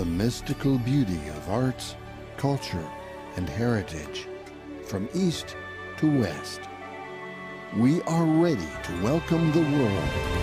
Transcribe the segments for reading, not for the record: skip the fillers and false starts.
the mystical beauty of arts, culture, and heritage, from east to west. We are ready to welcome the world.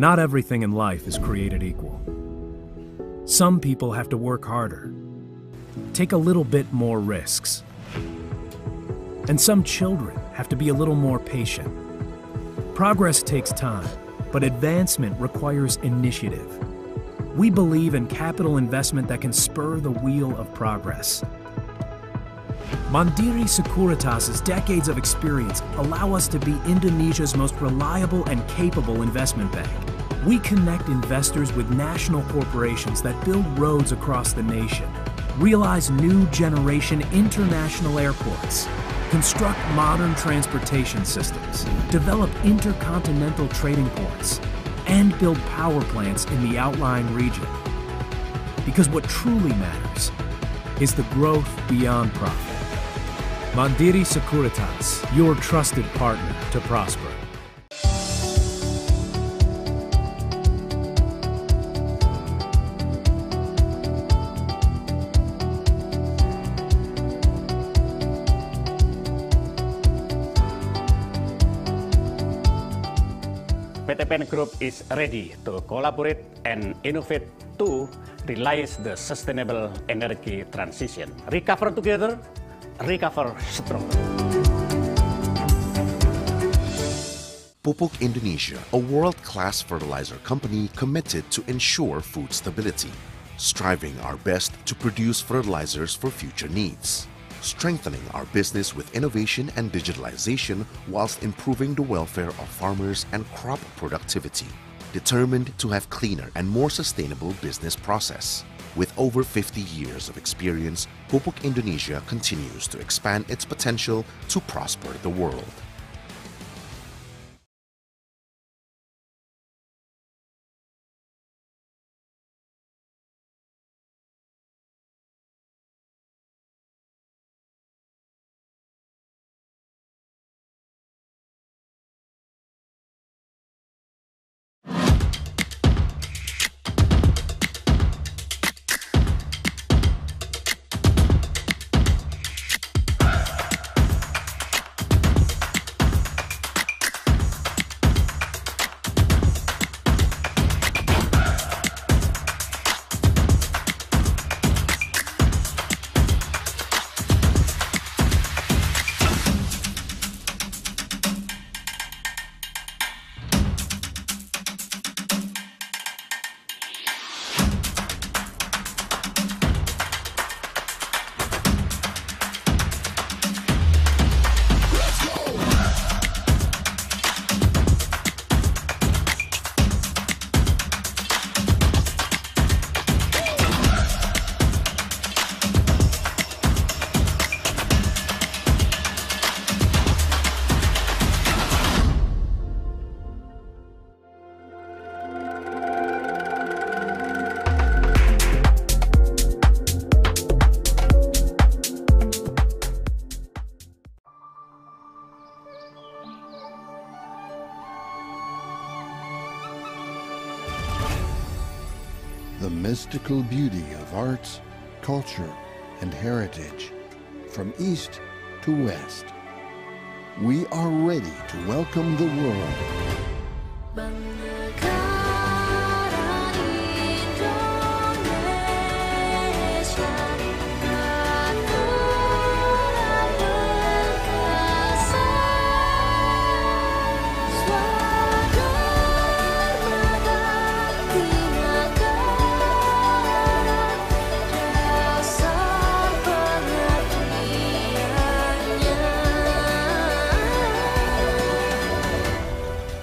Not everything in life is created equal. Some people have to work harder, take a little bit more risks. And some children have to be a little more patient. Progress takes time, but advancement requires initiative. We believe in capital investment that can spur the wheel of progress. Mandiri Sekuritas' decades of experience allow us to be Indonesia's most reliable and capable investment bank. We connect investors with national corporations that build roads across the nation, realize new generation international airports, construct modern transportation systems, develop intercontinental trading ports, and build power plants in the outlying region. Because what truly matters is the growth beyond profit. Mandiri Sekuritas, your trusted partner to prosper. PTPN Group is ready to collaborate and innovate to realize the sustainable energy transition. Recover together, recover stronger. Pupuk Indonesia, a world-class fertilizer company committed to ensure food stability, striving our best to produce fertilizers for future needs, strengthening our business with innovation and digitalization whilst improving the welfare of farmers and crop productivity, determined to have cleaner and more sustainable business process. With over 50 years of experience, Pupuk Indonesia continues to expand its potential to prosper the world. The mystical beauty of arts, culture, and heritage, from east to west. We are ready to welcome the world.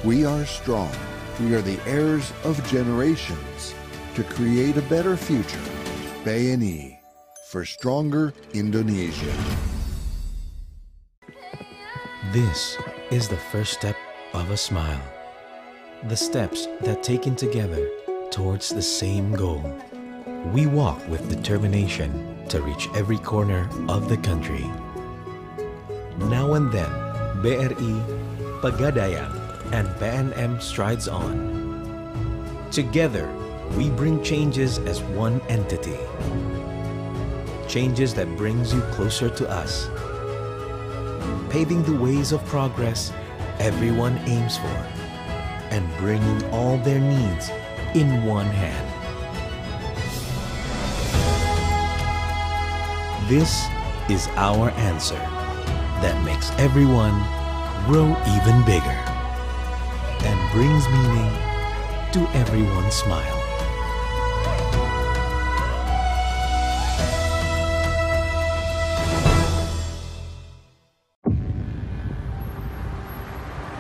We are strong. We are the heirs of generations to create a better future. BNI for stronger Indonesia. This is the first step of a smile. The steps that taken together towards the same goal. We walk with determination to reach every corner of the country. Now and then, BRI, Pegadaian, and PNM strides on. Together, we bring changes as one entity. Changes that brings you closer to us. Paving the ways of progress everyone aims for. and bringing all their needs in one hand. This is our answer that makes everyone grow even bigger and brings meaning to everyone's smile.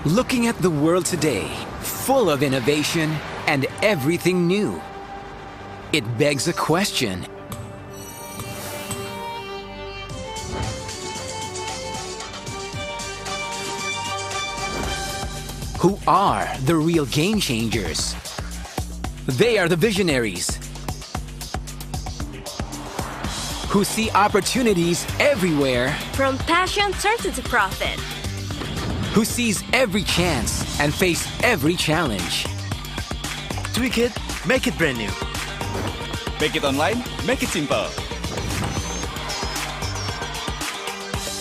Looking at the world today, full of innovation and everything new, it begs a question. Who are the real game changers? They are the visionaries who see opportunities everywhere, From passion turned into profit. who sees every chance and face every challenge. Tweak it, make it brand new. Make it online, make it simple.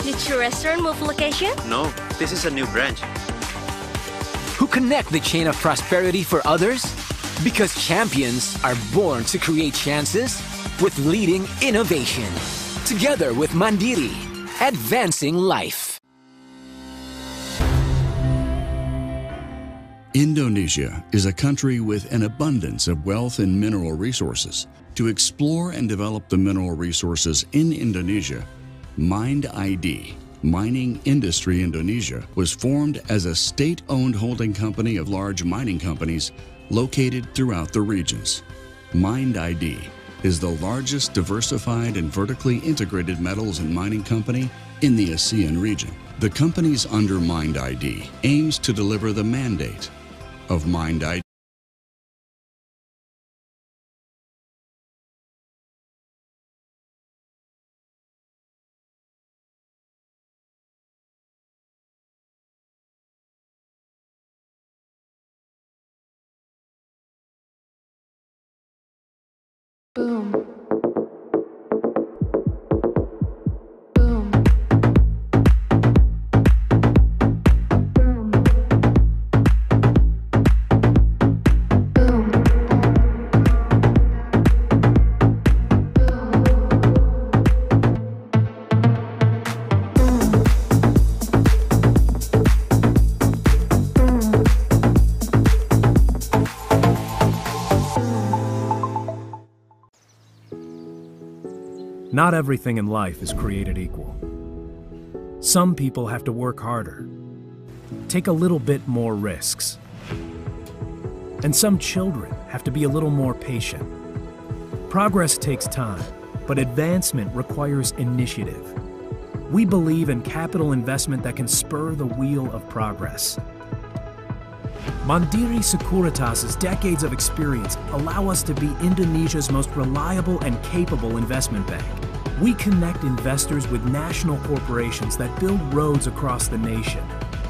Did your restaurant move location? No, this is a new branch. Who connect the chain of prosperity for others? Because champions are born to create chances with leading innovation. Together with Mandiri, advancing life. Indonesia is a country with an abundance of wealth and mineral resources. To explore and develop the mineral resources in Indonesia, Mind ID, Mining Industry Indonesia, was formed as a state-owned holding company of large mining companies located throughout the regions. Mind ID is the largest diversified and vertically integrated metals and mining company in the ASEAN region. The companies under Mind ID aims to deliver the mandate of Mind ID. Boom. Boom. Not everything in life is created equal. Some people have to work harder, take a little bit more risks, and some children have to be a little more patient. Progress takes time, but advancement requires initiative. We believe in capital investment that can spur the wheel of progress. Mandiri Sekuritas' decades of experience allow us to be Indonesia's most reliable and capable investment bank. We connect investors with national corporations that build roads across the nation,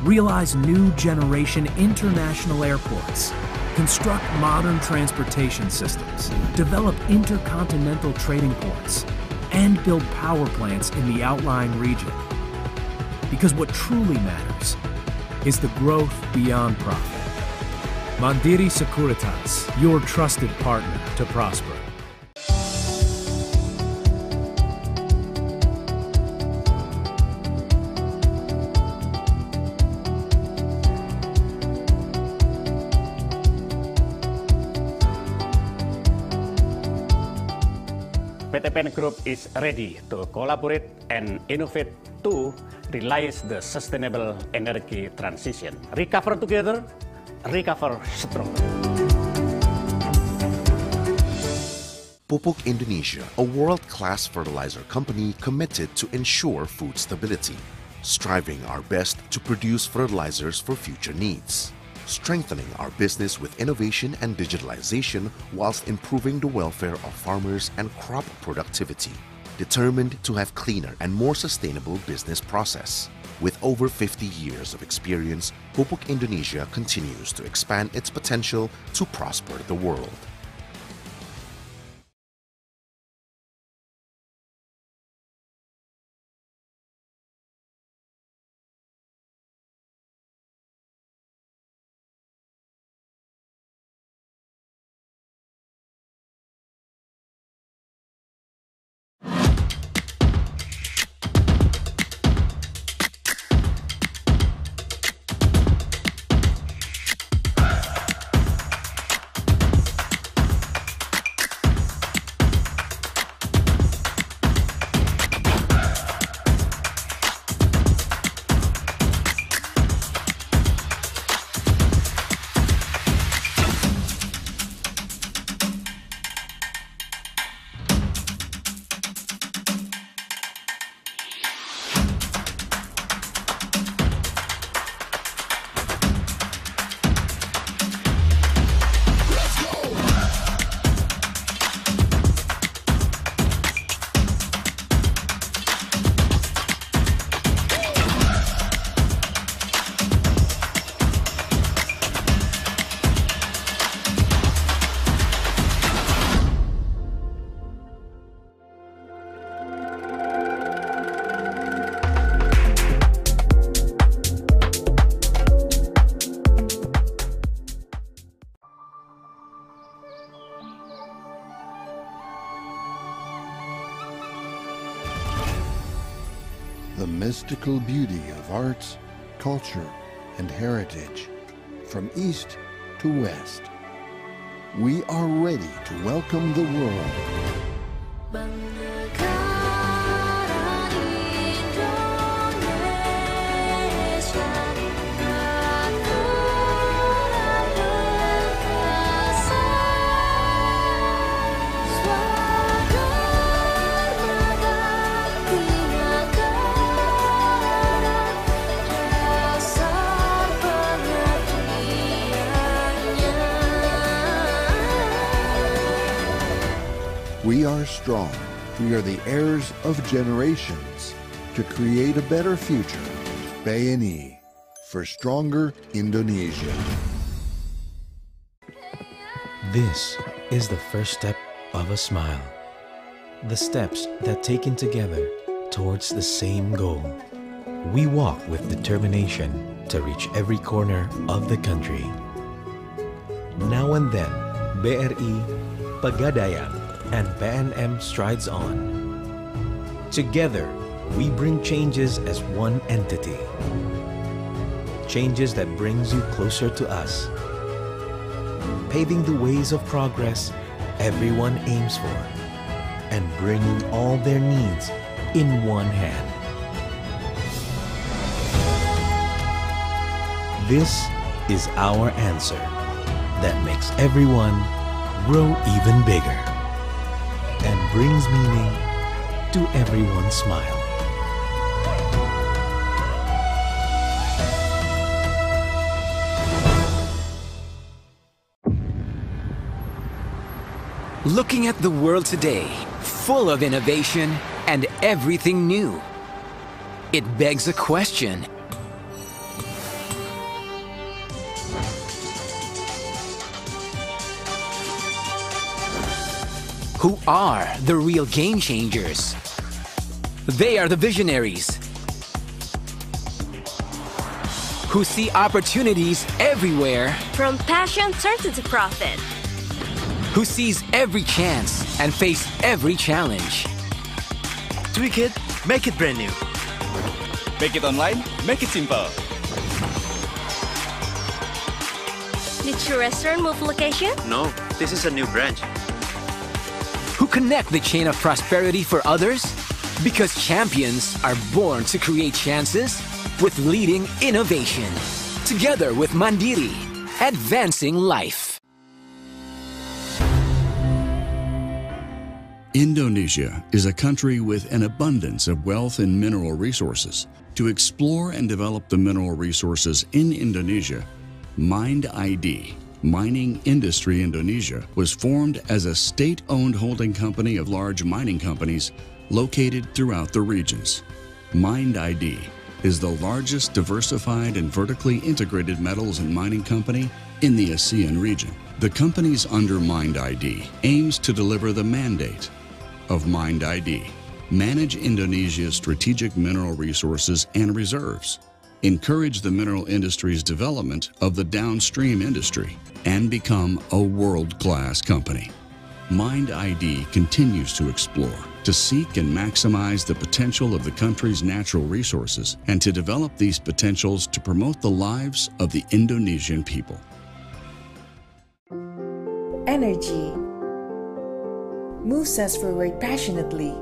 realize new generation international airports, construct modern transportation systems, develop intercontinental trading ports, and build power plants in the outlying region. Because what truly matters is the growth beyond profit. Mandiri Sekuritas, your trusted partner to prosper. PTPN Group is ready to collaborate and innovate to realize the sustainable energy transition. Recover together, recover stronger. Pupuk Indonesia, a world-class fertilizer company committed to ensure food stability, striving our best to produce fertilizers for future needs, strengthening our business with innovation and digitalization whilst improving the welfare of farmers and crop productivity, determined to have cleaner and more sustainable business process. With over 50 years of experience, Pupuk Indonesia continues to expand its potential to prosper the world. mystical beauty of arts, culture, and heritage, from east to west. We are ready to welcome the world. We are strong. We are the heirs of generations to create a better future. BNI for stronger Indonesia. This is the first step of a smile. The steps that taken together towards the same goal. We walk with determination to reach every corner of the country. Now and then, BRI, Pegadaian, and PNM strides on. Together, we bring changes as one entity. Changes that brings you closer to us. Paving the ways of progress everyone aims for. And bringing all their needs in one hand. This is our answer that makes everyone grow even bigger. And brings meaning to everyone's smile. Looking at the world today, full of innovation and everything new, it begs a question. Who are the real game changers? They are the visionaries who see opportunities everywhere, From passion turned into profit. who sees every chance and face every challenge. Tweak it, make it brand new. Make it online, make it simple. Did your restaurant move location? No, this is a new branch. Who connect the chain of prosperity for others? Because champions are born to create chances with leading innovation. Together with Mandiri, advancing life. Indonesia is a country with an abundance of wealth and mineral resources. To explore and develop the mineral resources in Indonesia, Mind ID, Mining Industry Indonesia, was formed as a state-owned holding company of large mining companies located throughout the regions. Mind ID is the largest diversified and vertically integrated metals and mining company in the ASEAN region. The companies under Mind ID aims to deliver the mandate of Mind ID, manage Indonesia's strategic mineral resources and reserves, encourage the mineral industry's development of the downstream industry, and become a world-class company. Mind ID continues to explore, to seek and maximize the potential of the country's natural resources, and to develop these potentials to promote the lives of the Indonesian people. Energy moves us forward passionately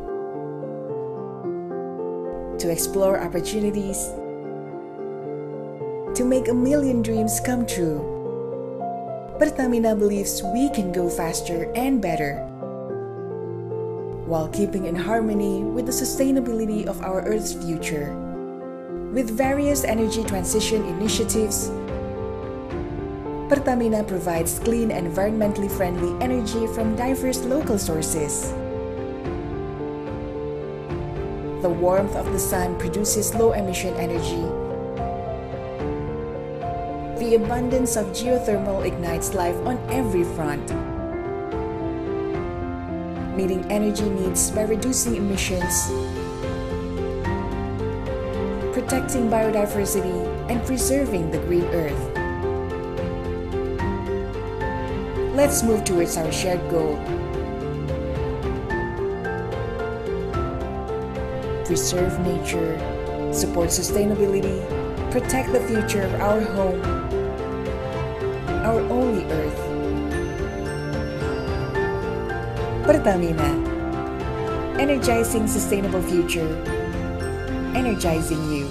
to explore opportunities, to make a million dreams come true. Pertamina believes we can go faster and better, while keeping in harmony with the sustainability of our Earth's future. With various energy transition initiatives, Pertamina provides clean and environmentally friendly energy from diverse local sources. The warmth of the sun produces low-emission energy. The abundance of geothermal ignites life on every front, meeting energy needs by reducing emissions, protecting biodiversity, and preserving the green earth. Let's move towards our shared goal. Preserve nature, support sustainability, protect the future of our home, our only Earth. Pertamina, energizing sustainable future, energizing you.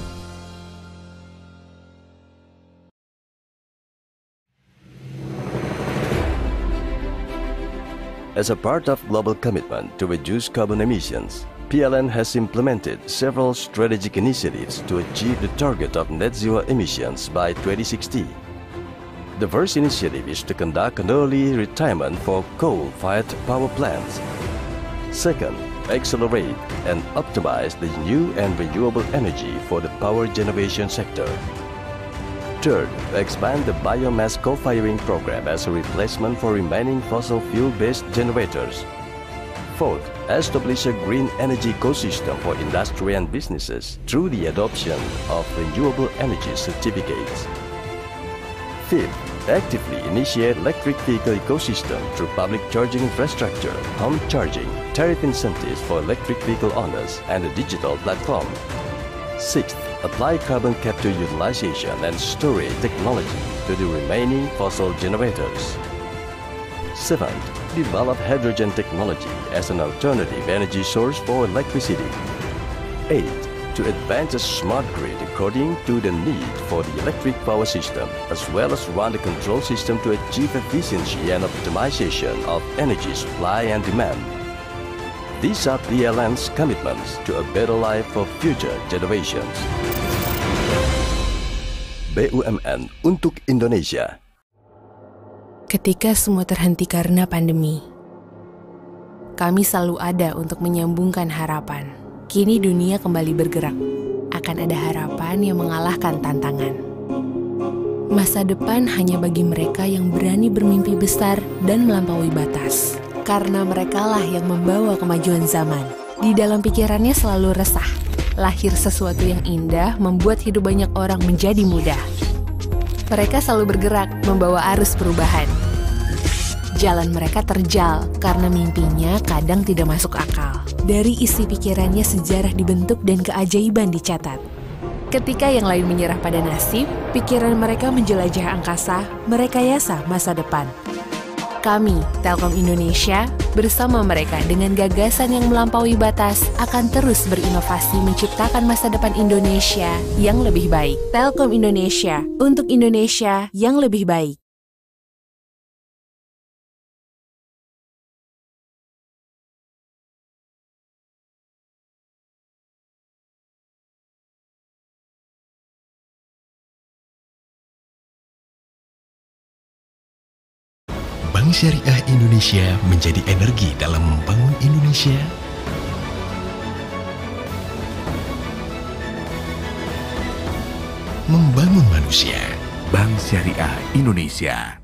As a part of global commitment to reduce carbon emissions, PLN has implemented several strategic initiatives to achieve the target of net zero emissions by 2060. The first initiative is to conduct an early retirement for coal-fired power plants. Second, accelerate and optimize the new and renewable energy for the power generation sector. Third, expand the biomass co-firing program as a replacement for remaining fossil fuel-based generators. Fourth, establish a green energy ecosystem for industry and businesses through the adoption of renewable energy certificates. Fifth, actively initiate electric vehicle ecosystem through public charging infrastructure, home charging, tariff incentives for electric vehicle owners, and a digital platform. Sixth, apply carbon capture utilization and storage technology to the remaining fossil generators. Seventh, develop hydrogen technology as an alternative energy source for electricity. Eighth, to advance a smart grid according to the need for the electric power system, as well as run the control system to achieve efficiency and optimization of energy supply and demand. These are PLN's commitments to a better life for future generations. BUMN untuk Indonesia. Ketika semua terhenti karena pandemi, kami selalu ada untuk menyambungkan harapan. Kini dunia kembali bergerak. Akan ada harapan yang mengalahkan tantangan. Masa depan hanya bagi mereka yang berani bermimpi besar dan melampaui batas. Karena merekalah yang membawa kemajuan zaman. Di dalam pikirannya selalu resah. Lahir sesuatu yang indah membuat hidup banyak orang menjadi mudah. Mereka selalu bergerak membawa arus perubahan. Jalan mereka terjal karena mimpinya kadang tidak masuk akal. Dari isi pikirannya sejarah dibentuk dan keajaiban dicatat. Ketika yang lain menyerah pada nasib, pikiran mereka menjelajah angkasa, merekayasa masa depan. Kami, Telkom Indonesia, bersama mereka dengan gagasan yang melampaui batas akan terus berinovasi menciptakan masa depan Indonesia yang lebih baik. Telkom Indonesia untuk Indonesia yang lebih baik. Bank Syariah Indonesia menjadi energi dalam membangun Indonesia. Membangun manusia. Bank Syariah Indonesia.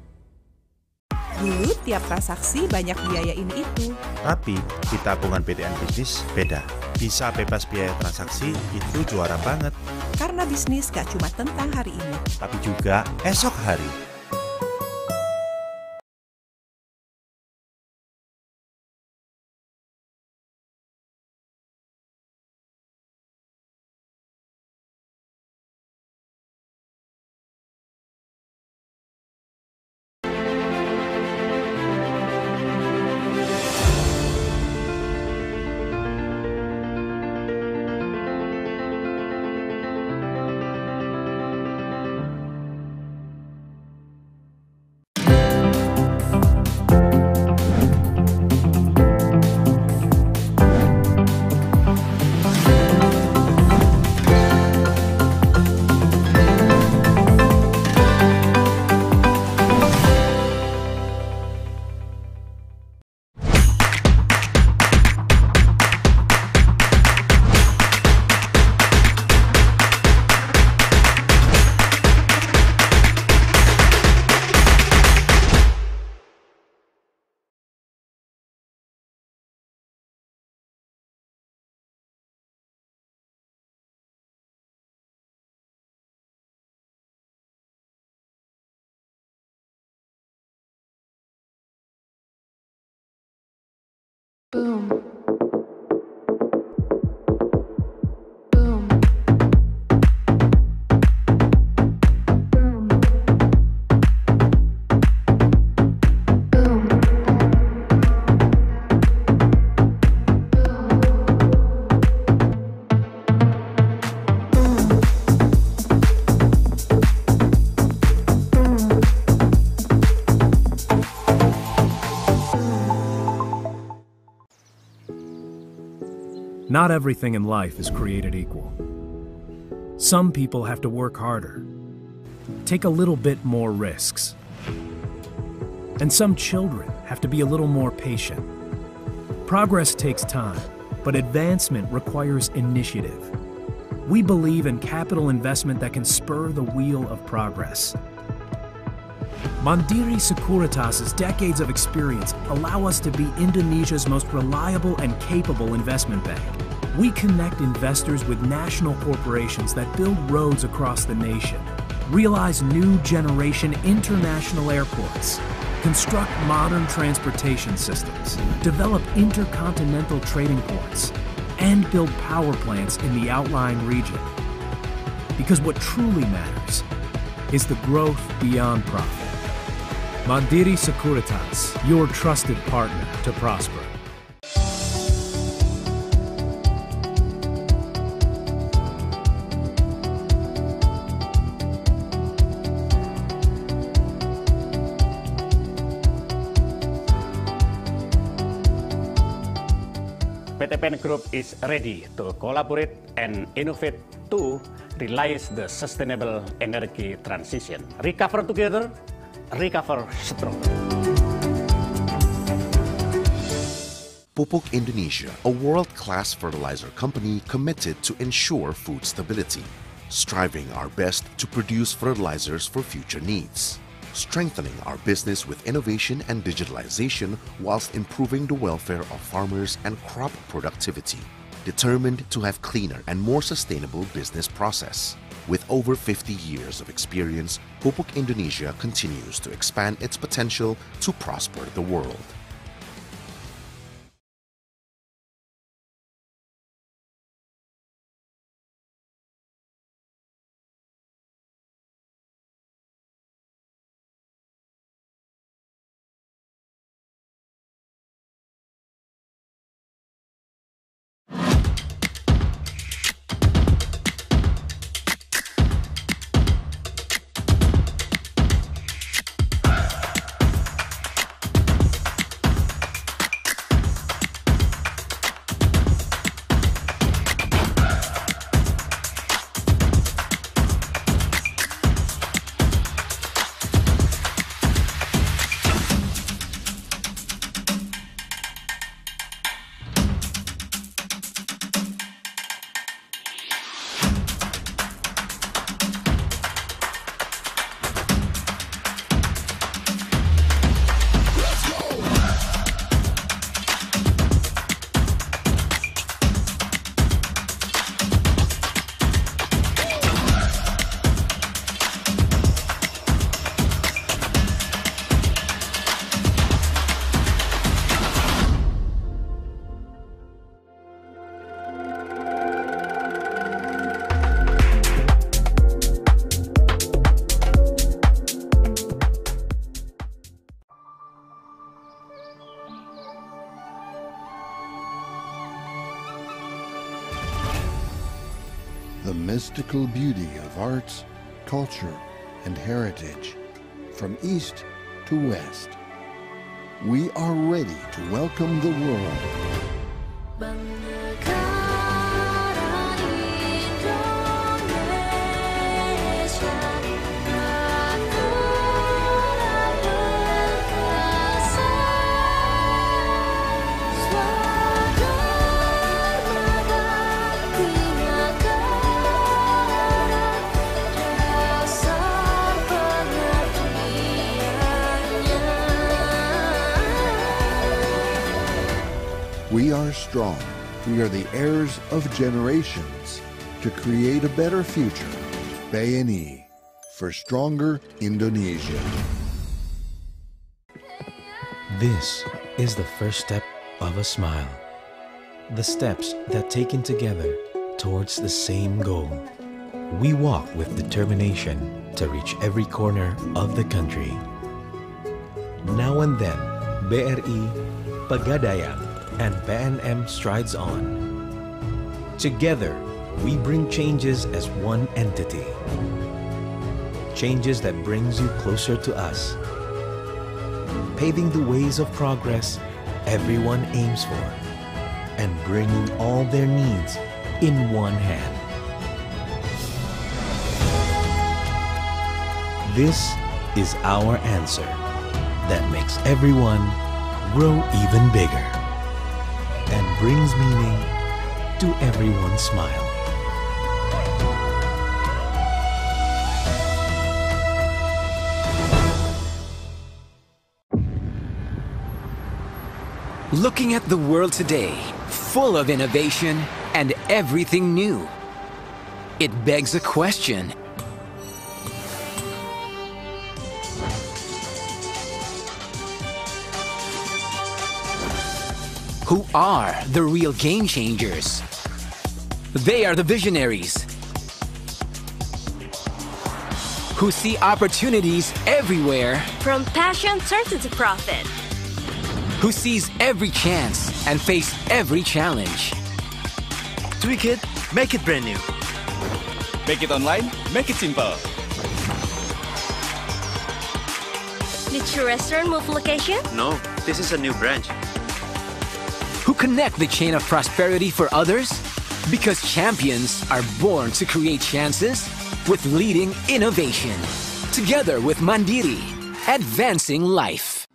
Dulu tiap transaksi banyak biaya ini itu. Tapi di tabungan PTPN bisnis beda. Bisa bebas biaya transaksi itu juara banget. Karena bisnis gak cuma tentang hari ini, tapi juga esok hari. Boom. Boom. Not everything in life is created equal. Some people have to work harder, take a little bit more risks. And some children have to be a little more patient. Progress takes time, but advancement requires initiative. We believe in capital investment that can spur the wheel of progress. Mandiri Sekuritas' decades of experience allow us to be Indonesia's most reliable and capable investment bank. We connect investors with national corporations that build roads across the nation, realize new generation international airports, construct modern transportation systems, develop intercontinental trading ports, and build power plants in the outlying region. Because what truly matters is the growth beyond profit. Mandiri Sekuritas, your trusted partner to prosper. PTPN Group is ready to collaborate and innovate to realize the sustainable energy transition. Recover together, recover strong. Pupuk Indonesia, a world-class fertilizer company committed to ensure food stability, striving our best to produce fertilizers for future needs, strengthening our business with innovation and digitalization whilst improving the welfare of farmers and crop productivity, determined to have cleaner and more sustainable business process. With over 50 years of experience, Pupuk Indonesia continues to expand its potential to prosper the world. The mystical beauty of arts, culture, and heritage, from east to west. We are ready to welcome the world. We are strong. We are the heirs of generations to create a better future. BNI for stronger Indonesia. This is the first step of a smile. The steps that taken together towards the same goal. We walk with determination to reach every corner of the country. Now and then, BRI, Pegadaian, and PNM strides on. Together, we bring changes as one entity. Changes that brings you closer to us. Paving the ways of progress everyone aims for. and bringing all their needs in one hand. This is our answer that makes everyone grow even bigger and brings meaning to everyone's smile. Looking at the world today, full of innovation and everything new, it begs a question. Who are the real game changers? They are the visionaries who see opportunities everywhere, from passion turned to profit, who sees every chance and face every challenge. Tweak it, make it brand new. Make it online, make it simple. Did your restaurant move location? No, this is a new branch. Who connect the chain of prosperity for others? Because champions are born to create chances with leading innovation. Together with Mandiri, advancing life.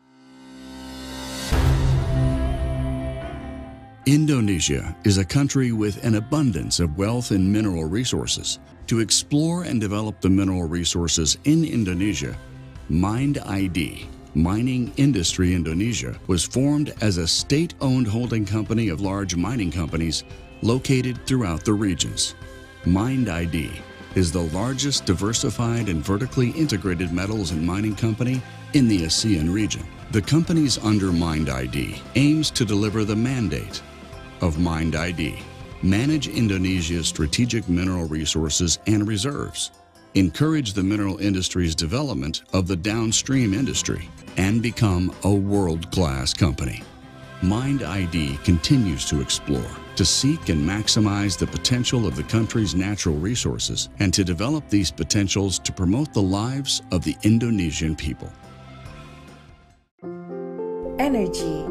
Indonesia is a country with an abundance of wealth and mineral resources. To explore and develop the mineral resources in Indonesia, Mind ID, Mining Industry Indonesia, was formed as a state-owned holding company of large mining companies located throughout the regions. Mind ID is the largest diversified and vertically integrated metals and mining company in the ASEAN region. The companies under Mind ID aims to deliver the mandate of Mind ID, manage Indonesia's strategic mineral resources and reserves, encourage the mineral industry's development of the downstream industry, and become a world-class company. Mind ID continues to explore, to seek and maximize the potential of the country's natural resources and to develop these potentials to promote the lives of the Indonesian people. Energy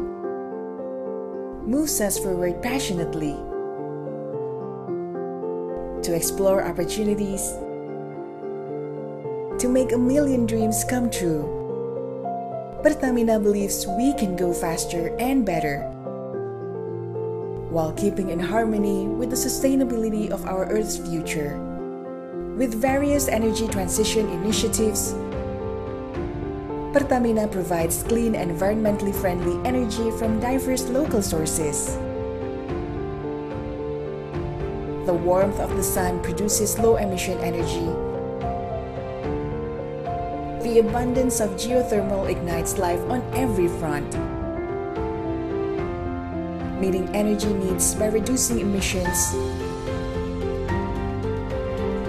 moves us forward passionately to explore opportunities, to make a million dreams come true. Pertamina believes we can go faster and better while keeping in harmony with the sustainability of our Earth's future. With various energy transition initiatives, Pertamina provides clean, environmentally friendly energy from diverse local sources. The warmth of the sun produces low-emission energy. The abundance of geothermal ignites life on every front, meeting energy needs by reducing emissions,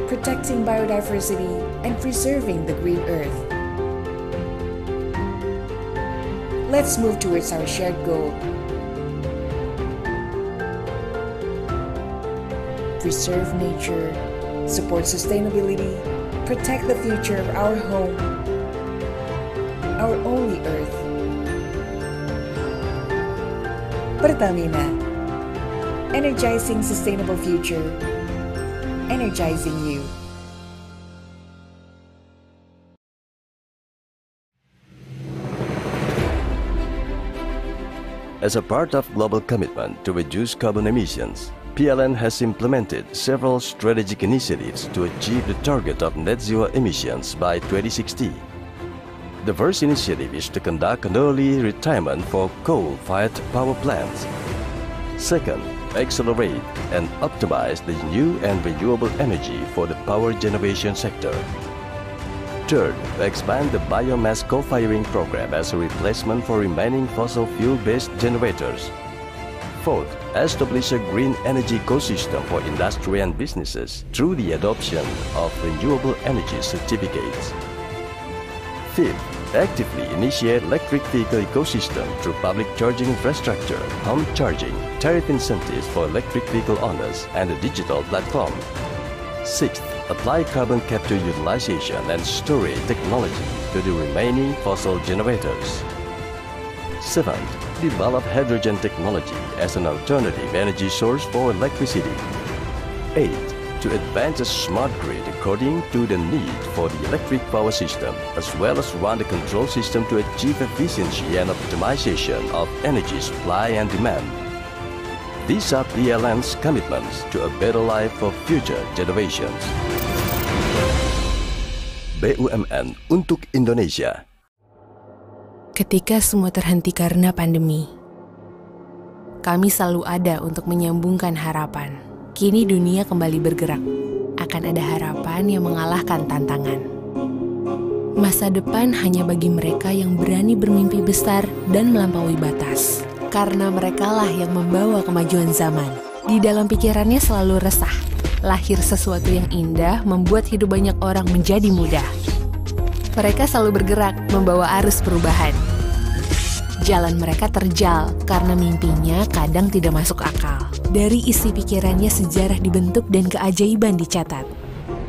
protecting biodiversity, and preserving the green earth. Let's move towards our shared goal. Preserve nature, support sustainability, protect the future of our home, our only earth. Pertamina, energizing sustainable future, energizing you. As a part of global commitment to reduce carbon emissions, PLN has implemented several strategic initiatives to achieve the target of net zero emissions by 2060. The first initiative is to conduct an early retirement for coal-fired power plants. Second, accelerate and optimize the new and renewable energy for the power generation sector. Third, expand the biomass co-firing program as a replacement for remaining fossil fuel-based generators. Fourth, establish a green energy ecosystem for industry and businesses through the adoption of renewable energy certificates. Fifth, actively initiate electric vehicle ecosystem through public charging infrastructure, home charging, tariff incentives for electric vehicle owners, and a digital platform. Sixth, apply carbon capture utilization and storage technology to the remaining fossil generators. Seventh, Develop hydrogen technology as an alternative energy source for electricity. 8. To advance a smart grid according to the need for the electric power system, as well as run the control system to achieve efficiency and optimization of energy supply and demand. These are PLN's commitments to a better life for future generations. BUMN untuk Indonesia. Ketika semua terhenti karena pandemi, kami selalu ada untuk menyambungkan harapan. Kini dunia kembali bergerak. Akan ada harapan yang mengalahkan tantangan. Masa depan hanya bagi mereka yang berani bermimpi besar dan melampaui batas. Karena merekalah yang membawa kemajuan zaman. Di dalam pikirannya selalu resah. Lahir sesuatu yang indah membuat hidup banyak orang menjadi mudah. Mereka selalu bergerak membawa arus perubahan. Jalan mereka terjal karena mimpinya kadang tidak masuk akal. Dari isi pikirannya sejarah dibentuk dan keajaiban dicatat.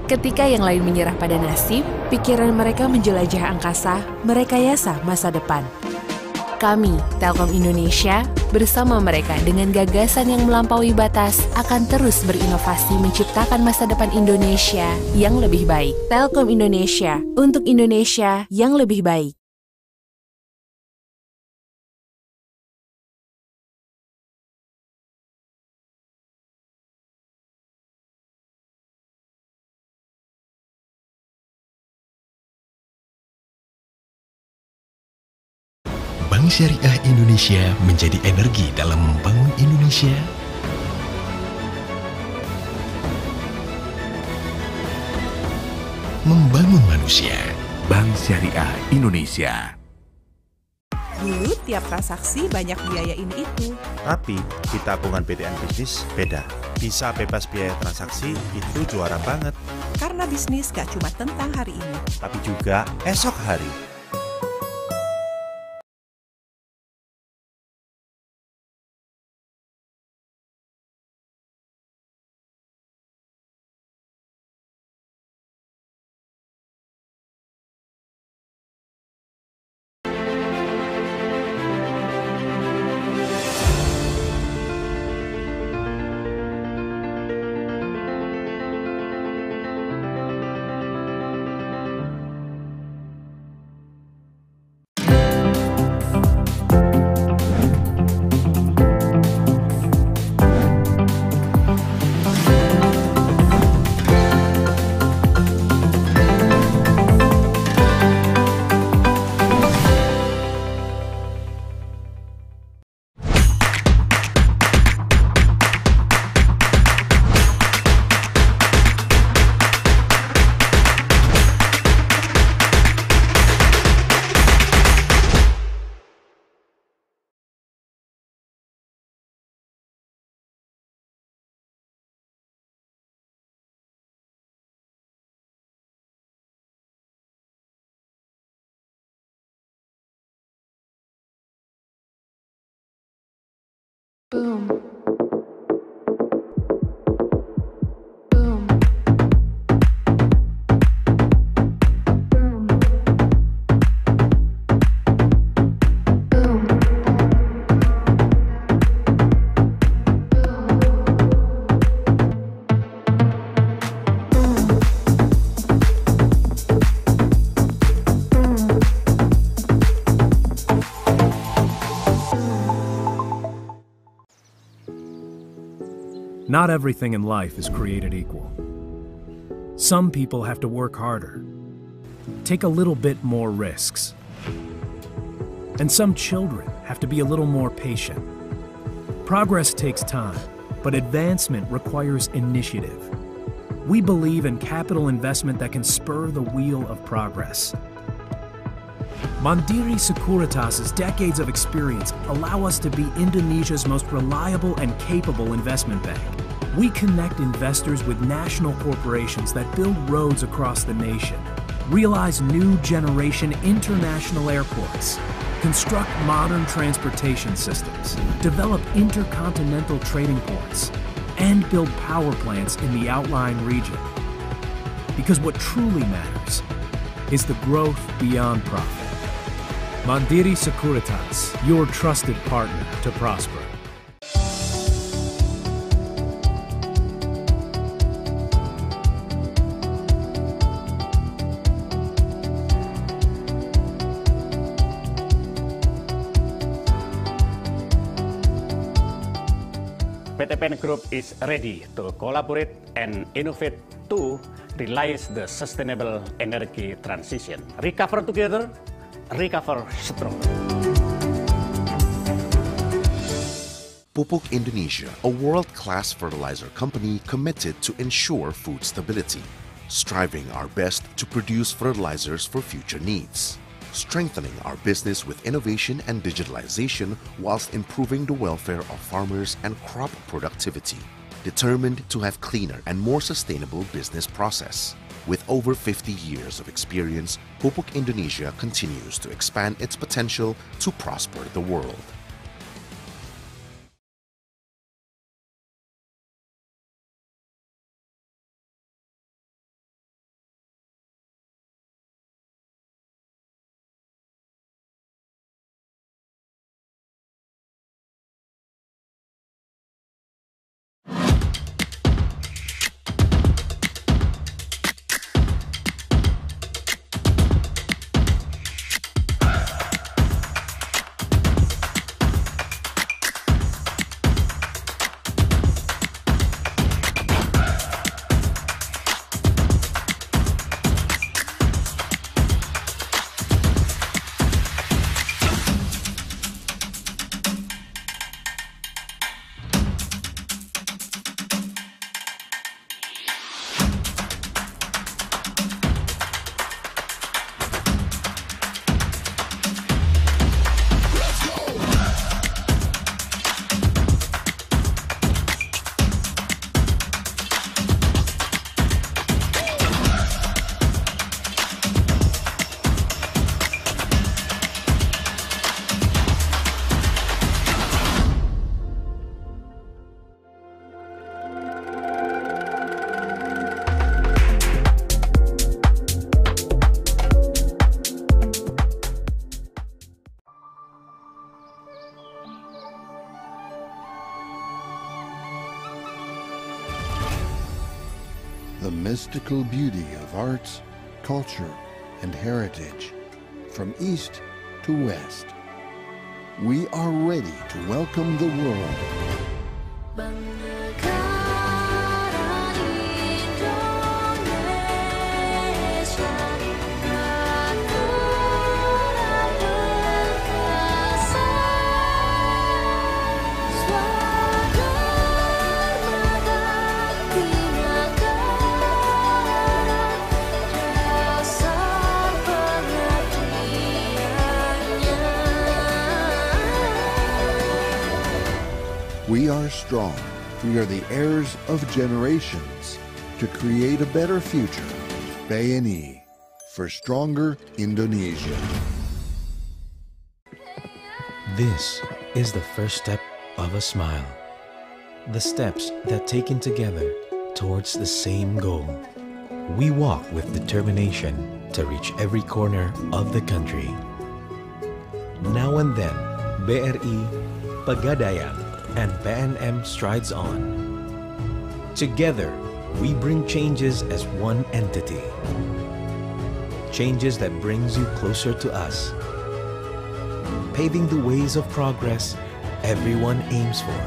Ketika yang lain menyerah pada nasib, pikiran mereka menjelajah angkasa, merekayasa masa depan. Kami, Telkom Indonesia, bersama mereka dengan gagasan yang melampaui batas akan terus berinovasi menciptakan masa depan Indonesia yang lebih baik. Telkom Indonesia untuk Indonesia yang lebih baik. Bank Syariah Indonesia menjadi energi dalam membangun Indonesia. Membangun manusia. Bank Syariah Indonesia. Dulu tiap transaksi banyak biaya ini itu. Tapi di tabungan PTPN bisnis beda. Bisa bebas biaya transaksi itu juara banget. Karena bisnis gak cuma tentang hari ini, tapi juga esok hari. Boom. Not everything in life is created equal. Some people have to work harder, take a little bit more risks. And some children have to be a little more patient. Progress takes time, but advancement requires initiative. We believe in capital investment that can spur the wheel of progress. Mandiri Sekuritas' decades of experience allow us to be Indonesia's most reliable and capable investment bank. We connect investors with national corporations that build roads across the nation, realize new generation international airports, construct modern transportation systems, develop intercontinental trading ports, and build power plants in the outlying region. Because what truly matters is the growth beyond profit. Mandiri Sekuritas, your trusted partner to prosper. PTPN Group is ready to collaborate and innovate to realize the sustainable energy transition. Recover together, recover strong. Pupuk Indonesia, a world-class fertilizer company committed to ensure food stability, striving our best to produce fertilizers for future needs, strengthening our business with innovation and digitalization whilst improving the welfare of farmers and crop productivity, determined to have cleaner and more sustainable business process. With over 50 years of experience, Pupuk Indonesia continues to expand its potential to prosper the world. The mystical beauty of arts, culture, and heritage, from east to west. We are ready to welcome the world. We are strong. We are the heirs of generations to create a better future. BNI for stronger Indonesia. This is the first step of a smile. The steps that taken together towards the same goal. We walk with determination to reach every corner of the country. Now and then, BRI, Pegadaian, and PNM strides on. Together, we bring changes as one entity. Changes that brings you closer to us. Paving the ways of progress everyone aims for,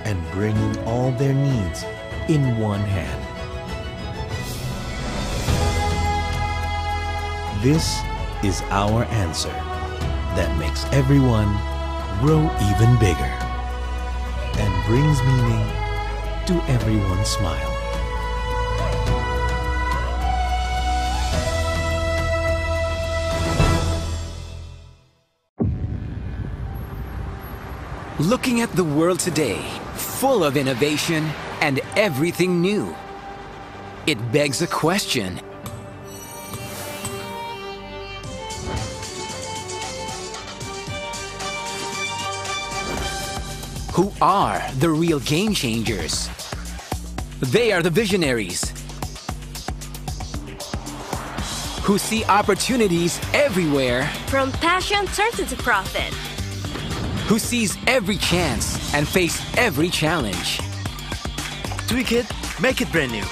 and bringing all their needs in one hand. This is our answer that makes everyone grow even bigger and brings meaning to everyone's smile. Looking at the world today, full of innovation and everything new, it begs a question. Who are the real game changers? They are the visionaries Who see opportunities everywhere. From passion turns into profit. Who sees every chance and face every challenge. Tweak it, make it brand new.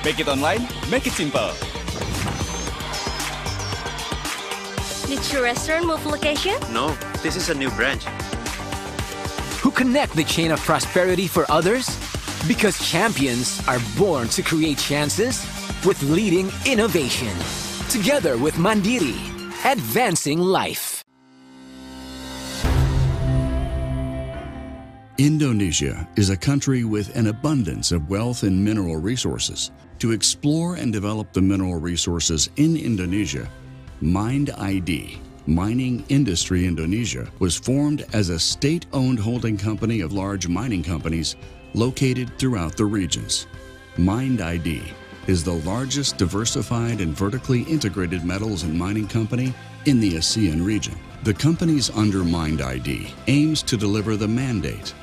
Make it online, make it simple. Did your restaurant move location? No, this is a new branch. Who connect the chain of prosperity for others? Because champions are born to create chances with leading innovation. Together with Mandiri, advancing life. Indonesia is a country with an abundance of wealth and mineral resources. To explore and develop the mineral resources in Indonesia, Mind ID, Mining Industry Indonesia, was formed as a state-owned holding company of large mining companies located throughout the regions. Mind ID is the largest diversified and vertically integrated metals and mining company in the ASEAN region. The companies under Mind ID aims to deliver the mandate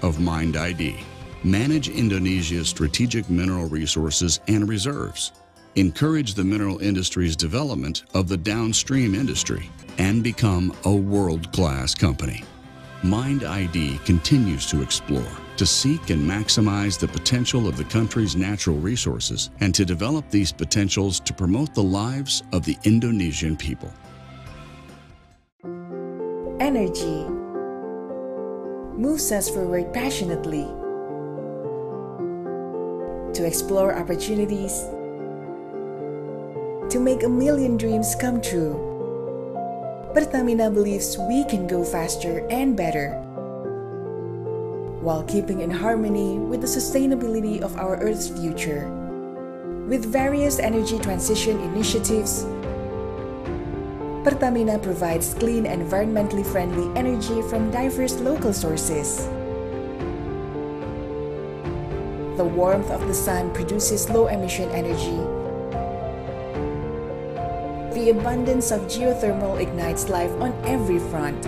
of Mind ID, manage Indonesia's strategic mineral resources and reserves, encourage the mineral industry's development of the downstream industry, and become a world-class company. Mind ID continues to explore, to seek and maximize the potential of the country's natural resources and to develop these potentials to promote the lives of the Indonesian people. Energy moves us forward passionately to explore opportunities, to make a million dreams come true. Pertamina believes we can go faster and better while keeping in harmony with the sustainability of our Earth's future. With various energy transition initiatives, Pertamina provides clean, environmentally friendly energy from diverse local sources. The warmth of the sun produces low-emission energy. The abundance of geothermal ignites life on every front,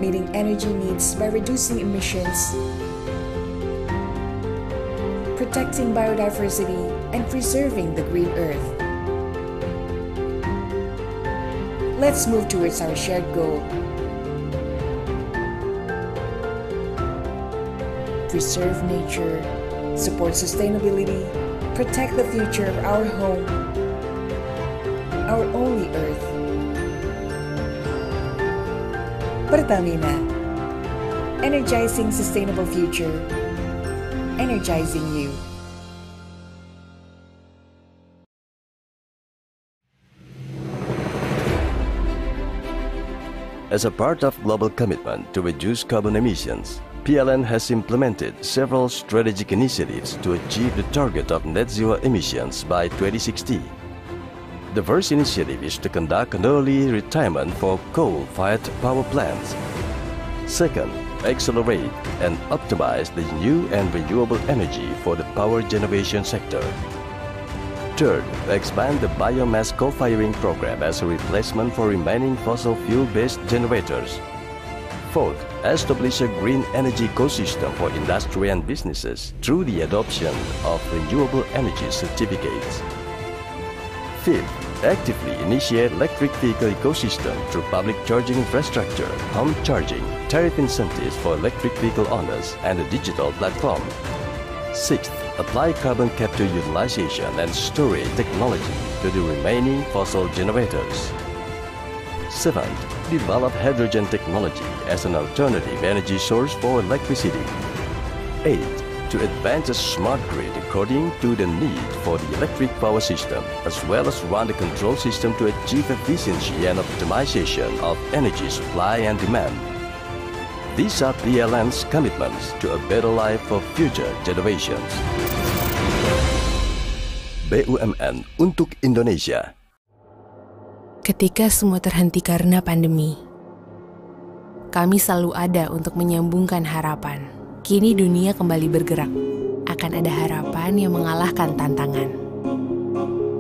meeting energy needs by reducing emissions, protecting biodiversity, and preserving the green earth. Let's move towards our shared goal. Preserve nature, support sustainability, protect the future of our home, our only earth. Pertamina, energizing sustainable future, energizing you. As a part of global commitment to reduce carbon emissions, PLN has implemented several strategic initiatives to achieve the target of net zero emissions by 2060. The first initiative is to conduct an early retirement for coal-fired power plants. Second, accelerate and optimize the new and renewable energy for the power generation sector. Third, expand the biomass co-firing program as a replacement for remaining fossil fuel-based generators. Fourth, establish a green energy ecosystem for industry and businesses through the adoption of renewable energy certificates. Fifth, actively initiate electric vehicle ecosystem through public charging infrastructure, home charging, tariff incentives for electric vehicle owners, and a digital platform. Sixth, apply carbon capture utilization and storage technology to the remaining fossil generators. Seventh, develop hydrogen technology as an alternative energy source for electricity. Eighth, to advance a smart grid according to the need for the electric power system, as well as run the control system to achieve efficiency and optimization of energy supply and demand. These are PLN's commitments to a better life for future generations. BUMN untuk Indonesia. Ketika semua terhenti karena pandemi, kami selalu ada untuk menyambungkan harapan. Kini dunia kembali bergerak. Akan ada harapan yang mengalahkan tantangan.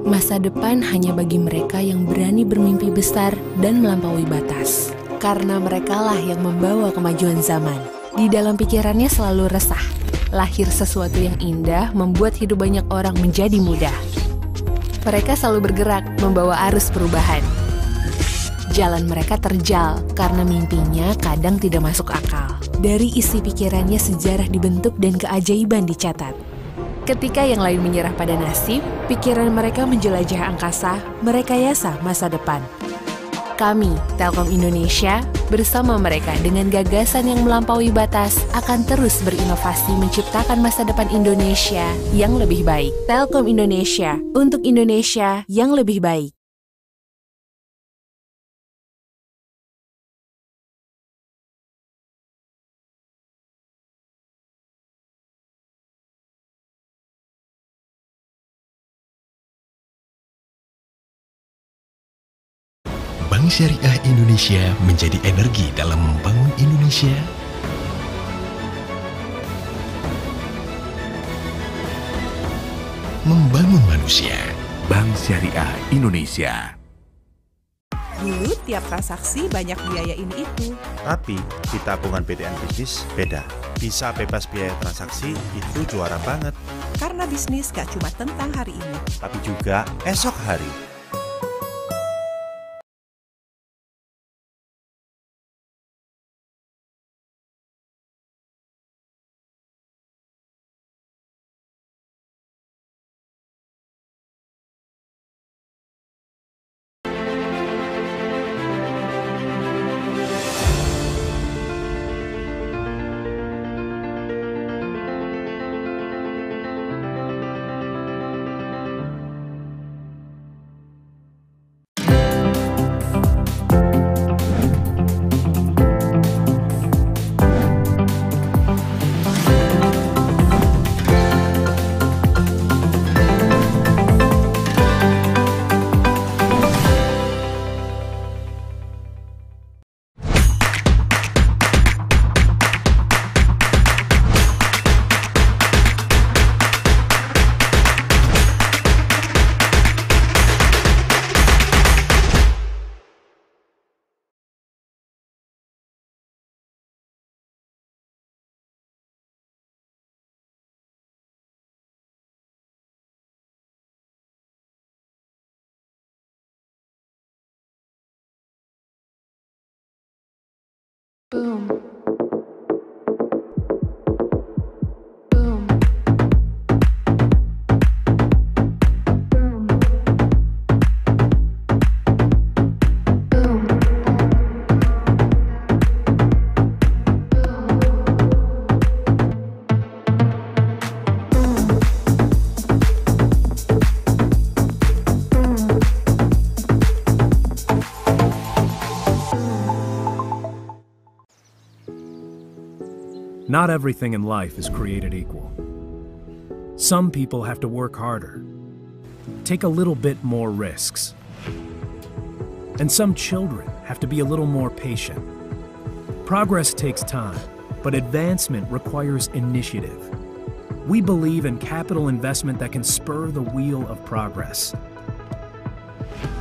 Masa depan hanya bagi mereka yang berani bermimpi besar dan melampaui batas. Karena merekalah yang membawa kemajuan zaman. Di dalam pikirannya selalu resah. Lahir sesuatu yang indah membuat hidup banyak orang menjadi mudah. Mereka selalu bergerak, membawa arus perubahan. Jalan mereka terjal karena mimpinya kadang tidak masuk akal. Dari isi pikirannya sejarah dibentuk dan keajaiban dicatat. Ketika yang lain menyerah pada nasib, pikiran mereka menjelajah angkasa, merekayasa masa depan. Kami, Telkom Indonesia, bersama mereka dengan gagasan yang melampaui batas, akan terus berinovasi menciptakan masa depan Indonesia yang lebih baik. Telkom Indonesia, untuk Indonesia yang lebih baik. Bank Syariah Indonesia menjadi energi dalam membangun Indonesia, membangun manusia. Bank Syariah Indonesia. Dulu tiap transaksi banyak biaya ini itu. Tapi di tabungan PTPN bisnis beda. Bisa bebas biaya transaksi itu juara banget. Karena bisnis gak cuma tentang hari ini, tapi juga esok hari. Boom. Not everything in life is created equal. Some people have to work harder, take a little bit more risks. And some children have to be a little more patient. Progress takes time, but advancement requires initiative. We believe in capital investment that can spur the wheel of progress.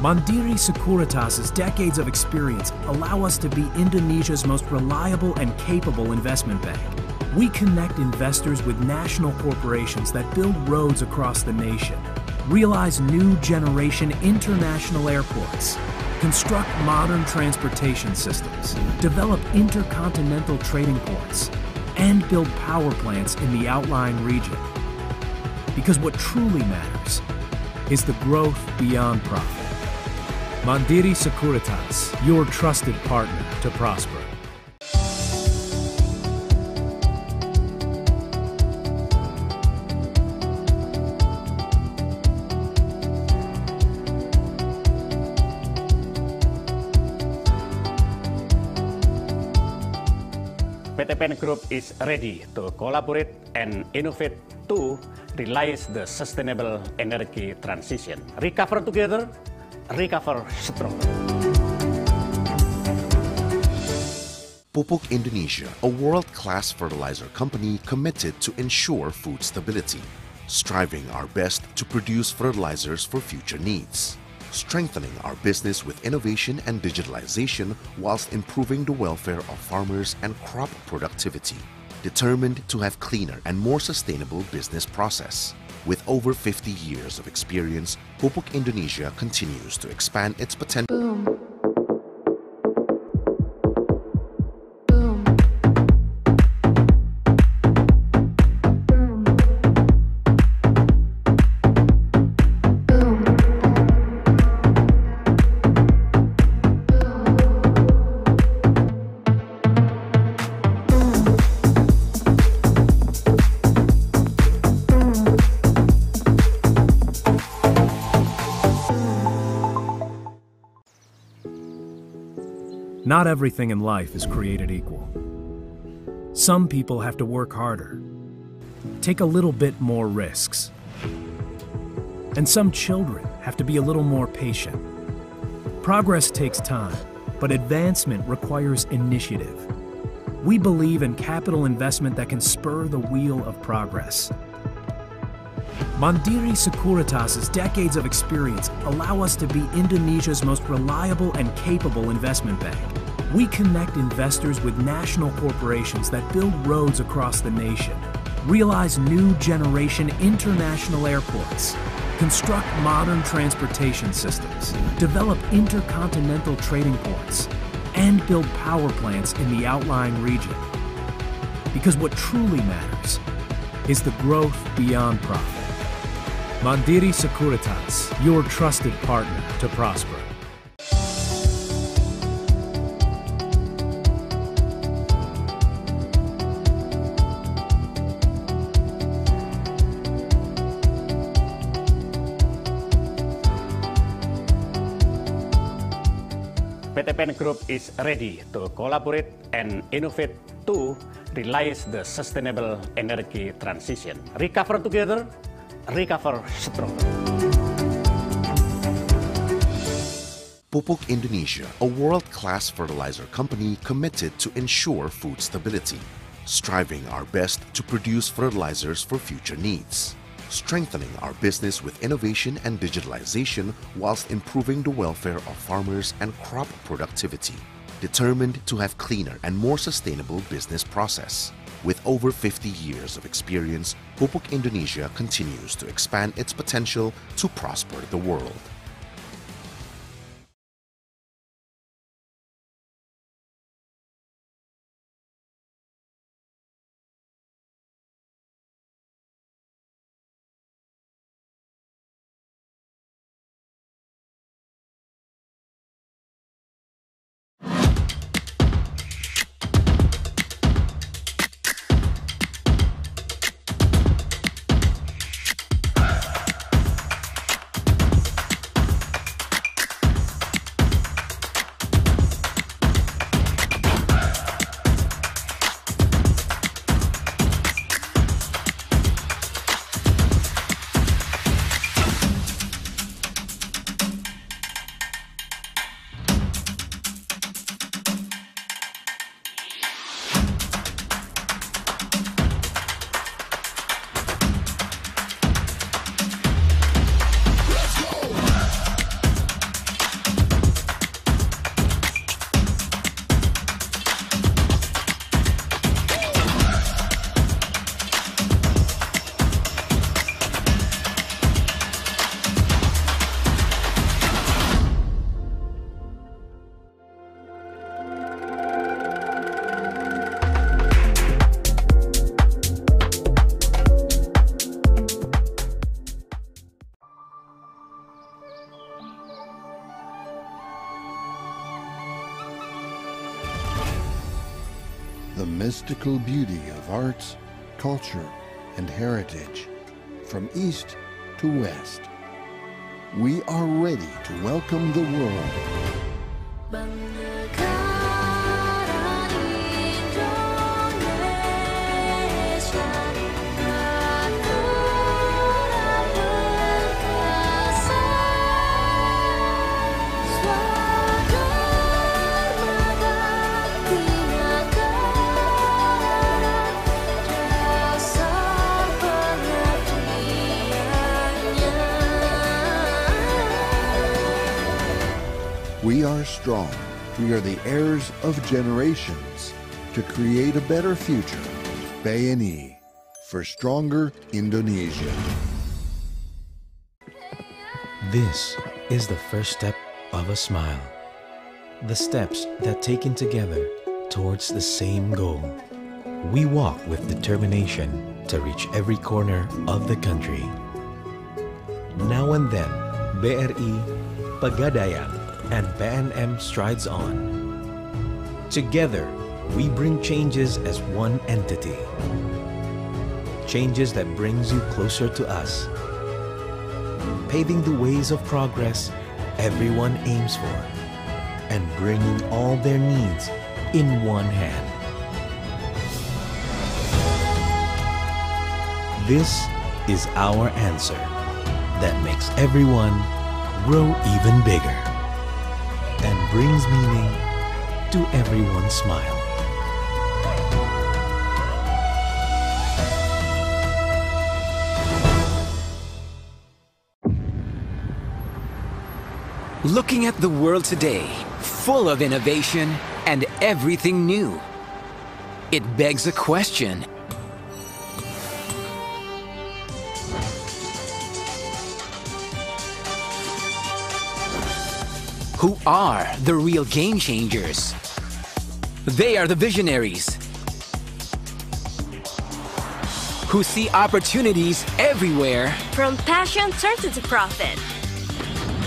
Mandiri Sekuritas' decades of experience allow us to be Indonesia's most reliable and capable investment bank. We connect investors with national corporations that build roads across the nation, realize new generation international airports, construct modern transportation systems, develop intercontinental trading ports, and build power plants in the outlying region. Because what truly matters is the growth beyond profit. Mandiri Sekuritas, your trusted partner to prosper. PTPN Group is ready to collaborate and innovate to realize the sustainable energy transition. Recover together, recover stronger. Pupuk Indonesia, a world-class fertilizer company committed to ensure food stability, striving our best to produce fertilizers for future needs, strengthening our business with innovation and digitalization whilst improving the welfare of farmers and crop productivity, determined to have cleaner and more sustainable business process. With over 50 years of experience, Pupuk Indonesia continues to expand its potential. Boom. Not everything in life is created equal. Some people have to work harder, take a little bit more risks. And some children have to be a little more patient. Progress takes time, but advancement requires initiative. We believe in capital investment that can spur the wheel of progress. Mandiri Sekuritas' decades of experience allow us to be Indonesia's most reliable and capable investment bank. We connect investors with national corporations that build roads across the nation, realize new generation international airports, construct modern transportation systems, develop intercontinental trading ports, and build power plants in the outlying region. Because what truly matters is the growth beyond profit. Mandiri Sekuritas, your trusted partner to prosper. PTPN Group is ready to collaborate and innovate to realize the sustainable energy transition. Recover together, recover stronger. Pupuk Indonesia, a world-class fertilizer company committed to ensure food stability, striving our best to produce fertilizers for future needs, strengthening our business with innovation and digitalization whilst improving the welfare of farmers and crop productivity, determined to have cleaner and more sustainable business process. With over 50 years of experience, Pupuk Indonesia continues to expand its potential to prosper the world. The mystical beauty of arts, culture, and heritage, from east to west. We are ready to welcome the world. We are strong. We are the heirs of generations to create a better future. BNI for stronger Indonesia. This is the first step of a smile. The steps that taken together towards the same goal. We walk with determination to reach every corner of the country. Now and then, BRI, Pegadaian, and PNM strides on. Together, we bring changes as one entity. Changes that brings you closer to us. Paving the ways of progress everyone aims for, and bringing all their needs in one hand. This is our answer that makes everyone grow even bigger and brings meaning to everyone's smile. Looking at the world today, full of innovation and everything new, it begs a question. Who are the real game changers? They are the visionaries who see opportunities everywhere, From passion turned into profit.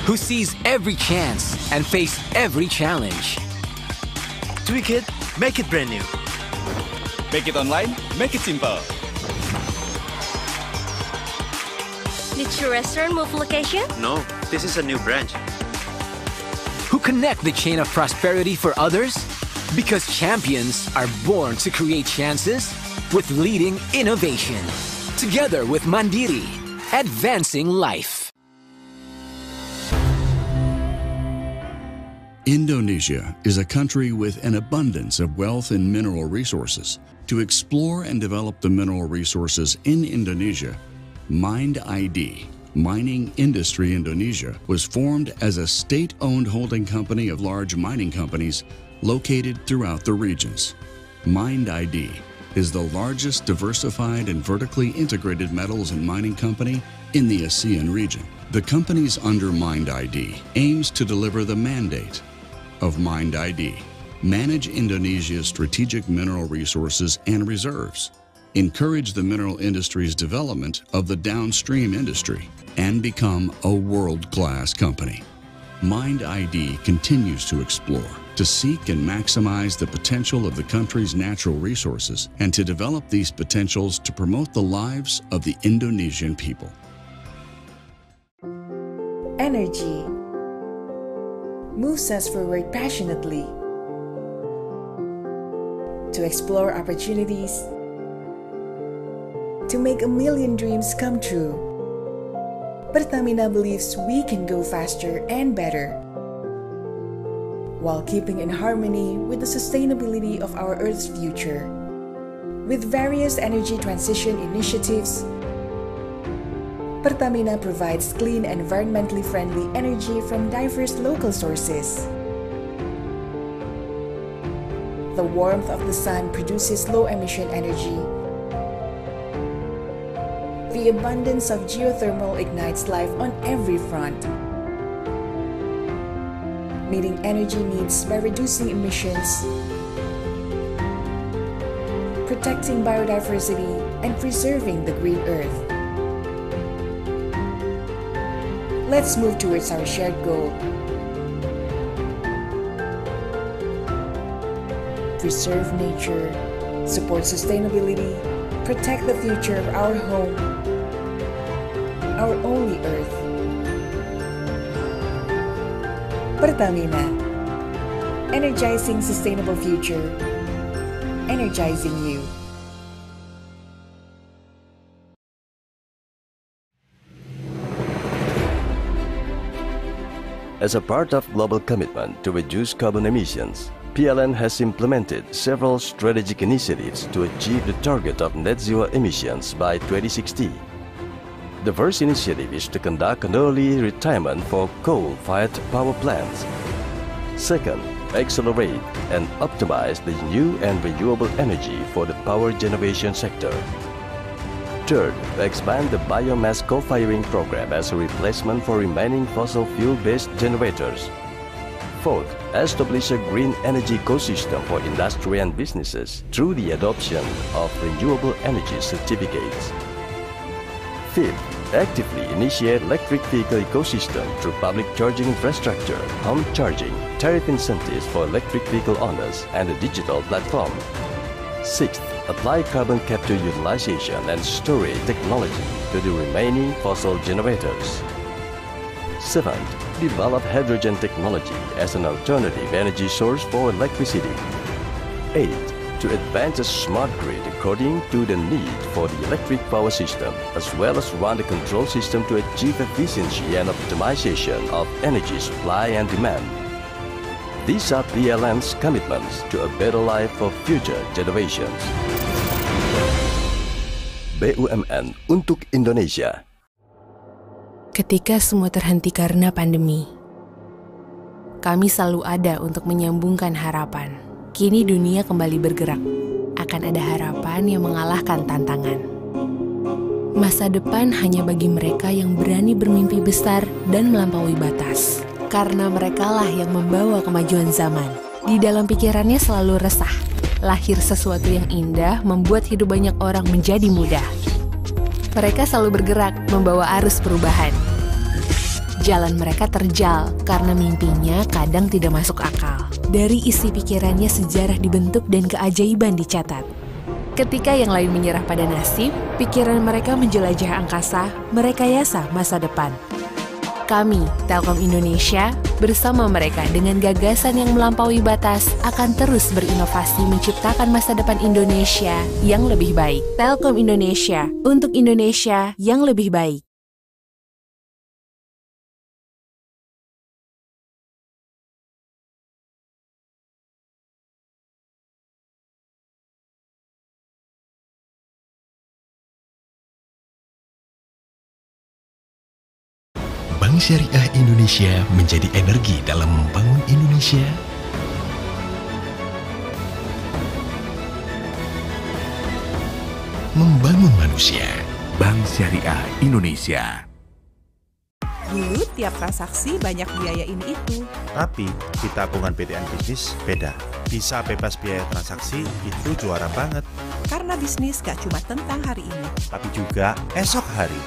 who sees every chance and face every challenge. Tweak it, make it brand new. Make it online, make it simple. Did your restaurant move location? No, this is a new branch. Who connect the chain of prosperity for others? Because champions are born to create chances with leading innovation. Together with Mandiri, advancing life. Indonesia is a country with an abundance of wealth and mineral resources. To explore and develop the mineral resources in Indonesia, Mind ID, Mining Industry Indonesia, was formed as a state-owned holding company of large mining companies located throughout the regions. Mind ID is the largest diversified and vertically integrated metals and mining company in the ASEAN region. The companies under Mind ID aims to deliver the mandate of Mind ID, manage Indonesia's strategic mineral resources and reserves, encourage the mineral industry's development of the downstream industry, and become a world-class company. Mind ID continues to explore, to seek and maximize the potential of the country's natural resources, and to develop these potentials to promote the lives of the Indonesian people. Energy moves us forward passionately to explore opportunities, to make a million dreams come true. Pertamina believes we can go faster and better while keeping in harmony with the sustainability of our Earth's future. With various energy transition initiatives, Pertamina provides clean, environmentally friendly energy from diverse local sources. The warmth of the sun produces low-emission energy. The abundance of geothermal ignites life on every front, meeting energy needs by reducing emissions, protecting biodiversity, and preserving the green earth. Let's move towards our shared goal. Preserve nature, support sustainability, protect the future of our home, our only earth. Pertamina, energizing sustainable future, energizing you. As a part of global commitment to reduce carbon emissions, PLN has implemented several strategic initiatives to achieve the target of net zero emissions by 2060. The first initiative is to conduct an early retirement for coal-fired power plants. Second, accelerate and optimize the new and renewable energy for the power generation sector. Third, to expand the biomass co-firing program as a replacement for remaining fossil fuel-based generators. Fourth, establish a green energy ecosystem for industry and businesses through the adoption of renewable energy certificates. Fifth, actively initiate electric vehicle ecosystem through public charging infrastructure, home charging, tariff incentives for electric vehicle owners, and a digital platform. Sixth, apply carbon capture utilization and storage technology to the remaining fossil generators. Seventh, develop hydrogen technology as an alternative energy source for electricity. Eighth, to advance a smart grid according to the need for the electric power system, as well as run the control system to achieve efficiency and optimization of energy supply and demand. These are PLN's commitments to a better life for future generations. BUMN untuk Indonesia. Ketika semua terhenti karena pandemi, kami selalu ada untuk menyambungkan harapan. Kini dunia kembali bergerak. Akan ada harapan yang mengalahkan tantangan. Masa depan hanya bagi mereka yang berani bermimpi besar dan melampaui batas. Karena merekalah yang membawa kemajuan zaman. Di dalam pikirannya selalu resah. Lahir sesuatu yang indah membuat hidup banyak orang menjadi mudah. Mereka selalu bergerak membawa arus perubahan. Jalan mereka terjal karena mimpinya kadang tidak masuk akal. Dari isi pikirannya sejarah dibentuk dan keajaiban dicatat. Ketika yang lain menyerah pada nasib, pikiran mereka menjelajah angkasa, merekayasa masa depan. Kami, Telkom Indonesia, bersama mereka dengan gagasan yang melampaui batas akan terus berinovasi menciptakan masa depan Indonesia yang lebih baik. Telkom Indonesia, untuk Indonesia yang lebih baik. Bank Syariah Indonesia menjadi energi dalam membangun Indonesia. Membangun manusia. Bank Syariah Indonesia. Dulu tiap transaksi banyak biaya ini itu. Tapi di tabungan PTPN bisnis beda. Bisa bebas biaya transaksi itu juara banget. Karena bisnis gak cuma tentang hari ini, tapi juga esok hari.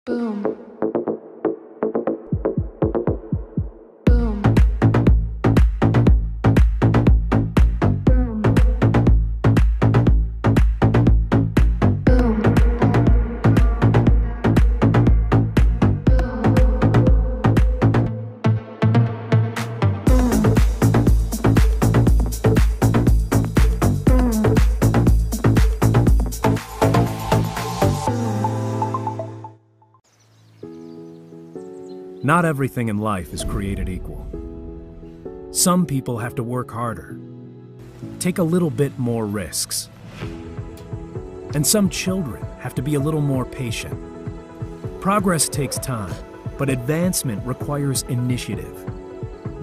Boom. Not everything in life is created equal. Some people have to work harder, take a little bit more risks. And some children have to be a little more patient. Progress takes time, but advancement requires initiative.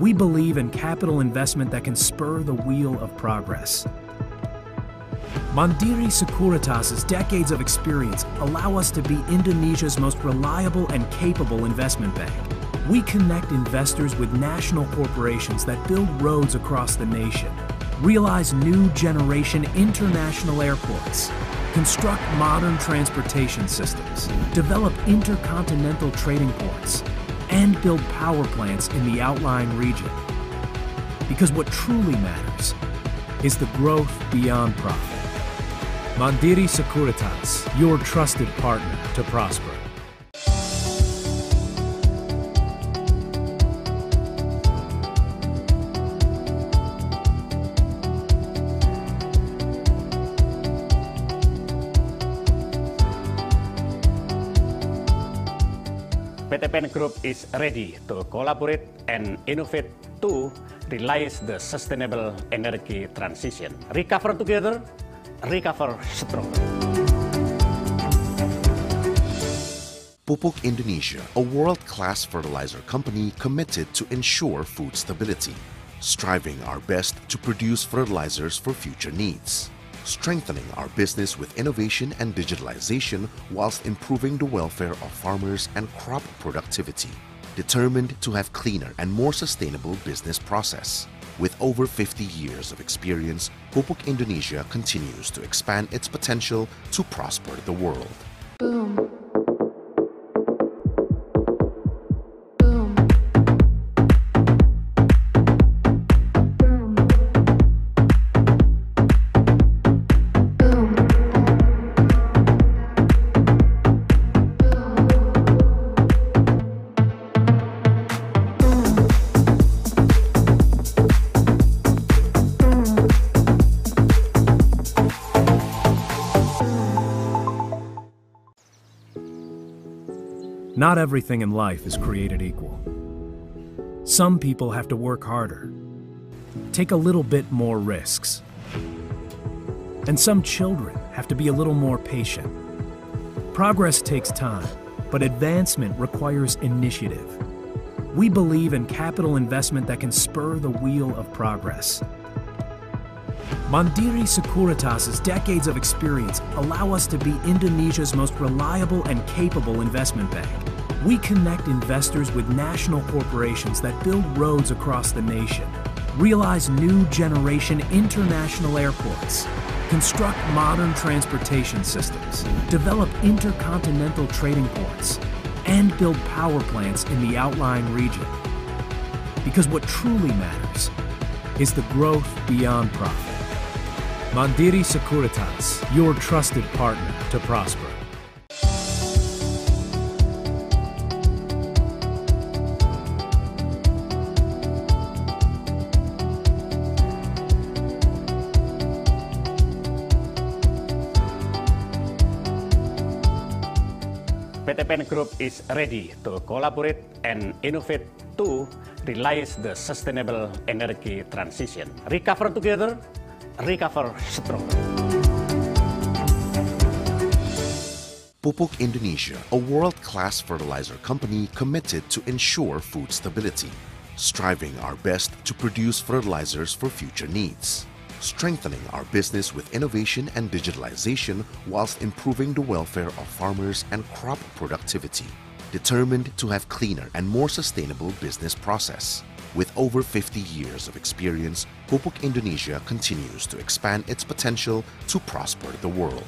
We believe in capital investment that can spur the wheel of progress. Mandiri Sekuritas' decades of experience allow us to be Indonesia's most reliable and capable investment bank. We connect investors with national corporations that build roads across the nation, realize new generation international airports, construct modern transportation systems, develop intercontinental trading ports, and build power plants in the outlying region. Because what truly matters is the growth beyond profit. Mandiri Sekuritas, your trusted partner to prosper. PTPN Group is ready to collaborate and innovate to realize the sustainable energy transition. Recover together, recover strong. Pupuk Indonesia, a world-class fertilizer company committed to ensure food stability, striving our best to produce fertilizers for future needs, strengthening our business with innovation and digitalization whilst improving the welfare of farmers and crop productivity, determined to have cleaner and more sustainable business process. With over 50 years of experience, Pupuk Indonesia continues to expand its potential to prosper the world. Boom. Not everything in life is created equal. Some people have to work harder, take a little bit more risks, and some children have to be a little more patient. Progress takes time, but advancement requires initiative. We believe in capital investment that can spur the wheel of progress. Mandiri Sekuritas' decades of experience allow us to be Indonesia's most reliable and capable investment bank. We connect investors with national corporations that build roads across the nation, realize new generation international airports, construct modern transportation systems, develop intercontinental trading ports, and build power plants in the outlying region. Because what truly matters is the growth beyond profit. Mandiri Sekuritas, your trusted partner to prosper. PTPN Group is ready to collaborate and innovate to realize the sustainable energy transition. Recover together, recover strong. Pupuk Indonesia, a world-class fertilizer company committed to ensure food stability, striving our best to produce fertilizers for future needs, strengthening our business with innovation and digitalization whilst improving the welfare of farmers and crop productivity, determined to have cleaner and more sustainable business process. With over 50 years of experience, Pupuk Indonesia continues to expand its potential to prosper the world.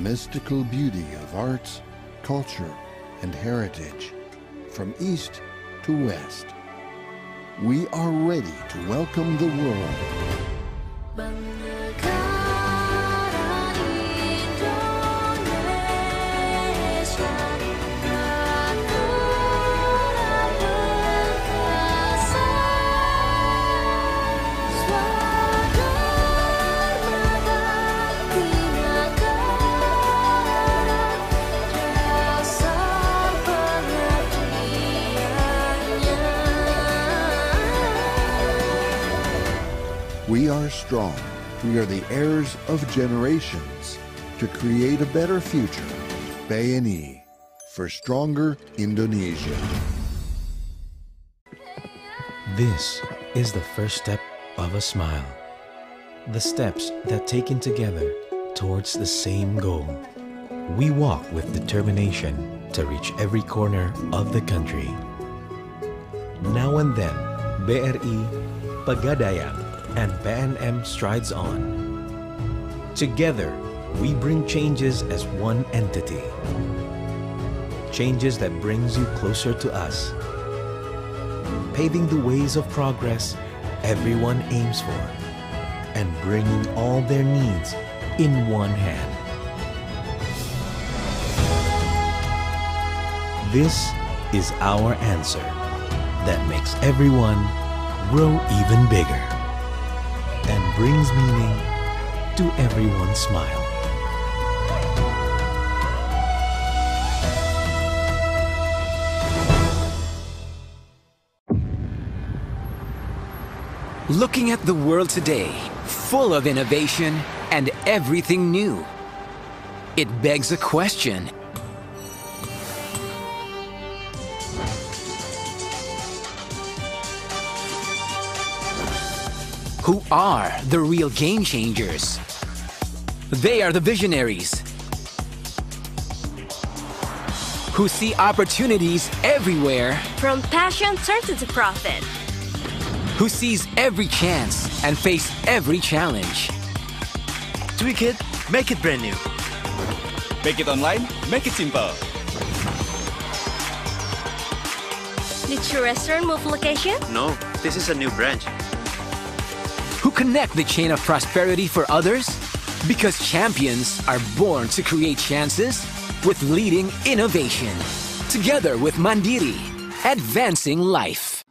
mystical beauty of arts, culture, and heritage, from east to west. We are ready to welcome the world. We are strong. We are the heirs of generations to create a better future. BNI for stronger Indonesia. This is the first step of a smile. The steps that taken together towards the same goal. We walk with determination to reach every corner of the country. Now and then, BRI, Pegadaian, and PNM strides on. Together, we bring changes as one entity. Changes that brings you closer to us. Paving the ways of progress everyone aims for, and bringing all their needs in one hand. This is our answer that makes everyone grow even bigger and brings meaning to everyone's smile. Looking at the world today, full of innovation and everything new, it begs a question. Who are the real game changers? They are the visionaries who see opportunities everywhere, from passion turned into profit, who sees every chance and face every challenge. Tweak it, make it brand new. Make it online, make it simple. Did your restaurant move location? No, this is a new branch. Who connect the chain of prosperity for others? Because champions are born to create chances with leading innovation. Together with Mandiri, advancing life.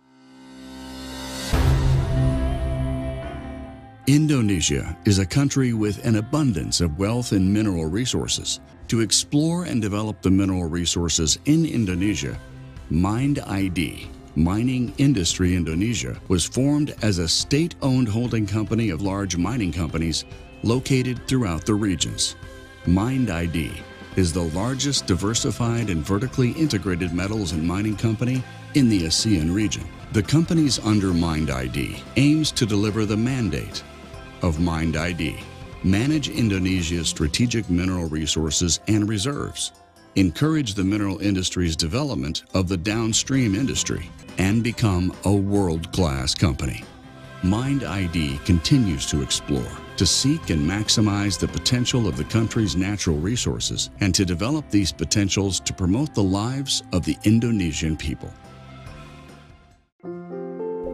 Indonesia is a country with an abundance of wealth and mineral resources. To explore and develop the mineral resources in Indonesia, Mind ID, Mining Industry Indonesia, was formed as a state-owned holding company of large mining companies located throughout the regions. Mind ID is the largest diversified and vertically integrated metals and mining company in the ASEAN region. The companies under Mind ID aims to deliver the mandate of Mind ID, manage Indonesia's strategic mineral resources and reserves, encourage the mineral industry's development of the downstream industry, and become a world-class company. Mind ID continues to explore, to seek and maximize the potential of the country's natural resources, and to develop these potentials to promote the lives of the Indonesian people.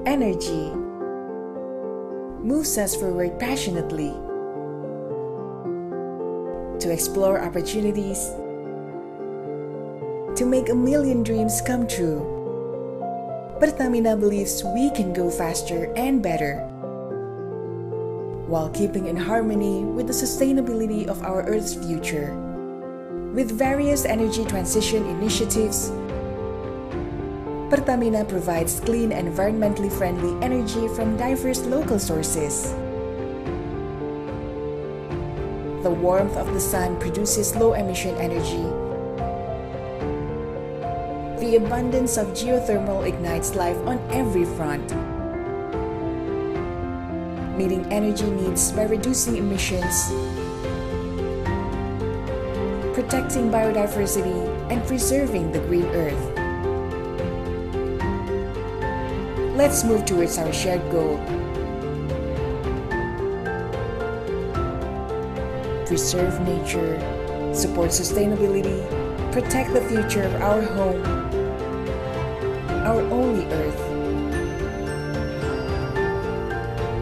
Energy moves us forward passionately to explore opportunities, to make a million dreams come true. Pertamina believes we can go faster and better, while keeping in harmony with the sustainability of our Earth's future. With various energy transition initiatives, Pertamina provides clean and environmentally friendly energy from diverse local sources. The warmth of the sun produces low-emission energy. The abundance of geothermal ignites life on every front, meeting energy needs by reducing emissions, protecting biodiversity, and preserving the green earth. Let's move towards our shared goal. Preserve nature, support sustainability, protect the future of our home, our only Earth.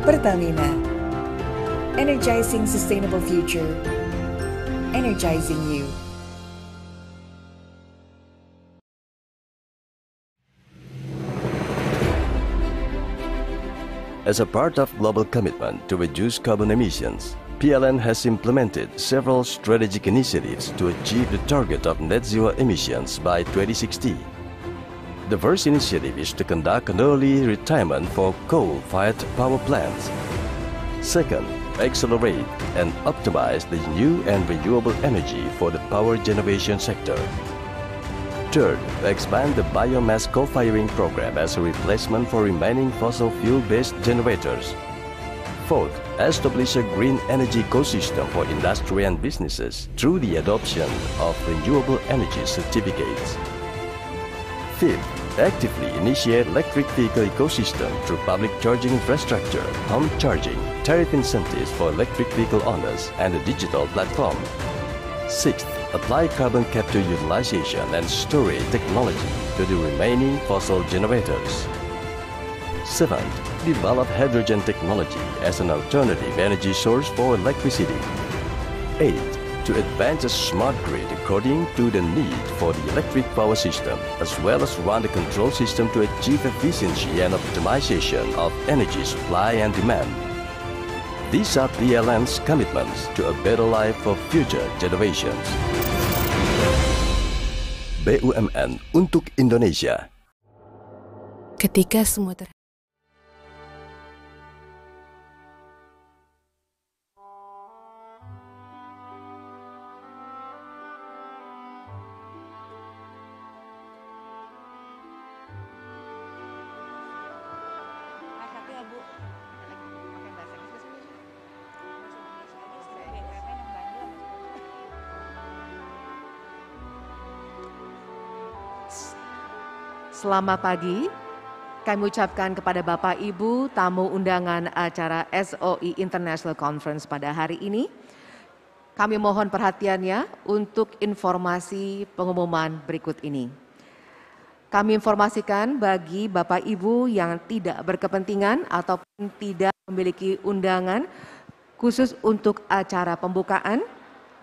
Pertamina, energizing sustainable future, energizing you. As a part of global commitment to reduce carbon emissions, PLN has implemented several strategic initiatives to achieve the target of net zero emissions by 2060. The first initiative is to conduct an early retirement for coal-fired power plants. Second, accelerate and optimize the new and renewable energy for the power generation sector. Third, expand the biomass co-firing program as a replacement for remaining fossil fuel-based generators. Fourth, establish a green energy ecosystem for industry and businesses through the adoption of renewable energy certificates. Fifth, actively initiate electric vehicle ecosystem through public charging infrastructure, home charging, tariff incentives for electric vehicle owners, and a digital platform. Sixth, apply carbon capture utilization and storage technology to the remaining fossil generators. Seventh, develop hydrogen technology as an alternative energy source for electricity. Eighth, to advance a smart grid according to the need for the electric power system, as well as run the control system to achieve efficiency and optimization of energy supply and demand. These are PLN's commitments to a better life for future generations. BUMN untuk Indonesia. Ketika semua Selamat pagi, kami ucapkan kepada Bapak Ibu tamu undangan acara SOE International Conference pada hari ini. Kami mohon perhatiannya untuk informasi pengumuman berikut ini. Kami informasikan bagi Bapak Ibu yang tidak berkepentingan ataupun tidak memiliki undangan khusus untuk acara pembukaan,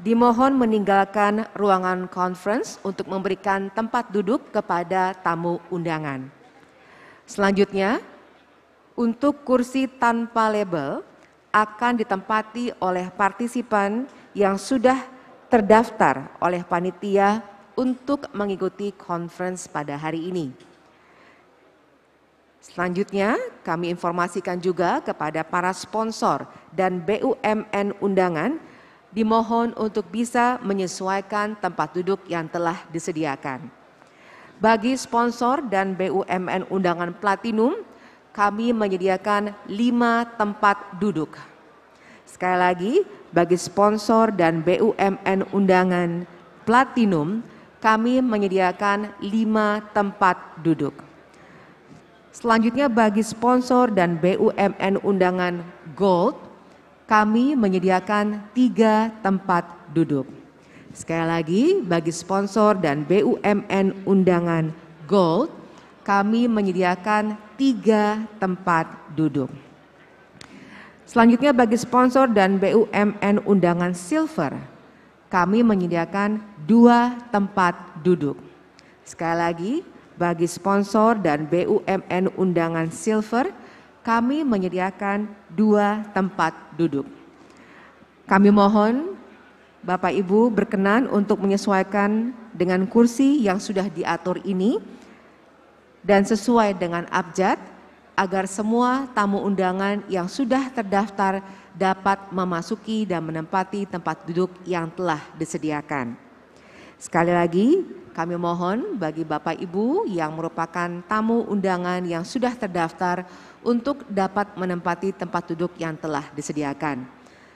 dimohon meninggalkan ruangan conference untuk memberikan tempat duduk kepada tamu undangan. Selanjutnya, untuk kursi tanpa label akan ditempati oleh partisipan yang sudah terdaftar oleh panitia untuk mengikuti conference pada hari ini. Selanjutnya, kami informasikan juga kepada para sponsor dan BUMN undangan dimohon untuk bisa menyesuaikan tempat duduk yang telah disediakan. Bagi sponsor dan BUMN undangan platinum, kami menyediakan 5 tempat duduk. Sekali lagi, bagi sponsor dan BUMN undangan platinum, kami menyediakan 5 tempat duduk. Selanjutnya bagi sponsor dan BUMN undangan gold, kami menyediakan 3 tempat duduk. Sekali lagi, bagi sponsor dan BUMN undangan gold, kami menyediakan 3 tempat duduk. Selanjutnya bagi sponsor dan BUMN undangan silver, kami menyediakan 2 tempat duduk. Sekali lagi, bagi sponsor dan BUMN undangan silver, kami menyediakan 2 tempat duduk. Kami mohon Bapak Ibu berkenan untuk menyesuaikan dengan kursi yang sudah diatur ini dan sesuai dengan abjad agar semua tamu undangan yang sudah terdaftar dapat memasuki dan menempati tempat duduk yang telah disediakan. Sekali lagi, kami mohon bagi Bapak Ibu yang merupakan tamu undangan yang sudah terdaftar untuk dapat menempati tempat duduk yang telah disediakan.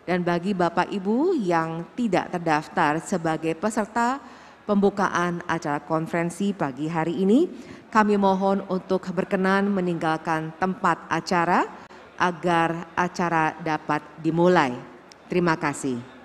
Dan bagi Bapak Ibu yang tidak terdaftar sebagai peserta pembukaan acara konferensi pagi hari ini, kami mohon untuk berkenan meninggalkan tempat acara agar acara dapat dimulai. Terima kasih.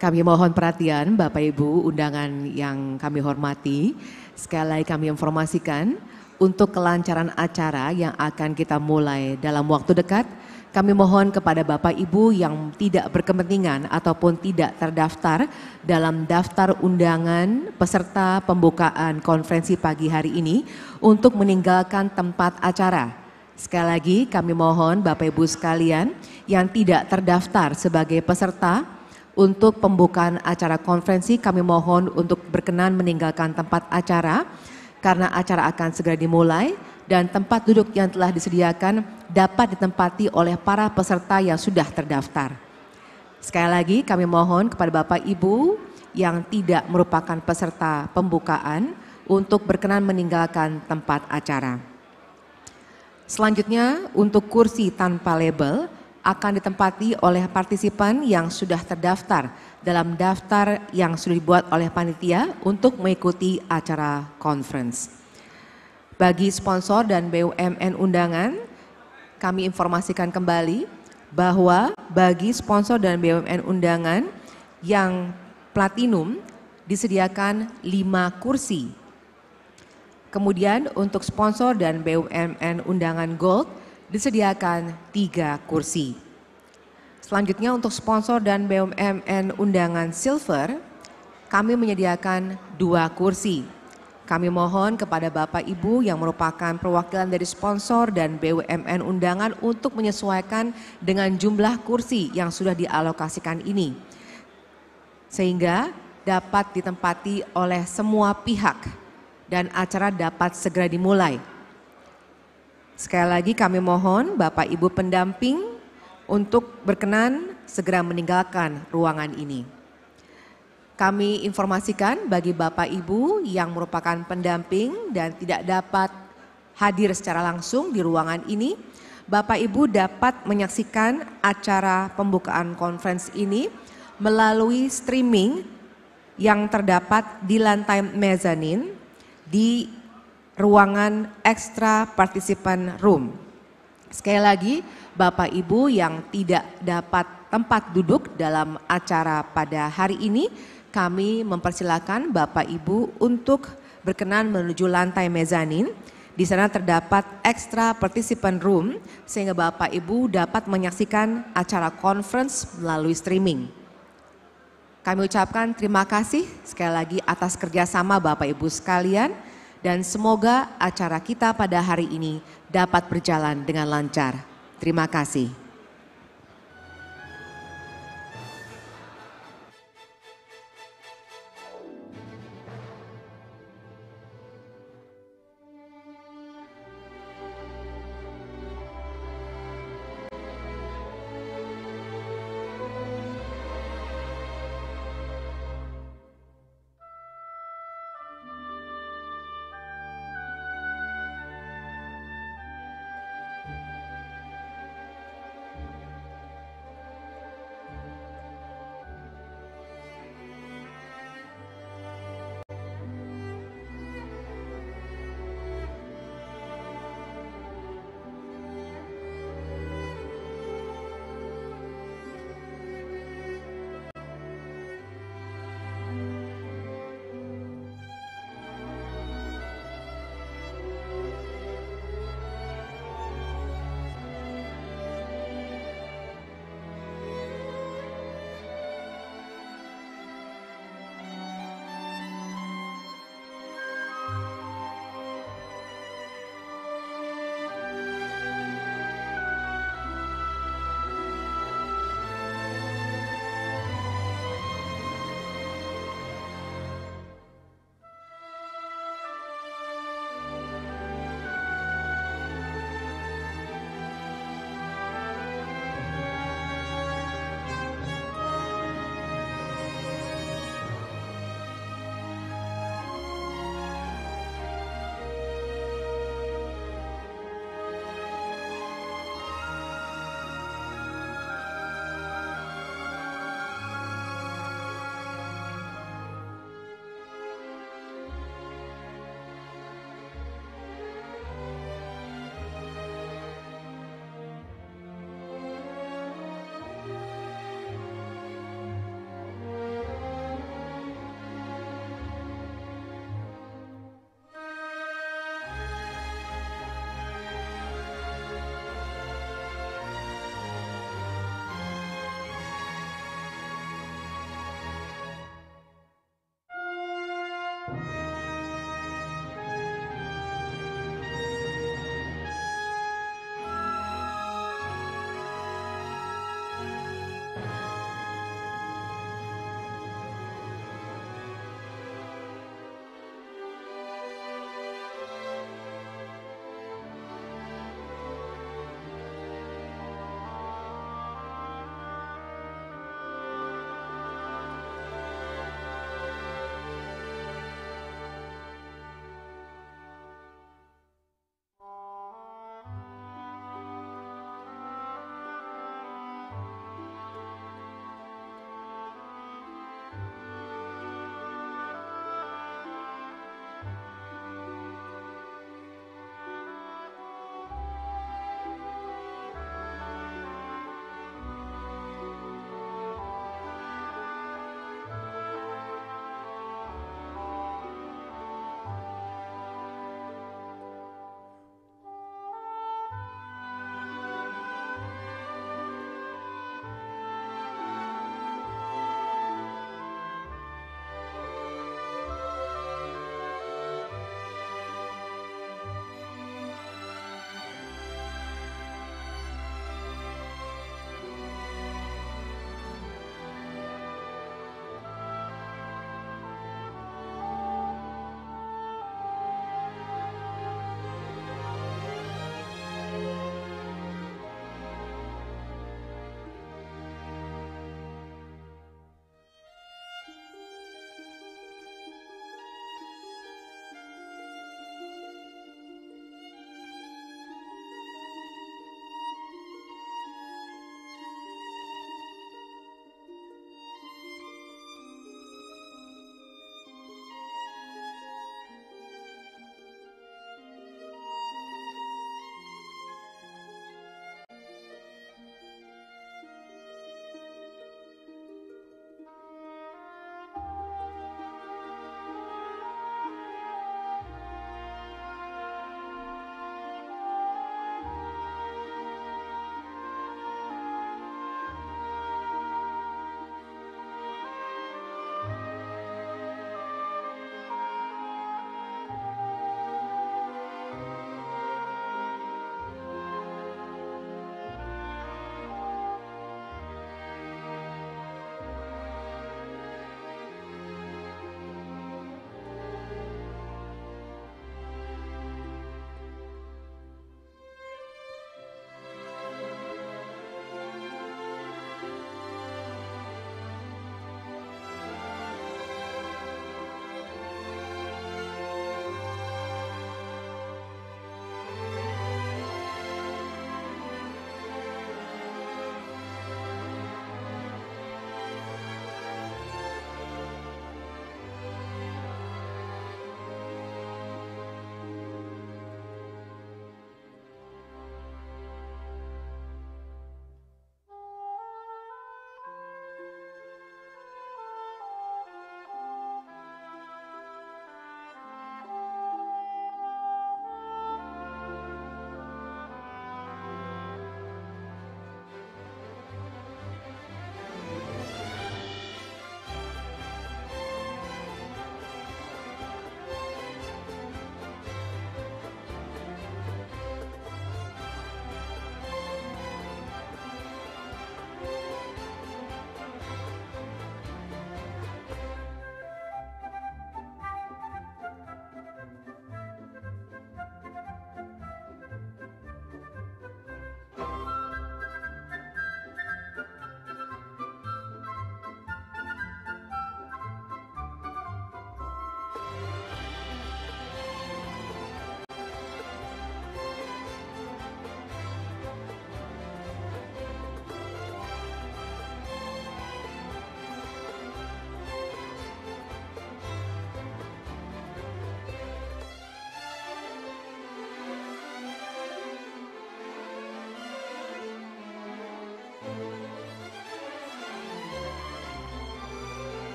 Kami mohon perhatian Bapak Ibu undangan yang kami hormati. Sekali lagi kami informasikan untuk kelancaran acara yang akan kita mulai dalam waktu dekat. Kami mohon kepada Bapak Ibu yang tidak berkepentingan ataupun tidak terdaftar dalam daftar undangan peserta pembukaan konferensi pagi hari ini untuk meninggalkan tempat acara. Sekali lagi kami mohon Bapak Ibu sekalian yang tidak terdaftar sebagai peserta untuk pembukaan acara konferensi, kami mohon untuk berkenan meninggalkan tempat acara karena acara akan segera dimulai dan tempat duduk yang telah disediakan dapat ditempati oleh para peserta yang sudah terdaftar. Sekali lagi kami mohon kepada Bapak Ibu yang tidak merupakan peserta pembukaan untuk berkenan meninggalkan tempat acara. Selanjutnya untuk kursi tanpa label akan ditempati oleh partisipan yang sudah terdaftar dalam daftar yang sudah dibuat oleh panitia untuk mengikuti acara conference. Bagi sponsor dan BUMN undangan, kami informasikan kembali bahwa bagi sponsor dan BUMN undangan yang platinum disediakan 5 kursi. Kemudian untuk sponsor dan BUMN undangan gold disediakan 3 kursi. Selanjutnya untuk sponsor dan BUMN undangan silver, kami menyediakan 2 kursi. Kami mohon kepada Bapak Ibu yang merupakan perwakilan dari sponsor dan BUMN undangan untuk menyesuaikan dengan jumlah kursi yang sudah dialokasikan ini. Sehingga dapat ditempati oleh semua pihak dan acara dapat segera dimulai. Sekali lagi kami mohon Bapak Ibu pendamping untuk berkenan segera meninggalkan ruangan ini. Kami informasikan bagi Bapak Ibu yang merupakan pendamping dan tidak dapat hadir secara langsung di ruangan ini, Bapak Ibu dapat menyaksikan acara pembukaan conference ini melalui streaming yang terdapat di lantai mezzanine di ruangan extra participant room. Sekali lagi, Bapak Ibu yang tidak dapat tempat duduk dalam acara pada hari ini, kami mempersilakan Bapak Ibu untuk berkenan menuju lantai mezzanine. Di sana terdapat extra participant room sehingga Bapak Ibu dapat menyaksikan acara conference melalui streaming. Kami ucapkan terima kasih sekali lagi atas kerjasama Bapak Ibu sekalian. Dan semoga acara kita pada hari ini dapat berjalan dengan lancar. Terima kasih.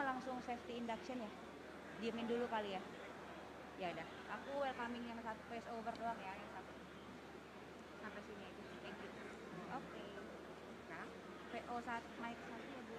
langsung safety induction ya? Diemin dulu kali ya? Ya udah, aku welcoming yang satu face over doang ya, yang satu. Sampai sini aja, thank you. Oke. Nah, PO mic satu ya Bu.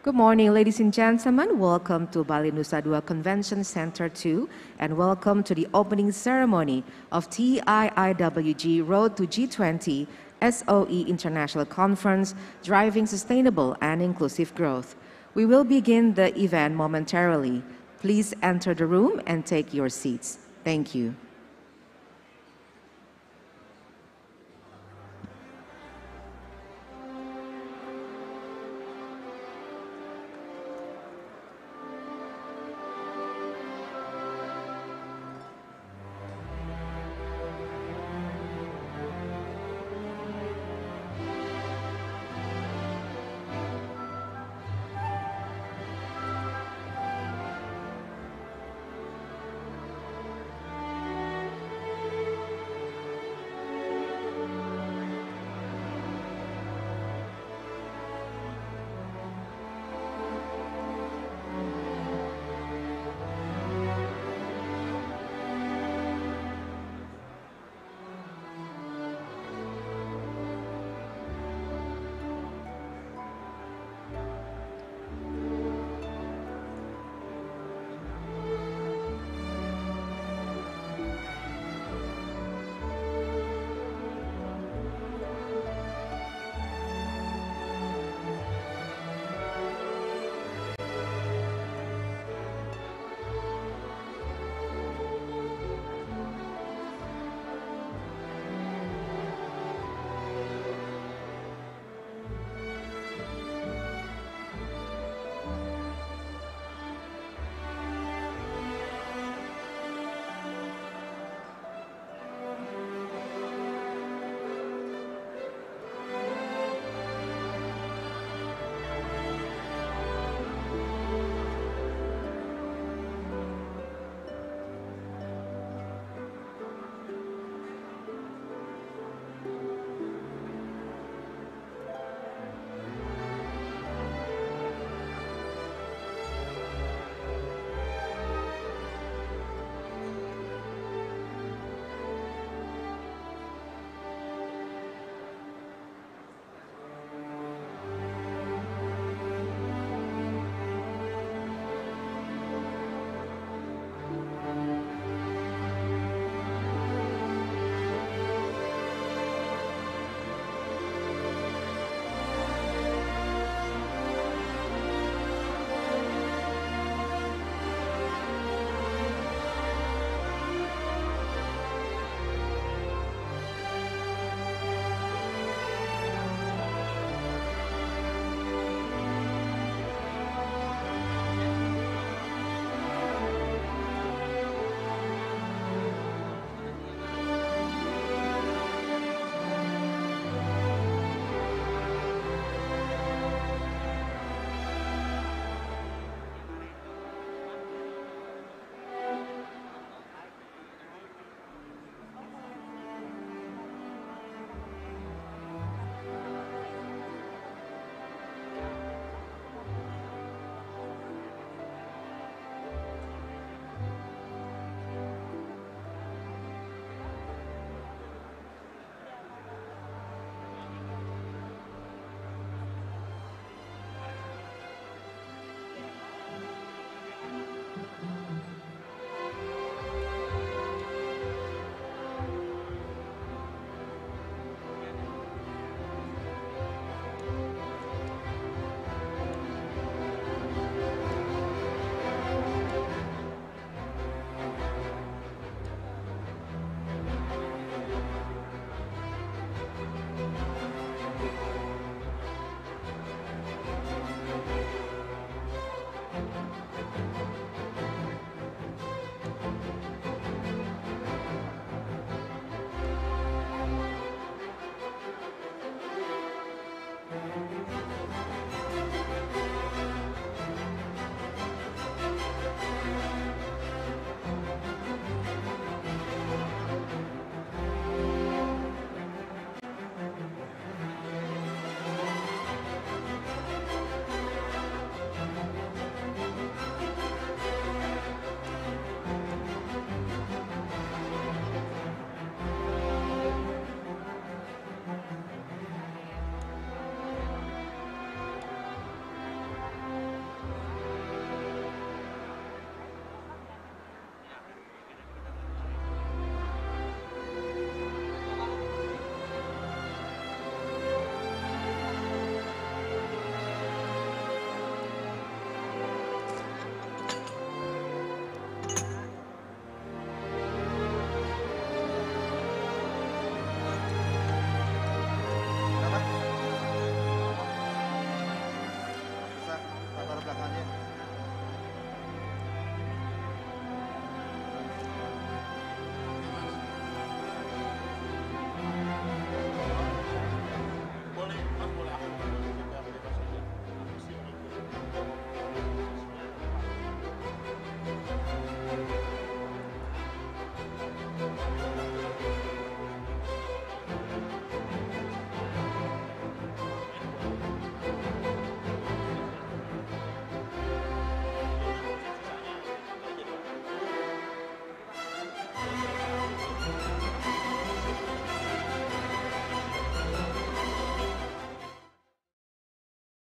Good morning, ladies and gentlemen. Welcome to Bali Nusa Dua Convention Center 2, and welcome to the opening ceremony of TIIWG Road to G20 SOE International Conference, Driving Sustainable and Inclusive Growth. We will begin the event momentarily. Please enter the room and take your seats. Thank you.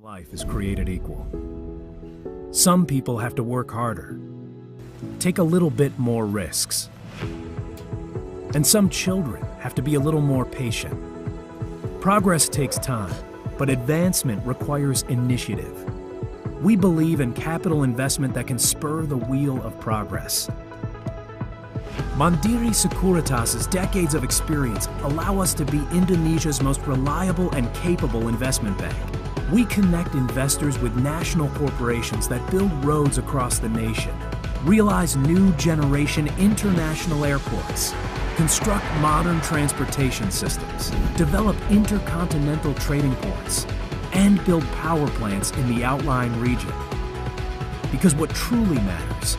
Life is created equal. Some people have to work harder, take a little bit more risks, and some children have to be a little more patient. Progress takes time, but advancement requires initiative. We believe in capital investment that can spur the wheel of progress. Mandiri Sekuritas' decades of experience allow us to be Indonesia's most reliable and capable investment bank. We connect investors with national corporations that build roads across the nation, realize new generation international airports, construct modern transportation systems, develop intercontinental trading ports, and build power plants in the outlying region. Because what truly matters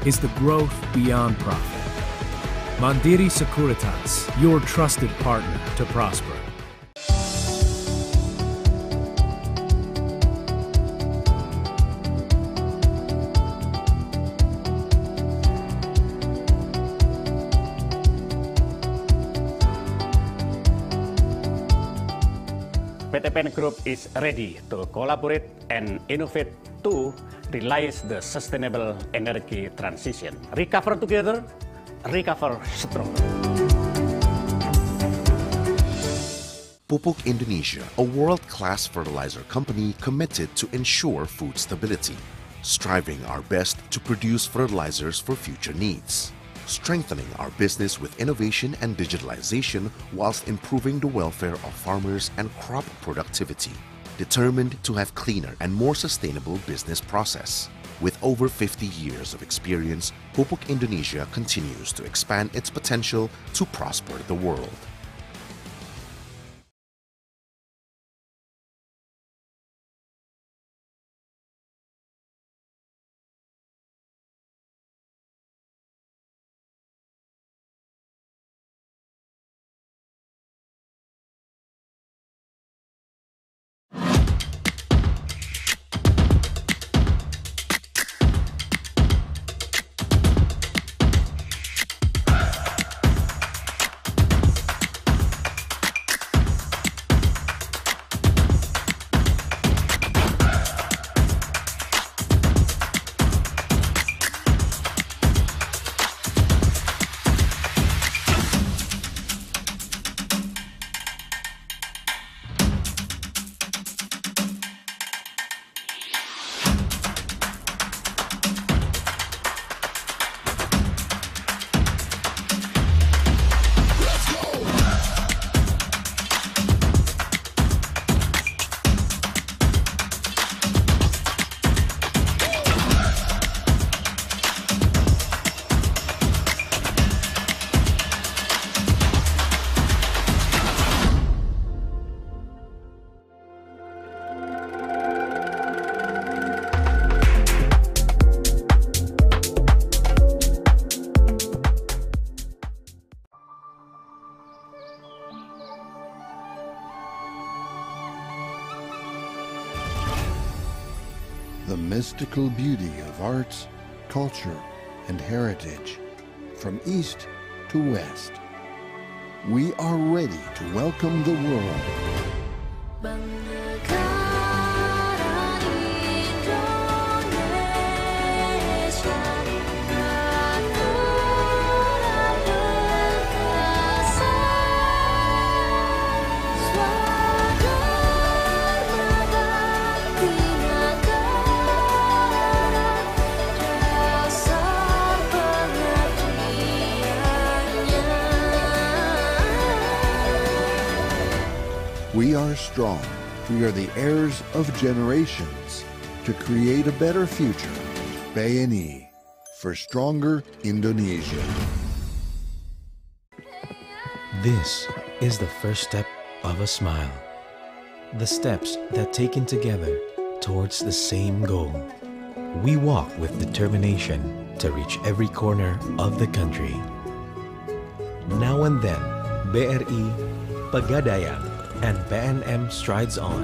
is the growth beyond profit. Mandiri Sekuritas, your trusted partner to prosper. PTPN Group is ready to collaborate and innovate to realize the sustainable energy transition. Recover together, recover strong. Pupuk Indonesia, a world-class fertilizer company committed to ensure food stability, striving our best to produce fertilizers for future needs, strengthening our business with innovation and digitalization whilst improving the welfare of farmers and crop productivity, determined to have cleaner and more sustainable business process. With over 50 years of experience, Pupuk Indonesia continues to expand its potential to prosper the world. The mystical beauty of arts, culture, and heritage, from east to west. We are ready to welcome the world. We are strong. We are the heirs of generations to create a better future. BNI for stronger Indonesia. This is the first step of a smile. The steps that taken together towards the same goal. We walk with determination to reach every corner of the country. Now and then, BRI, Pegadaian, and PNM strides on.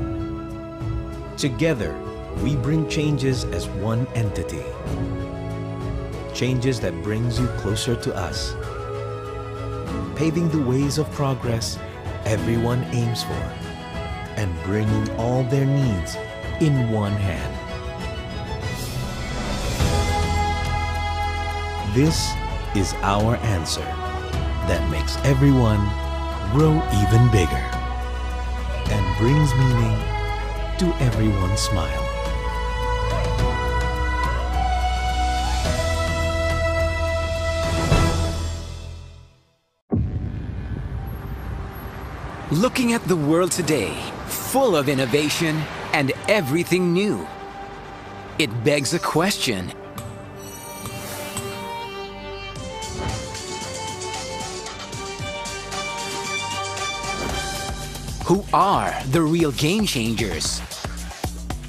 Together, we bring changes as one entity. Changes that brings you closer to us. Paving the ways of progress everyone aims for, and bringing all their needs in one hand. This is our answer that makes everyone grow even bigger and brings meaning to everyone's smile. Looking at the world today, full of innovation and everything new, it begs a question. Who are the real game changers?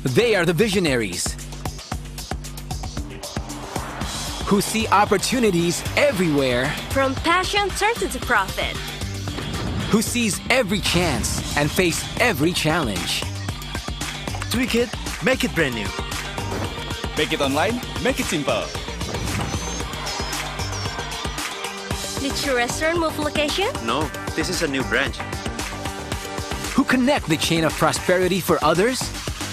They are the visionaries who see opportunities everywhere, From passion turned into profit. who sees every chance and face every challenge. Tweak it, make it brand new. Make it online, make it simple. Did your restaurant move location? No, this is a new branch. Who connect the chain of prosperity for others?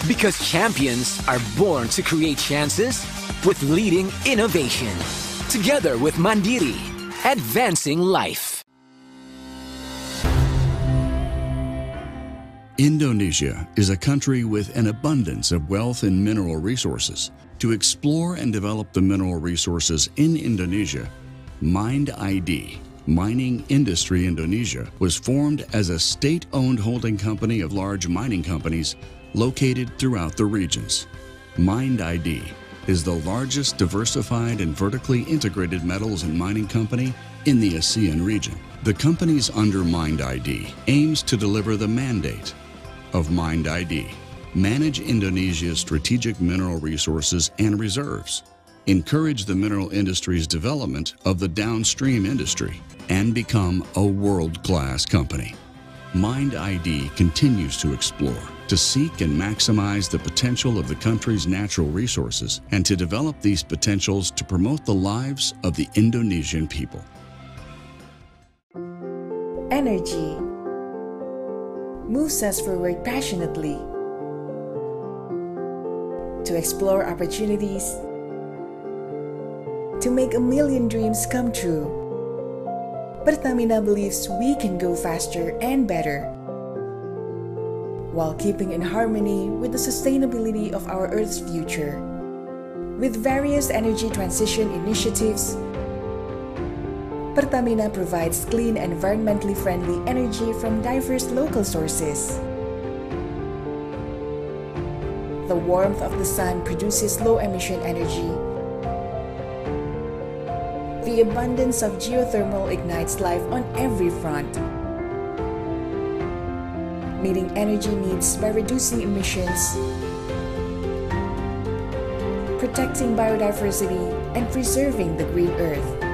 Because champions are born to create chances with leading innovation. Together with Mandiri, advancing life. Indonesia is a country with an abundance of wealth and mineral resources. To explore and develop the mineral resources in Indonesia, Mind ID, Mining Industry Indonesia, was formed as a state-owned holding company of large mining companies located throughout the regions. Mind ID is the largest diversified and vertically integrated metals and mining company in the ASEAN region. The companies under Mind ID aims to deliver the mandate of Mind ID, manage Indonesia's strategic mineral resources and reserves, encourage the mineral industry's development of the downstream industry, and become a world-class company. Mind ID continues to explore, to seek and maximize the potential of the country's natural resources, and to develop these potentials to promote the lives of the Indonesian people. Energy moves us forward passionately to explore opportunities, to make a million dreams come true. Pertamina believes we can go faster and better while keeping in harmony with the sustainability of our Earth's future. With various energy transition initiatives, Pertamina provides clean, environmentally friendly energy from diverse local sources. The warmth of the sun produces low-emission energy. The abundance of geothermal ignites life on every front, meeting energy needs by reducing emissions, protecting biodiversity, and preserving the green earth.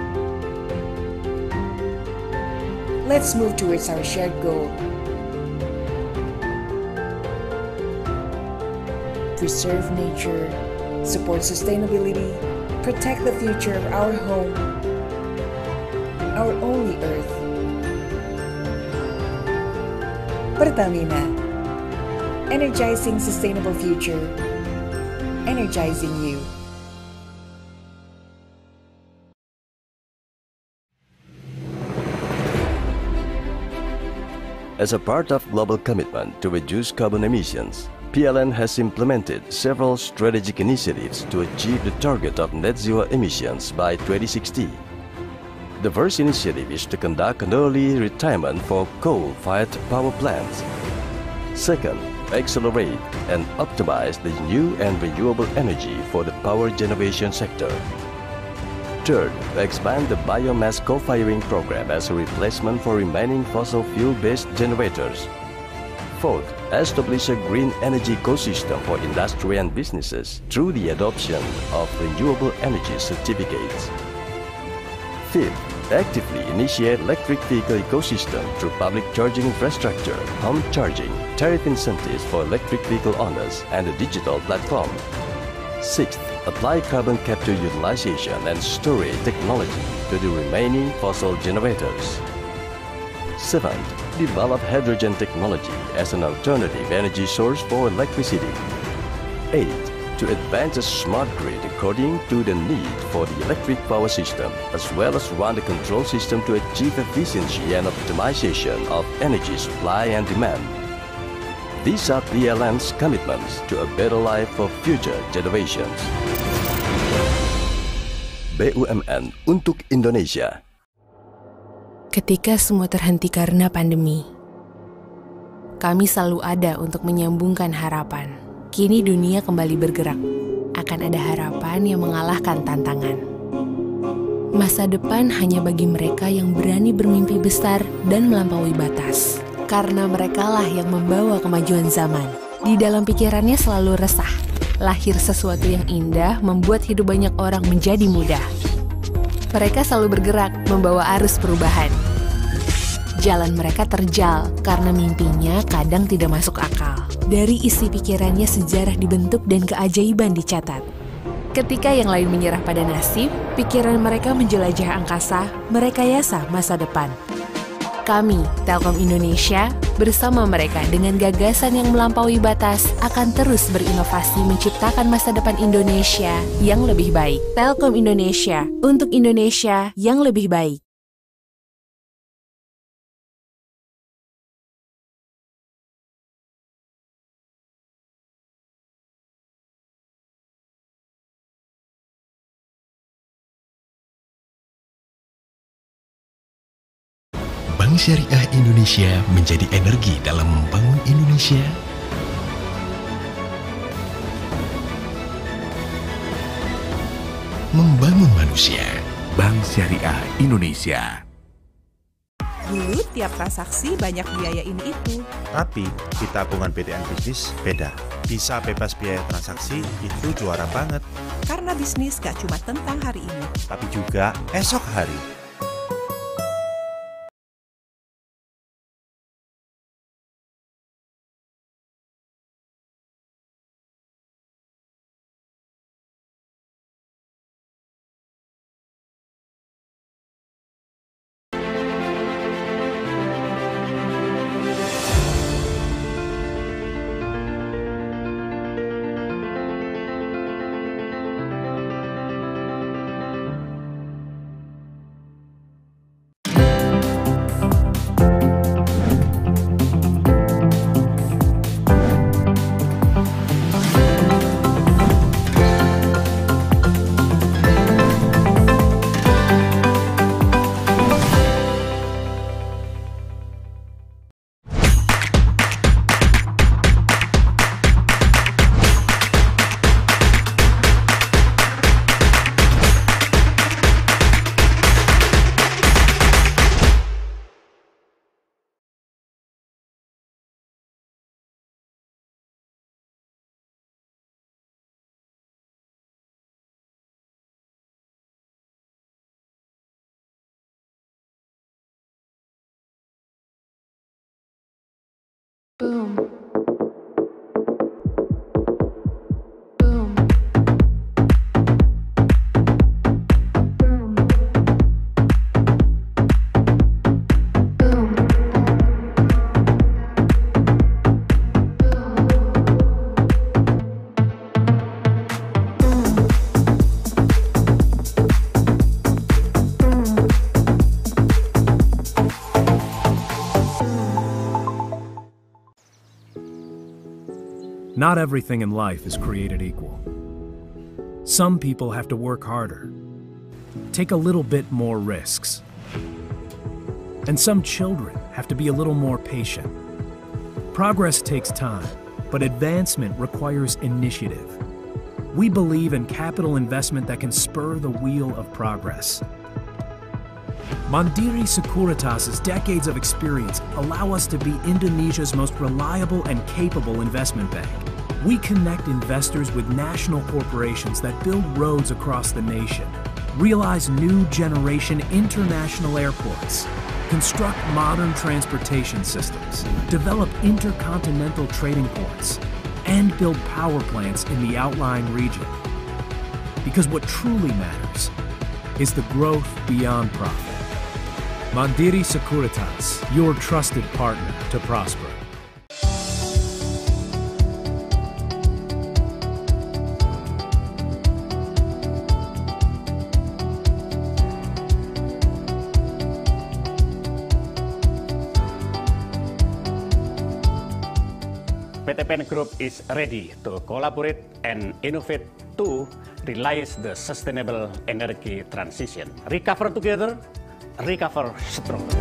Let's move towards our shared goal. Preserve nature, support sustainability, protect the future of our home, our only Earth. Pertamina, energizing sustainable future, energizing you. As a part of global commitment to reduce carbon emissions, PLN has implemented several strategic initiatives to achieve the target of net zero emissions by 2060. The first initiative is to conduct an early retirement for coal-fired power plants. Second, accelerate and optimize the new and renewable energy for the power generation sector. Third, expand the biomass co-firing program as a replacement for remaining fossil fuel-based generators. Fourth, establish a green energy ecosystem for industry and businesses through the adoption of renewable energy certificates. Fifth, actively initiate electric vehicle ecosystem through public charging infrastructure, home charging, tariff incentives for electric vehicle owners, and a digital platform. Sixth, apply carbon capture utilization and storage technology to the remaining fossil generators. Seventh, develop hydrogen technology as an alternative energy source for electricity. 8. To advance a smart grid according to the need for the electric power system, as well as run the control system to achieve efficiency and optimization of energy supply and demand. These are PLN's commitments to a better life for future generations. BUMN untuk Indonesia. Ketika semua terhenti karena pandemi, kami selalu ada untuk menyambungkan harapan. Kini dunia kembali bergerak. Akan ada harapan yang mengalahkan tantangan. Masa depan hanya bagi mereka yang berani bermimpi besar dan melampaui batas. Karena merekalah yang membawa kemajuan zaman. Di dalam pikirannya selalu resah. Lahir sesuatu yang indah membuat hidup banyak orang menjadi mudah. Mereka selalu bergerak membawa arus perubahan. Jalan mereka terjal karena mimpinya kadang tidak masuk akal. Dari isi pikirannya sejarah dibentuk dan keajaiban dicatat. Ketika yang lain menyerah pada nasib, pikiran mereka menjelajah angkasa, merekayasa masa depan. Kami, Telkom Indonesia, bersama mereka dengan gagasan yang melampaui batas, akan terus berinovasi menciptakan masa depan Indonesia yang lebih baik. Telkom Indonesia, untuk Indonesia yang lebih baik. Bank Syariah Indonesia menjadi energi dalam membangun Indonesia. Membangun manusia. Bank Syariah Indonesia. Dulu tiap transaksi banyak biaya ini itu. Tapi di tabungan PTN bisnis beda. Bisa bebas biaya transaksi itu juara banget. Karena bisnis gak cuma tentang hari ini, tapi juga esok hari. Boom. Not everything in life is created equal. Some people have to work harder, take a little bit more risks. And some children have to be a little more patient. Progress takes time, but advancement requires initiative. We believe in capital investment that can spur the wheel of progress. Mandiri Sekuritas's decades of experience allow us to be Indonesia's most reliable and capable investment bank. We connect investors with national corporations that build roads across the nation, realize new generation international airports, construct modern transportation systems, develop intercontinental trading ports, and build power plants in the outlying region. Because what truly matters is the growth beyond profit. Mandiri Sekuritas, your trusted partner to prosper. PTPN Group is ready to collaborate and innovate to realize the sustainable energy transition. Recover together, recover stronger.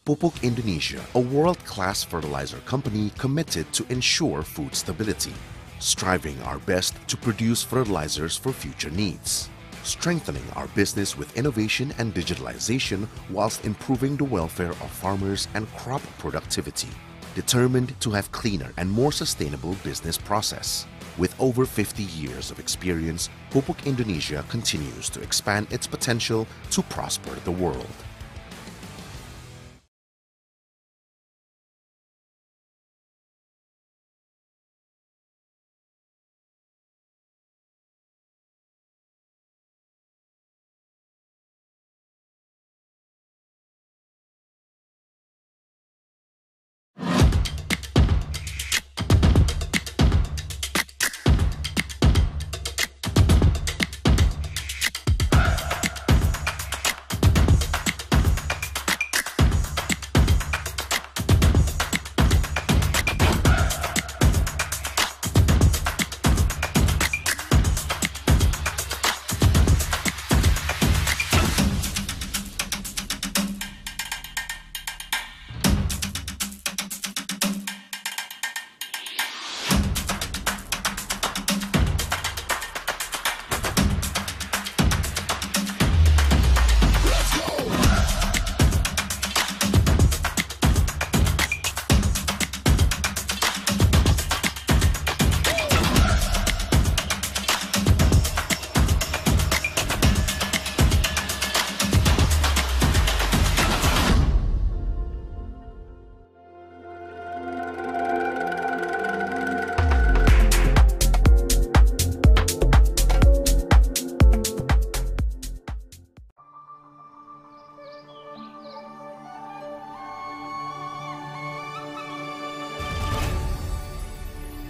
Pupuk Indonesia, a world-class fertilizer company committed to ensure food stability, striving our best to produce fertilizers for future needs, strengthening our business with innovation and digitalization whilst improving the welfare of farmers and crop productivity, determined to have cleaner and more sustainable business process. With over 50 years of experience, Pupuk Indonesia continues to expand its potential to prosper the world.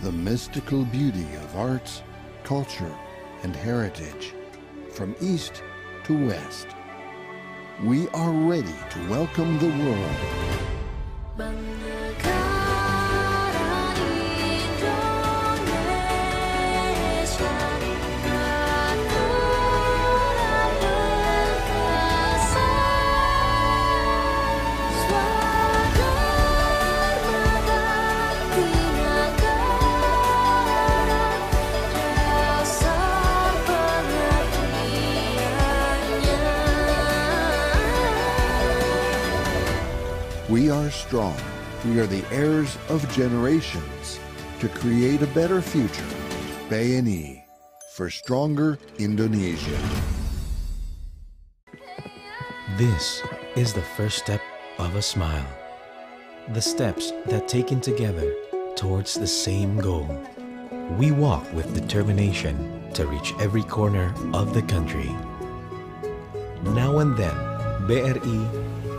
The mystical beauty of arts, culture, and heritage, from east to west. We are ready to welcome the world. We are strong. We are the heirs of generations to create a better future. BNI for stronger Indonesia. This is the first step of a smile. The steps that taken together towards the same goal. We walk with determination to reach every corner of the country. Now and then, BRI,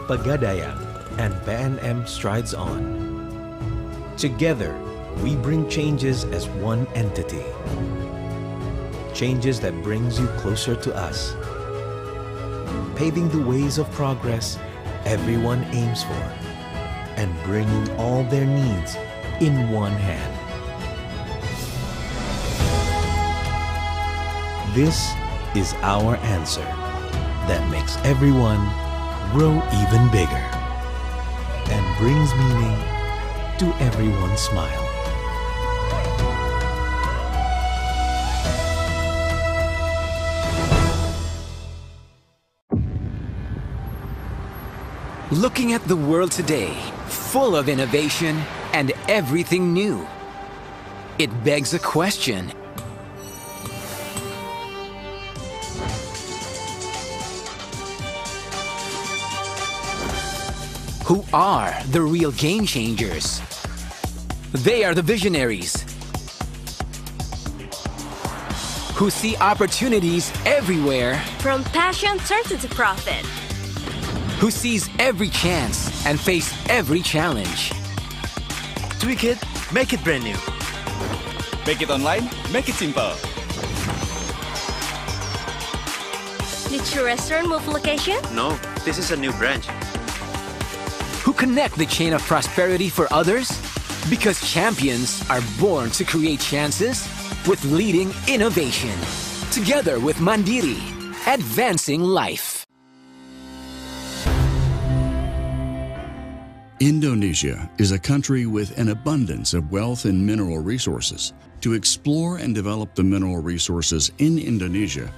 Pegadaian, and PNM strides on. Together, we bring changes as one entity. Changes that brings you closer to us. Paving the ways of progress everyone aims for, and bringing all their needs in one hand. This is our answer that makes everyone grow even bigger and brings meaning to everyone's smile. Looking at the world today, full of innovation and everything new, it begs a question. Who are the real game changers? They are the visionaries who see opportunities everywhere, from passion turned into profit, who sees every chance and face every challenge. Tweak it, make it brand new. Make it online, make it simple. Did your restaurant move location? No, this is a new branch. who connect the chain of prosperity for others, because champions are born to create chances with leading innovation. Together with Mandiri, advancing life. Indonesia is a country with an abundance of wealth and mineral resources. To explore and develop the mineral resources in Indonesia,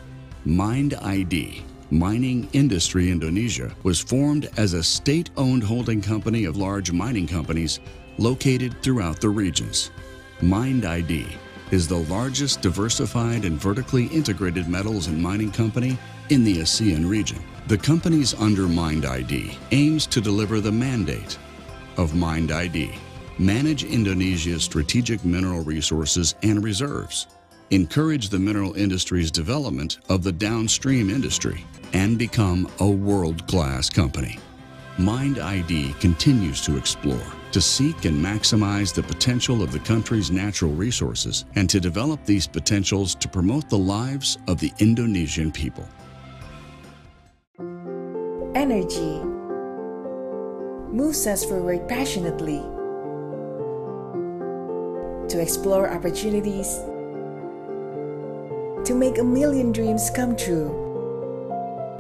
Mind ID, Mining Industry Indonesia, was formed as a state-owned holding company of large mining companies located throughout the regions. Mind ID is the largest diversified and vertically integrated metals and mining company in the ASEAN region. The companies under Mind ID aims to deliver the mandate of Mind ID, manage Indonesia's strategic mineral resources and reserves, encourage the mineral industry's development of the downstream industry, and become a world-class company. Mind ID continues to explore, to seek and maximize the potential of the country's natural resources and to develop these potentials to promote the lives of the Indonesian people. Energy moves us forward passionately to explore opportunities, to make a million dreams come true.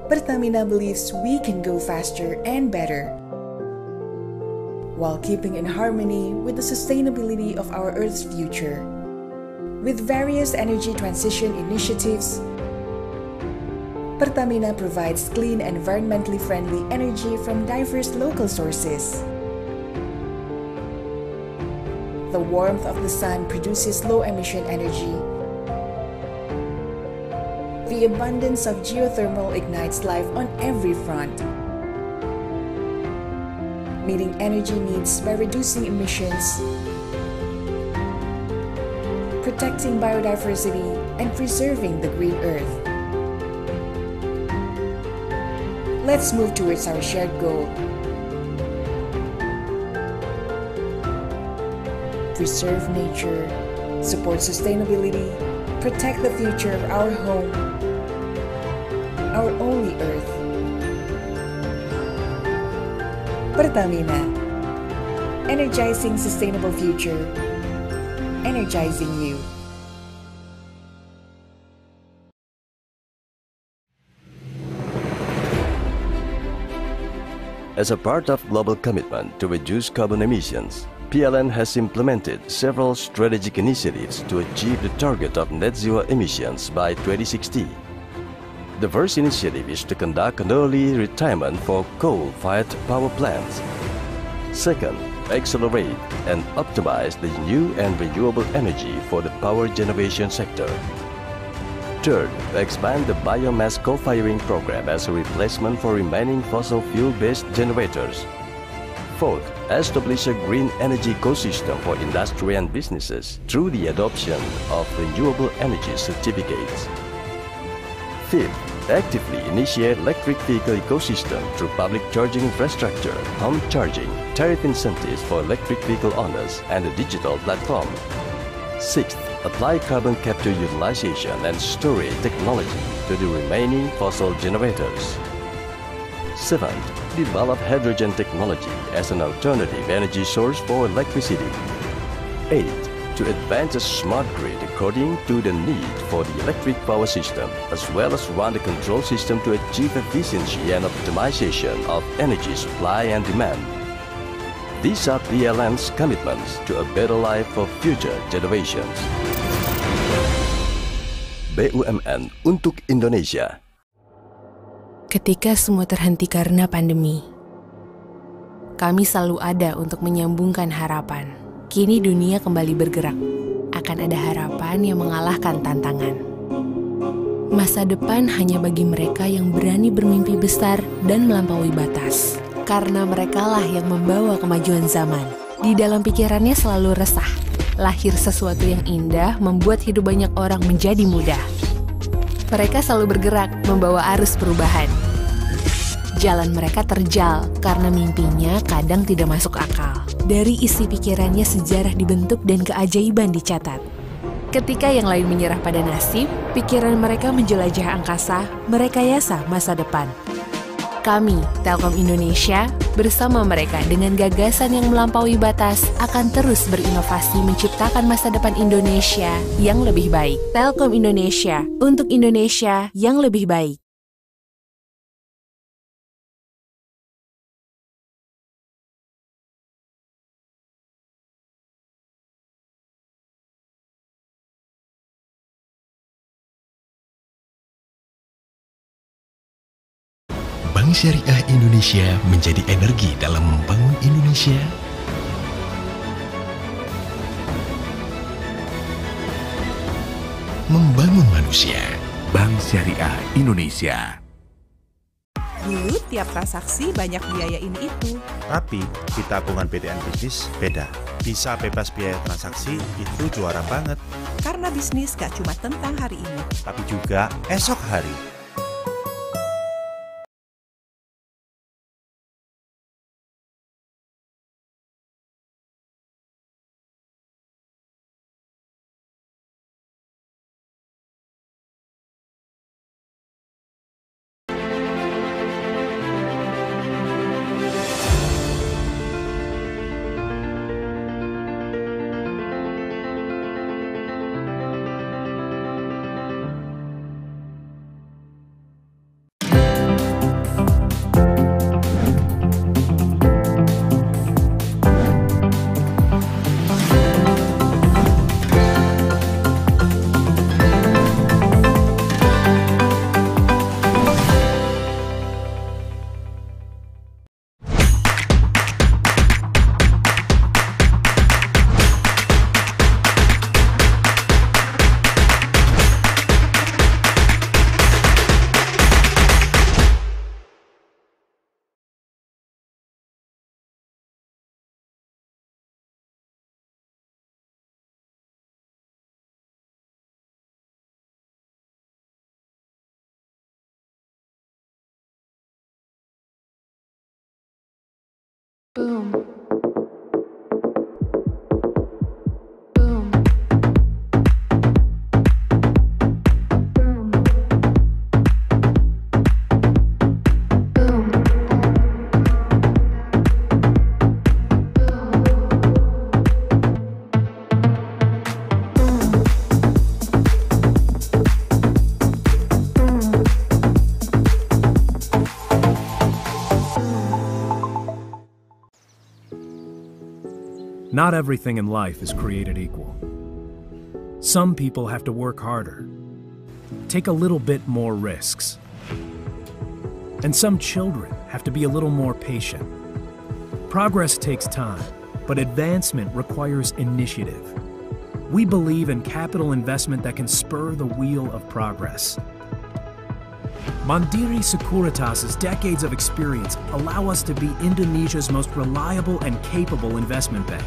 Pertamina believes we can go faster and better while keeping in harmony with the sustainability of our Earth's future. With various energy transition initiatives, Pertamina provides clean and environmentally friendly energy from diverse local sources. The warmth of the sun produces low-emission energy. The abundance of geothermal ignites life on every front, meeting energy needs by reducing emissions, protecting biodiversity, and preserving the green earth. Let's move towards our shared goal. Preserve nature, support sustainability, protect the future of our home, our only earth. Pertamina, energizing sustainable future, energizing you. As a part of global commitment to reduce carbon emissions, PLN has implemented several strategic initiatives to achieve the target of net zero emissions by 2060. The first initiative is to conduct an early retirement for coal-fired power plants. Second, accelerate and optimize the new and renewable energy for the power generation sector. Third, expand the biomass co-firing program as a replacement for remaining fossil fuel-based generators. Fourth, establish a green energy ecosystem for industry and businesses through the adoption of renewable energy certificates. Fifth, actively initiate electric vehicle ecosystem through public charging infrastructure, home charging, tariff incentives for electric vehicle owners, and a digital platform. Sixth, apply carbon capture utilization and storage technology to the remaining fossil generators. Seventh, develop hydrogen technology as an alternative energy source for electricity. Eighth, to advance a smart grid according to the need for the electric power system, as well as run the control system to achieve efficiency and optimization of energy supply and demand. These are PLN's commitments to a better life for future generations. BUMN untuk Indonesia. Ketika semua terhenti karena pandemi, kami selalu ada untuk menyambungkan harapan. Kini dunia kembali bergerak. Akan ada harapan yang mengalahkan tantangan. Masa depan hanya bagi mereka yang berani bermimpi besar dan melampaui batas. Karena merekalah yang membawa kemajuan zaman. Di dalam pikirannya selalu resah. Lahir sesuatu yang indah membuat hidup banyak orang menjadi mudah. Mereka selalu bergerak membawa arus perubahan. Jalan mereka terjal karena mimpinya kadang tidak masuk akal. Dari isi pikirannya sejarah dibentuk dan keajaiban dicatat. Ketika yang lain menyerah pada nasib, pikiran mereka menjelajah angkasa, merekayasa masa depan. Kami, Telkom Indonesia, bersama mereka dengan gagasan yang melampaui batas akan terus berinovasi menciptakan masa depan Indonesia yang lebih baik. Telkom Indonesia, untuk Indonesia yang lebih baik. Bank Syariah Indonesia menjadi energi dalam membangun Indonesia, membangun manusia. Bank Syariah Indonesia. Dulu tiap transaksi banyak biaya ini itu. Tapi di tabungan PTN bisnis beda. Bisa bebas biaya transaksi itu juara banget. Karena bisnis gak cuma tentang hari ini, tapi juga esok hari. Boom. Not everything in life is created equal. Some people have to work harder, take a little bit more risks, and some children have to be a little more patient. Progress takes time, but advancement requires initiative. We believe in capital investment that can spur the wheel of progress. Mandiri Sekuritas's decades of experience allow us to be Indonesia's most reliable and capable investment bank.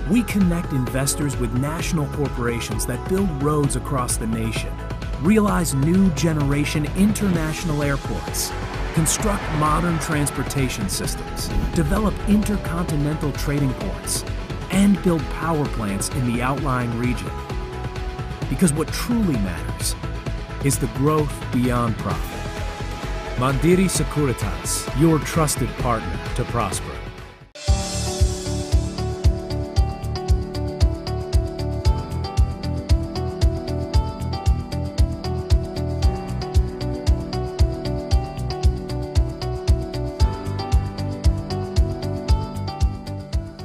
We connect investors with national corporations that build roads across the nation, realize new generation international airports, construct modern transportation systems, develop intercontinental trading ports, and build power plants in the outlying region. Because what truly matters is the growth beyond profit. Mandiri Sekuritas, your trusted partner to prosper.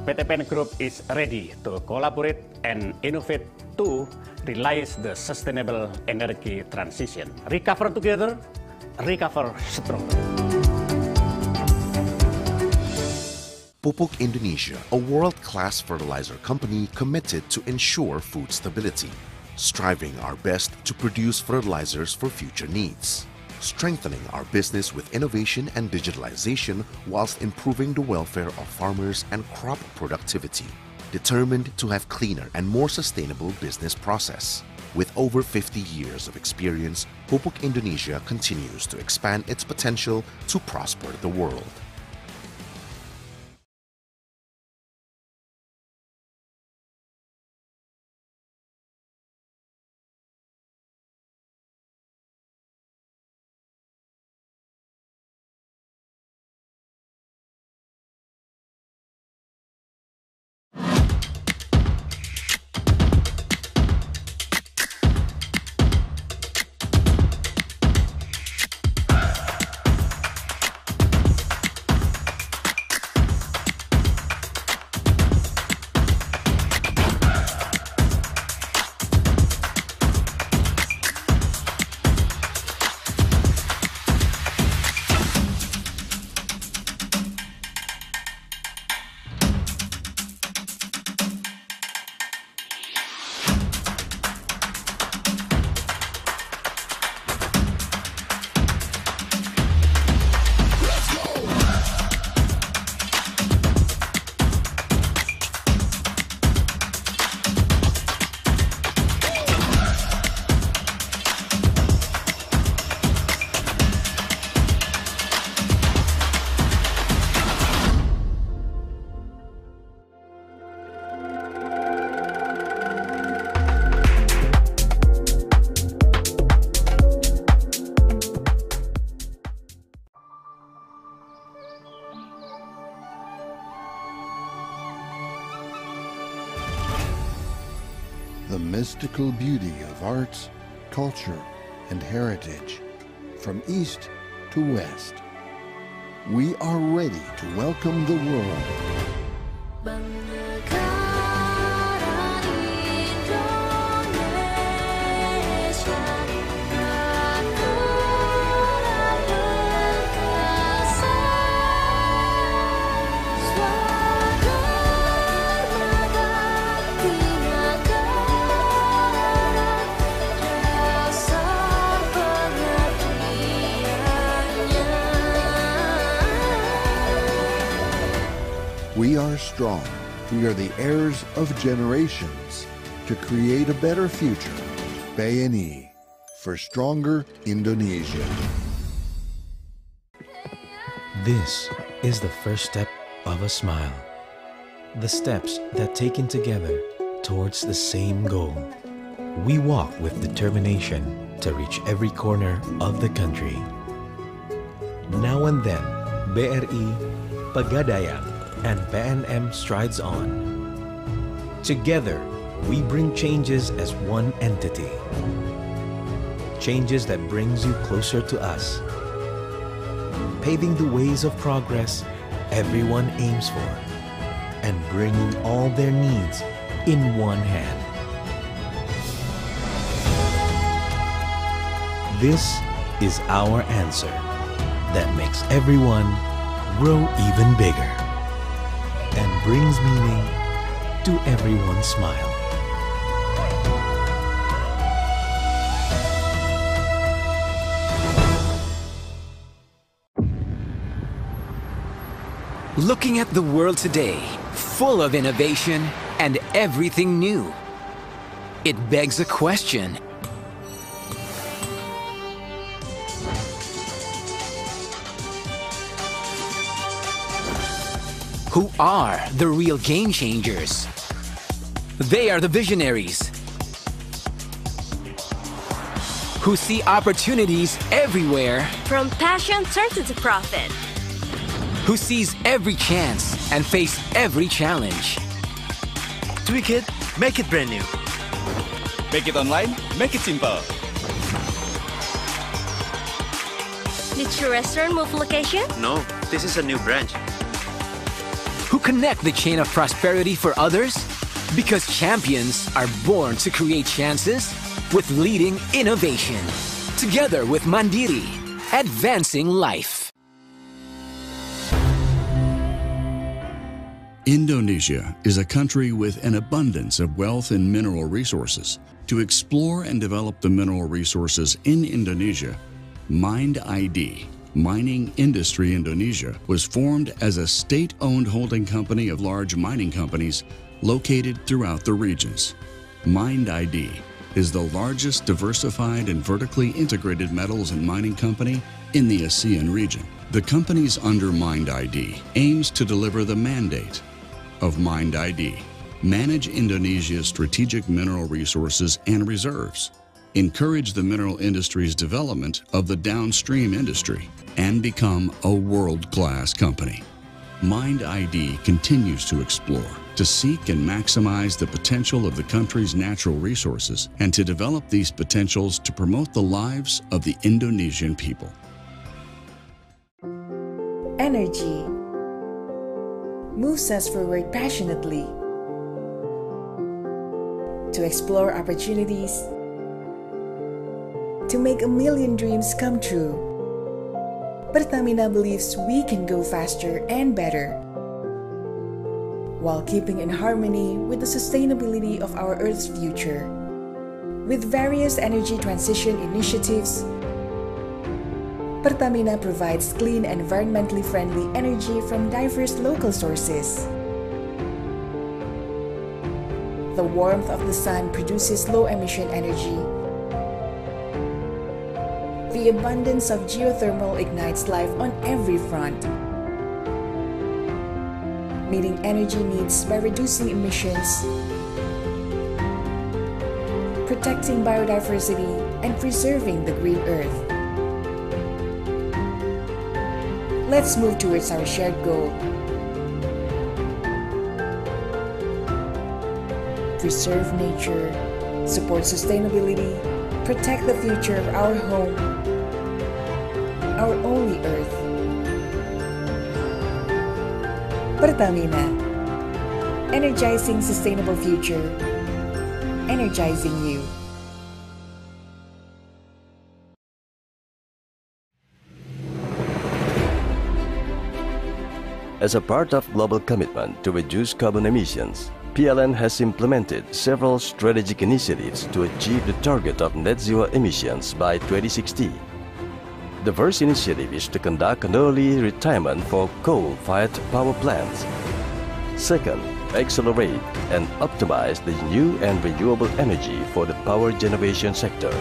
PTPN Group is ready to collaborate and innovate to realize the sustainable energy transition. Recover together, recover stronger. Pupuk Indonesia, a world-class fertilizer company committed to ensure food stability, striving our best to produce fertilizers for future needs, strengthening our business with innovation and digitalization whilst improving the welfare of farmers and crop productivity, determined to have cleaner and more sustainable business process. With over 50 years of experience, Pupuk Indonesia continues to expand its potential to prosper the world. the mystical beauty of arts, culture, and heritage, from east to west. We are ready to welcome the world. We are strong. We are the heirs of generations to create a better future. BNI for stronger Indonesia. This is the first step of a smile. The steps that taken together towards the same goal. We walk with determination to reach every corner of the country. Now and then, BRI, Pegadaian, and PNM strides on. Together, we bring changes as one entity. Changes that brings you closer to us. Paving the ways of progress everyone aims for, and bringing all their needs in one hand. This is our answer that makes everyone grow even bigger and brings meaning to everyone's smile. Looking at the world today, full of innovation and everything new, it begs a question. Who are the real game changers? They are the visionaries who see opportunities everywhere, From passion turned into profit. who sees every chance and face every challenge. Tweak it, make it brand new. Make it online, make it simple. Did your restaurant move location? No, this is a new branch. Who connect the chain of prosperity for others? Because champions are born to create chances with leading innovation. Together with Mandiri, advancing life. Indonesia is a country with an abundance of wealth and mineral resources. To explore and develop the mineral resources in Indonesia, Mind ID, Mining Industry Indonesia, was formed as a state-owned holding company of large mining companies located throughout the regions. Mind ID is the largest diversified and vertically integrated metals and mining company in the ASEAN region. The companies under Mind ID aims to deliver the mandate of Mind ID, manage Indonesia's strategic mineral resources and reserves, encourage the mineral industry's development of the downstream industry, and become a world-class company. Mind ID continues to explore, to seek and maximize the potential of the country's natural resources, and to develop these potentials to promote the lives of the Indonesian people. Energy moves us forward passionately to explore opportunities, to make a million dreams come true. Pertamina believes we can go faster and better, while keeping in harmony with the sustainability of our Earth's future. With various energy transition initiatives, Pertamina provides clean and environmentally friendly energy from diverse local sources. The warmth of the sun produces low-emission energy. The abundance of geothermal ignites life on every front, meeting energy needs by reducing emissions, protecting biodiversity, and preserving the green earth. Let's move towards our shared goal. Preserve nature, support sustainability, protect the future of our home, our only Earth. Pertamina, energizing sustainable future, energizing you. As a part of global commitment to reduce carbon emissions, PLN has implemented several strategic initiatives to achieve the target of net zero emissions by 2060. The first initiative is to conduct an early retirement for coal-fired power plants. Second, accelerate and optimize the new and renewable energy for the power generation sector.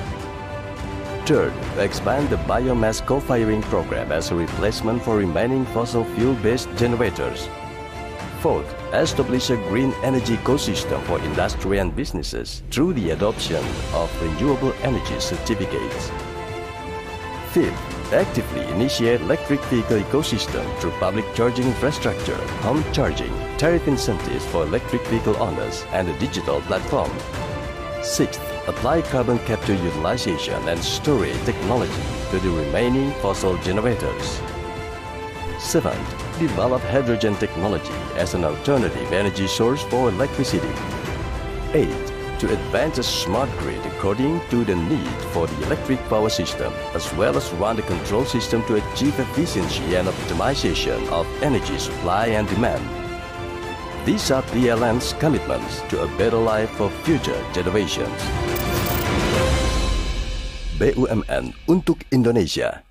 Third, expand the biomass co-firing program as a replacement for remaining fossil fuel-based generators. Fourth, establish a green energy ecosystem for industry and businesses through the adoption of renewable energy certificates. Fifth, actively initiate electric vehicle ecosystem through public charging infrastructure, home charging, tariff incentives for electric vehicle owners, and a digital platform. Sixth, apply carbon capture utilization and storage technology to the remaining fossil generators. Seventh, develop hydrogen technology as an alternative energy source for electricity. Eighth, to advance a smart grid according to the need for the electric power system, as well as run the control system to achieve efficiency and optimization of energy supply and demand. These are PLN's commitments to a better life for future generations. BUMN untuk Indonesia.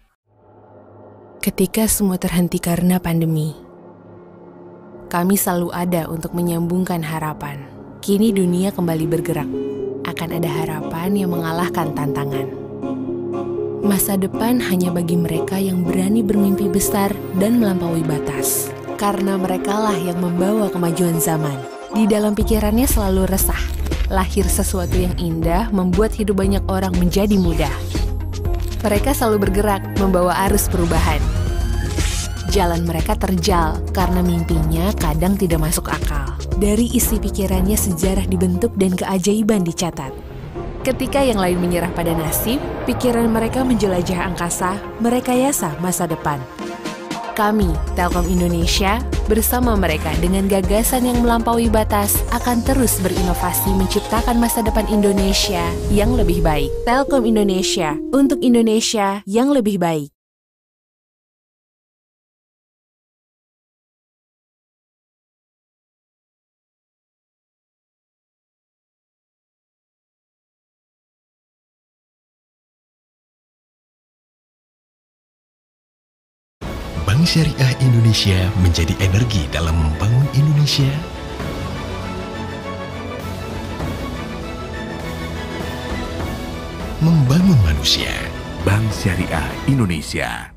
Ketika semua terhenti karena pandemi, kami selalu ada untuk menyambungkan harapan. Kini dunia kembali bergerak. Akan ada harapan yang mengalahkan tantangan. Masa depan hanya bagi mereka yang berani bermimpi besar dan melampaui batas. Karena merekalah yang membawa kemajuan zaman. Di dalam pikirannya selalu resah. Lahir sesuatu yang indah membuat hidup banyak orang menjadi mudah. Mereka selalu bergerak membawa arus perubahan. Jalan mereka terjal karena mimpinya kadang tidak masuk akal. Dari isi pikirannya sejarah dibentuk dan keajaiban dicatat. Ketika yang lain menyerah pada nasib, pikiran mereka menjelajah angkasa, merekayasa masa depan. Kami, Telkom Indonesia, bersama mereka dengan gagasan yang melampaui batas akan terus berinovasi menciptakan masa depan Indonesia yang lebih baik. Telkom Indonesia untuk Indonesia yang lebih baik. Bank Syariah Indonesia menjadi energi dalam membangun Indonesia. Membangun manusia. Bank Syariah Indonesia.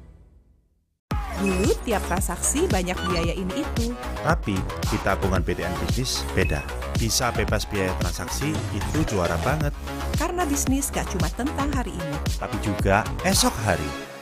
Dulu tiap transaksi banyak biaya ini itu. Tapi di tabungan PTPN bisnis beda. Bisa bebas biaya transaksi itu juara banget. Karena bisnis gak cuma tentang hari ini, tapi juga esok hari.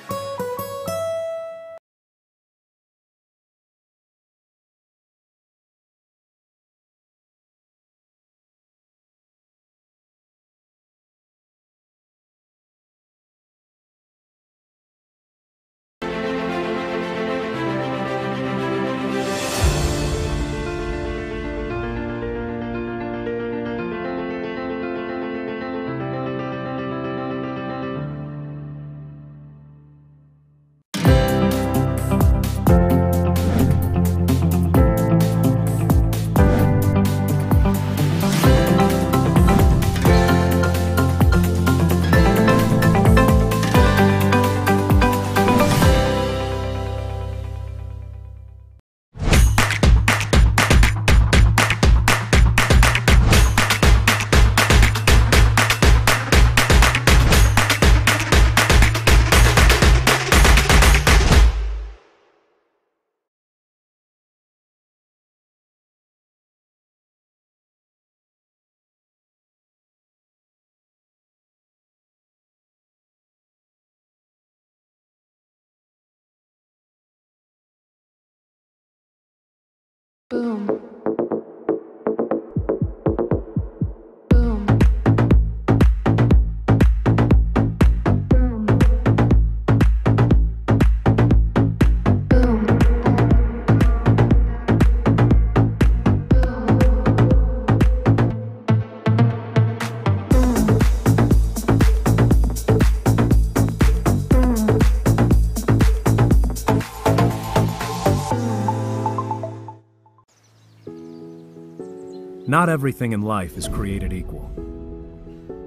Not everything in life is created equal.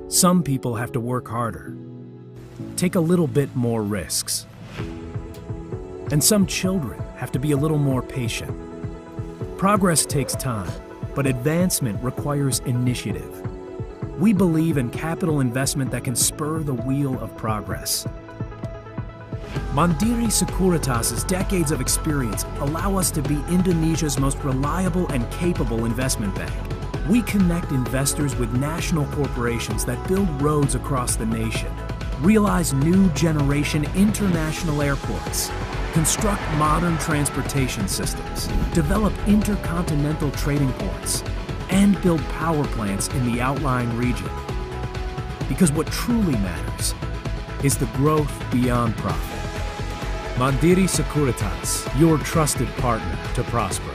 Some people have to work harder, take a little bit more risks. And some children have to be a little more patient. Progress takes time, but advancement requires initiative. We believe in capital investment that can spur the wheel of progress. Mandiri Sekuritas' decades of experience allow us to be Indonesia's most reliable and capable investment bank. We connect investors with national corporations that build roads across the nation, realize new generation international airports, construct modern transportation systems, develop intercontinental trading ports, and build power plants in the outlying region. Because what truly matters is the growth beyond profit. Mandiri Sekuritas, your trusted partner to prosper.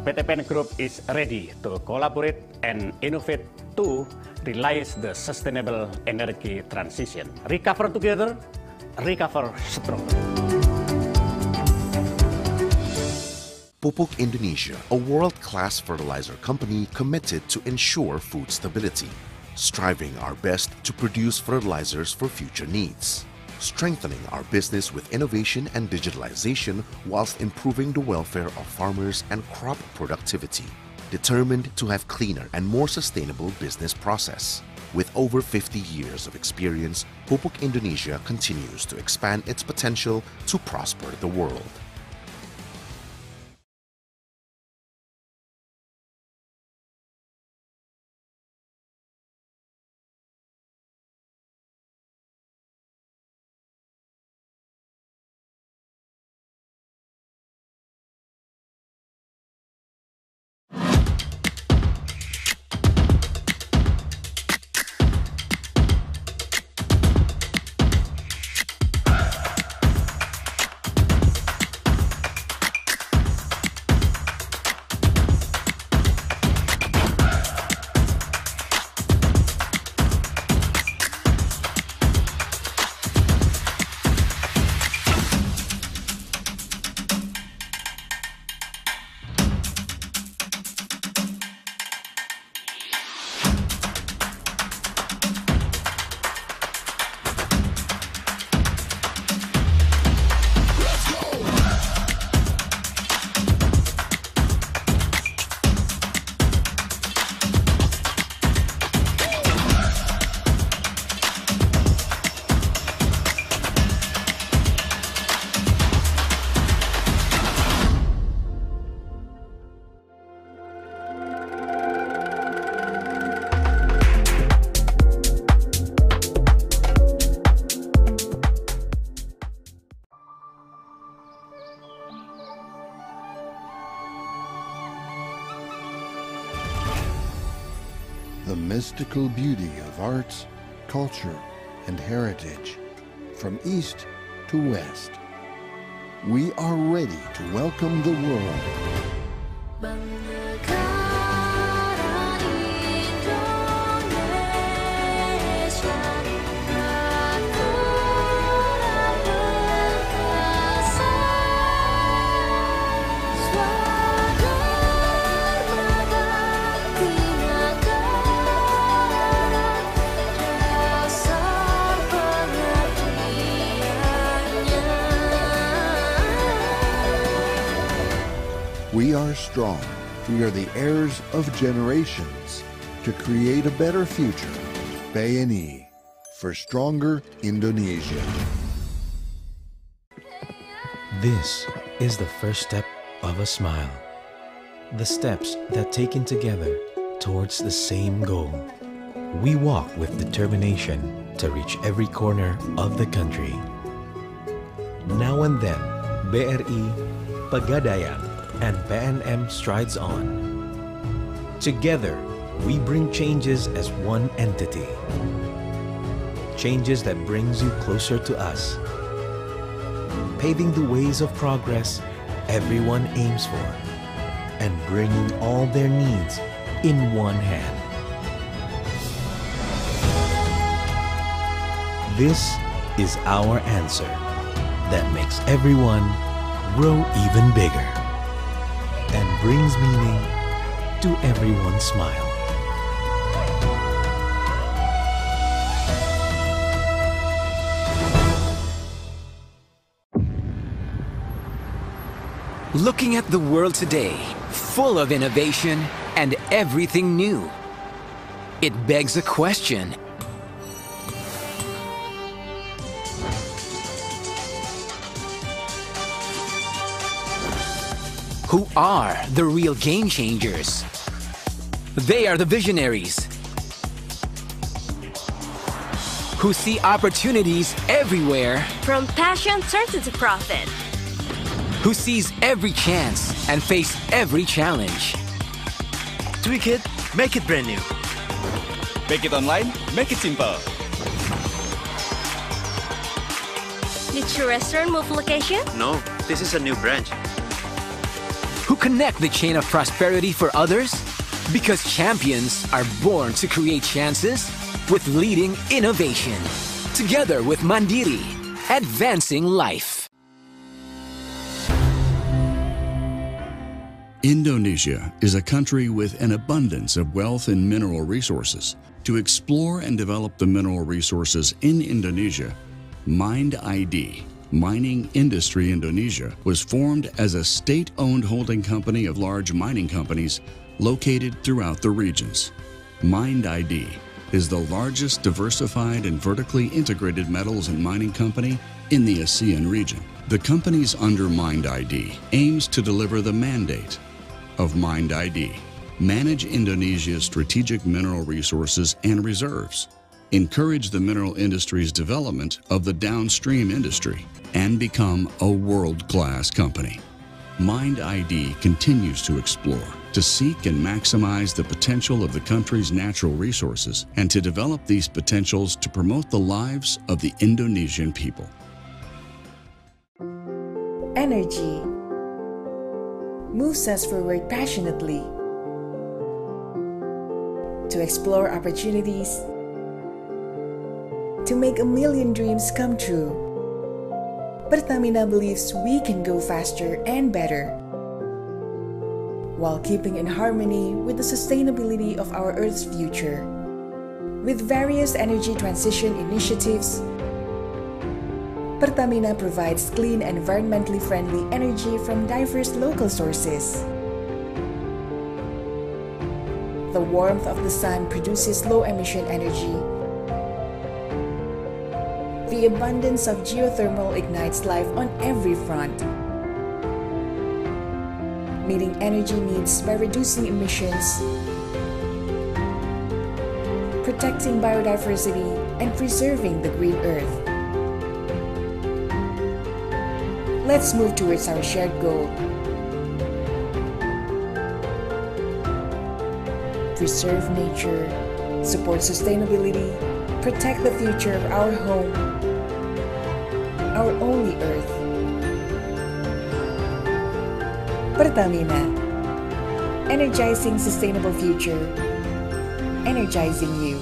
PTPN Group is ready to collaborate and innovate to realize the sustainable energy transition. Recover together, recover stronger. Pupuk Indonesia, a world-class fertilizer company committed to ensure food stability, striving our best to produce fertilizers for future needs, strengthening our business with innovation and digitalization whilst improving the welfare of farmers and crop productivity, determined to have cleaner and more sustainable business process. With over 50 years of experience, Pupuk Indonesia continues to expand its potential to prosper the world. The mystical beauty of arts, culture, and heritage, from east to west. We are ready to welcome the world. We are strong. We are the heirs of generations to create a better future. BNI for stronger Indonesia. This is the first step of a smile. The steps that taken together towards the same goal. We walk with determination to reach every corner of the country. Now and then, BRI, Pegadaian, and PNM strides on. Together, we bring changes as one entity. Changes that brings you closer to us. Paving the ways of progress everyone aims for. and bringing all their needs in one hand. This is our answer that makes everyone grow even bigger and brings meaning to everyone's smile. Looking at the world today, full of innovation and everything new, it begs a question. Who are the real game changers? They are the visionaries who see opportunities everywhere, From passion turns into profit. who sees every chance and face every challenge. Tweak it, make it brand new. Make it online, make it simple. Did your restaurant move location? No, this is a new branch. Who connect the chain of prosperity for others? Because champions are born to create chances with leading innovation. Together with Mandiri, advancing life. Indonesia is a country with an abundance of wealth in mineral resources. To explore and develop the mineral resources in Indonesia, Mind ID, Mining Industry Indonesia, was formed as a state-owned holding company of large mining companies located throughout the regions. Mind ID is the largest diversified and vertically integrated metals and mining company in the ASEAN region. The companies under Mind ID aims to deliver the mandate of Mind ID, manage Indonesia's strategic mineral resources and reserves, encourage the mineral industry's development of the downstream industry, and become a world-class company. Mind ID continues to explore, to seek and maximize the potential of the country's natural resources, and to develop these potentials to promote the lives of the Indonesian people. Energy moves us forward passionately to explore opportunities, to make a million dreams come true. Pertamina believes we can go faster and better while keeping in harmony with the sustainability of our Earth's future. With various energy transition initiatives, Pertamina provides clean and environmentally friendly energy from diverse local sources. The warmth of the sun produces low-emission energy. The abundance of geothermal ignites life on every front, meeting energy needs by reducing emissions, protecting biodiversity, and preserving the green earth. Let's move towards our shared goal. Preserve nature, support sustainability, protect the future of our home, our only Earth. Pertamina, energizing sustainable future, energizing you.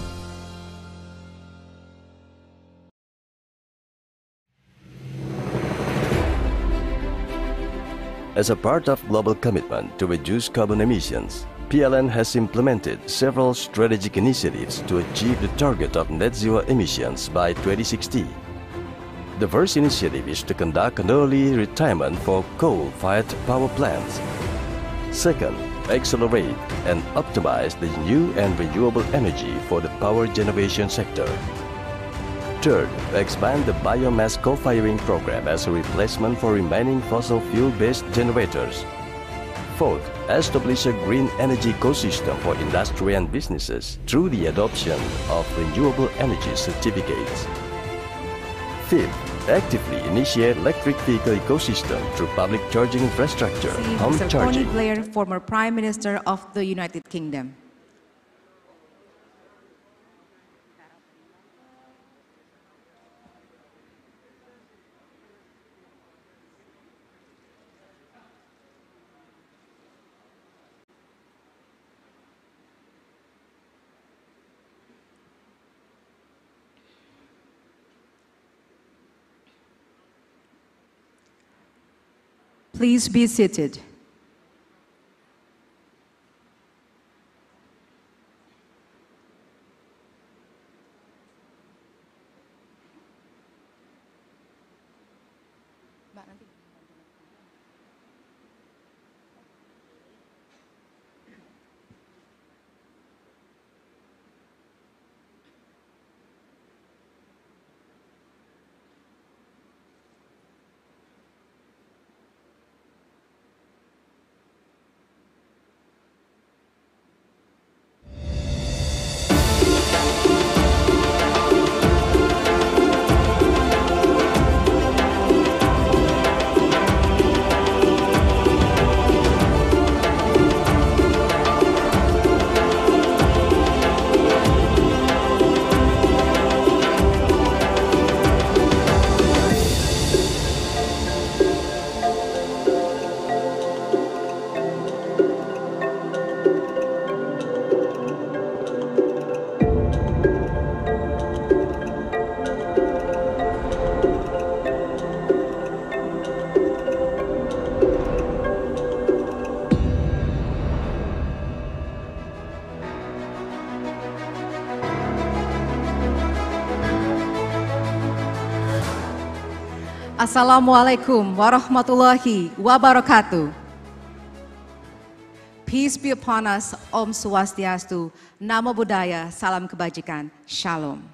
As a part of global commitment to reduce carbon emissions, PLN has implemented several strategic initiatives to achieve the target of net zero emissions by 2060. The first initiative is to conduct an early retirement for coal-fired power plants. Second, accelerate and optimize the new and renewable energy for the power generation sector. Third, expand the biomass co-firing program as a replacement for remaining fossil fuel-based generators. Fourth, establish a green energy ecosystem for industry and businesses through the adoption of renewable energy certificates. Fifth, actively initiate electric vehicle ecosystem through public charging infrastructure, home Mr. charging. Tony Blair, former Prime Minister of the United Kingdom. Please be seated. Assalamualaikum warahmatullahi wabarakatuh. Peace be upon us, Om Swastiastu, Namo Buddhaya, Salam Kebajikan, Shalom.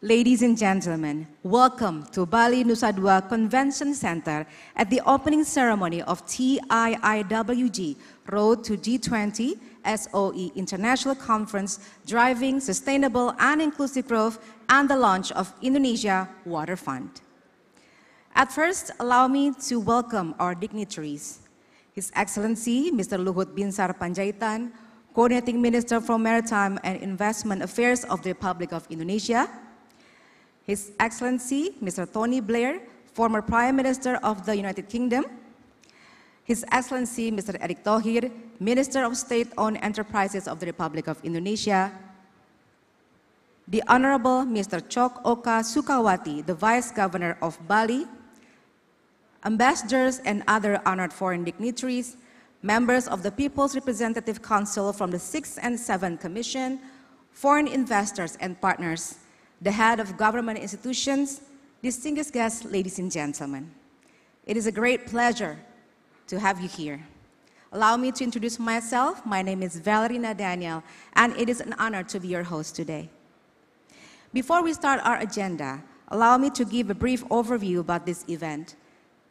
Ladies and gentlemen, welcome to Bali Nusa Dua Convention Center at the opening ceremony of TIIWG Road to G20 SOE International Conference Driving Sustainable and Inclusive Growth and the launch of Indonesia Water Fund. At first, allow me to welcome our dignitaries. His Excellency, Mr. Luhut Binsar Panjaitan, Coordinating Minister for Maritime and Investment Affairs of the Republic of Indonesia. His Excellency, Mr. Tony Blair, former Prime Minister of the United Kingdom. His Excellency, Mr. Erick Thohir, Minister of State-Owned Enterprises of the Republic of Indonesia. The Honorable Mr. Chok Oka Sukawati, the Vice Governor of Bali. Ambassadors and other honored foreign dignitaries, members of the People's Representative Council from the 6th and 7th Commission, foreign investors and partners, the head of government institutions, distinguished guests, ladies and gentlemen. It is a great pleasure to have you here. Allow me to introduce myself. My name is Valerina Daniel, and it is an honor to be your host today. Before we start our agenda, allow me to give a brief overview about this event.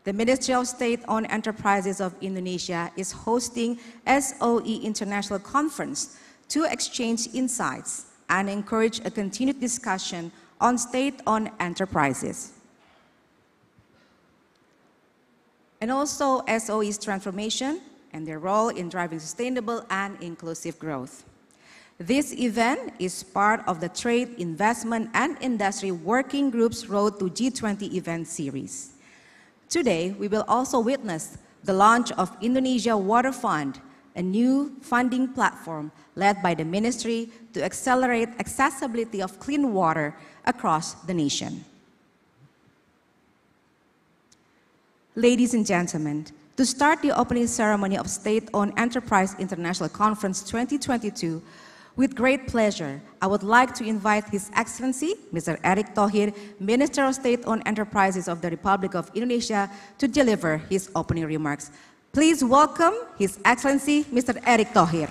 The Ministry of State-Owned Enterprises of Indonesia is hosting SOE International Conference to exchange insights and encourage a continued discussion on state-owned enterprises. And also SOE's transformation and their role in driving sustainable and inclusive growth. This event is part of the Trade, Investment and Industry Working Group's Road to G20 event series. Today, we will also witness the launch of Indonesia Water Fund, a new funding platform led by the ministry to accelerate accessibility of clean water across the nation. Ladies and gentlemen, to start the opening ceremony of State-Owned Enterprise International Conference 2022, with great pleasure, I would like to invite His Excellency, Mr. Erick Thohir, Minister of State-Owned Enterprises of the Republic of Indonesia, to deliver his opening remarks. Please welcome His Excellency, Mr. Erick Thohir.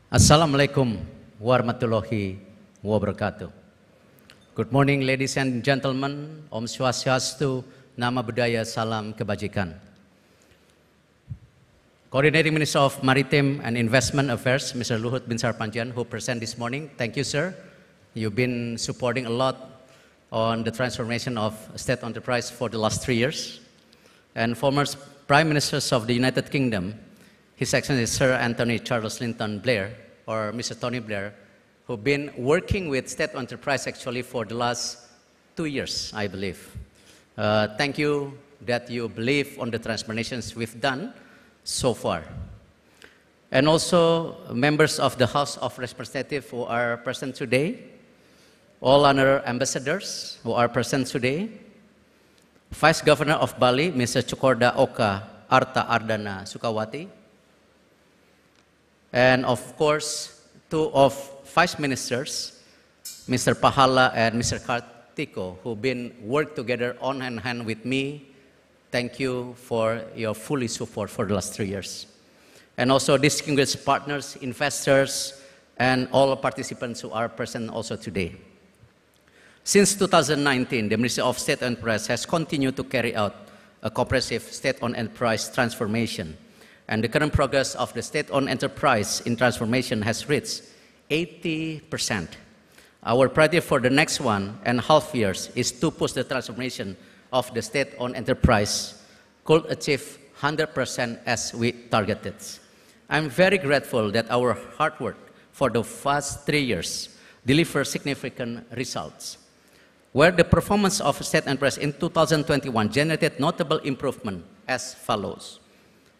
Assalamualaikum warahmatullahi wabarakatuh. Good morning, ladies and gentlemen. Om Swastiastu, Nama Budaya, Salam Kebajikan. Coordinating Minister of Maritime and Investment Affairs, Mr. Luhut Binsar Panjaitan, who present this morning. Thank you, sir. You've been supporting a lot on the transformation of state enterprise for the last 3 years. And former Prime Ministers of the United Kingdom, His Excellency Sir Anthony Charles Linton Blair, or Mr. Tony Blair, who've been working with state enterprise actually for the last 2 years, I believe. Thank you that you believe on the transformations we've done so far. And also members of the House of Representatives who are present today, all honorary ambassadors who are present today, Vice Governor of Bali, Mr. Cukorda Oka Arta Ardana Sukawati, and of course, two of Vice Ministers, Mr. Pahala and Mr. Kartiko, who've been worked together on hand with me. Thank you for your fully support for the last 3 years. And also distinguished partners, investors, and all participants who are present also today. Since 2019, the Ministry of State Enterprise has continued to carry out a comprehensive state-owned enterprise transformation. And the current progress of the state-owned enterprise in transformation has reached 80%. Our priority for the next 1.5 years is to push the transformation of the state-owned enterprise could achieve 100% as we targeted. I'm very grateful that our hard work for the past 3 years delivered significant results, where the performance of state enterprise in 2021 generated notable improvement as follows.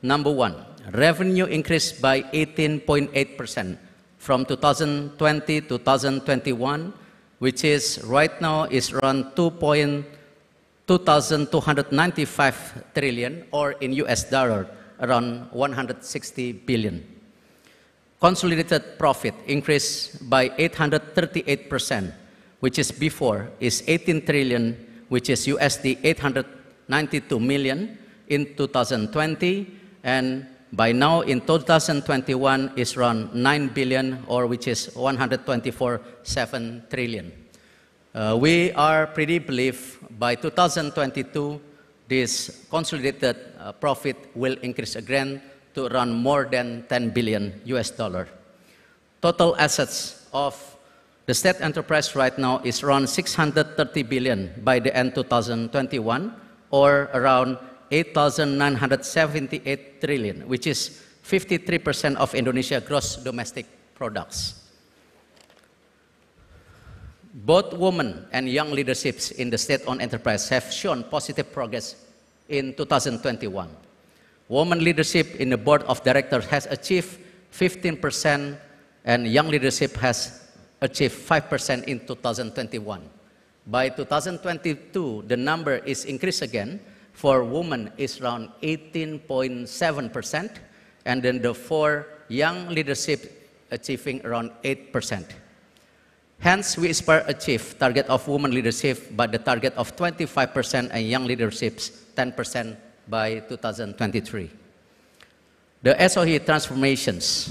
Number 1, revenue increased by 18.8% from 2020 to 2021, which is right now is around 2,295 trillion, or in US dollar, around 160 billion. Consolidated profit increased by 838%, which is before is 18 trillion, which is USD 892 million in 2020, and by now in 2021 is around 9 billion, or which is 124.7 trillion. We are pretty believe by 2022 this consolidated profit will increase again to around more than 10 billion US dollar. Total assets of the state enterprise right now is around 630 billion by the end 2021, or around 8,978 trillion, which is 53% of Indonesia gross domestic products. Both women and young leaderships in the state-owned enterprise have shown positive progress in 2021. Women leadership in the board of directors has achieved 15%, and young leadership has achieved 5% in 2021. By 2022, the number is increased again. For women is around 18.7%, and then the for young leadership achieving around 8%. Hence, we aspire to achieve target of women leadership by the target of 25% and young leaderships 10% by 2023. The SOE transformations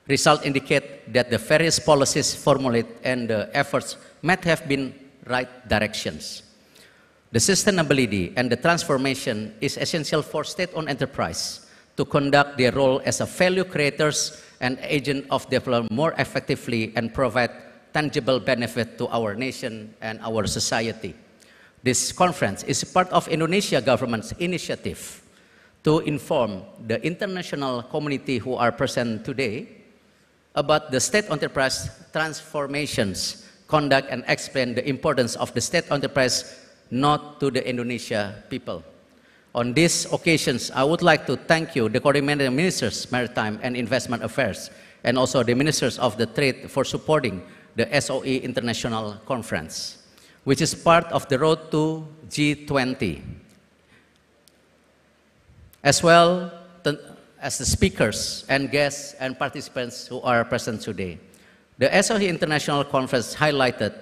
result indicate that the various policies formulated and the efforts might have been right directions. The sustainability and the transformation is essential for state-owned enterprise to conduct their role as a value creators and agent of development more effectively and provide tangible benefit to our nation and our society. This conference is part of Indonesia government's initiative to inform the international community who are present today about the state enterprise transformations, conduct and explain the importance of the state enterprise not to the Indonesia people. On these occasions, I would like to thank you, the coordinating ministers, Maritime and Investment Affairs, and also the ministers of the trade for supporting the SOE International Conference, which is part of the road to G20, as well as the speakers and guests and participants who are present today. The SOE International Conference highlighted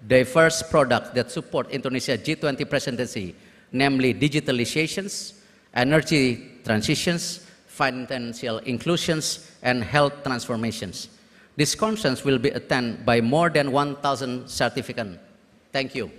diverse products that support Indonesia G20 presidency, namely digitalizations, energy transitions, financial inclusions, and health transformations. This conference will be attended by more than 1,000 certificates. Thank you.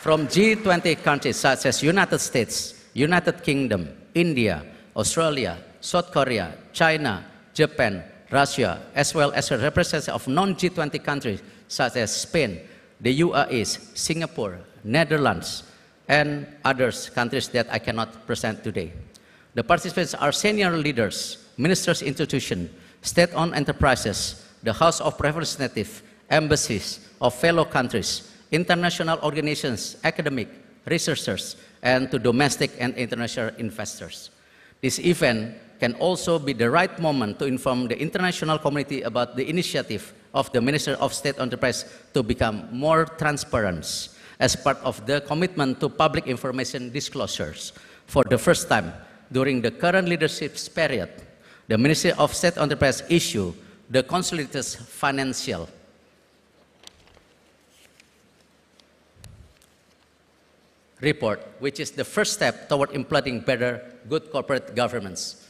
From G20 countries such as United States, United Kingdom, India, Australia, South Korea, China, Japan, Russia, as well as a representative of non-G20 countries such as Spain, the UAE, Singapore, Netherlands, and others countries that I cannot present today. The participants are senior leaders, ministers' institutions, state-owned enterprises, the House of Representatives, embassies of fellow countries, international organizations, academic, researchers, and to domestic and international investors. This event can also be the right moment to inform the international community about the initiative of the Minister of State Enterprise to become more transparent as part of the commitment to public information disclosures. For the first time during the current leadership period, the Ministry of State Enterprise issued the consolidated financial report, which is the first step toward implementing better good corporate governance.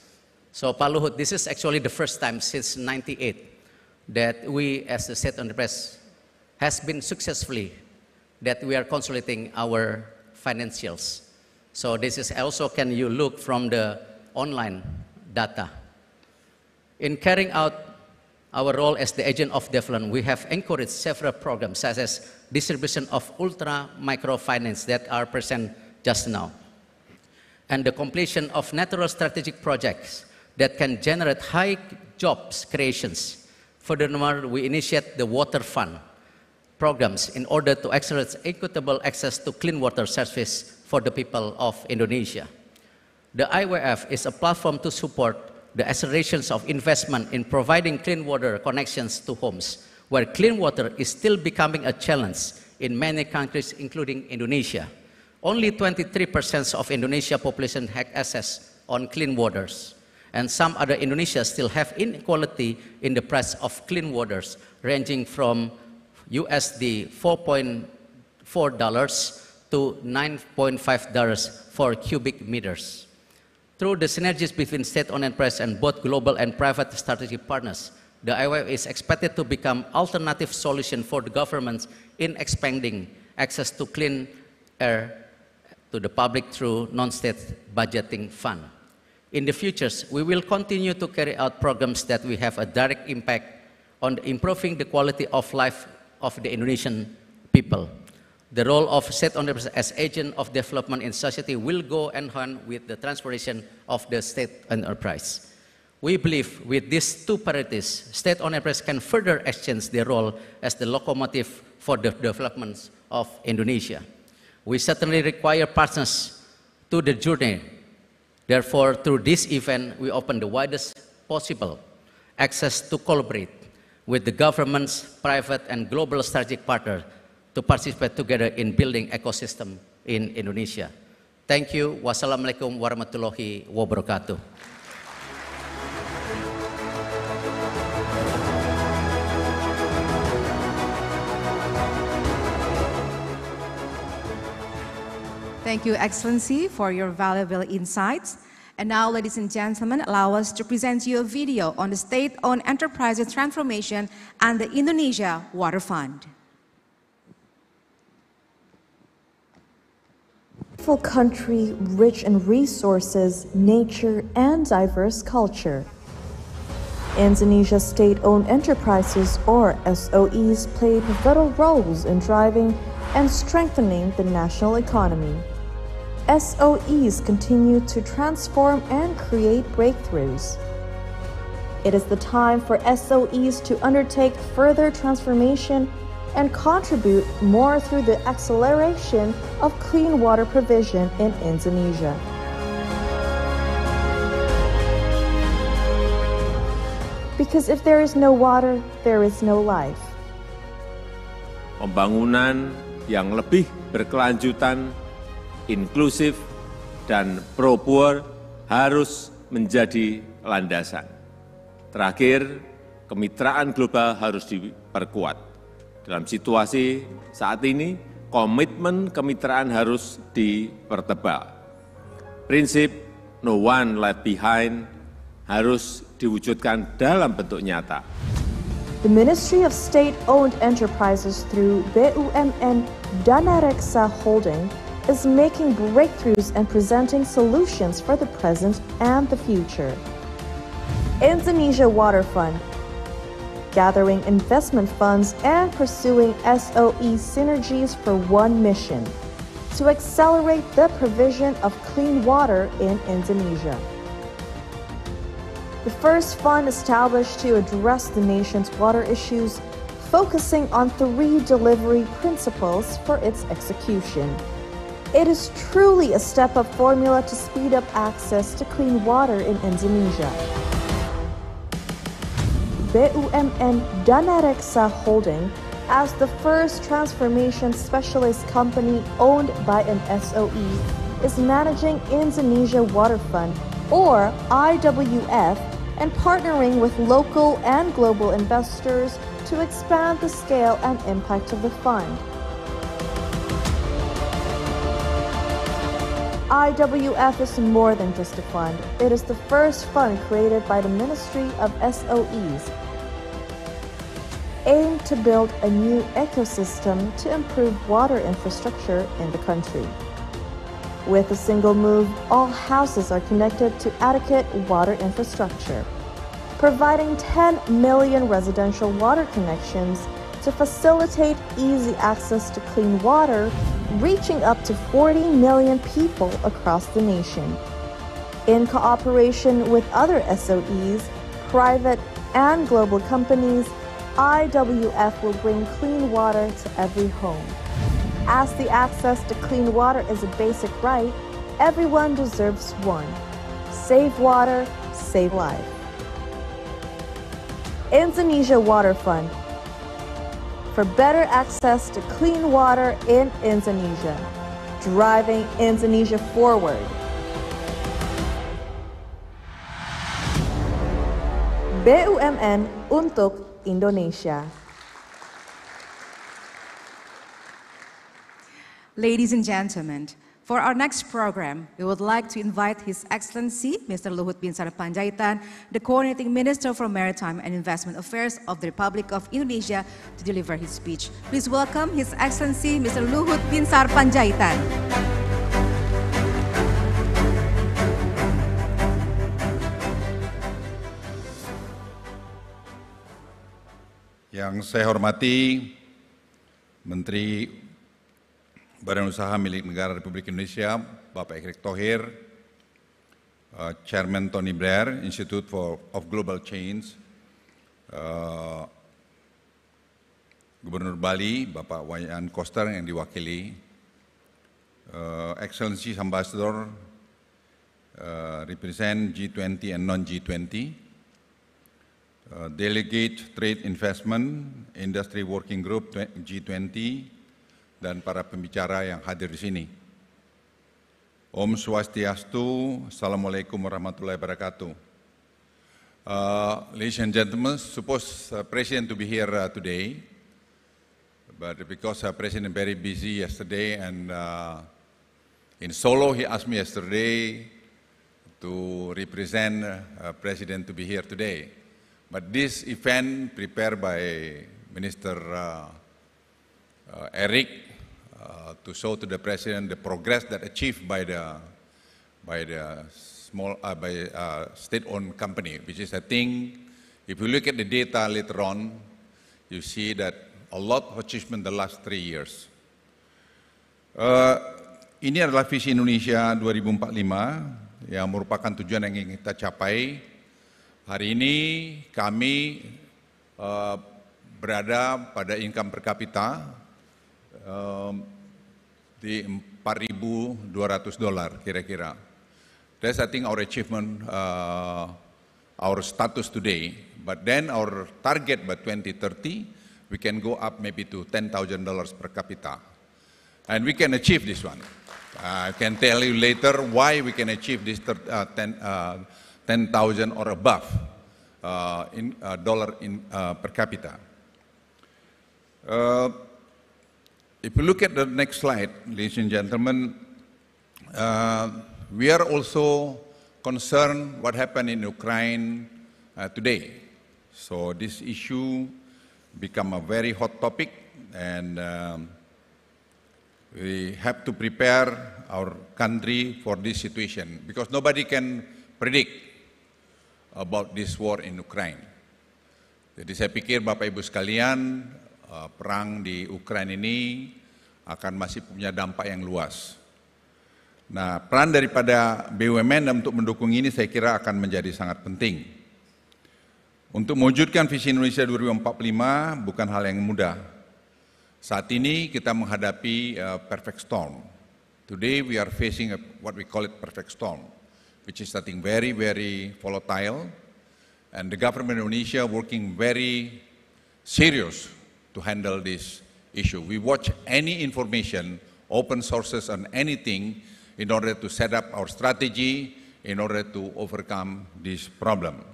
So, Pak Luhut, this is actually the first time since '98 that we as the State Enterprise has been successfully that we are consolidating our financials. So this is also, can you look from the online data. In carrying out our role as the agent of development, we have encouraged several programs such as distribution of ultra microfinance that are present just now, and the completion of natural strategic projects that can generate high jobs creations. Furthermore, we initiate the water fund programs in order to accelerate equitable access to clean water service for the people of Indonesia. The IWF is a platform to support the accelerations of investment in providing clean water connections to homes, where clean water is still becoming a challenge in many countries, including Indonesia. Only 23% of Indonesia population have access on clean waters, and some other Indonesia still have inequality in the price of clean waters, ranging from USD $4.4 to $9.5 for cubic meters. Through the synergies between state-owned enterprise and both global and private strategic partners, the IWF is expected to become alternative solution for the governments in expanding access to clean air to the public through non-state budgeting fund. In the future, we will continue to carry out programs that will have a direct impact on improving the quality of life of the Indonesian people. The role of state-owned enterprise as agent of development in society will go hand in hand with the transformation of the state enterprise. We believe with these two priorities, state-owned enterprise can further exchange their role as the locomotive for the development of Indonesia. We certainly require partners to the journey. Therefore, through this event, we open the widest possible access to collaborate with the governments, private and global strategic partners to participate together in building ecosystem in Indonesia. Thank you. Wassalamualaikum warahmatullahi wabarakatuh. Thank you, Excellency, for your valuable insights. And now, ladies and gentlemen, allow us to present you a video on the state-owned enterprises transformation and the Indonesia Water Fund. Beautiful country rich in resources, nature, and diverse culture. Indonesia's state-owned enterprises, or SOEs, play pivotal roles in driving and strengthening the national economy. SOEs continue to transform and create breakthroughs. It is the time for SOEs to undertake further transformation and contribute more through the acceleration of clean water provision in Indonesia. Because if there is no water, there is no life. Pembangunan yang lebih berkelanjutan, inklusif, dan pro-poor harus menjadi landasan. Terakhir, kemitraan global harus diperkuat. Dalam situasi saat ini, komitmen kemitraan harus dipertebal. Prinsip no one left behind harus diwujudkan dalam bentuk nyata. The Ministry of State-Owned Enterprises through BUMN Danareksa Holding is making breakthroughs and presenting solutions for the present and the future. Indonesia Water Fund, gathering investment funds and pursuing SOE synergies for one mission, to accelerate the provision of clean water in Indonesia. The first fund established to address the nation's water issues focusing on 3 delivery principles for its execution. It is truly a step-up formula to speed up access to clean water in Indonesia. BUMN Danareksa Holding, as the first transformation specialist company owned by an SOE, is managing Indonesia Water Fund, or IWF, and partnering with local and global investors to expand the scale and impact of the fund. IWF is more than just a fund. It is the first fund created by the Ministry of SOEs, aimed to build a new ecosystem to improve water infrastructure in the country. With a single move, all houses are connected to adequate water infrastructure, providing 10 million residential water connections to facilitate easy access to clean water, reaching up to 40 million people across the nation. In cooperation with other SOEs, private and global companies, IWF will bring clean water to every home. As the access to clean water is a basic right, everyone deserves one. Save water, save life. Indonesia Water Fund, for better access to clean water in Indonesia, driving Indonesia forward. BUMN untuk Indonesia. Ladies and gentlemen, for our next program, we would like to invite His Excellency, Mr. Luhut Binsar Panjaitan, the Coordinating Minister for Maritime and Investment Affairs of the Republic of Indonesia, to deliver his speech. Please welcome His Excellency, Mr. Luhut Binsar Panjaitan. Yang saya hormati Menteri Badan Usaha Milik Negara Republik Indonesia, Bapak Erick Thohir, Chairman Tony Blair, Institute of Global Change, Gubernur Bali, Bapak Wayan Koster yang diwakili, Excellencies Ambassador, represent G20 and non-G20, Delegate Trade Investment, Industry Working Group G20, dan para pembicara yang hadir di sini. Om Swastiastu, Assalamualaikum warahmatullahi wabarakatuh. Ladies and gentlemen, suppose President to be here today, but because President very busy yesterday and in Solo, he asked me yesterday to represent President to be here today. But this event prepared by Minister Erick to show to the President the progress that achieved by the state-owned company, which is, I think, if you look at the data later on, you see that a lot of achievement the last 3 years. Ini adalah visi Indonesia 2045 yang merupakan tujuan yang ingin kita capai. Hari ini kami berada pada income per kapita di $4.200 kira-kira. That's, I think, our achievement, our status today. But then our target by 2030, we can go up maybe to $10,000 per capita. And we can achieve this one. I can tell you later why we can achieve this 10,000 or above per capita. If you look at the next slide, ladies and gentlemen, we are also concerned what happened in Ukraine today. So this issue become a very hot topic, and we have to prepare our country for this situation because nobody can predict about this war in Ukraine. Jadi saya pikir Bapak Ibu sekalian, perang di Ukraina ini akan masih punya dampak yang luas. Nah, peran daripada BUMN untuk mendukung ini saya kira akan menjadi sangat penting. Untuk mewujudkan visi Indonesia 2045 bukan hal yang mudah. Saat ini kita menghadapi perfect storm. Today we are facing what we call it perfect storm, which is something very, very volatile, and the government of Indonesia working very serious to handle this issue. We watch any information, open sources on anything in order to set up our strategy in order to overcome this problem.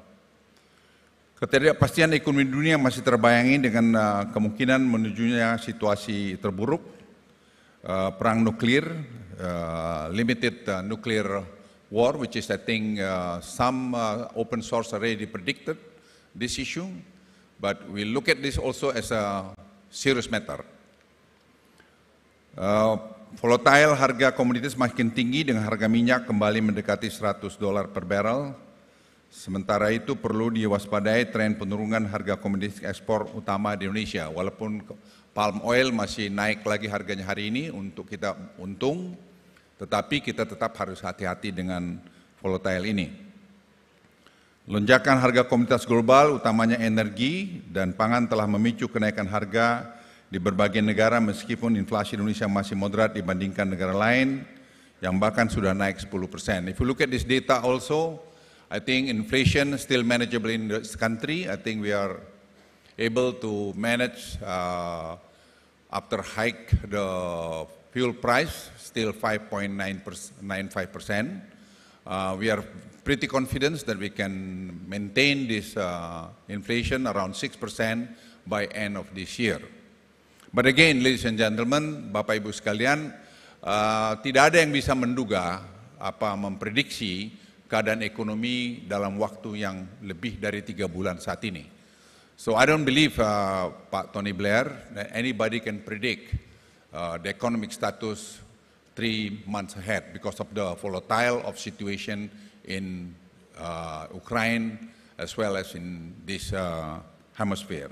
Ketidakpastian ekonomi dunia masih terbayangi dengan kemungkinan menujunya situasi terburuk, perang nuklir, limited nuclear war, which is I think some open source already predicted this issue, but we look at this also as a serious matter. Volatile harga komoditas makin tinggi dengan harga minyak kembali mendekati $100 per barrel. Sementara itu perlu diwaspadai tren penurunan harga komoditas ekspor utama di Indonesia. Walaupun palm oil masih naik lagi harganya hari ini untuk kita untung, tetapi kita tetap harus hati-hati dengan volatile ini. Lonjakan harga komoditas global, utamanya energi dan pangan telah memicu kenaikan harga di berbagai negara meskipun inflasi Indonesia masih moderat dibandingkan negara lain yang bahkan sudah naik 10%. If you look at this data also, I think inflation still manageable in this country. I think we are able to manage after hike the fuel price, still 5.95%. We are pretty confident that we can maintain this inflation around 6% by end of this year. But again, ladies and gentlemen, Bapak Ibu sekalian, tidak ada yang bisa menduga, memprediksi keadaan ekonomi dalam waktu yang lebih dari 3 bulan saat ini. So I don't believe, Pak Tony Blair, that anybody can predict the economic status 3 months ahead because of the volatile of situation in Ukraine as well as in this hemisphere.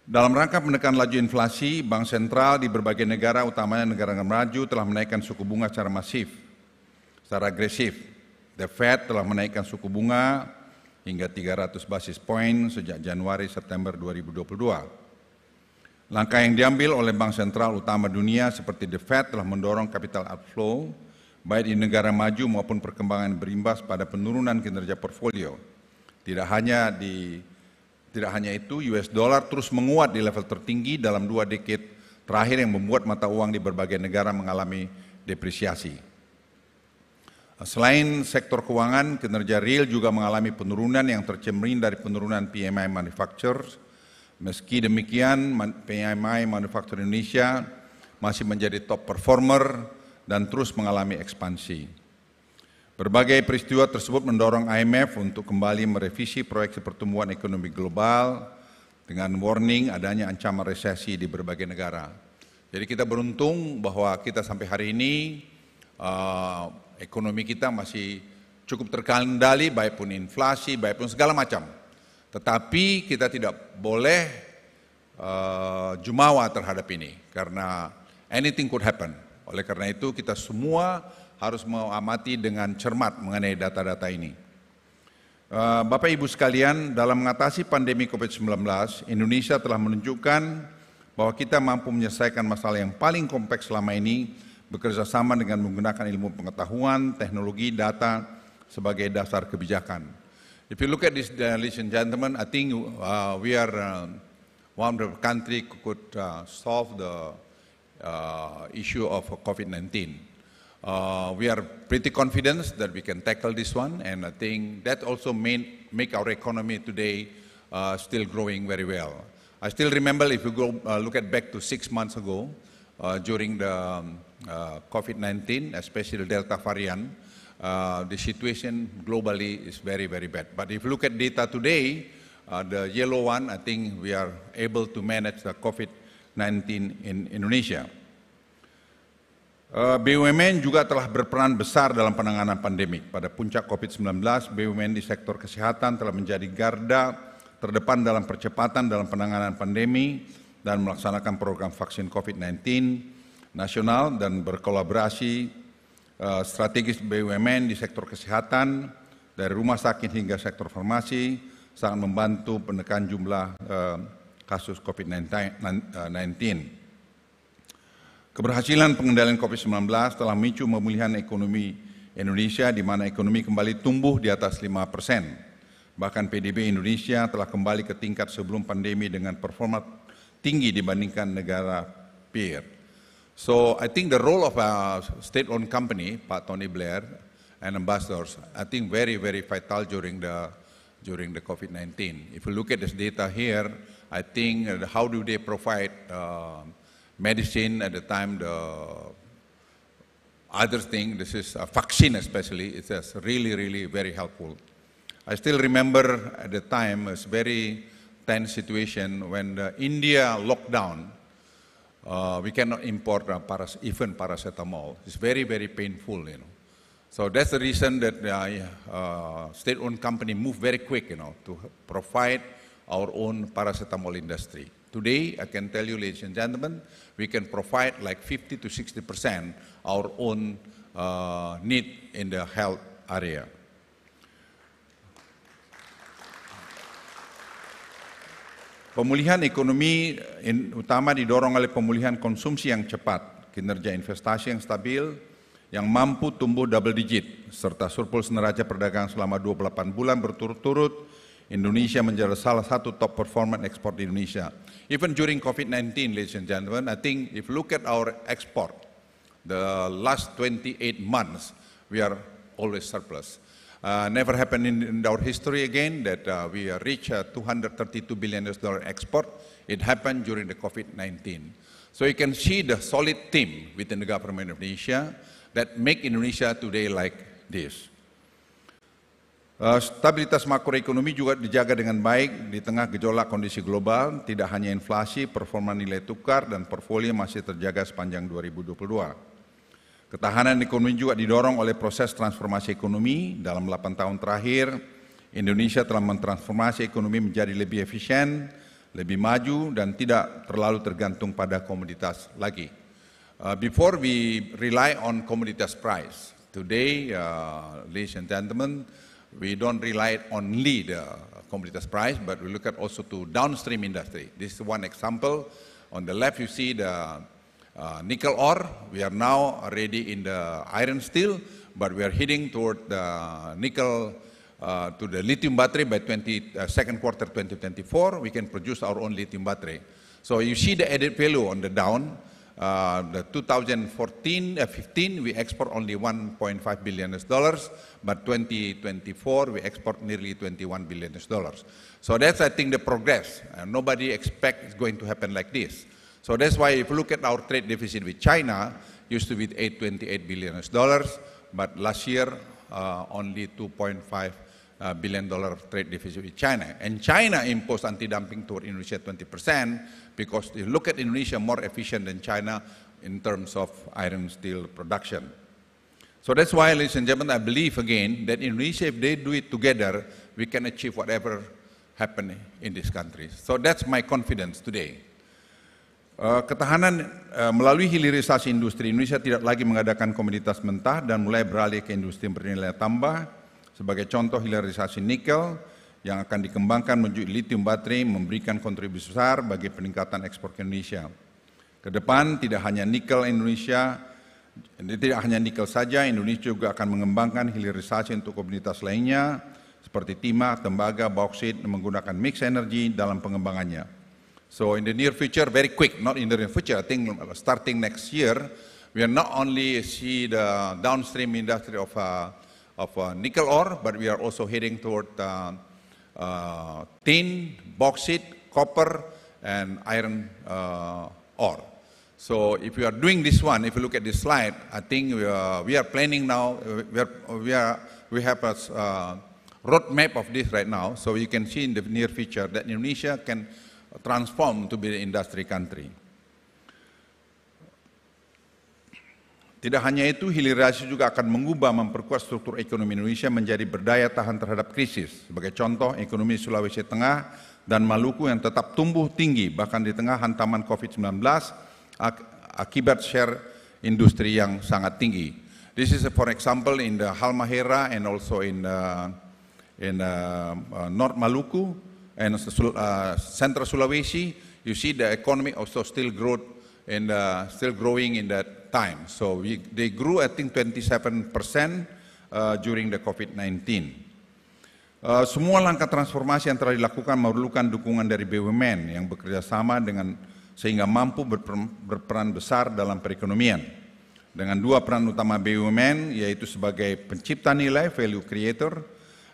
Dalam rangka menekan laju inflasi, Bank Sentral di berbagai negara, utamanya negara maju, telah menaikkan suku bunga secara masif, secara agresif. The Fed telah menaikkan suku bunga hingga 300 basis point sejak Januari-September 2022. Langkah yang diambil oleh Bank Sentral utama dunia seperti The Fed telah mendorong capital outflow, baik di negara maju maupun perkembangan berimbas pada penurunan kinerja portfolio. Tidak hanya itu, US dollar terus menguat di level tertinggi dalam 2 dekade terakhir yang membuat mata uang di berbagai negara mengalami depresiasi. Selain sektor keuangan, kinerja real juga mengalami penurunan yang tercermin dari penurunan PMI manufacturers. Meski demikian, PMI manufacturer Indonesia masih menjadi top performer dan terus mengalami ekspansi. Berbagai peristiwa tersebut mendorong IMF untuk kembali merevisi proyeksi pertumbuhan ekonomi global dengan warning adanya ancaman resesi di berbagai negara. Jadi kita beruntung bahwa kita sampai hari ini ekonomi kita masih cukup terkendali, baik pun inflasi, baik pun segala macam. Tetapi kita tidak boleh jumawa terhadap ini, karena anything could happen. Oleh karena itu kita semua harus mengamati dengan cermat mengenai data-data ini. Bapak Ibu sekalian, dalam mengatasi pandemi COVID-19, Indonesia telah menunjukkan bahwa kita mampu menyelesaikan masalah yang paling kompleks selama ini, bekerja sama dengan menggunakan ilmu pengetahuan, teknologi, data sebagai dasar kebijakan. If you look at this, ladies and gentlemen, I think we are one of the country could solve the issue of COVID-19. We are pretty confident that we can tackle this one, and I think that also make our economy today still growing very well. I still remember, if you go look at back to 6 months ago, during the COVID-19, especially the Delta variant, the situation globally is very, very bad. But if you look at data today, the yellow one, I think we are able to manage the COVID-19 in Indonesia. BUMN juga telah berperan besar dalam penanganan pandemik. Pada puncak COVID-19, BUMN di sektor kesehatan telah menjadi garda terdepan dalam percepatan dalam penanganan pandemi dan melaksanakan program vaksin COVID-19 nasional dan berkolaborasi strategis BUMN di sektor kesehatan, dari rumah sakit hingga sektor farmasi, sangat membantu menekan jumlah kasus COVID-19. Keberhasilan pengendalian COVID-19 telah memicu pemulihan ekonomi Indonesia, di mana ekonomi kembali tumbuh di atas 5%. Bahkan PDB Indonesia telah kembali ke tingkat sebelum pandemi dengan performa tinggi dibandingkan negara peer. So I think the role of a state-owned company, Pak Tony Blair and ambassadors, I think very vital during the COVID-19. If you look at this data here, I think how do they provide medicine at the time, the other thing, this is a vaccine especially, it's really very helpful. I still remember at the time, it's very tense situation when India locked down. We cannot import even paracetamol. It's very painful, you know. So that's the reason that state-owned company moved very quick, you know, to provide our own paracetamol industry. Today, I can tell you, ladies and gentlemen, we can provide like 50 to 60% our own need in the health area. Pemulihan ekonomi utama didorong oleh pemulihan konsumsi yang cepat, kinerja investasi yang stabil, yang mampu tumbuh double digit, serta surplus neraca perdagangan selama 28 bulan berturut-turut. Indonesia menjadi salah satu top performance ekspor di Indonesia. Even during COVID-19, ladies and gentlemen, I think if you look at our export, the last 28 months, we are always surplus. Never happened in our history again that we reach $232 billion export. It happened during the COVID-19. So you can see the solid team within the government of Indonesia that make Indonesia today like this. Stabilitas makroekonomi juga dijaga dengan baik di tengah gejolak kondisi global, tidak hanya inflasi, performa nilai tukar, dan portfolio masih terjaga sepanjang 2022. Ketahanan ekonomi juga didorong oleh proses transformasi ekonomi. Dalam 8 tahun terakhir, Indonesia telah mentransformasi ekonomi menjadi lebih efisien, lebih maju, dan tidak terlalu tergantung pada komoditas lagi. Before we rely on commodities price, today, ladies and gentlemen, we don't rely only the commodities price, but we look at also to downstream industry. This is one example. On the left, you see the nickel ore. We are now already in the iron steel, but we are heading toward the nickel to the lithium battery by second quarter 2024. We can produce our own lithium battery. So you see the added value on the down. The 2015 we export only $1.5 billion, but 2024 we export nearly $21 billion. So that's, I think, the progress. Nobody expects it's going to happen like this. So that's why if you look at our trade deficit with China, used to be $28 billion, but last year only $2.5 billion trade deficit with China. And China imposed anti-dumping toward Indonesia 20%, because they look at Indonesia more efficient than China in terms of iron steel production. So that's why, ladies and gentlemen, I believe again that Indonesia, if they do it together, we can achieve whatever happen in this country. So that's my confidence today. Ketahanan melalui hilirisasi industri, Indonesia tidak lagi mengadakan komoditas mentah dan mulai beralih ke industri bernilai tambah. Sebagai contoh, hilirisasi nikel yang akan dikembangkan menuju lithium baterai memberikan kontribusi besar bagi peningkatan ekspor ke Indonesia. Ke depan tidak hanya nikel saja, Indonesia juga akan mengembangkan hilirisasi untuk komoditas lainnya seperti timah, tembaga, bauksit menggunakan mix energy dalam pengembangannya. So in the near future, very quick, not in the near future, I think starting next year, we are not only see the downstream industry of nickel ore, but we are also heading toward tin, bauxite, copper, and iron ore. So if you are doing this one, if you look at this slide, I think we are planning now. We have a roadmap of this right now, so you can see in the near future that Indonesia can transform to be an industry country. Tidak hanya itu, hilirisasi juga akan mengubah, memperkuat struktur ekonomi Indonesia menjadi berdaya tahan terhadap krisis. Sebagai contoh, ekonomi Sulawesi Tengah dan Maluku yang tetap tumbuh tinggi, bahkan di tengah hantaman COVID-19, akibat share industri yang sangat tinggi. This is for example in the Halmahera and also in in North Maluku and Central Sulawesi, you see the economy also still growing in that time. So they grew, I think, 27% during the COVID-19. Semua langkah transformasi yang telah dilakukan memerlukan dukungan dari BUMN yang bekerja sama sehingga mampu berperan besar dalam perekonomian. Dengan dua peran utama BUMN, yaitu sebagai pencipta nilai, value creator,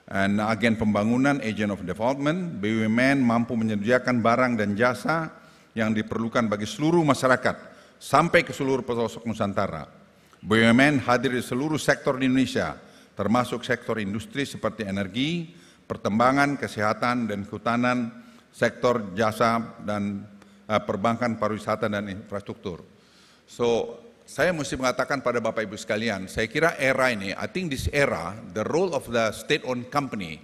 dan agen pembangunan, agent of development, BUMN mampu menyediakan barang dan jasa yang diperlukan bagi seluruh masyarakat sampai ke seluruh pelosok Nusantara. BUMN hadir di seluruh sektor di Indonesia, termasuk sektor industri seperti energi, pertambangan, kesehatan, dan kehutanan, sektor jasa, dan perbankan, pariwisata, dan infrastruktur. So, saya mesti mengatakan pada Bapak Ibu sekalian, saya kira era ini, I think this era, the role of the state-owned company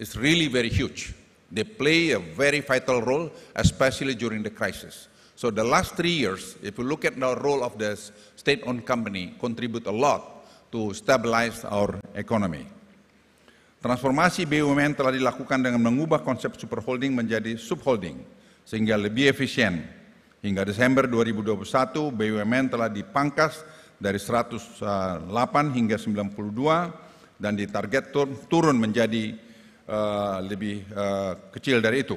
is really very huge. They play a very vital role, especially during the crisis. So the last 3 years, if you look at the role of the state-owned company, contribute a lot to stabilize our economy. Transformasi BUMN telah dilakukan dengan mengubah konsep superholding menjadi subholding, sehingga lebih efisien. Hingga Desember 2021, BUMN telah dipangkas dari 108 hingga 92 dan ditarget turun menjadi lebih kecil dari itu.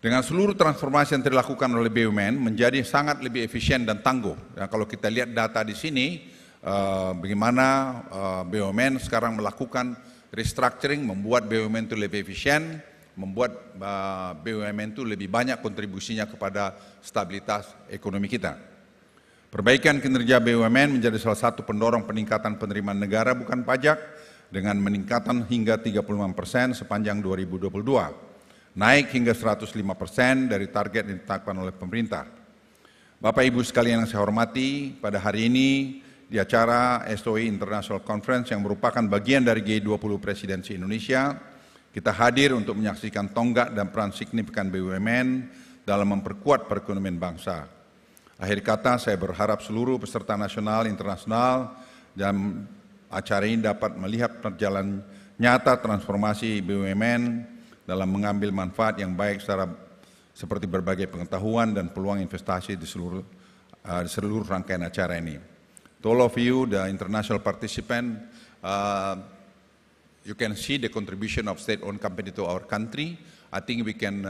Dengan seluruh transformasi yang dilakukan oleh BUMN menjadi sangat lebih efisien dan tangguh. Dan kalau kita lihat data di sini, bagaimana BUMN sekarang melakukan restructuring, membuat BUMN itu lebih efisien, membuat BUMN itu lebih banyak kontribusinya kepada stabilitas ekonomi kita. Perbaikan kinerja BUMN menjadi salah satu pendorong peningkatan penerimaan negara bukan pajak dengan meningkatan hingga 35% sepanjang 2022, naik hingga 105% dari target yang ditetapkan oleh pemerintah. Bapak Ibu sekalian yang saya hormati, pada hari ini di acara SOE International Conference yang merupakan bagian dari G20 Presidensi Indonesia, kita hadir untuk menyaksikan tonggak dan peran signifikan BUMN dalam memperkuat perekonomian bangsa. Akhir kata, saya berharap seluruh peserta nasional, internasional, dan acara ini dapat melihat perjalanan nyata transformasi BUMN dalam mengambil manfaat yang baik seperti berbagai pengetahuan dan peluang investasi di seluruh rangkaian acara ini. To all of you, the international participant, you can see the contribution of state-owned company to our country. I think we can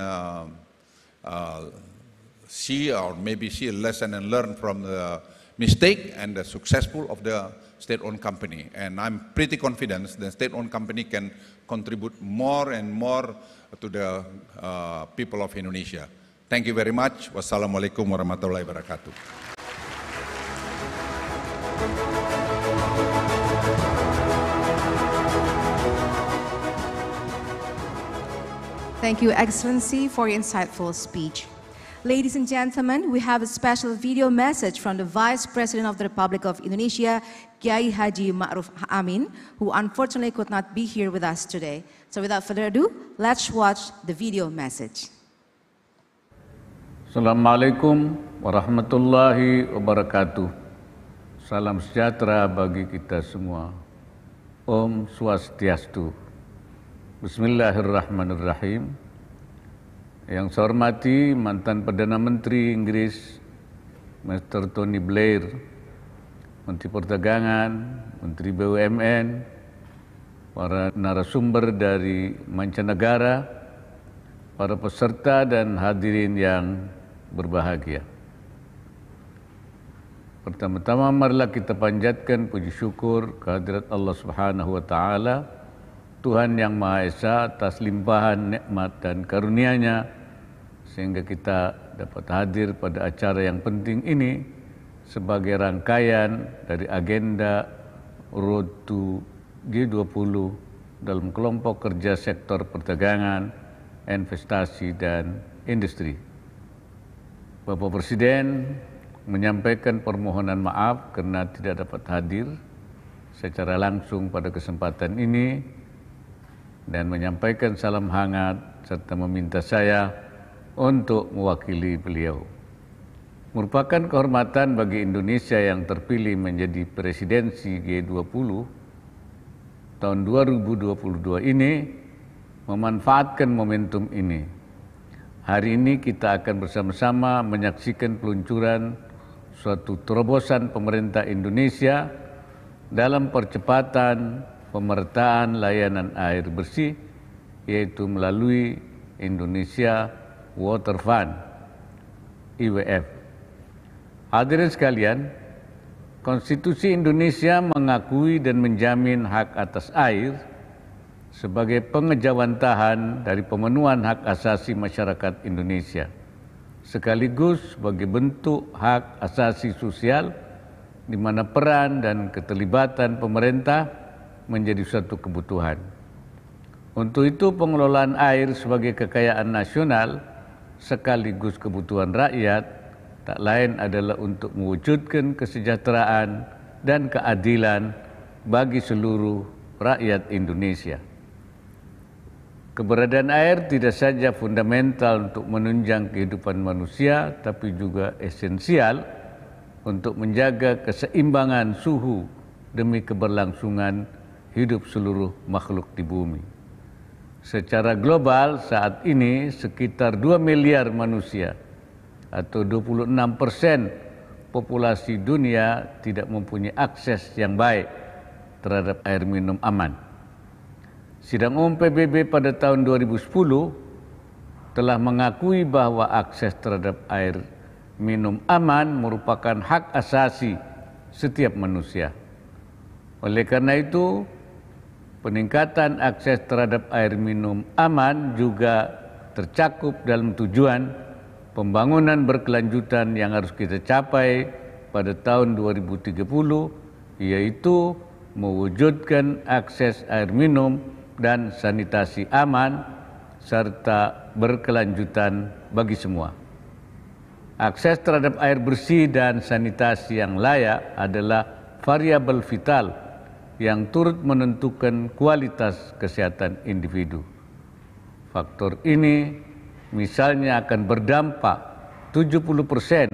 see or maybe see a lesson and learn from the mistake and the successful of the state-owned company. And I'm pretty confident the state-owned company can contribute more and more to the people of Indonesia. Thank you very much. Wassalamualaikum warahmatullahi wabarakatuh. Thank you, Excellency, for your insightful speech. Ladies and gentlemen, we have a special video message from the Vice President of the Republic of Indonesia, Kiai Haji Ma'ruf Amin, who unfortunately could not be here with us today. So without further ado, let's watch the video message. Assalamualaikum warahmatullahi wabarakatuh. Salam sejahtera bagi kita semua. Om Swastiastu. Bismillahirrahmanirrahim. Yang saya hormati mantan Perdana Menteri Inggris, Mr. Tony Blair, Menteri Perdagangan, Menteri BUMN, para narasumber dari mancanegara, para peserta dan hadirin yang berbahagia. Pertama-tama marilah kita panjatkan puji syukur kehadirat Allah Subhanahu wa Ta'ala, Tuhan yang Maha Esa, atas limpahan nikmat dan karunia-Nya sehingga kita dapat hadir pada acara yang penting ini sebagai rangkaian dari agenda Road to G20 dalam kelompok kerja sektor perdagangan, investasi, dan industri. Bapak Presiden menyampaikan permohonan maaf karena tidak dapat hadir secara langsung pada kesempatan ini dan menyampaikan salam hangat serta meminta saya untuk mewakili beliau. Merupakan kehormatan bagi Indonesia yang terpilih menjadi presidensi G20 tahun 2022 ini memanfaatkan momentum ini. Hari ini kita akan bersama-sama menyaksikan peluncuran suatu terobosan pemerintah Indonesia dalam percepatan pemerataan layanan air bersih, yaitu melalui Indonesia Water Fund, IWF. Hadirin sekalian, Konstitusi Indonesia mengakui dan menjamin hak atas air sebagai pengejawantahan dari pemenuhan hak asasi masyarakat Indonesia, sekaligus sebagai bentuk hak asasi sosial di mana peran dan keterlibatan pemerintah menjadi suatu kebutuhan. Untuk itu, pengelolaan air sebagai kekayaan nasional sekaligus kebutuhan rakyat tak lain adalah untuk mewujudkan kesejahteraan dan keadilan bagi seluruh rakyat Indonesia. Keberadaan air tidak saja fundamental untuk menunjang kehidupan manusia, tapi juga esensial untuk menjaga keseimbangan suhu demi keberlangsungan hidup seluruh makhluk di bumi. Secara global saat ini sekitar 2 miliar manusia atau 26% populasi dunia tidak mempunyai akses yang baik terhadap air minum aman. Sidang Umum PBB pada tahun 2010 telah mengakui bahwa akses terhadap air minum aman merupakan hak asasi setiap manusia. Oleh karena itu, peningkatan akses terhadap air minum aman juga tercakup dalam tujuan pembangunan berkelanjutan yang harus kita capai pada tahun 2030, yaitu mewujudkan akses air minum dan sanitasi aman serta berkelanjutan bagi semua. Akses terhadap air bersih dan sanitasi yang layak adalah variabel vital yang turut menentukan kualitas kesehatan individu. Faktor ini misalnya akan berdampak 70%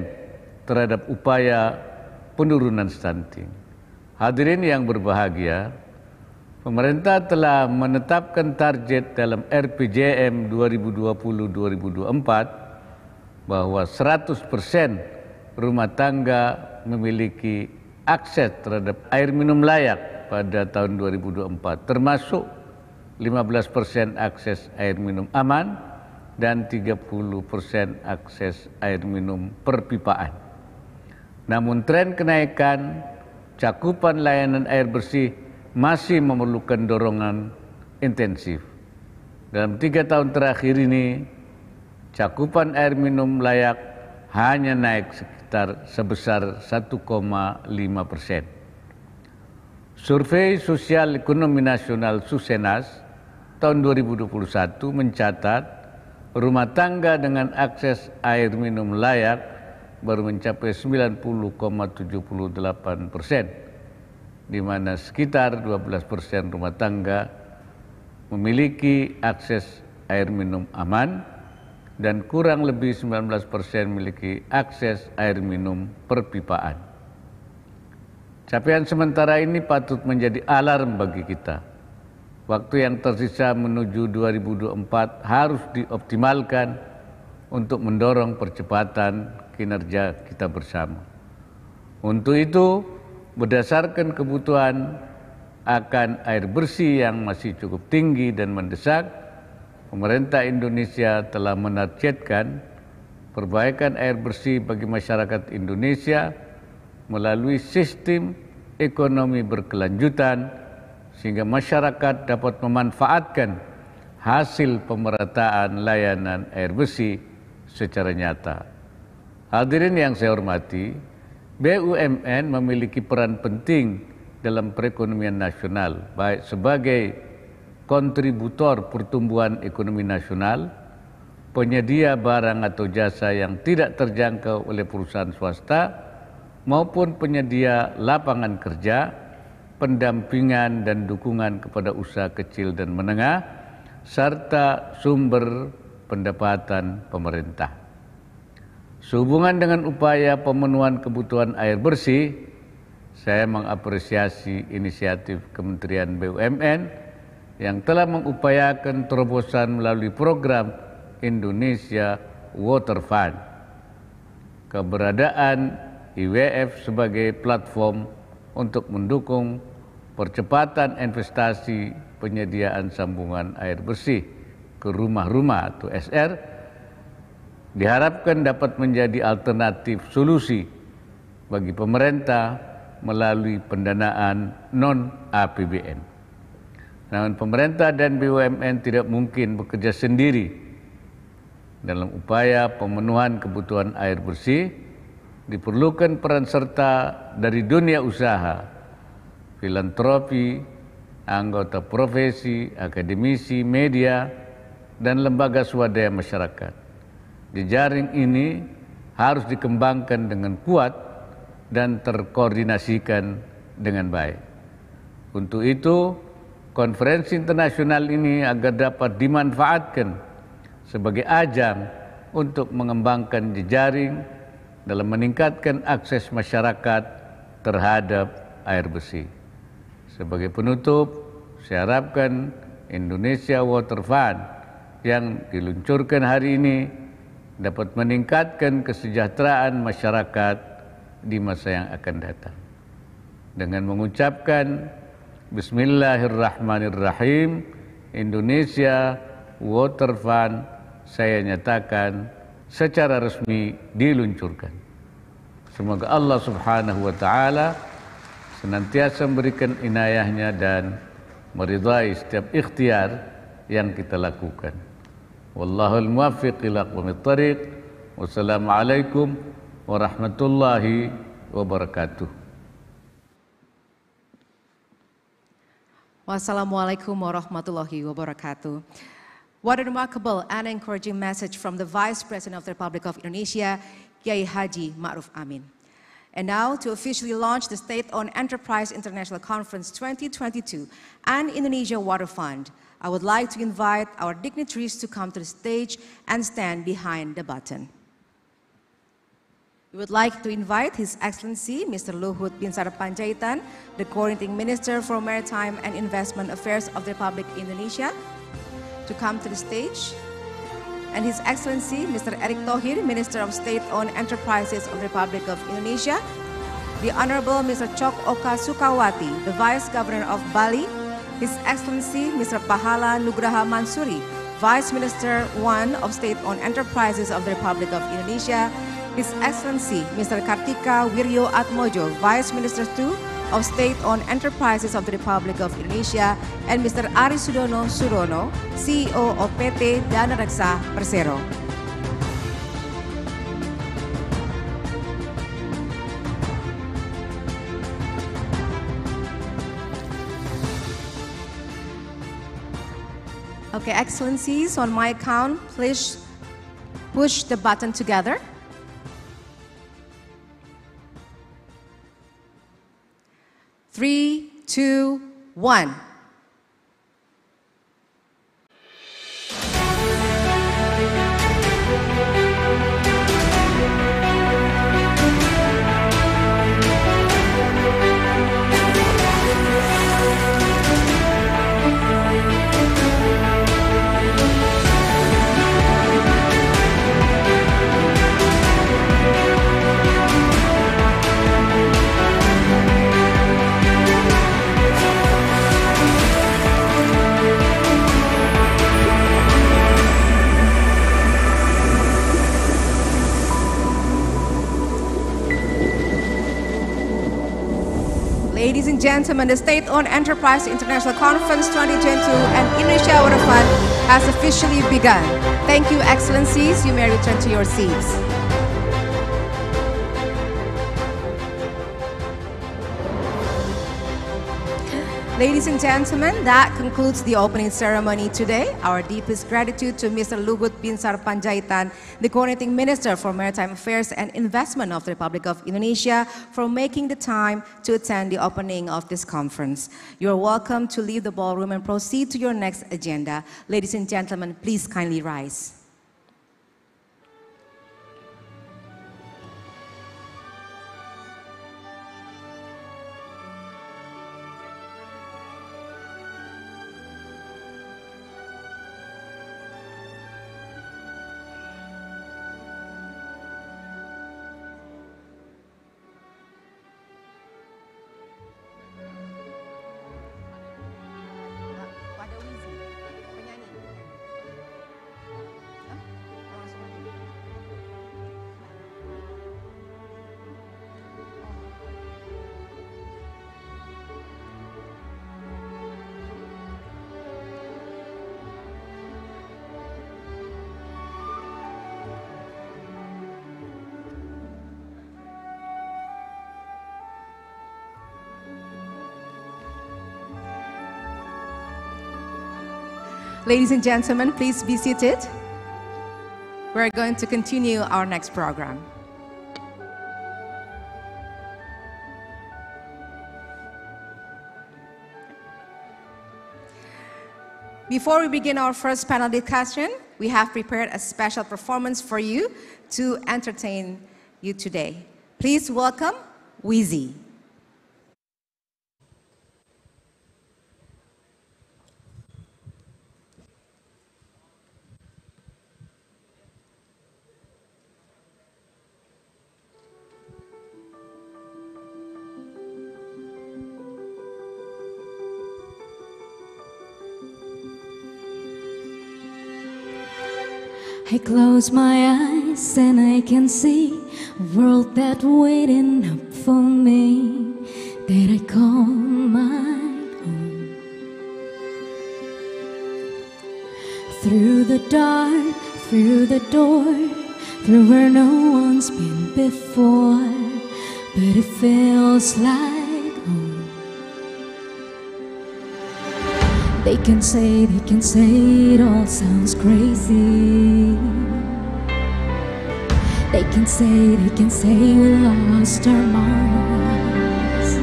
terhadap upaya penurunan stunting. Hadirin yang berbahagia, pemerintah telah menetapkan target dalam RPJM 2020-2024 bahwa 100% rumah tangga memiliki akses terhadap air minum layak pada tahun 2024, termasuk 15% akses air minum aman dan 30% akses air minum perpipaan. Namun tren kenaikan cakupan layanan air bersih masih memerlukan dorongan intensif. Dalam 3 tahun terakhir ini, cakupan air minum layak hanya naik sebesar 1,5%. Survei Sosial Ekonomi Nasional Susenas tahun 2021 mencatat rumah tangga dengan akses air minum layak baru mencapai 90,78%, di mana sekitar 12% rumah tangga memiliki akses air minum aman dan kurang lebih 19% memiliki akses air minum perpipaan. Capaian sementara ini patut menjadi alarm bagi kita. Waktu yang tersisa menuju 2024 harus dioptimalkan untuk mendorong percepatan kinerja kita bersama. Untuk itu, berdasarkan kebutuhan akan air bersih yang masih cukup tinggi dan mendesak, pemerintah Indonesia telah menargetkan perbaikan air bersih bagi masyarakat Indonesia melalui sistem ekonomi berkelanjutan sehingga masyarakat dapat memanfaatkan hasil pemerataan layanan air bersih secara nyata. Hadirin yang saya hormati, BUMN memiliki peran penting dalam perekonomian nasional, baik sebagai kontributor pertumbuhan ekonomi nasional, penyedia barang atau jasa yang tidak terjangkau oleh perusahaan swasta, maupun penyedia lapangan kerja, pendampingan dan dukungan kepada usaha kecil dan menengah, serta sumber pendapatan pemerintah. Sehubungan dengan upaya pemenuhan kebutuhan air bersih, saya mengapresiasi inisiatif Kementerian BUMN yang telah mengupayakan terobosan melalui program Indonesia Water Fund. Keberadaan IWF sebagai platform untuk mendukung percepatan investasi penyediaan sambungan air bersih ke rumah-rumah atau SR diharapkan dapat menjadi alternatif solusi bagi pemerintah melalui pendanaan non-APBN. Namun pemerintah dan BUMN tidak mungkin bekerja sendiri dalam upaya pemenuhan kebutuhan air bersih. Diperlukan peran serta dari dunia usaha, filantropi, anggota profesi, akademisi, media, dan lembaga swadaya masyarakat. Jejaring ini harus dikembangkan dengan kuat dan terkoordinasikan dengan baik. Untuk itu, konferensi internasional ini agar dapat dimanfaatkan sebagai ajang untuk mengembangkan jejaring dalam meningkatkan akses masyarakat terhadap air bersih. Sebagai penutup, saya harapkan Indonesia Water Fund yang diluncurkan hari ini dapat meningkatkan kesejahteraan masyarakat di masa yang akan datang. Dengan mengucapkan Bismillahirrahmanirrahim, Indonesia Water Fund saya nyatakan secara resmi diluncurkan. Semoga Allah Subhanahu wa Ta'ala senantiasa memberikan inayahnya dan meridai setiap ikhtiar yang kita lakukan. Wallahul muwaffiq ila aqwamit thariq. Wassalamualaikum warahmatullahi wabarakatuh. Wassalamualaikum warahmatullahi wabarakatuh. What a remarkable and encouraging message from the Vice President of the Republic of Indonesia, Kiai Haji Ma'ruf Amin. And now, to officially launch the State-Owned Enterprise International Conference 2022 and Indonesia Water Fund, I would like to invite our dignitaries to come to the stage and stand behind the button. We would like to invite His Excellency Mr. Luhut Binsar Panjaitan, the Coordinating Minister for Maritime and Investment Affairs of the Republic of Indonesia, to come to the stage, and His Excellency Mr. Erick Thohir, Minister of State-Owned Enterprises of the Republic of Indonesia, the Honorable Mr. Chok Oka Sukawati, the Vice Governor of Bali, His Excellency Mr. Pahala Nugraha Mansuri, Vice Minister 1 of State-Owned Enterprises of the Republic of Indonesia, His Excellency Mr. Kartika Wiryo Atmojo, Vice Minister 2 of State-Owned Enterprises of the Republic of Indonesia, and Mr. Ari Sudono Surono, CEO of PT Danareksa Persero. Okay, Excellencies, on my count, please push the button together. Three, two, one. Ladies and gentlemen, the State-Owned Enterprise International Conference 2022 and Indonesia Water Fund has officially begun. Thank you, Excellencies. You may return to your seats. Ladies and gentlemen, that concludes the opening ceremony today. Our deepest gratitude to Mr. Luhut Binsar Panjaitan, the Coordinating Minister for Maritime Affairs and Investment of the Republic of Indonesia, for making the time to attend the opening of this conference. You are welcome to leave the ballroom and proceed to your next agenda. Ladies and gentlemen, please kindly rise. Ladies and gentlemen, please be seated. We're going to continue our next program. Before we begin our first panel discussion, we have prepared a special performance for you to entertain you today. Please welcome Wheezy. I close my eyes and I can see a world that's waiting up for me, that I call my own. Through the dark, through the door, through where no one's been before, but it feels like home. They can say it all sounds crazy. They can say we lost our minds.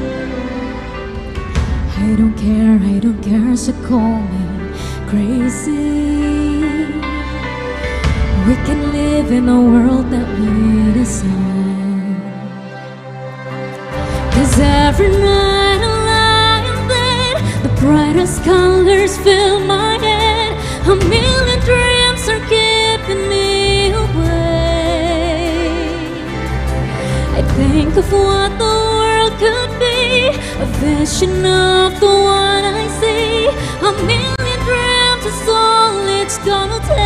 I don't care, so call me crazy. We can live in a world that we design. 'Cause every night I lie in bed, the brightest colors fill my head. A million dreams are keeping me away. I think of what the world could be, a vision of the one I see. A million dreams is all it's gonna take.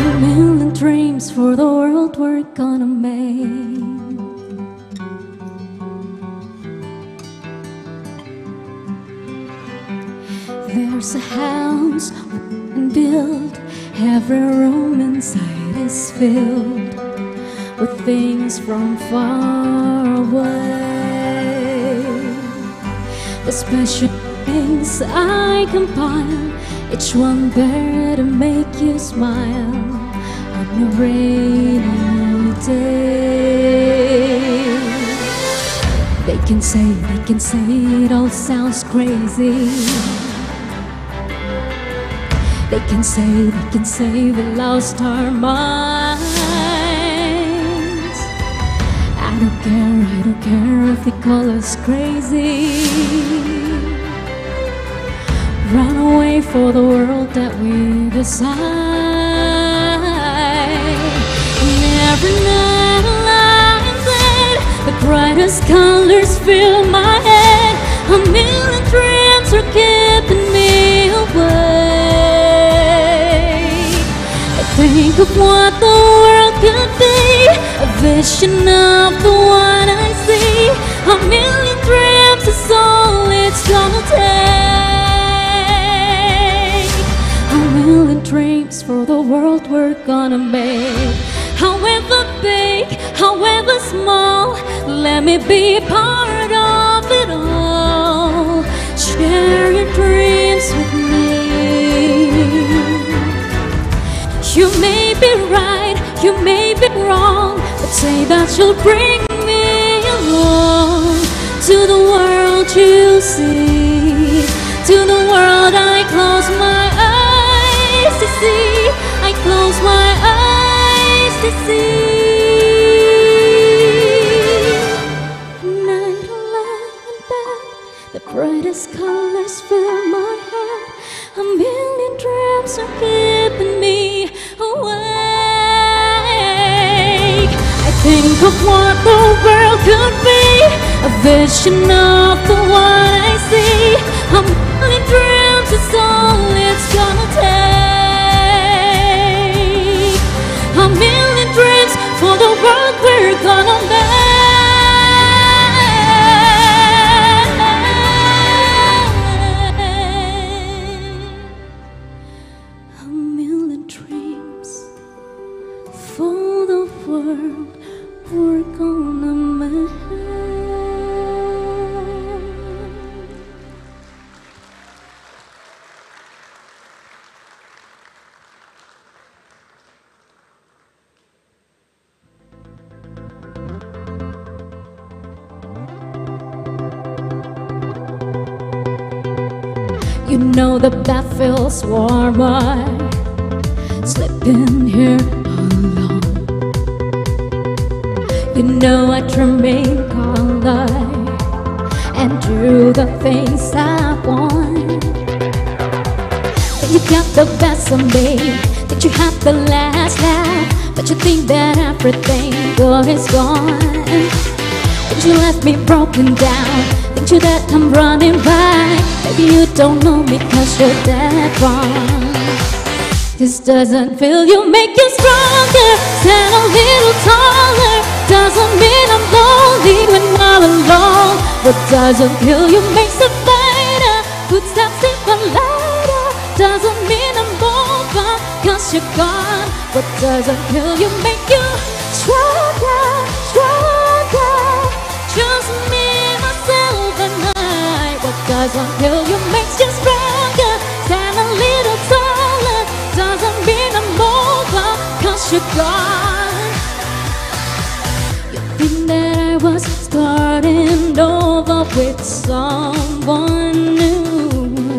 A million dreams for the world we're gonna make. There's a house we can build. Every room inside is filled with things from far away. The special things I compile, each one there to make you smile on a rainy day. They can say it all sounds crazy. They can say we lost our minds. I don't care if they call us crazy. Run away for the world that we decide. And every night I lie in bed, the brightest colors fill my head. A million dreams are keeping me away. Think of what the world could be, a vision of the one I see. A million dreams is all it's gonna take. A million dreams for the world we're gonna make. However big, however small, let me be part of it all. Share your dreams with me. You may be right, you may be wrong, but say that you'll bring me along to the world you see, to the world I close my eyes to see, I close my eyes to see. Night I lie in bed, the brightest colors fill my head. A million dreams are keeping me awake. I think of what the world could be, a vision of the one I see. A million dreams is all it's gonna take. A million dreams for the world we're gonna make. know the bed feels warmer, sleeping here alone. You know I dream in color and do the things I want. Think you got the best of me, think you have the last laugh, but you think that everything good is gone. Think you left me broken down, think you that I'm running by. Maybe you don't know me cause you're that wrong. This doesn't feel you, make you stronger, stand a little taller. Doesn't mean I'm lonely when I'm alone. What doesn't kill you makes a fighter, footsteps even lighter. Doesn't mean I'm over cause you're gone. What doesn't kill you make you stronger, stronger. Just me, myself and I. What doesn't kill you makes you stronger, stand a little taller. Doesn't mean I'm over cause you're gone. You think that I was starting over with someone new.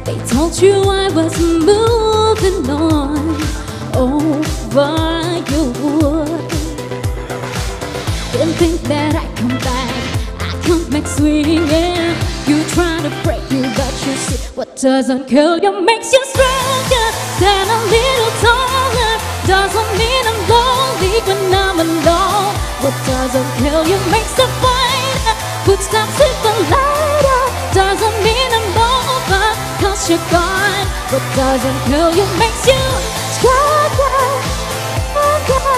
They told you I was moving on over you. Didn't think that I'd come back, I come back swinging. You try to break me, but you see what doesn't kill you makes you stronger, stand a little taller. Doesn't mean I'm lonely when I'm alone. What doesn't kill you makes a fighter, footsteps even lighter. Doesn't mean I'm over cause you're gone. What doesn't kill you makes you stronger, stronger.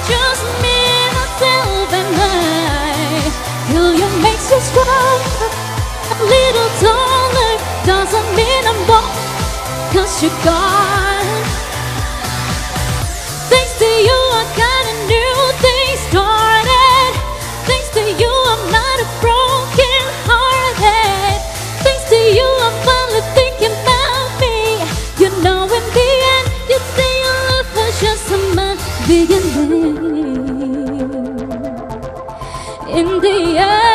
Just me, myself and I. Kill you makes you stronger, a little taller. Doesn't mean I'm born cause you're gone. Thanks to you I got a new thing started. Thanks to you I'm not a broken hearted. Thanks to you I'm finally thinking about me. You know in the end you'd say your love was just a beginning. In the end,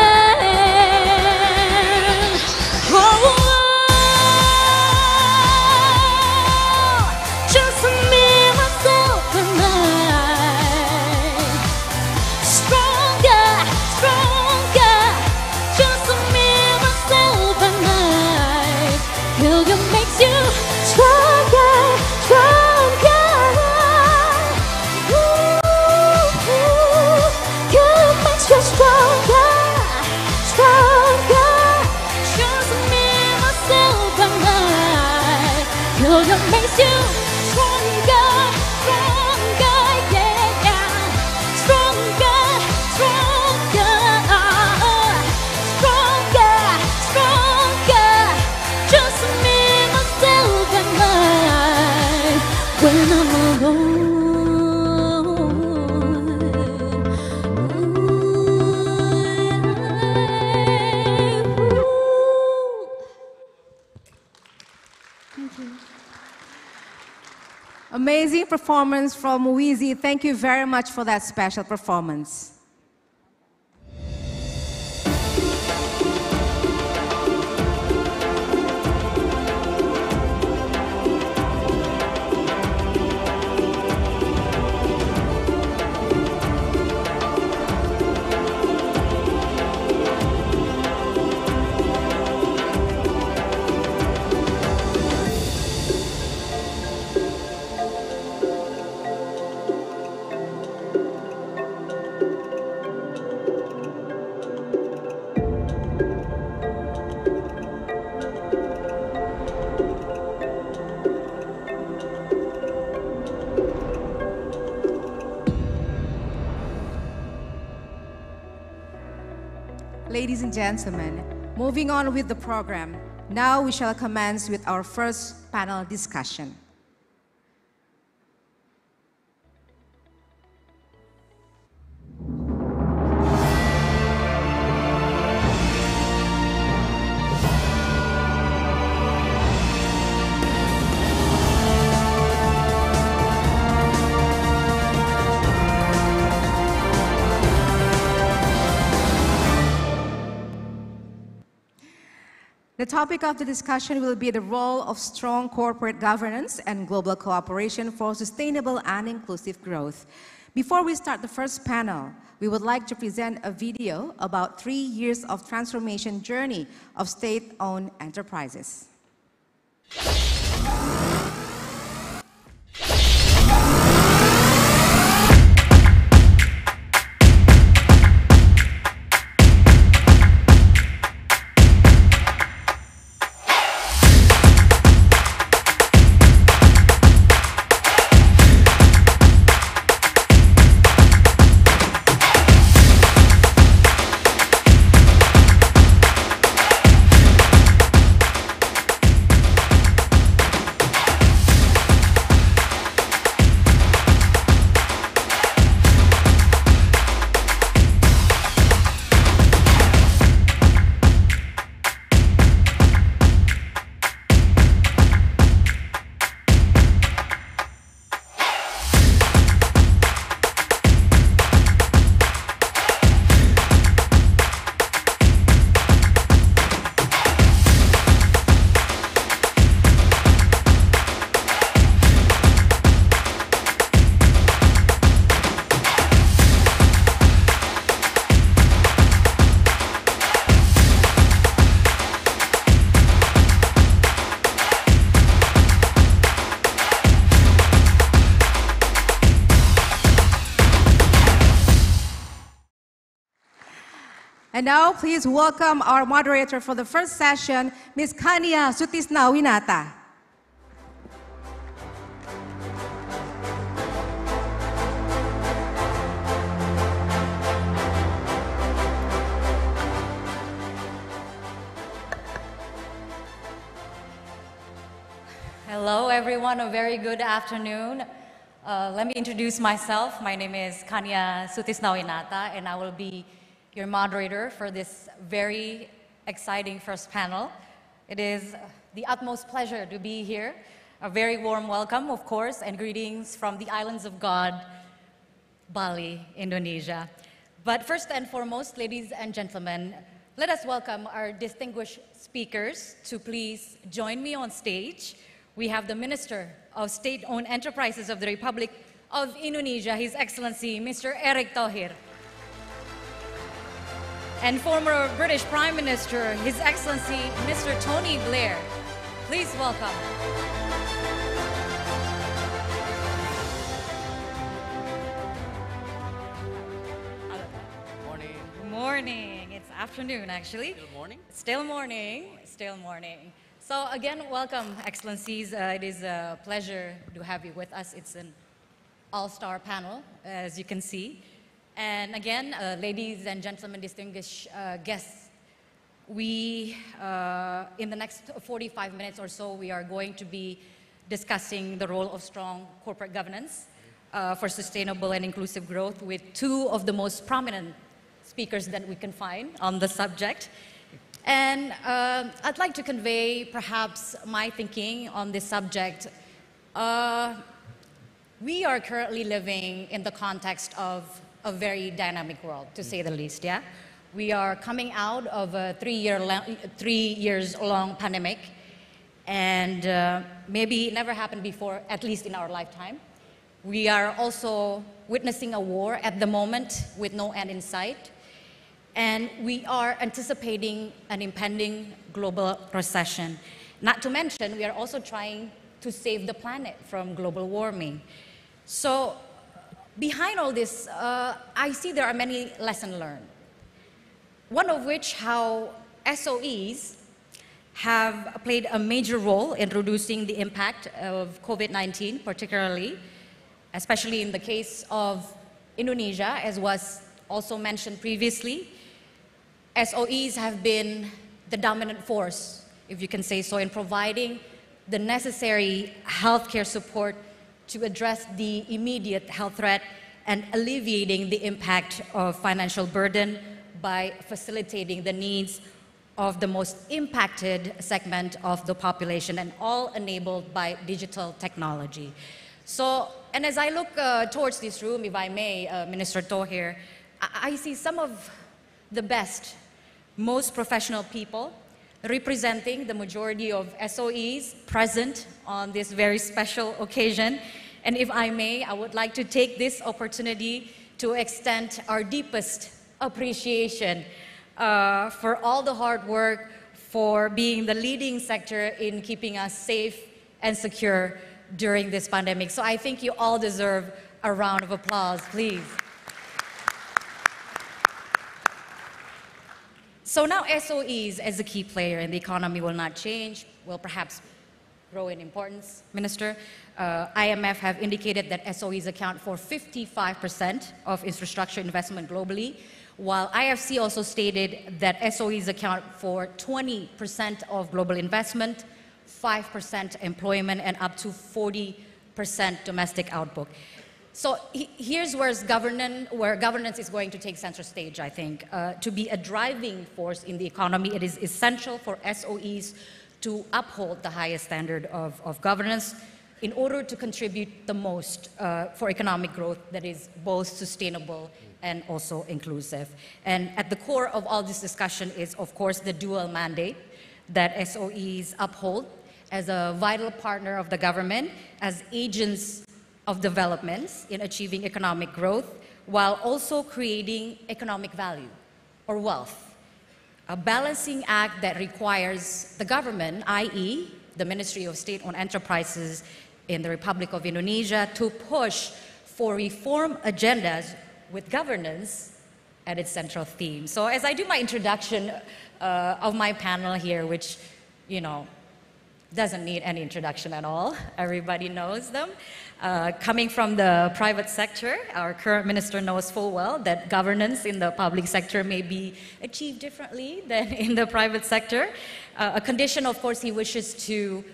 just me, myself and I. Stronger, stronger. Just me, myself and I. Kill you makes you stronger, stronger. Kill you makes you stronger, stronger. Just me, myself and I. Kill you makes you stronger, stronger, yeah, yeah. Stronger, stronger, stronger, stronger. Just me, myself and I. When I'm alone. Amazing performance from Muizi. Thank you very much for that special performance. Ladies and gentlemen, moving on with the program, now we shall commence with our first panel discussion. The topic of the discussion will be the role of strong corporate governance and global cooperation for sustainable and inclusive growth. Before we start the first panel, we would like to present a video about 3 years of transformation journey of state-owned enterprises. And now, please welcome our moderator for the first session, Ms. Kania Sutisnawinata. Hello, everyone. A very good afternoon. Let me introduce myself. My name is Kania Sutisnawinata, and I will be your moderator for this very exciting first panel. It is the utmost pleasure to be here. A very warm welcome, of course, and greetings from the islands of God, Bali, Indonesia. But first and foremost, ladies and gentlemen, let us welcome our distinguished speakers to please join me on stage. We have the Minister of State-Owned Enterprises of the Republic of Indonesia, His Excellency, Mr. Erick Thohir. And former British Prime Minister, His Excellency, Mr. Tony Blair. Please welcome. Morning. Morning. It's afternoon, actually. Still morning? Still morning. Still morning. So again, welcome, Excellencies. It is a pleasure to have you with us. It's an all-star panel, as you can see. And again, ladies and gentlemen, distinguished guests, we, in the next 45 minutes or so, we are going to be discussing the role of strong corporate governance for sustainable and inclusive growth with two of the most prominent speakers that we can find on the subject. And I'd like to convey perhaps my thinking on this subject. We are currently living in the context of a very dynamic world, to say the least, yeah? We are coming out of a 3 years long pandemic, and maybe it never happened before, at least in our lifetime. We are also witnessing a war at the moment with no end in sight, and we are anticipating an impending global recession. Not to mention, we are also trying to save the planet from global warming. So, behind all this, I see there are many lessons learned. One of which, how SOEs have played a major role in reducing the impact of COVID-19, particularly, especially in the case of Indonesia, as was also mentioned previously. SOEs have been the dominant force, if you can say so, in providing the necessary healthcare support to address the immediate health threat and alleviating the impact of financial burden by facilitating the needs of the most impacted segment of the population, and all enabled by digital technology. So, and as I look towards this room, if I may, Minister Thohir, I see some of the best, most professional people representing the majority of SOEs present on this very special occasion. And if I may, I would like to take this opportunity to extend our deepest appreciation for all the hard work, for being the leading sector in keeping us safe and secure during this pandemic. So I think you all deserve a round of applause, please. So now SOEs as a key player in the economy will not change, will perhaps grow in importance, Minister. IMF have indicated that SOEs account for 55% of infrastructure investment globally, while IFC also stated that SOEs account for 20% of global investment, 5% employment, and up to 40% domestic output. So here's where governance is going to take center stage, I think. To be a driving force in the economy, it is essential for SOEs to uphold the highest standard of governance in order to contribute the most for economic growth that is both sustainable and also inclusive. And at the core of all this discussion is, of course, the dual mandate that SOEs uphold as a vital partner of the government, as agents of developments in achieving economic growth, while also creating economic value or wealth. A balancing act that requires the government, i.e., the Ministry of State-Owned Enterprises in the Republic of Indonesia, to push for reform agendas with governance at its central theme. So as I do my introduction of my panel here, which, you know, doesn't need any introduction at all, everybody knows them. Coming from the private sector, our current minister knows full well that governance in the public sector may be achieved differently than in the private sector. A condition, of course, he wishes to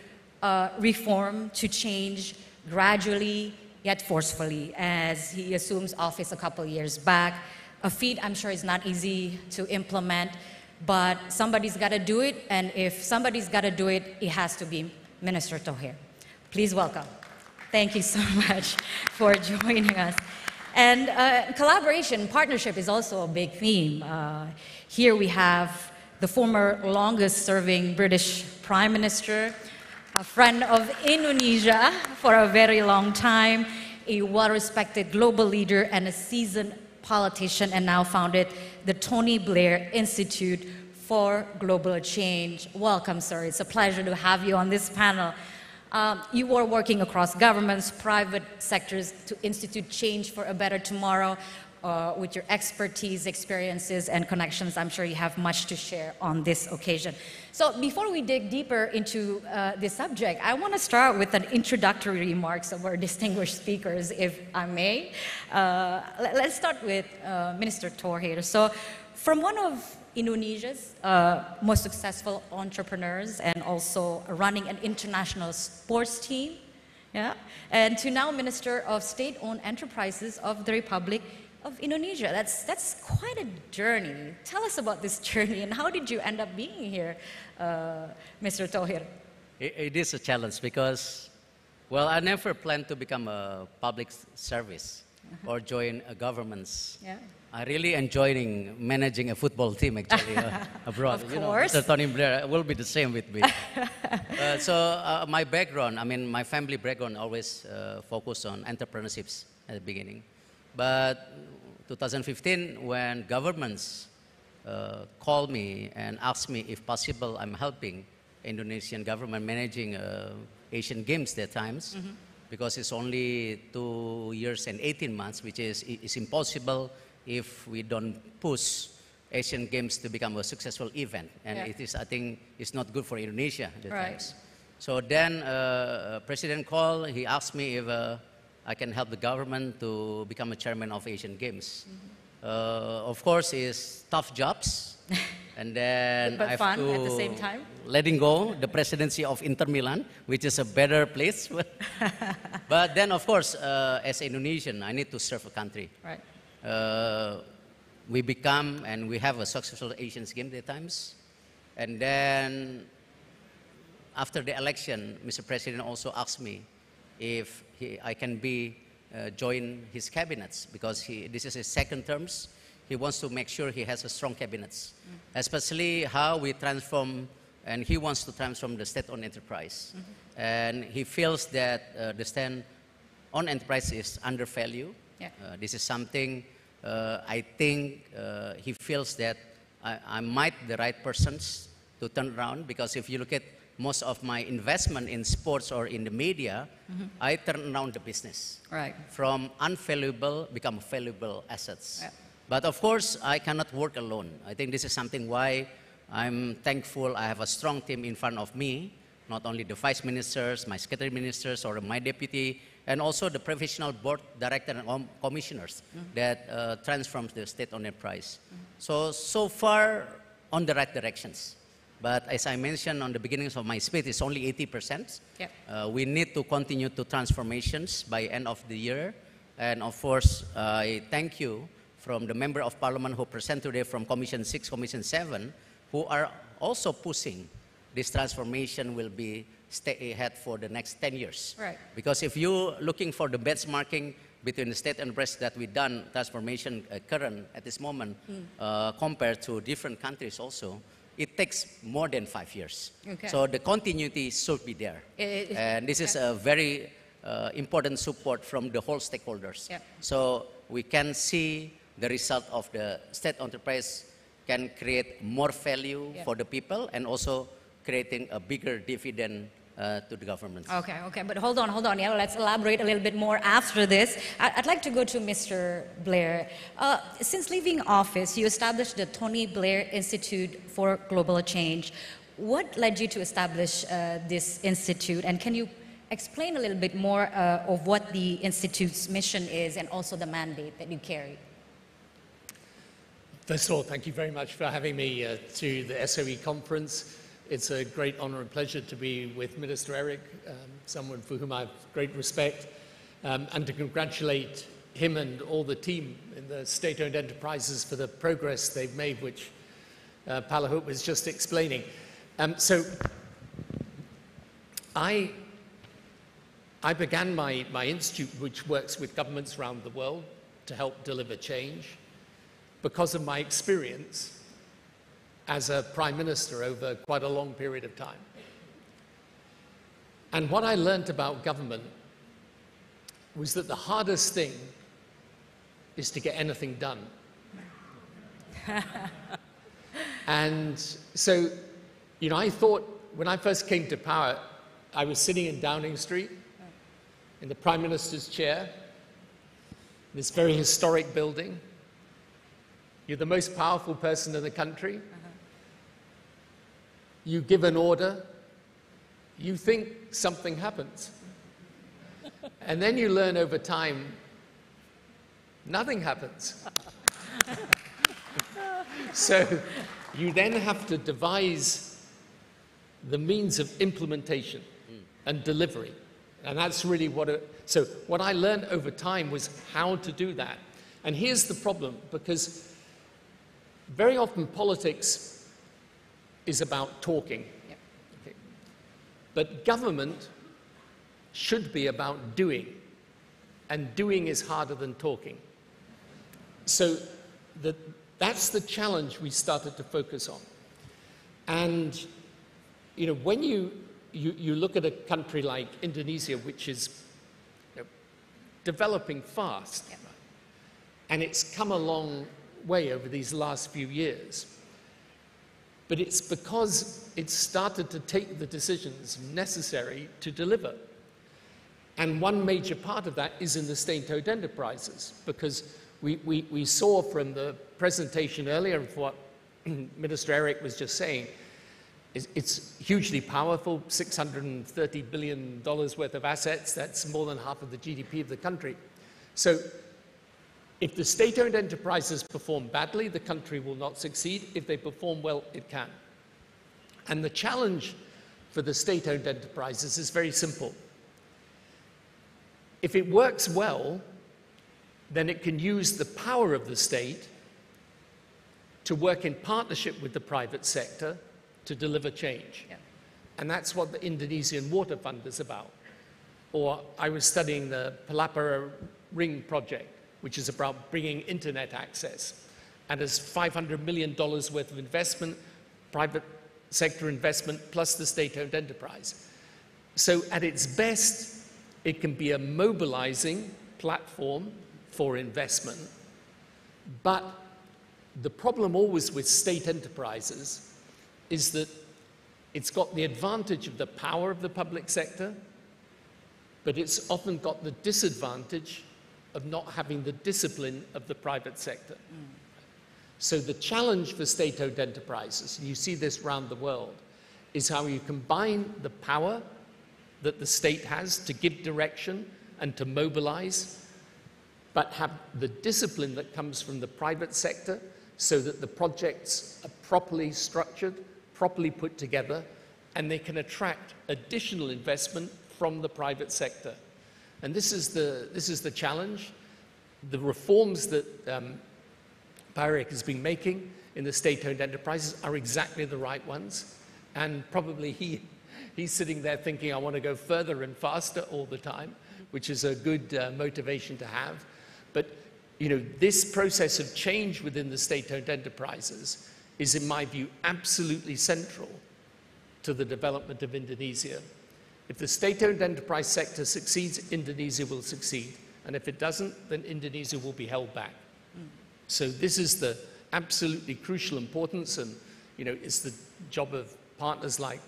reform, to change gradually yet forcefully as he assumes office a couple years back. A feat I'm sure is not easy to implement, but somebody's got to do it, and if somebody's got to do it, it has to be Minister Thohir. Please welcome. Thank you so much for joining us. And collaboration, partnership is also a big theme. Here we have the former longest-serving British Prime Minister, a friend of Indonesia for a very long time, a well-respected global leader and a seasoned politician, and now founded the Tony Blair Institute for Global Change. Welcome, sir. It's a pleasure to have you on this panel. You are working across governments, private sectors to institute change for a better tomorrow. With your expertise, experiences, and connections, I'm sure you have much to share on this occasion. So before we dig deeper into this subject, I want to start with an introductory remarks of our distinguished speakers, if I may. Let's start with Minister Thohir. So from one of Indonesia's most successful entrepreneurs and also running an international sports team, yeah, and to now Minister of State-Owned Enterprises of the Republic of Indonesia. That's quite a journey. Tell us about this journey and how did you end up being here, Mr. Thohir? It is a challenge because, well, I never planned to become a public service or join a government's. Yeah. I really enjoying managing a football team actually abroad. Of course. Mr. Tony Blair will be the same with me. My background, I mean, my family background always focused on entrepreneurships at the beginning. But 2015, when governments called me and asked me if possible, I'm helping Indonesian government managing Asian Games that times, because it's only 2 years and 18 months, which is impossible if we don't push Asian Games to become a successful event. And it is, I think, it's not good for Indonesia at times. So then President called, he asked me if I can help the government to become a chairman of Asian Games. Of course, it's tough jobs. And then but I have fun to at the same time. letting go the presidency of Inter Milan, which is a better place. But then, of course, as Indonesian, I need to serve a country. Right. We become and we have a successful Asian Games at times. And then after the election, Mr. President also asked me if I can join his cabinets, because this is his second terms. He wants to make sure he has a strong cabinets, especially how we transform and he wants to transform the state-owned enterprise. And he feels that the state-owned enterprise is undervalued. Yeah. This is something I think he feels that I might the right persons to turn around, because if you look at most of my investment in sports or in the media, I turn around the business. Right. From unvaluable become valuable assets. Yeah. But of course, I cannot work alone. I think this is something why I'm thankful I have a strong team in front of me, not only the vice ministers, my secretary ministers, or my deputy, and also the professional board director and commissioners that transforms the state-owned enterprise. So far on the right directions. But as I mentioned on the beginnings of my speech, it's only 80%. Yep. We need to continue to transformations by end of the year. And of course, I thank you from the member of parliament who present today from Commission 6, Commission 7, who are also pushing this transformation will be stay ahead for the next 10 years. Right. Because if you're looking for the benchmarking between the state and press that we done transformation current at this moment compared to different countries also, it takes more than 5 years. Okay. So the continuity should be there. And this is a very important support from the whole stakeholders. Yep. So we can see the result of the state enterprise can create more value for the people and also creating a bigger dividend to the government. Okay, okay, but hold on, yeah, let's elaborate a little bit more after this. I'd like to go to Mr. Blair. Since leaving office, you established the Tony Blair Institute for Global Change. What led you to establish this institute, and can you explain a little bit more of what the institute's mission is and also the mandate that you carry? First of all, thank you very much for having me to the SOE conference. It's a great honor and pleasure to be with Minister Eric, someone for whom I have great respect, and to congratulate him and all the team in the state-owned enterprises for the progress they've made, which Palahut was just explaining. So I began my institute, which works with governments around the world to help deliver change, because of my experience as a prime minister over quite a long period of time. And what I learned about government was that the hardest thing is to get anything done. And so, you know, I thought when I first came to power, I was sitting in Downing Street in the Prime Minister's chair, this very historic building. You're the most powerful person in the country. You give an order, you think something happens. And then you learn over time, nothing happens. So you then have to devise the means of implementation and delivery. And that's really so what I learned over time was how to do that. And here's the problem, because very often politics is about talking. Yep. Okay. But government should be about doing. And doing is harder than talking. So that's the challenge we started to focus on. And you know, when you look at a country like Indonesia, which is developing fast, Yep. and it's come a long way over these last few years, but it's because it started to take the decisions necessary to deliver. And one major part of that is in the state-owned enterprises, because we saw from the presentation earlier of what Minister Eric was just saying, it's hugely powerful, $630 billion worth of assets. That's more than half of the GDP of the country. So if the state-owned enterprises perform badly, the country will not succeed. If they perform well, it can. And the challenge for the state-owned enterprises is very simple. If it works well, then it can use the power of the state to work in partnership with the private sector to deliver change. Yeah. And that's what the Indonesian Water Fund is about. Or I was studying the Pelapara Ring project, which is about bringing internet access. And there's $500 million worth of investment, private sector investment plus the state-owned enterprise. So at its best, it can be a mobilizing platform for investment. But the problem always with state enterprises is that it's got the advantage of the power of the public sector, but it's often got the disadvantage of not having the discipline of the private sector. So the challenge for state-owned enterprises, and you see this around the world, is how you combine the power that the state has to give direction and to mobilize, but have the discipline that comes from the private sector so that the projects are properly structured, properly put together, and they can attract additional investment from the private sector. And this is the challenge. The reforms that Parek has been making in the state-owned enterprises are exactly the right ones. And probably he's sitting there thinking, I want to go further and faster all the time, which is a good motivation to have. But you know, this process of change within the state-owned enterprises is, in my view, absolutely central to the development of Indonesia. If the state-owned enterprise sector succeeds, Indonesia will succeed. And if it doesn't, then Indonesia will be held back. So this is the absolutely crucial importance, and you know, it's the job of partners like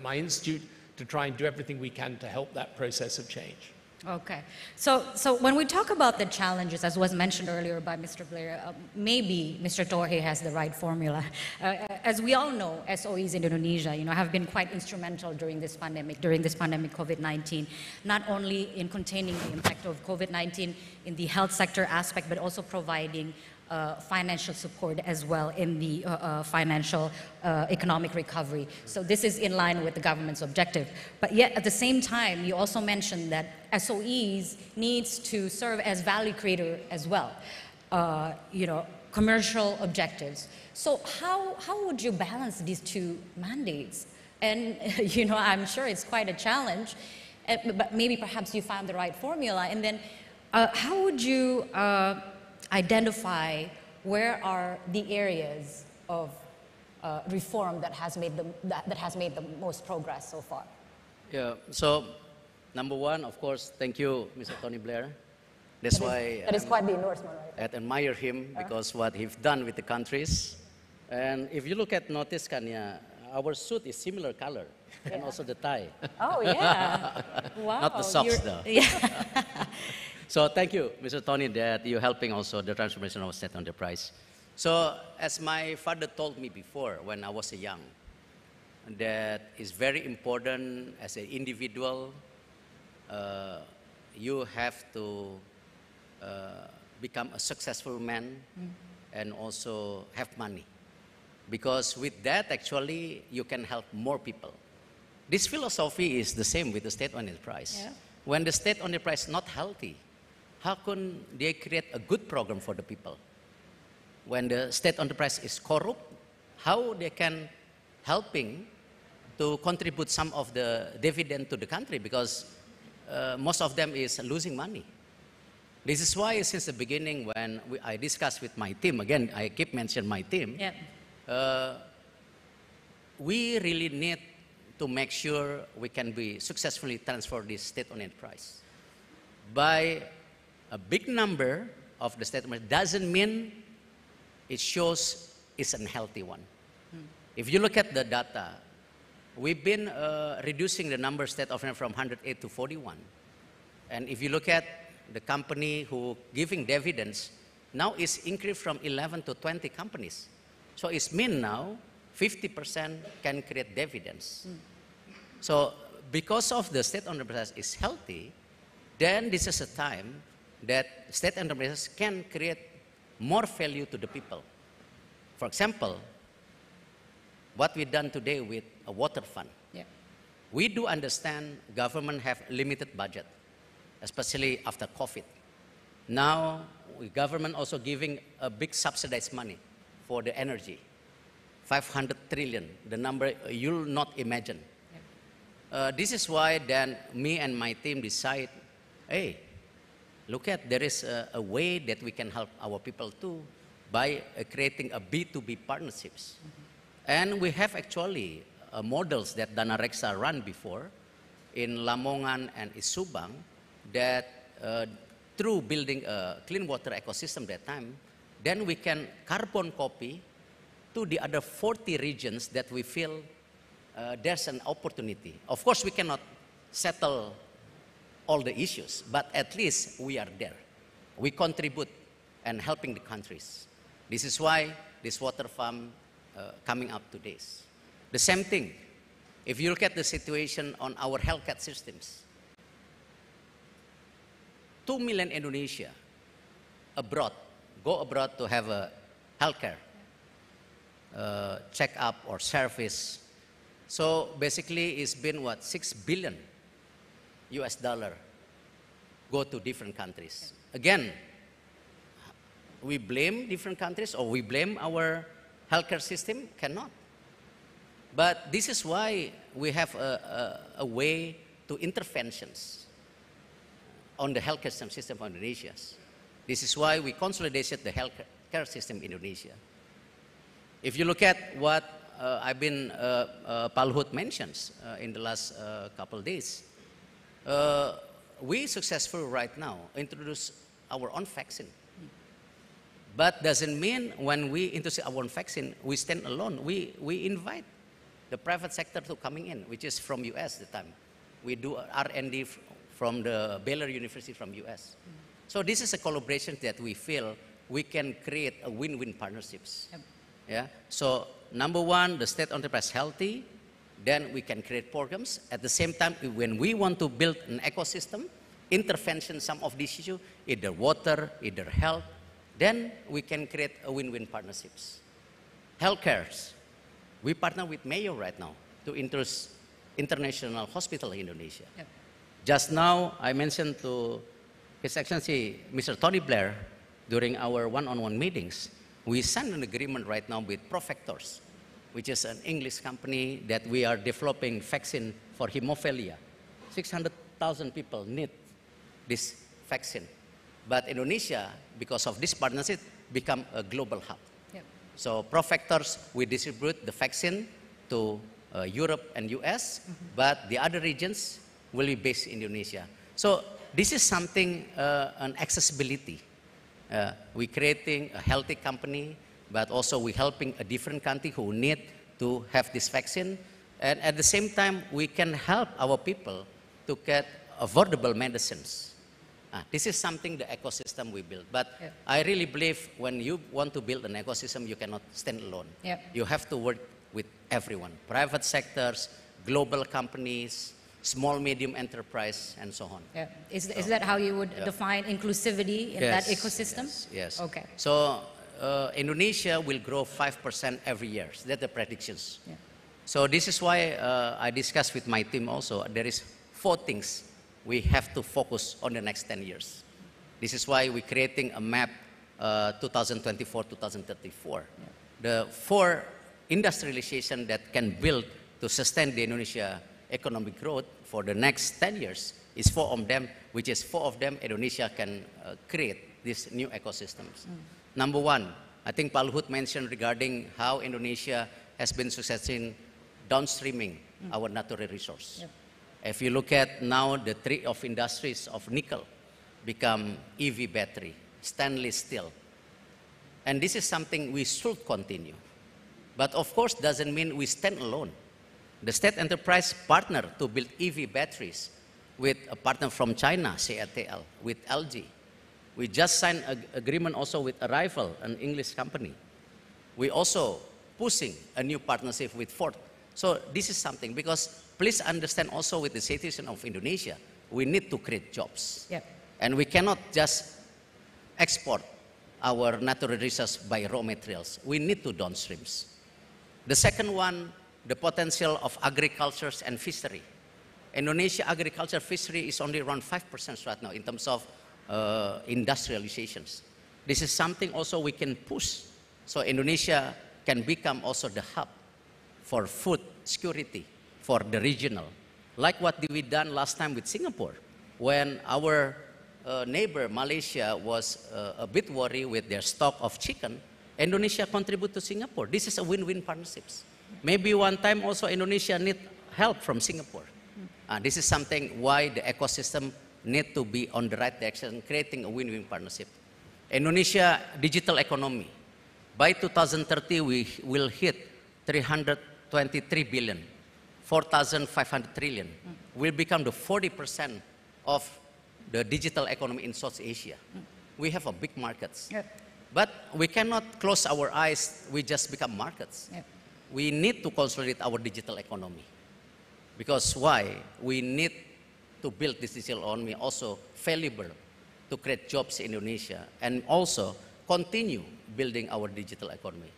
my institute to try and do everything we can to help that process of change. Okay, so when we talk about the challenges, as was mentioned earlier by Mr. Blair, maybe Mr. Torhe has the right formula. As we all know, SOEs in Indonesia, you know, have been quite instrumental during this pandemic COVID-19, not only in containing the impact of COVID-19 in the health sector aspect, but also providing financial support as well in the financial economic recovery. So this is in line with the government's objective. But yet at the same time, you also mentioned that SOEs needs to serve as value creator as well, you know, commercial objectives. So how would you balance these two mandates? And you know, I'm sure it's quite a challenge, but maybe perhaps you found the right formula. And then how would you identify where are the areas of reform that has made the most progress so far? Yeah. So, number one, of course, thank you, Mr. Tony Blair. That's why that is quite the endorsement, right? I admire him because what he's done with the countries. And if you look at notice, Kanya, our suit is similar color, and also the tie. Oh yeah! Wow. Not the socks, though. Yeah. So thank you, Mr. Tony, that you're helping also the transformation of state enterprise. So as my father told me before when I was young, that it's very important as an individual, you have to become a successful man and also have money. Because with that, actually, you can help more people. This philosophy is the same with the state-owned enterprise. Yeah. When the state-owned enterprise is not healthy, how can they create a good program for the people? When the state enterprise is corrupt, how they can helping to contribute some of the dividend to the country, because most of them is losing money. This is why since the beginning when I discussed with my team, again, I keep mentioning my team, we really need to make sure we can be successfully transfer this state-owned enterprise. By a big number of the state enterprise doesn't mean it shows it's an unhealthy one. If you look at the data, we've been reducing the number of state-owned enterprise from 108 to 41. And if you look at the company who giving dividends, now it's increased from 11 to 20 companies. So it's mean now 50% can create dividends. So because of the state-owned enterprise is healthy, then this is a time that state enterprises can create more value to the people. For example, what we've done today with a water fund. Yeah. We do understand government have limited budget, especially after COVID. Now, government also giving a big subsidized money for the energy, 500 trillion, the number you'll not imagine. This is why then me and my team decide, hey, look at, there is a way that we can help our people too by creating a B2B partnerships. And we have actually models that Danareksa ran before in Lamongan and Isubang that through building a clean water ecosystem that time, then we can carbon copy to the other 40 regions that we feel there's an opportunity. Of course, we cannot settle all the issues, but at least we are there. We contribute and helping the countries. This is why this water farm coming up today. The same thing, if you look at the situation on our healthcare systems, 2 million Indonesia go abroad to have a healthcare check-up or service. So basically it's been what, $6 billion US go to different countries. Again, we blame different countries or we blame our healthcare system? Cannot. But this is why we have a way to interventions on the healthcare system of Indonesia. This is why we consolidated the healthcare system in Indonesia. If you look at what Pak Luhut mentions in the last couple of days, we successfully right now introduce our own vaccine. But doesn't mean when we introduce our own vaccine, we stand alone. We invite the private sector to coming in, which is from US at the time. We do R&D from the Baylor University from US. So this is a collaboration that we feel we can create a win-win partnerships. Yep. Yeah. So number one, the state enterprise healthy, then we can create programs. At the same time, when we want to build an ecosystem, intervention some of these issues, either water, either health, then we can create a win-win partnerships. Healthcare, we partner with Mayo right now to introduce international hospital in Indonesia. Yep. Just now, I mentioned to His Excellency Mr. Tony Blair during our one-on-one meetings, we signed an agreement right now with Profectors, which is an English company that we are developing vaccine for hemophilia. 600,000 people need this vaccine. But Indonesia, because of this partnership, become a global hub. Yep. So Profectors, we distribute the vaccine to Europe and US, but the other regions will be based in Indonesia. So this is something, an accessibility. We're creating a healthy company, but also we're helping a different country who need to have this vaccine. And at the same time, we can help our people to get affordable medicines. This is something, the ecosystem we build. But yeah. I really believe when you want to build an ecosystem, you cannot stand alone. Yep. You have to work with everyone, private sectors, global companies, small, medium enterprise, and so on. Yeah. Is that how you would define inclusivity in that ecosystem? Yes. Okay. So Indonesia will grow 5% every year. That's the predictions. Yeah. So this is why I discussed with my team also. There is 4 things we have to focus on the next 10 years. This is why we're creating a map 2024-2034. Yeah. The 4 industrialization that can build to sustain the Indonesia economic growth for the next 10 years is 4 of them, which is 4 of them Indonesia can create these new ecosystems. Number 1, I think Pak Luhut mentioned regarding how Indonesia has been successful downstreaming our natural resource. Yep. If you look at now the 3 of industries of nickel become EV battery, stainless steel. And this is something we should continue. But of course doesn't mean we stand alone. The state enterprise partner to build EV batteries with a partner from China, CATL, with LG. We just signed an agreement also with Arrival, an English company. We also pushing a new partnership with Ford. So this is something, because please understand also with the situation of Indonesia, we need to create jobs. Yep. And we cannot just export our natural resources by raw materials. We need to downstreams. The second one, the potential of agriculture and fishery. Indonesia agriculture fishery is only around 5% right now in terms of industrializations. This is something also we can push. So Indonesia can become also the hub for food security for the regional. Like what we done last time with Singapore, when our neighbor Malaysia was a bit worried with their stock of chicken, Indonesia contribute to Singapore. This is a win-win partnerships. Maybe one time also Indonesia need help from Singapore. This is something why the ecosystem need to be on the right direction, creating a win-win partnership. Indonesia digital economy. By 2030, we will hit 323 billion, 4,500 trillion. We'll become the 40% of the digital economy in South Asia. We have a big markets. But we cannot close our eyes, we just become markets. We need to consolidate our digital economy. Because why? We need to build this digital economy also valuable to create jobs in Indonesia and also continue building our digital economy.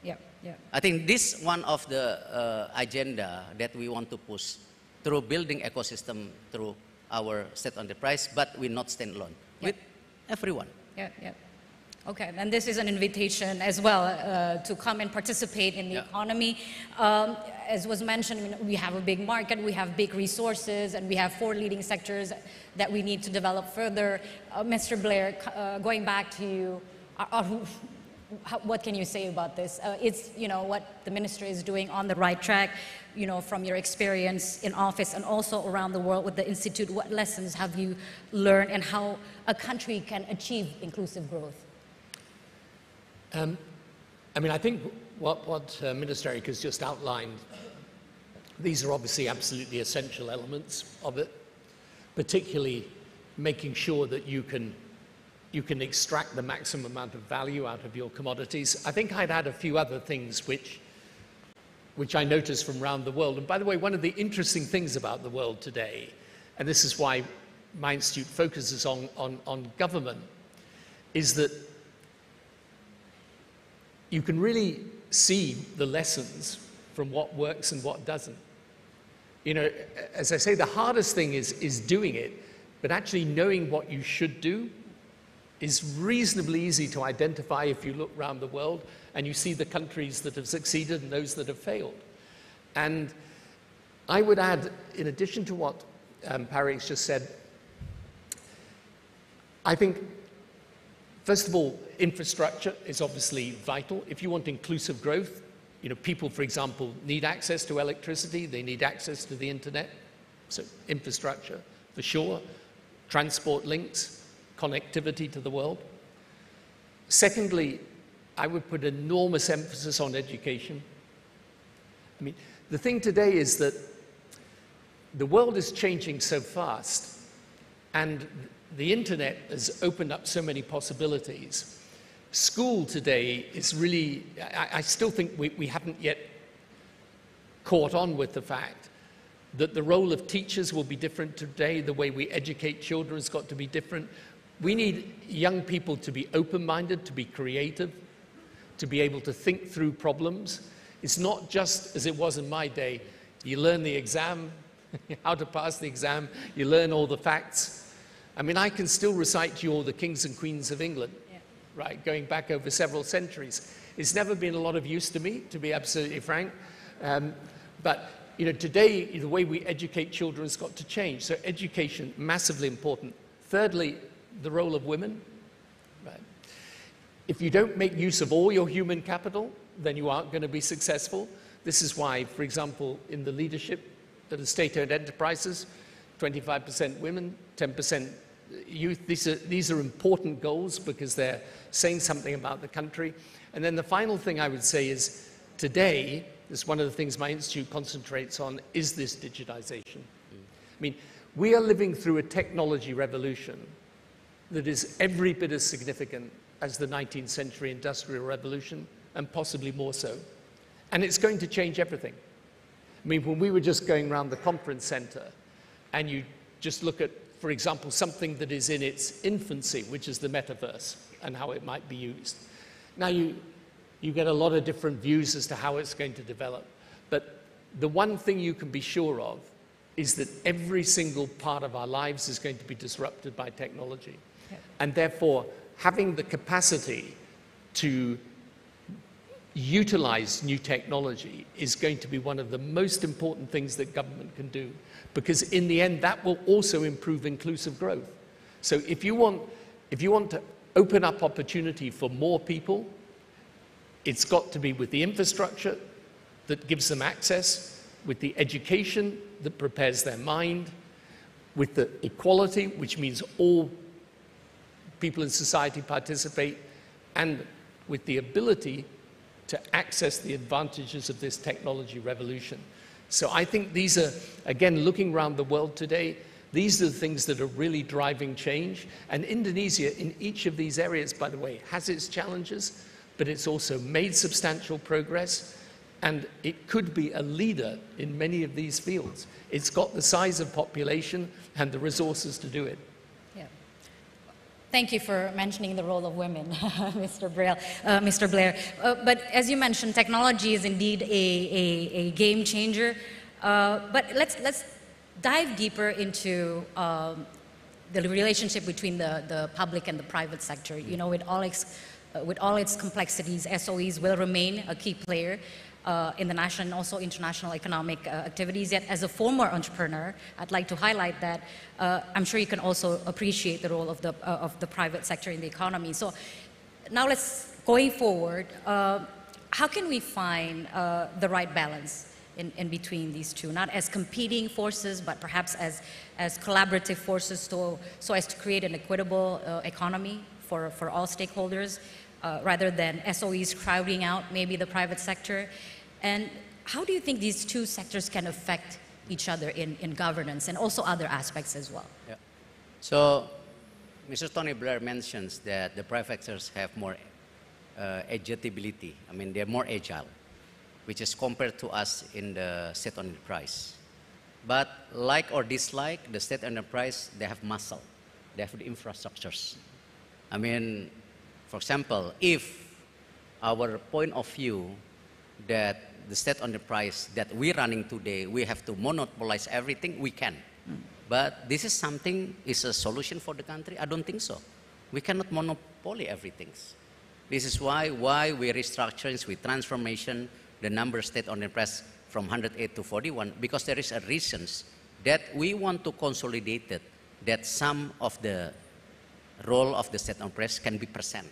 I think this one of the agenda that we want to push through building ecosystem through our state enterprise, but we not stand alone with everyone. Okay, and this is an invitation as well to come and participate in the economy. As was mentioned, we have a big market, we have big resources, and we have 4 leading sectors that we need to develop further. Mr. Blair, going back to you, what can you say about this? Is what the minister is doing on the right track? From your experience in office and also around the world with the institute, what lessons have you learned and how a country can achieve inclusive growth? I think what Minister Eric has just outlined, these are obviously absolutely essential elements of it, particularly making sure that you can extract the maximum amount of value out of your commodities. I think I'd add a few other things which I noticed from around the world. And by the way, one of the interesting things about the world today, and this is why my institute focuses on government, is that you can really see the lessons from what works and what doesn't. As I say, the hardest thing is doing it, but actually knowing what you should do is reasonably easy to identify if you look around the world and you see the countries that have succeeded and those that have failed. And I would add, in addition to what Parex just said, I think, first of all, infrastructure is obviously vital. If you want inclusive growth, people, for example, need access to electricity, they need access to the internet, so infrastructure, for sure, transport links, connectivity to the world. Secondly, I would put enormous emphasis on education. The thing today is that the world is changing so fast, and the internet has opened up so many possibilities. School today is really, I still think we haven't yet caught on with the fact that the role of teachers will be different today. The way we educate children has got to be different. We need young people to be open-minded, to be creative, to be able to think through problems. It's not just as it was in my day. You learn the exam, how to pass the exam, you learn all the facts. I can still recite to you all the kings and queens of England, right, going back over several centuries. It's never been a lot of use to me, to be absolutely frank. But today, the way we educate children has got to change. So education, massively important. Thirdly, the role of women. Right. If you don't make use of all your human capital, then you aren't going to be successful. This is why, for example, in the leadership of the state-owned enterprises, 25% women, 10% youth. These are important goals because they're saying something about the country. And then the final thing I would say is today, this is one of the things my institute concentrates on, is this digitization. We are living through a technology revolution that is every bit as significant as the 19th century industrial revolution, and possibly more so. And it's going to change everything. When we were just going around the conference center, and you just look at, for example, something that is in its infancy, which is the metaverse, and how it might be used. Now, you get a lot of different views as to how it's going to develop. But the one thing you can be sure of is that every single part of our lives is going to be disrupted by technology. And therefore, having the capacity to utilize new technology is going to be one of the most important things that government can do, because in the end that will also improve inclusive growth. So if you want to open up opportunity for more people, it's got to be with the infrastructure, that gives them access, with the education that prepares their mind, with the equality, which means all people in society participate, and with the ability to access the advantages of this technology revolution. So I think these are, again, looking around the world today, these are the things that are really driving change. And Indonesia, in each of these areas, by the way, has its challenges, but it's also made substantial progress, and it could be a leader in many of these fields. It's got the size of population and the resources to do it. Yeah. Thank you for mentioning the role of women, Mr. Blair. But as you mentioned, technology is indeed a game changer. But let's dive deeper into the relationship between the public and the private sector. You know, with all its complexities, SOEs will remain a key player in the national and also international economic activities. Yet, as a former entrepreneur, I'd like to highlight that I'm sure you can also appreciate the role of the private sector in the economy. So now going forward, how can we find the right balance in between these two, not as competing forces, but perhaps as collaborative forces so as to create an equitable economy for all stakeholders, rather than SOEs crowding out maybe the private sector? And how do you think these two sectors can affect each other in governance and also other aspects as well? Yeah. So Mr. Tony Blair mentions that the private sectors have more agility. I mean, they're more agile, which is compared to us in the state-owned enterprise. But like or dislike, the state enterprise, they have muscle, they have the infrastructures. I mean, for example, if our point of view that the state enterprise that we're running today, we have to monopolize everything, we can. But this is something, is a solution for the country? I don't think so. We cannot monopoly everything. This is why we restructuring, with transformation, the number of state-owned enterprise from 108 to 41, because there is a reasons that we want to consolidate it, that some of the role of the state-owned enterprise can be percent,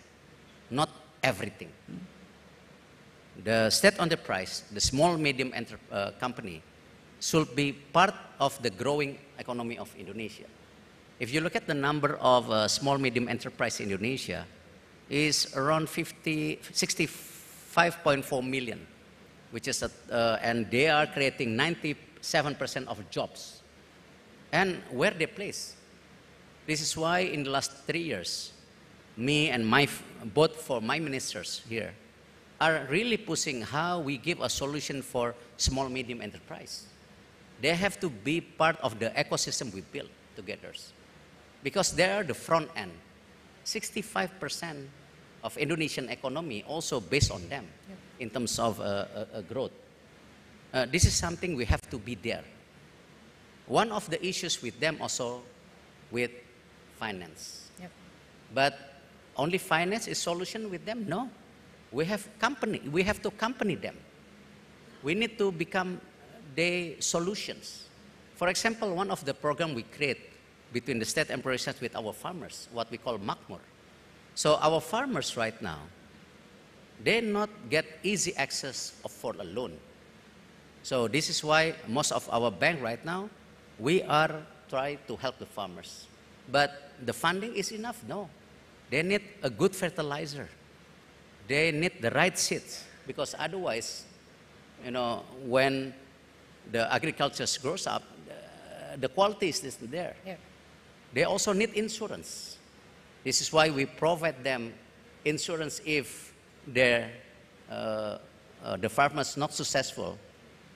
not everything. The state-owned enterprise, the small medium company, should be part of the growing economy of Indonesia. If you look at the number of small medium enterprise in Indonesia, is around 65.4 million, which is and they are creating 97% of jobs. And where they place? This is why in the last 3 years, me and both for my ministers here are really pushing how we give a solution for small medium enterprise. They have to be part of the ecosystem we build together, because they are the front end. 65% of Indonesian economy also based on them in terms of growth. This is something we have to be there. One of the issues with them also with finance. Yep. But only finance is solution with them? No. We have to accompany them. We need to become the solutions. For example, one of the program we create between the state employees with our farmers, what we call Makmur. So our farmers right now, they not get easy access for a loan. So this is why most of our bank right now, we are trying to help the farmers. But the funding is enough? No. They need a good fertilizer. They need the right seeds, because otherwise, you know, when the agriculture grows up, the quality is not there. Yeah. They also need insurance. This is why we provide them insurance if the farmers not successful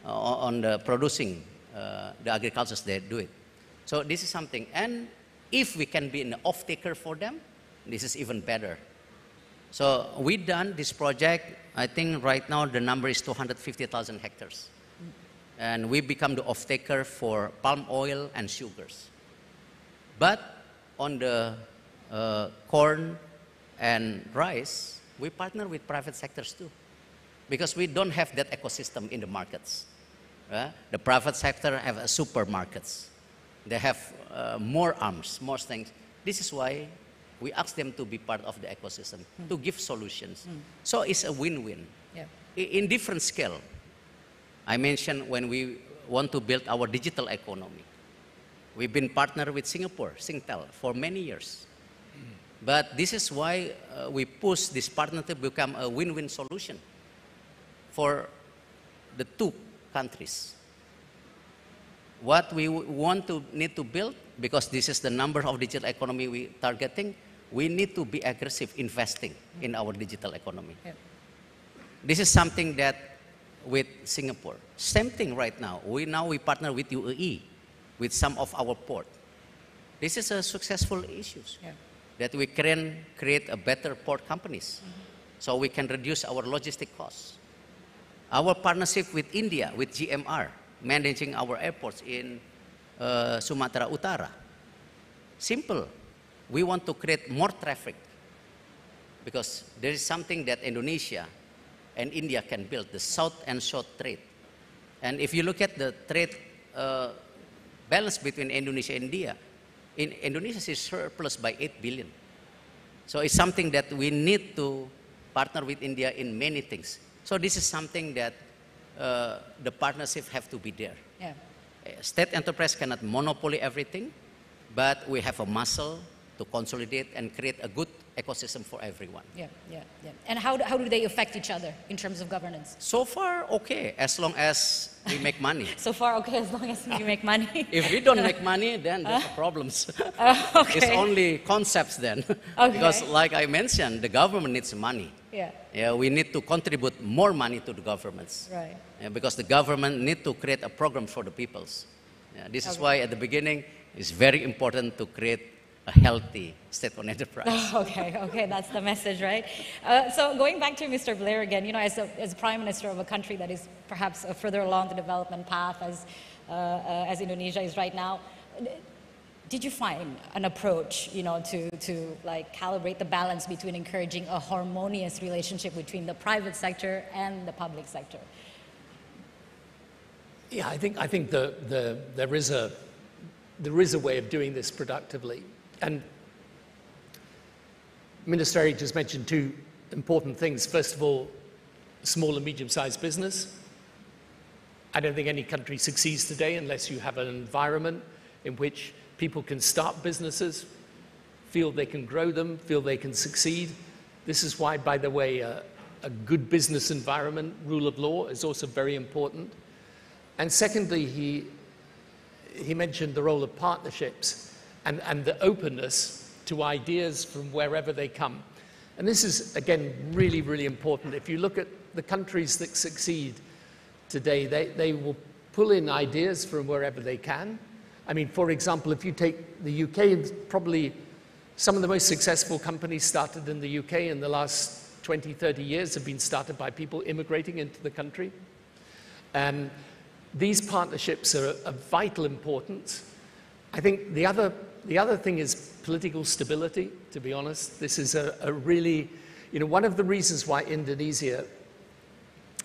on the producing the agriculture they do it. So this is something. And if we can be an off-taker for them, this is even better. So we done this project. I think right now the number is 250,000 hectares. And we become the off-taker for palm oil and sugars. But on the corn and rice, we partner with private sectors too, because we don't have that ecosystem in the markets. The private sector have supermarkets. They have more arms, more things. This is why we ask them to be part of the ecosystem, to give solutions. So it's a win-win. Yeah. In different scale. I mentioned when we want to build our digital economy. We've been partnered with Singapore, Singtel, for many years. But this is why we push this partnership to become a win-win solution for the two countries. What we need to build, because this is the number of digital economy we targeting, we need to be aggressive investing in our digital economy. Yeah. This is something that with Singapore. Same thing right now. We partner with UAE, with some of our port. This is a successful issue. Yeah. That we can create a better port companies, so we can reduce our logistic costs. Our partnership with India, with GMR, managing our airports in Sumatera Utara. Simple. We want to create more traffic because there is something that Indonesia and India can build, the south and south trade. And if you look at the trade balance between Indonesia and India, Indonesia is surplus by 8 billion. So it's something that we need to partner with India in many things. So this is something that the partnership have to be there. Yeah. State enterprise cannot monopoly everything, but we have a muscle to consolidate and create a good ecosystem for everyone. Yeah. And how do they affect each other in terms of governance? So far, okay, as long as we make money. So far, okay, as long as we make money. If we don't make money, then there's problems. Okay. It's only concepts then. Okay. Because like I mentioned, the government needs money. Yeah, we need to contribute more money to the governments. Right. Yeah, because the government need to create a program for the peoples. Yeah, this is why at the beginning, it's very important to create a healthy state-owned enterprise. Okay, that's the message, right? So going back to Mr. Blair again, you know, as a Prime Minister of a country that is perhaps further along the development path as Indonesia is right now, did you find an approach, you know, to like calibrate the balance between encouraging a harmonious relationship between the private sector and the public sector? Yeah, I think there is a way of doing this productively. And Minister Eric just mentioned two important things. First of all, small and medium-sized business. I don't think any country succeeds today unless you have an environment in which people can start businesses, feel they can grow them, feel they can succeed. This is why, by the way, a good business environment, rule of law, is also very important. And secondly, he mentioned the role of partnerships and the openness to ideas from wherever they come. And this is, again, really, really important. If you look at the countries that succeed today, they will pull in ideas from wherever they can. I mean, for example, if you take the UK, probably some of the most successful companies started in the UK in the last 20, 30 years have been started by people immigrating into the country. These partnerships are of vital importance. I think the other thing is political stability, to be honest. This is a really, you know, one of the reasons why Indonesia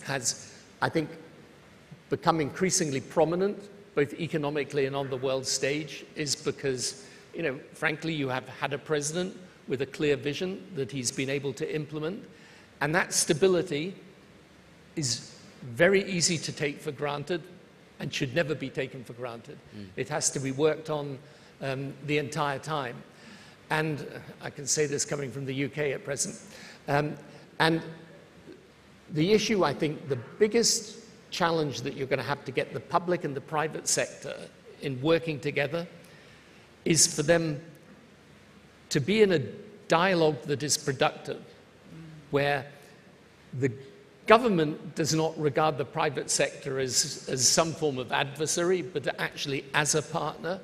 has, I think, become increasingly prominent, both economically and on the world stage, is because, you know, frankly, you have had a president with a clear vision that he's been able to implement. And that stability is very easy to take for granted and should never be taken for granted. It has to be worked on the entire time. And I can say this coming from the UK at present. And the issue, I think, the biggest challenge that you're going to have to get the public and the private sector in working together is for them to be in a dialogue that is productive, where the government does not regard the private sector as some form of adversary, but actually as a partner,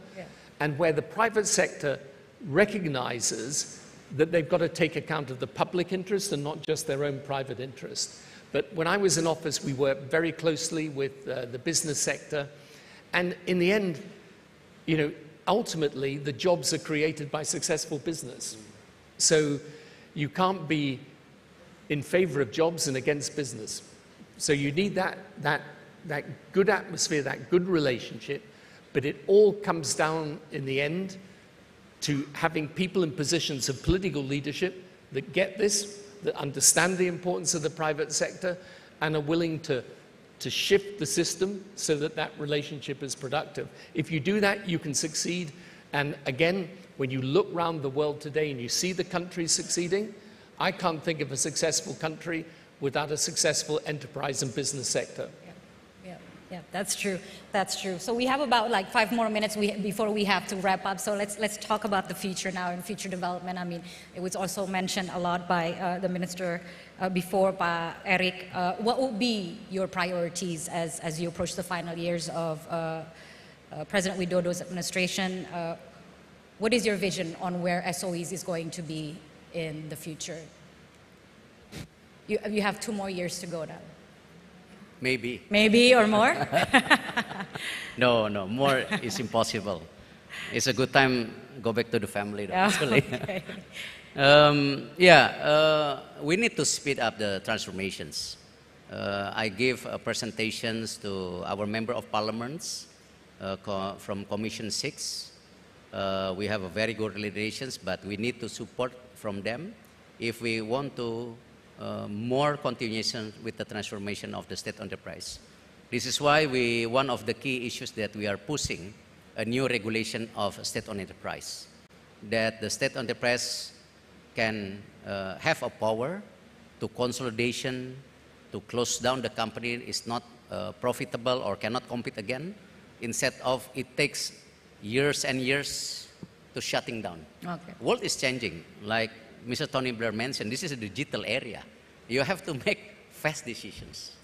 and where the private sector recognizes that they've got to take account of the public interest and not just their own private interest. But when I was in office, we worked very closely with the business sector, and in the end, you know, ultimately, the jobs are created by successful business. So you can't be in favor of jobs and against business. So you need that good atmosphere, that good relationship, but it all comes down in the end to having people in positions of political leadership that get this, that understand the importance of the private sector and are willing to to shift the system so that that relationship is productive. If you do that, you can succeed. And again, when you look around the world today and you see the countries succeeding, I can't think of a successful country without a successful enterprise and business sector. Yeah, that's true. That's true. So we have about like 5 more minutes before we have to wrap up. So let's talk about the future now and future development. I mean, it was also mentioned a lot by the minister before, by Eric. What will be your priorities as you approach the final years of President Widodo's administration? What is your vision on where SOEs is going to be in the future? You have 2 more years to go now. Maybe. Maybe or more? No, more is impossible. It's a good time go back to the family, though, actually. Okay. We need to speed up the transformations. I give presentations to our member of parliaments from Commission 6. We have a very good relations, but we need to support from them if we want to more continuation with the transformation of the state enterprise. This is why one of the key issues that we are pushing a new regulation of state-owned enterprise, that the state enterprise can have a power to consolidation, to close down the company is not profitable or cannot compete again, instead of it takes years and years to shutting down. Okay. World is changing, like Mr. Tony Blair mentioned, this is a digital area. You have to make fast decisions.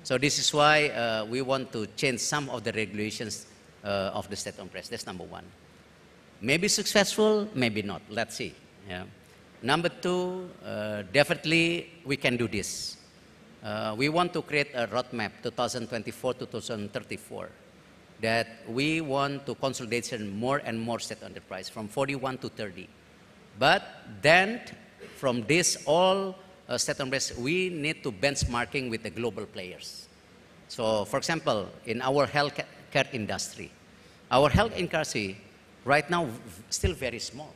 So this is why we want to change some of the regulations of the state-owned press. That's number 1. Maybe successful, maybe not. Let's see. Yeah. Number 2, definitely we can do this. We want to create a roadmap 2024-2034 that we want to consolidate more and more state enterprise from 41 to 30. But then from this all state enterprise, we need to benchmarking with the global players. So for example, in our healthcare industry, our health industry right now still very small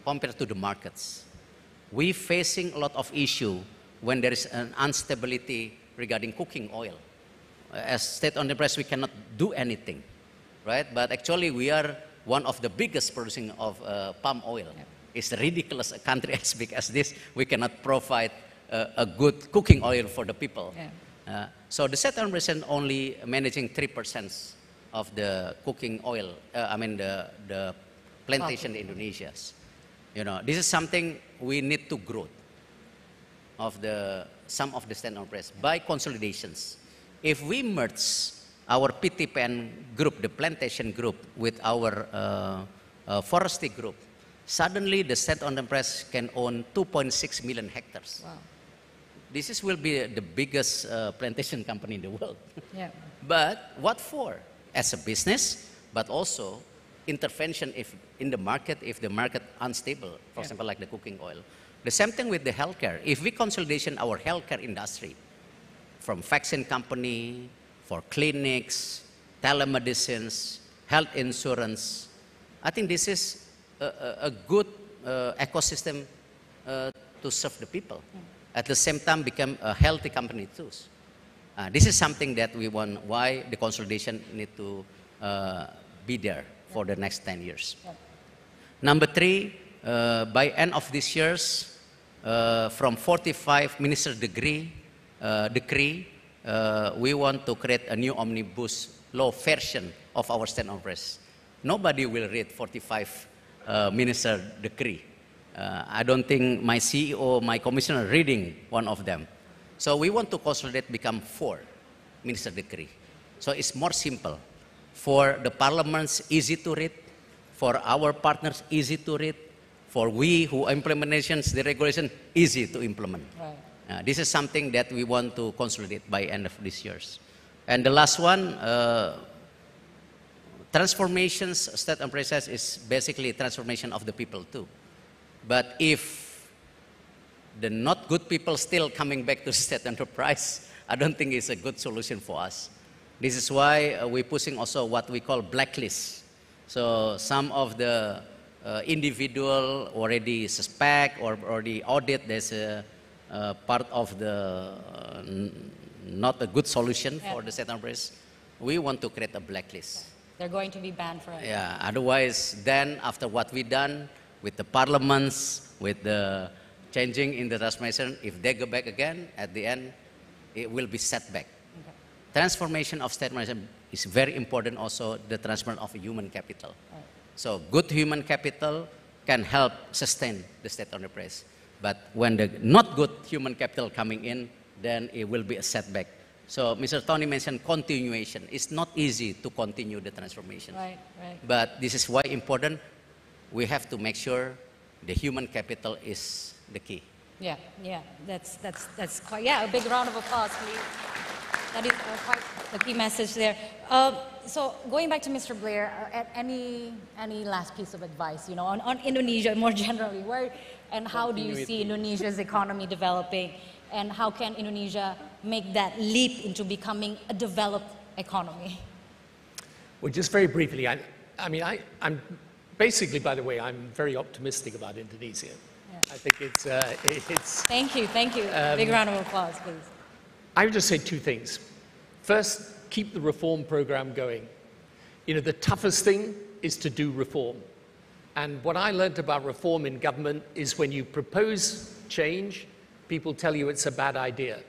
compared to the markets. We facing a lot of issue when there is an instability regarding cooking oil. As state enterprise, we cannot do anything, right? But actually, we are one of the biggest producing of palm oil. It's ridiculous, a country as big as this, we cannot provide a good cooking oil for the people. So the state enterprise only managing 3% of the cooking oil, the plantation in Indonesia. You know, this is something we need to grow of some of the state enterprise by consolidations. If we merge our PTPN group, the plantation group, with our forestry group, suddenly the state enterprise can own 2.6 million hectares. Wow. This will be the biggest plantation company in the world. Yeah. But what for? As a business, but also intervention if in the market, if the market unstable, for example, like the cooking oil. The same thing with the healthcare. If we consolidation our healthcare industry, from vaccine company, for clinics, telemedicines, health insurance, I think this is a good ecosystem to serve the people. At the same time, become a healthy company too. This is something that we want, why the consolidation need to be there for the next 10 years. Number 3, by end of this year's, from 45 minister decree, we want to create a new omnibus law version of our state enterprise. Nobody will read 45 minister decree. I don't think my CEO, my commissioner reading one of them. So we want to consolidate, become 4 minister decree. So it's more simple. For the parliaments, easy to read. For our partners, easy to read. For we who implementations, the regulation, easy to implement. Right. This is something that we want to consolidate by end of this year. And the last one, transformations, state enterprises is basically transformation of the people too. But if the not good people still coming back to state enterprise, I don't think it's a good solution for us. This is why we're pushing also what we call blacklist. So some of the individual already suspect or already audit, there's a part of the not a good solution for the state enterprise, we want to create a blacklist. They're going to be banned forever. Yeah, otherwise, then after what we done with the parliaments, with the changing in the transformation, if they go back again, at the end, it will be set back. Okay. Transformation of state management is very important also, the transformation of human capital. Right. So good human capital can help sustain the state enterprise. But when the not good human capital coming in, then it will be a setback. So Mr. Tony mentioned continuation. It's not easy to continue the transformation. Right, right. But this is why important. We have to make sure the human capital is the key. Yeah, yeah, that's quite, yeah, a big round of applause, please. That is quite the key message there. So going back to Mr. Blair, any last piece of advice, you know, on Indonesia more generally, where and how do you see Indonesia's economy developing, and how can Indonesia make that leap into becoming a developed economy? Well, just very briefly, I'm basically, by the way, I'm very optimistic about Indonesia. Yeah. I think it's. Thank you. Big round of applause, please. I would just say two things. First, keep the reform program going. You know, the toughest thing is to do reform. And what I learned about reform in government is when you propose change, people tell you it's a bad idea.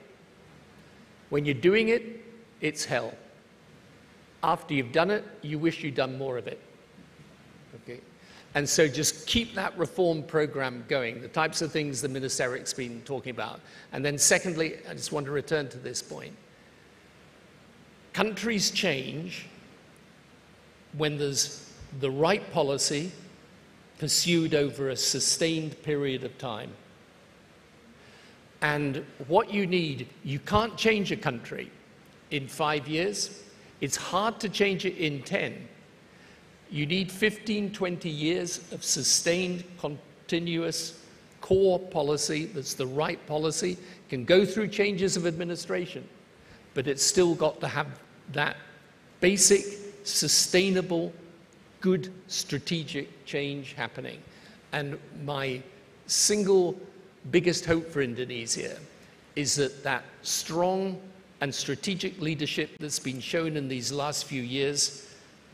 When you're doing it, it's hell. After you've done it, you wish you'd done more of it. Okay? And so just keep that reform program going, the types of things the Minister Eric's been talking about. And then secondly, I just want to return to this point. Countries change when there's the right policy pursued over a sustained period of time. And what you need, you can't change a country in 5 years. It's hard to change it in 10. You need 15, 20 years of sustained, continuous core policy that's the right policy. Can go through changes of administration, but it's still got to have that basic, sustainable, good strategic change happening. And my single biggest hope for Indonesia is that strong and strategic leadership that's been shown in these last few years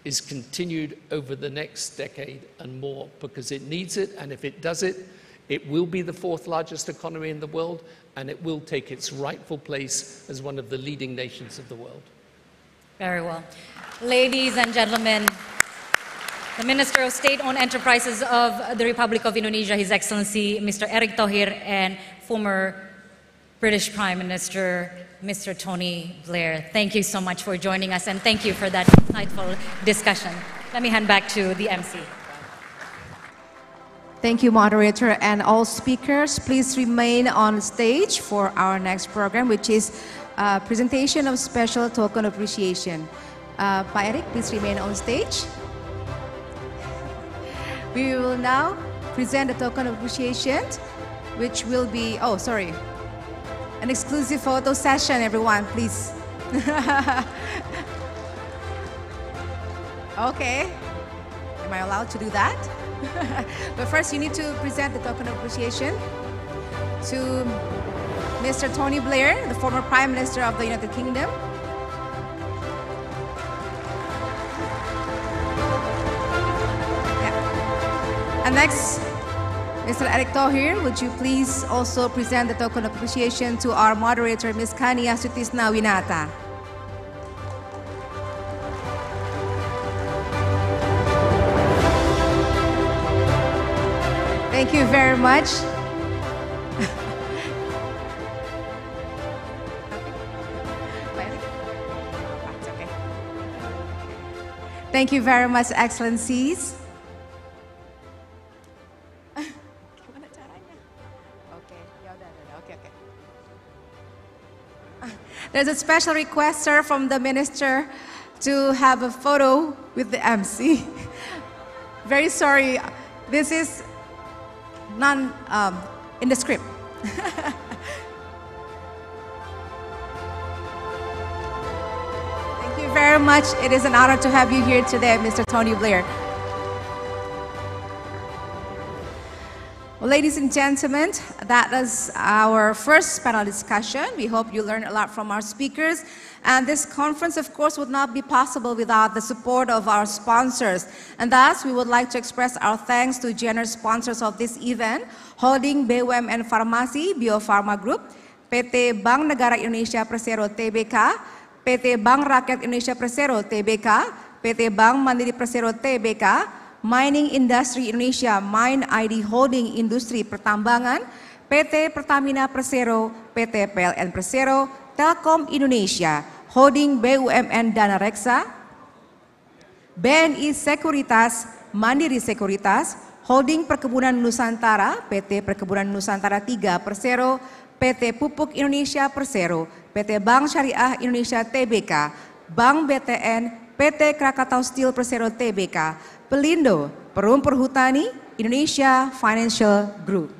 is continued over the next decade and more, because it needs it, and if it does it, it will be the 4th largest economy in the world, and it will take its rightful place as one of the leading nations of the world. Very well. Ladies and gentlemen, the Minister of State-Owned Enterprises of the Republic of Indonesia, His Excellency Mr. Erick Thohir, and former British Prime Minister Mr. Tony Blair. Thank you so much for joining us, and thank you for that insightful discussion. Let me hand back to the MC. Thank you, moderator, and all speakers. Please remain on stage for our next program, which is presentation of special token of appreciation. Pak Erick, please remain on stage. We will now present the token of appreciation, which will be, an exclusive photo session, everyone, please. Okay. Am I allowed to do that? But first, you need to present the token of appreciation to Mr. Tony Blair, the former Prime Minister of the United Kingdom. Yeah. And next, Mr. Erick Thohir, would you please also present the token of appreciation to our moderator, Ms. Kania Sutisna Winata. Thank you very much. Thank you very much, Excellencies. There's a special request, sir, from the Minister to have a photo with the MC. Very sorry, this is none in the script. Thank you very much. It is an honor to have you here today, Mr. Tony Blair. Well, ladies and gentlemen, that is our first panel discussion. We hope you learned a lot from our speakers. And this conference, of course, would not be possible without the support of our sponsors. And thus, we would like to express our thanks to generous sponsors of this event, holding BUMN Farmasi Biofarma Group, PT Bank Negara Indonesia Persero Tbk, PT Bank Rakyat Indonesia Persero Tbk, PT Bank Mandiri Persero Tbk, Mining Industry Indonesia Mine ID Holding Industri Pertambangan, PT Pertamina Persero, PT PLN Persero, Telkom Indonesia, Holding BUMN Danareksa, BNI Sekuritas, Mandiri Sekuritas, Holding Perkebunan Nusantara, PT Perkebunan Nusantara 3 Persero, PT Pupuk Indonesia Persero, PT Bank Syariah Indonesia Tbk, Bank BTN, PT Krakatau Steel Persero Tbk, Pelindo, Perhutani, Indonesia Financial Group.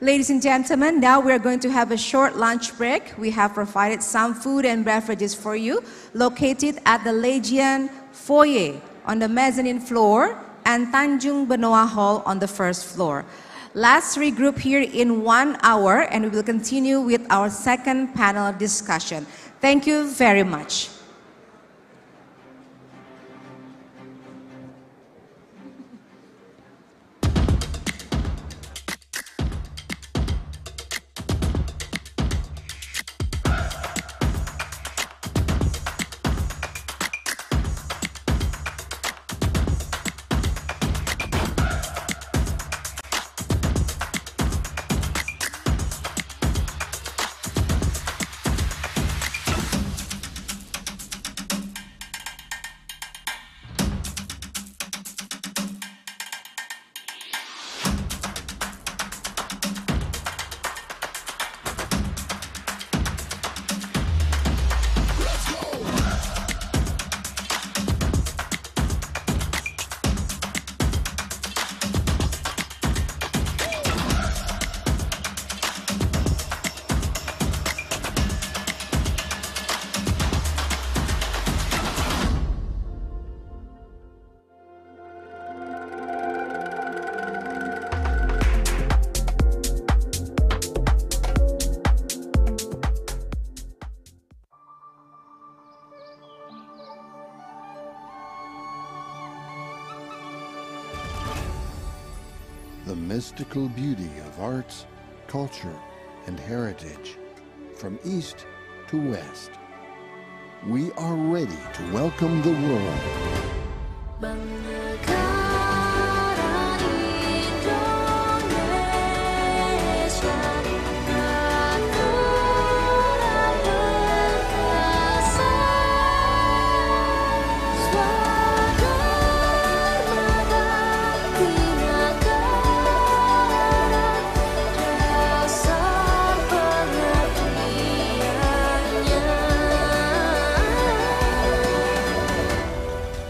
Ladies and gentlemen, now we are going to have a short lunch break. We have provided some food and beverages for you, located at the Legion Foyer on the mezzanine floor and Tanjung Benoa Hall on the first floor. Let's regroup here in 1 hour and we will continue with our second panel discussion. Thank you very much. The mystical beauty of arts, culture, and heritage, from east to west. We are ready to welcome the world.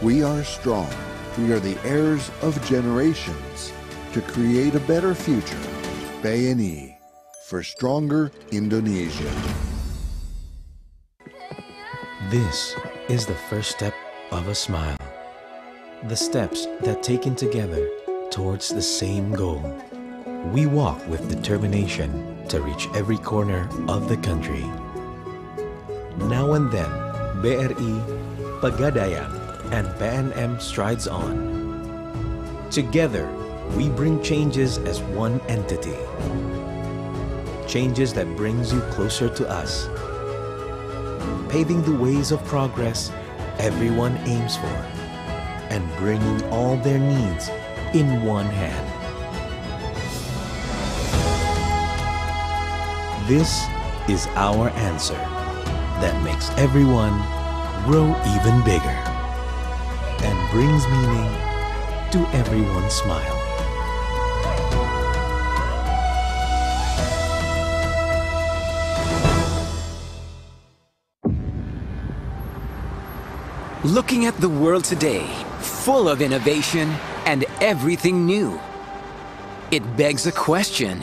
We are strong. We are the heirs of generations to create a better future. BNI for stronger Indonesia. This is the first step of a smile. The steps that taken together towards the same goal. We walk with determination to reach every corner of the country. Now and then, BRI, Pegadaian, and PNM strides on. Together, we bring changes as one entity. Changes that brings you closer to us. Paving the ways of progress everyone aims for. And bringing all their needs in one hand. This is our answer that makes everyone grow even bigger. And brings meaning to everyone's smile. Looking at the world today, full of innovation and everything new, it begs a question.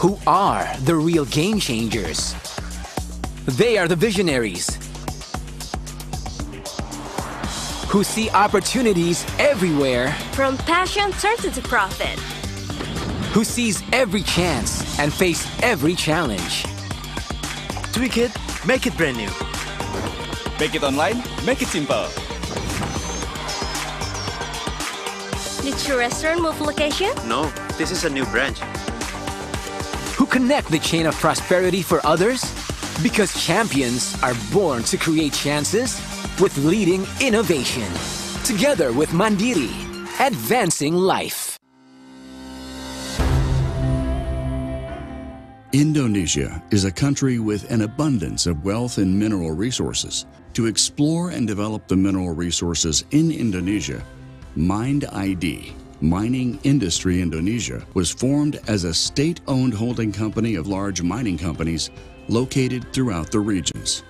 Who are the real game changers? They are the visionaries, who see opportunities everywhere, From passion turned to profit. who sees every chance and face every challenge. Tweak it, make it brand new. Make it online, make it simple. Did your restaurant move location? No, this is a new branch. Who connect the chain of prosperity for others? Because champions are born to create chances with leading innovation. Together with Mandiri, advancing life. Indonesia is a country with an abundance of wealth and mineral resources. To explore and develop the mineral resources in Indonesia, Mind ID, Mining Industry Indonesia, was formed as a state-owned holding company of large mining companies located throughout the regions.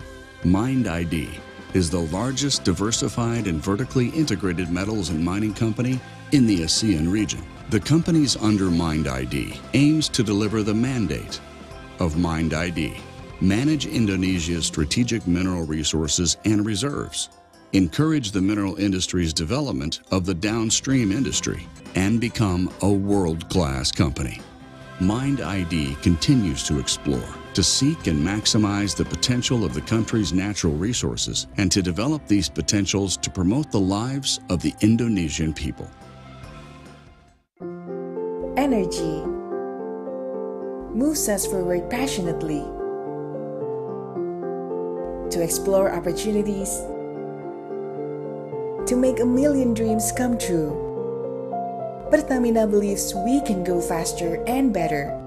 Mind ID is the largest diversified and vertically integrated metals and mining company in the ASEAN region. The companies under Mind ID aims to deliver the mandate of Mind ID, manage Indonesia's strategic mineral resources and reserves, encourage the mineral industry's development of the downstream industry, and become a world-class company. Mind ID continues to explore, to seek and maximize the potential of the country's natural resources and to develop these potentials to promote the lives of the Indonesian people. Energy moves us forward passionately to explore opportunities, to make a million dreams come true. Pertamina believes we can go faster and better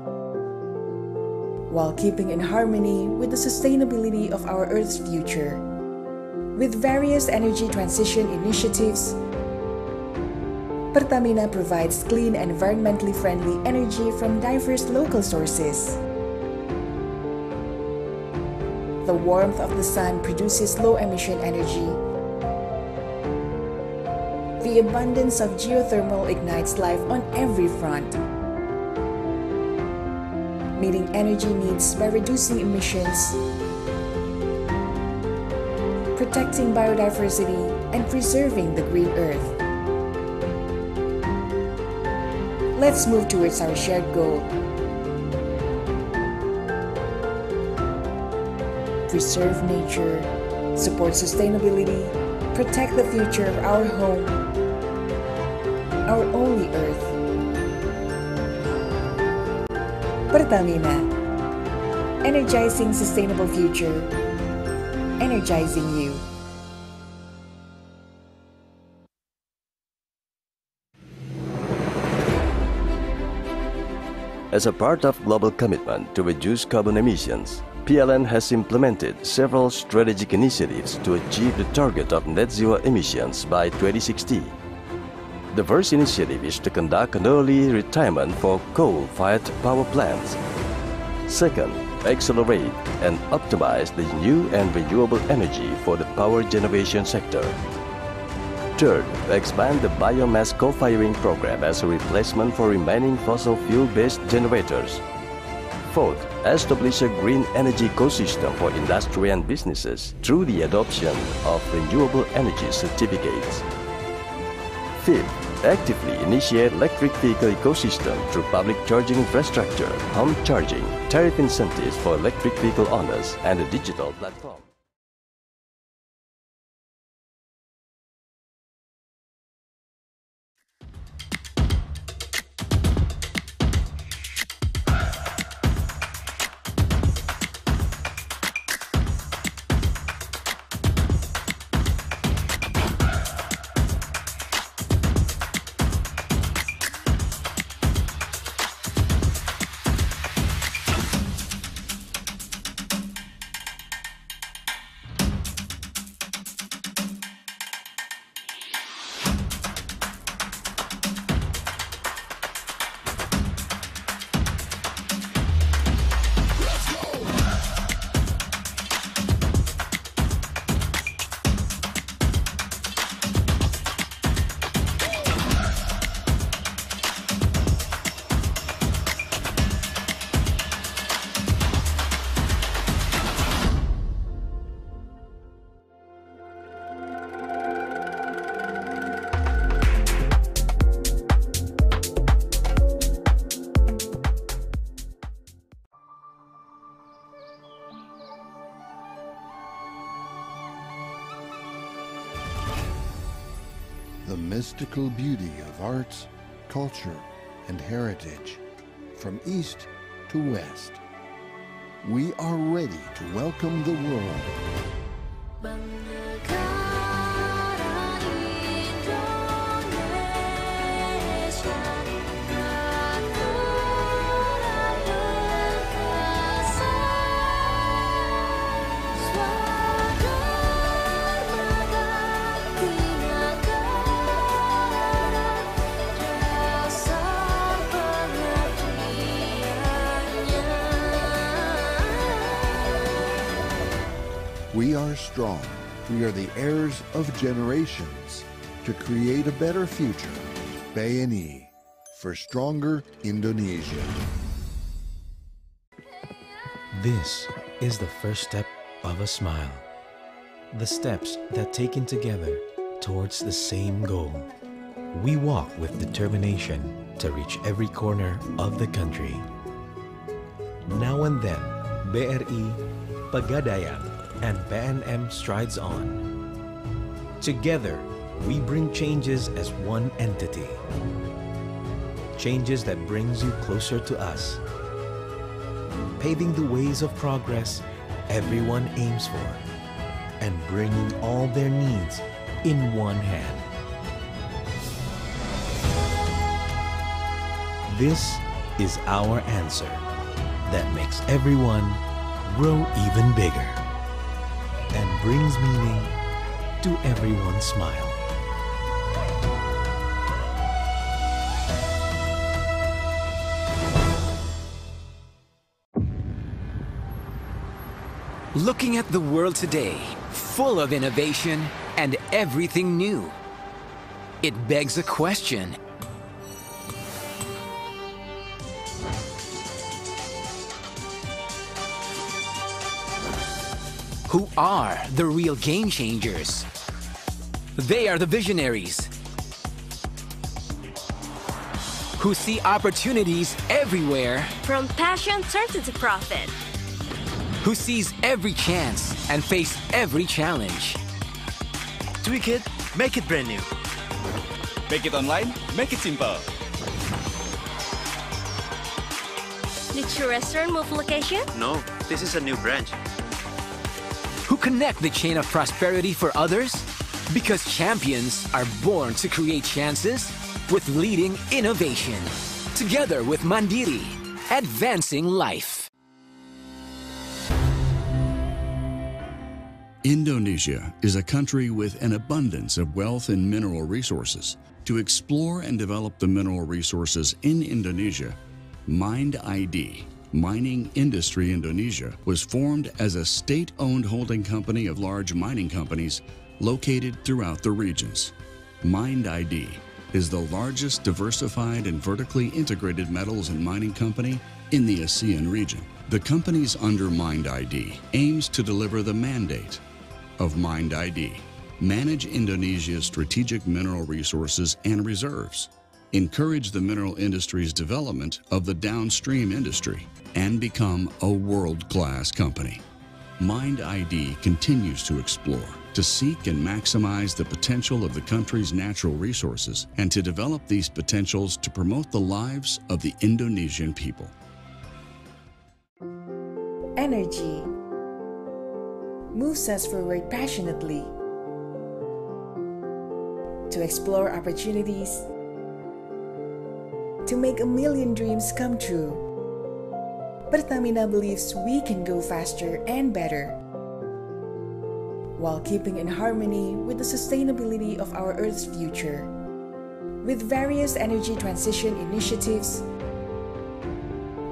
while keeping in harmony with the sustainability of our Earth's future. With various energy transition initiatives, Pertamina provides clean and environmentally friendly energy from diverse local sources. The warmth of the sun produces low-emission energy. The abundance of geothermal ignites life on every front, meeting energy needs by reducing emissions, protecting biodiversity, and preserving the green earth. Let's move towards our shared goal. Preserve nature, support sustainability, protect the future of our home, our only earth. Pertamina, energizing sustainable future, energizing you. As a part of global commitment to reduce carbon emissions, PLN has implemented several strategic initiatives to achieve the target of net zero emissions by 2060. The first initiative is to conduct an early retirement for coal-fired power plants. Second, accelerate and optimize the new and renewable energy for the power generation sector. Third, expand the biomass co-firing program as a replacement for remaining fossil fuel-based generators. Fourth, establish a green energy ecosystem for industry and businesses through the adoption of renewable energy certificates. Fifth, actively initiate electric vehicle ecosystem through public charging infrastructure, home charging, tariff incentives for electric vehicle owners, and a digital platform. the mystical beauty of arts, culture, and heritage, from east to west. We are ready to welcome the world. We are strong. We are the heirs of generations to create a better future. BNI for stronger Indonesia. This is the first step of a smile. The steps that taken together towards the same goal. We walk with determination to reach every corner of the country. Now and then, BRI, Pegadaian, and PNM strides on. Together, we bring changes as one entity. Changes that brings you closer to us. Paving the ways of progress everyone aims for, and bringing all their needs in one hand. This is our answer that makes everyone grow even bigger and brings meaning to everyone's smile. Looking at the world today, full of innovation and everything new, it begs a question. Who are the real game changers? They are the visionaries who see opportunities everywhere, From passion turned into profit. who sees every chance and face every challenge. Tweak it, make it brand new. Make it online, make it simple. Did your restaurant move location? No, this is a new branch. Who connect the chain of prosperity for others? Because champions are born to create chances with leading innovation. Together with Mandiri, advancing life. Indonesia is a country with an abundance of wealth and mineral resources. To explore and develop the mineral resources in Indonesia, Mind ID, Mining Industry Indonesia, was formed as a state-owned holding company of large mining companies located throughout the regions. Mind ID is the largest diversified and vertically integrated metals and mining company in the ASEAN region. The companies under Mind ID aims to deliver the mandate of Mind ID, manage Indonesia's strategic mineral resources and reserves, encourage the mineral industry's development of the downstream industry, and become a world-class company. Mind ID continues to explore, to seek and maximize the potential of the country's natural resources, and to develop these potentials to promote the lives of the Indonesian people. Energy moves us forward passionately to explore opportunities, to make a million dreams come true. Pertamina believes we can go faster and better while keeping in harmony with the sustainability of our Earth's future. With various energy transition initiatives,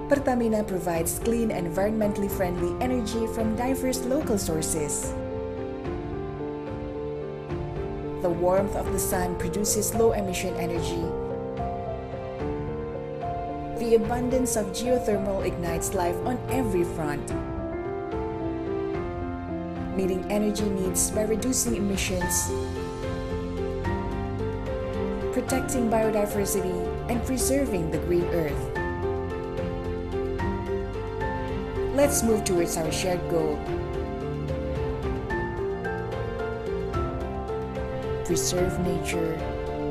Pertamina provides clean and environmentally friendly energy from diverse local sources. The warmth of the sun produces low-emission energy. The abundance of geothermal ignites life on every front, meeting energy needs by reducing emissions, protecting biodiversity, and preserving the green earth. Let's move towards our shared goal. Preserve nature,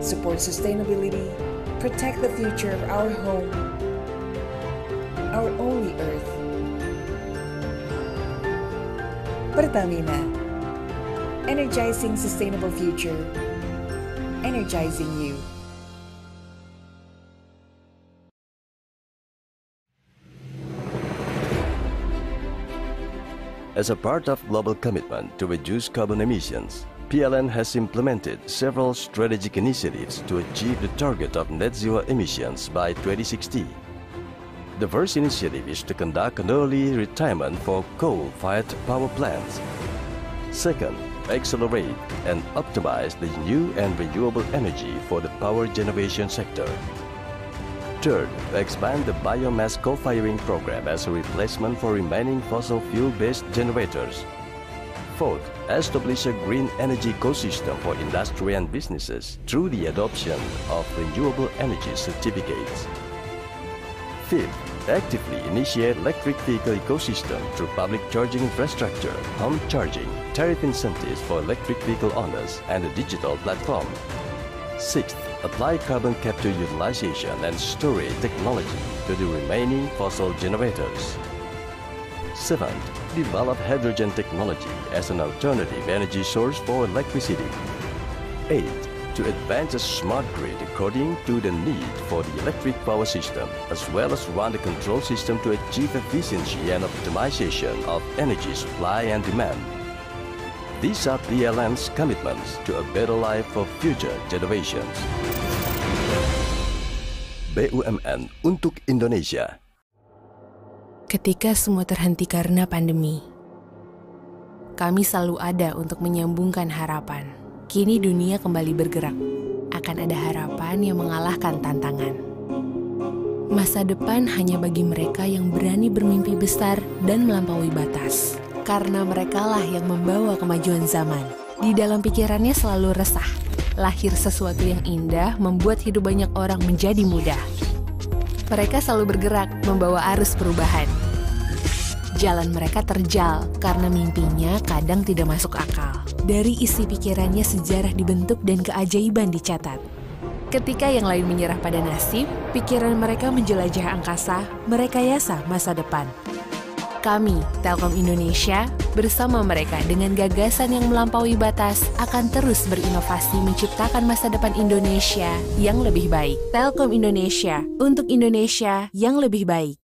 support sustainability, protect the future of our home, our only Earth. Pertamina, energizing sustainable future, energizing you. As a part of global commitment to reduce carbon emissions, PLN has implemented several strategic initiatives to achieve the target of net zero emissions by 2060. The first initiative is to conduct an early retirement for coal-fired power plants. Second, accelerate and optimize the new and renewable energy for the power generation sector. Third, expand the biomass co-firing program as a replacement for remaining fossil fuel-based generators. Fourth, establish a green energy ecosystem for industry and businesses through the adoption of renewable energy certificates. Fifth, actively initiate electric vehicle ecosystem through public charging infrastructure, home charging, tariff incentives for electric vehicle owners, and a digital platform. Sixth, apply carbon capture utilization and storage technology to the remaining fossil generators. Seventh, develop hydrogen technology as an alternative energy source for electricity. Eighth, to advance a smart grid according to the need for the electric power system, as well as run the control system to achieve efficiency and optimization of energy supply and demand. These are PLN's commitments to a better life for future generations. BUMN untuk Indonesia. Ketika semua terhenti karena pandemi, kami selalu ada untuk menyambungkan harapan. Kini dunia kembali bergerak. Akan ada harapan yang mengalahkan tantangan. Masa depan hanya bagi mereka yang berani bermimpi besar dan melampaui batas. Karena merekalah yang membawa kemajuan zaman. Di dalam pikirannya selalu resah. Lahir sesuatu yang indah membuat hidup banyak orang menjadi mudah. Mereka selalu bergerak membawa arus perubahan. Jalan mereka terjal karena mimpinya kadang tidak masuk akal. Dari isi pikirannya sejarah dibentuk dan keajaiban dicatat. Ketika yang lain menyerah pada nasib, pikiran mereka menjelajah angkasa, merekayasa masa depan. Kami, Telkom Indonesia, bersama mereka dengan gagasan yang melampaui batas akan terus berinovasi menciptakan masa depan Indonesia yang lebih baik. Telkom Indonesia untuk Indonesia yang lebih baik.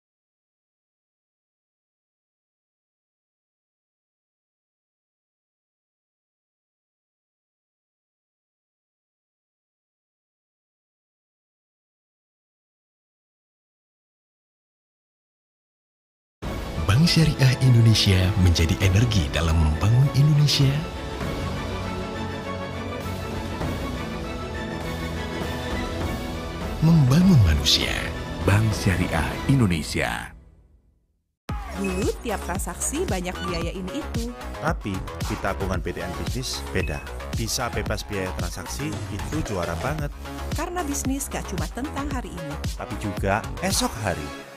Bank Syariah Indonesia menjadi energi dalam membangun Indonesia. Membangun manusia. Bank Syariah Indonesia. Dulu tiap transaksi banyak biaya ini itu. Tapi di tabungan PTPN bisnis beda. Bisa bebas biaya transaksi itu juara banget. Karena bisnis gak cuma tentang hari ini, tapi juga esok hari.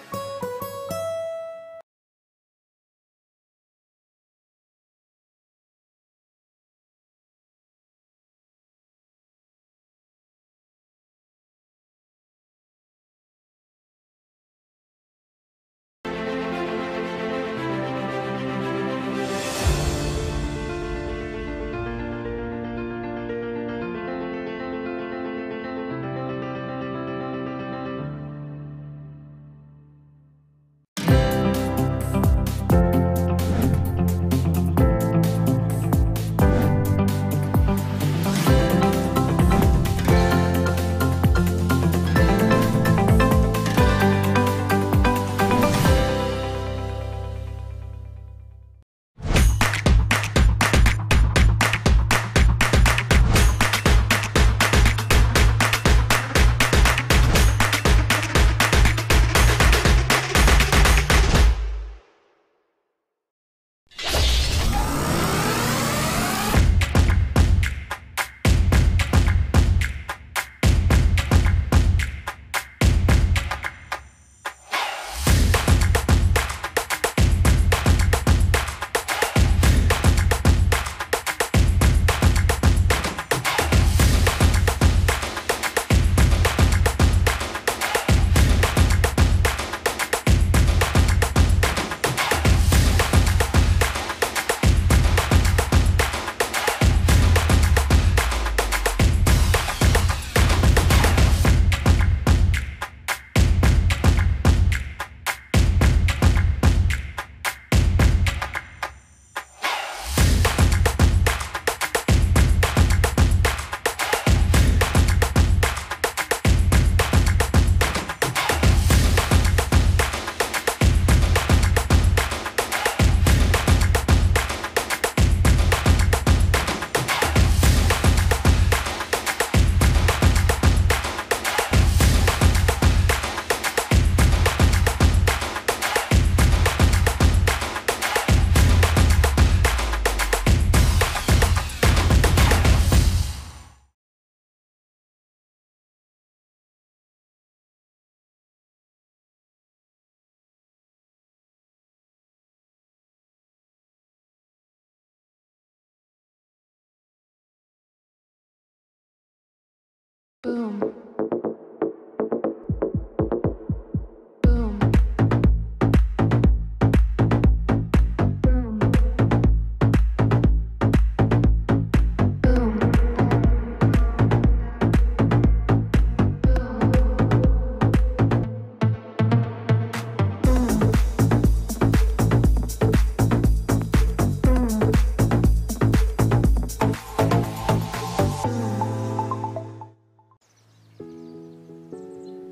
Boom.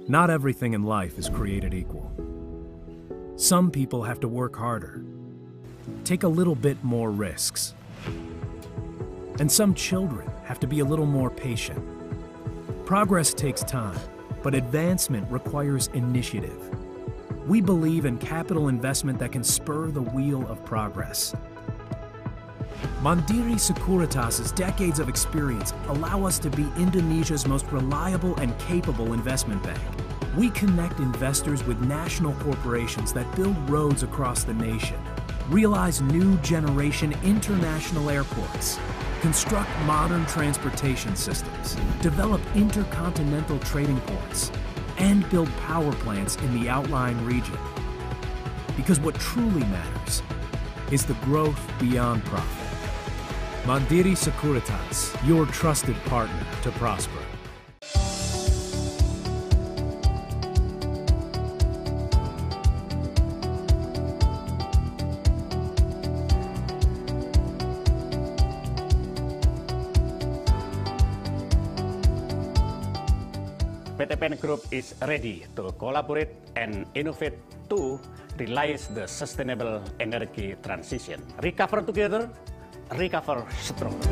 Not everything in life is created equal. Some people have to work harder, take a little bit more risks. And some children have to be a little more patient. Progress takes time, but advancement requires initiative. We believe in capital investment that can spur the wheel of progress. Mandiri Sekuritas' decades of experience allow us to be Indonesia's most reliable and capable investment bank. We connect investors with national corporations that build roads across the nation, realize new generation international airports, construct modern transportation systems, develop intercontinental trading ports, and build power plants in the outlying region. Because what truly matters is the growth beyond profit. Mandiri Sekuritas, your trusted partner to prosper. PTPN Group is ready to collaborate and innovate to realize the sustainable energy transition. Recover together, recover stronger.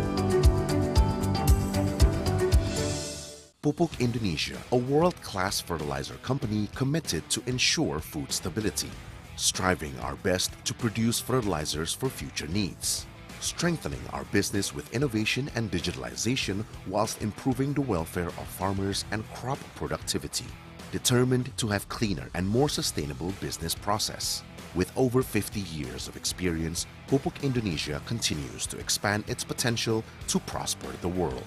Pupuk Indonesia, a world-class fertilizer company committed to ensure food stability, striving our best to produce fertilizers for future needs, strengthening our business with innovation and digitalization whilst improving the welfare of farmers and crop productivity, determined to have cleaner and more sustainable business process. With over 50 years of experience, Pupuk Indonesia continues to expand its potential to prosper the world.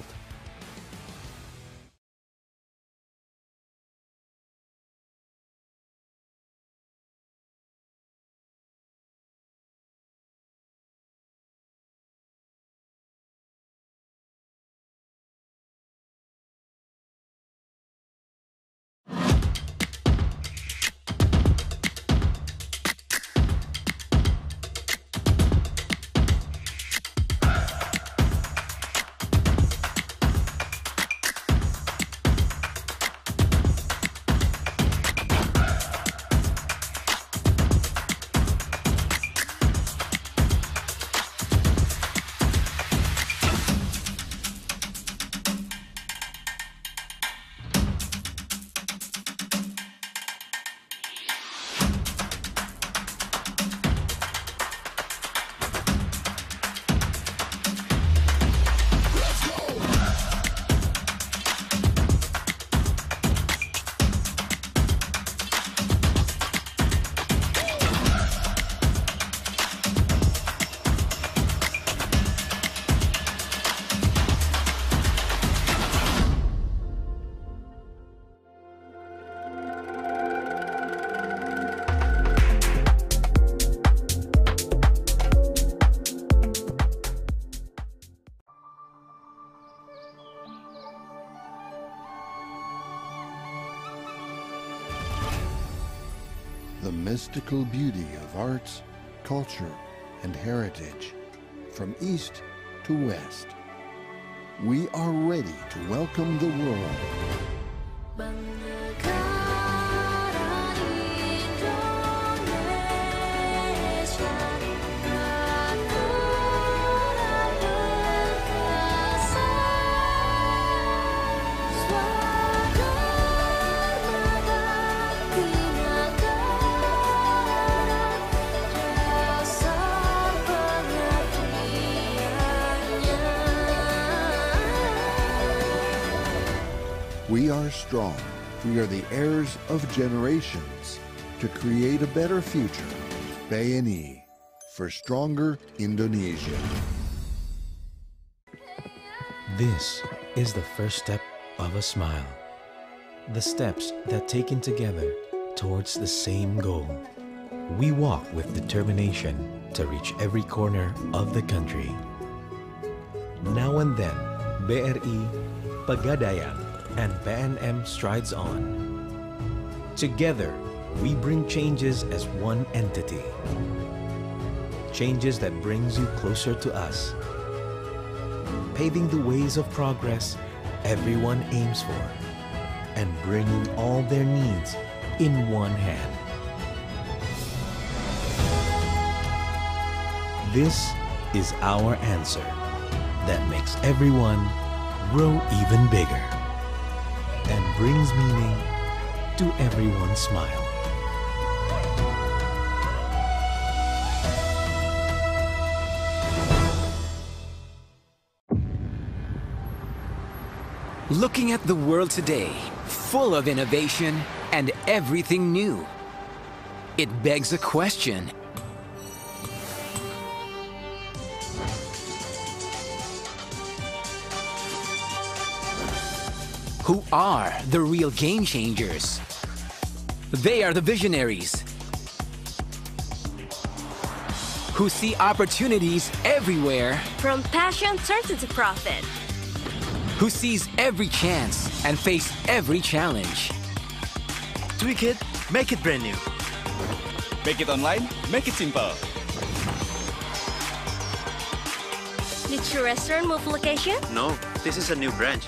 The mystical beauty of arts, culture, and heritage, from east to west. We are ready to welcome the world. We are strong. We are the heirs of generations to create a better future. BNI for stronger Indonesia. This is the first step of a smile. The steps that taken together towards the same goal. We walk with determination to reach every corner of the country. Now and then, BRI, Pegadaian, and PNM strides on. Together, we bring changes as one entity. Changes that brings you closer to us. Paving the ways of progress everyone aims for, and bringing all their needs in one hand. This is our answer that makes everyone grow even bigger and brings meaning to everyone's smile. Looking at the world today, full of innovation and everything new, it begs a question. Who are the real game changers? They are the visionaries who see opportunities everywhere, From passion turns into profit. who sees every chance and face every challenge. Tweak it, make it brand new. Make it online, make it simple. Did your restaurant move location? No, this is a new branch.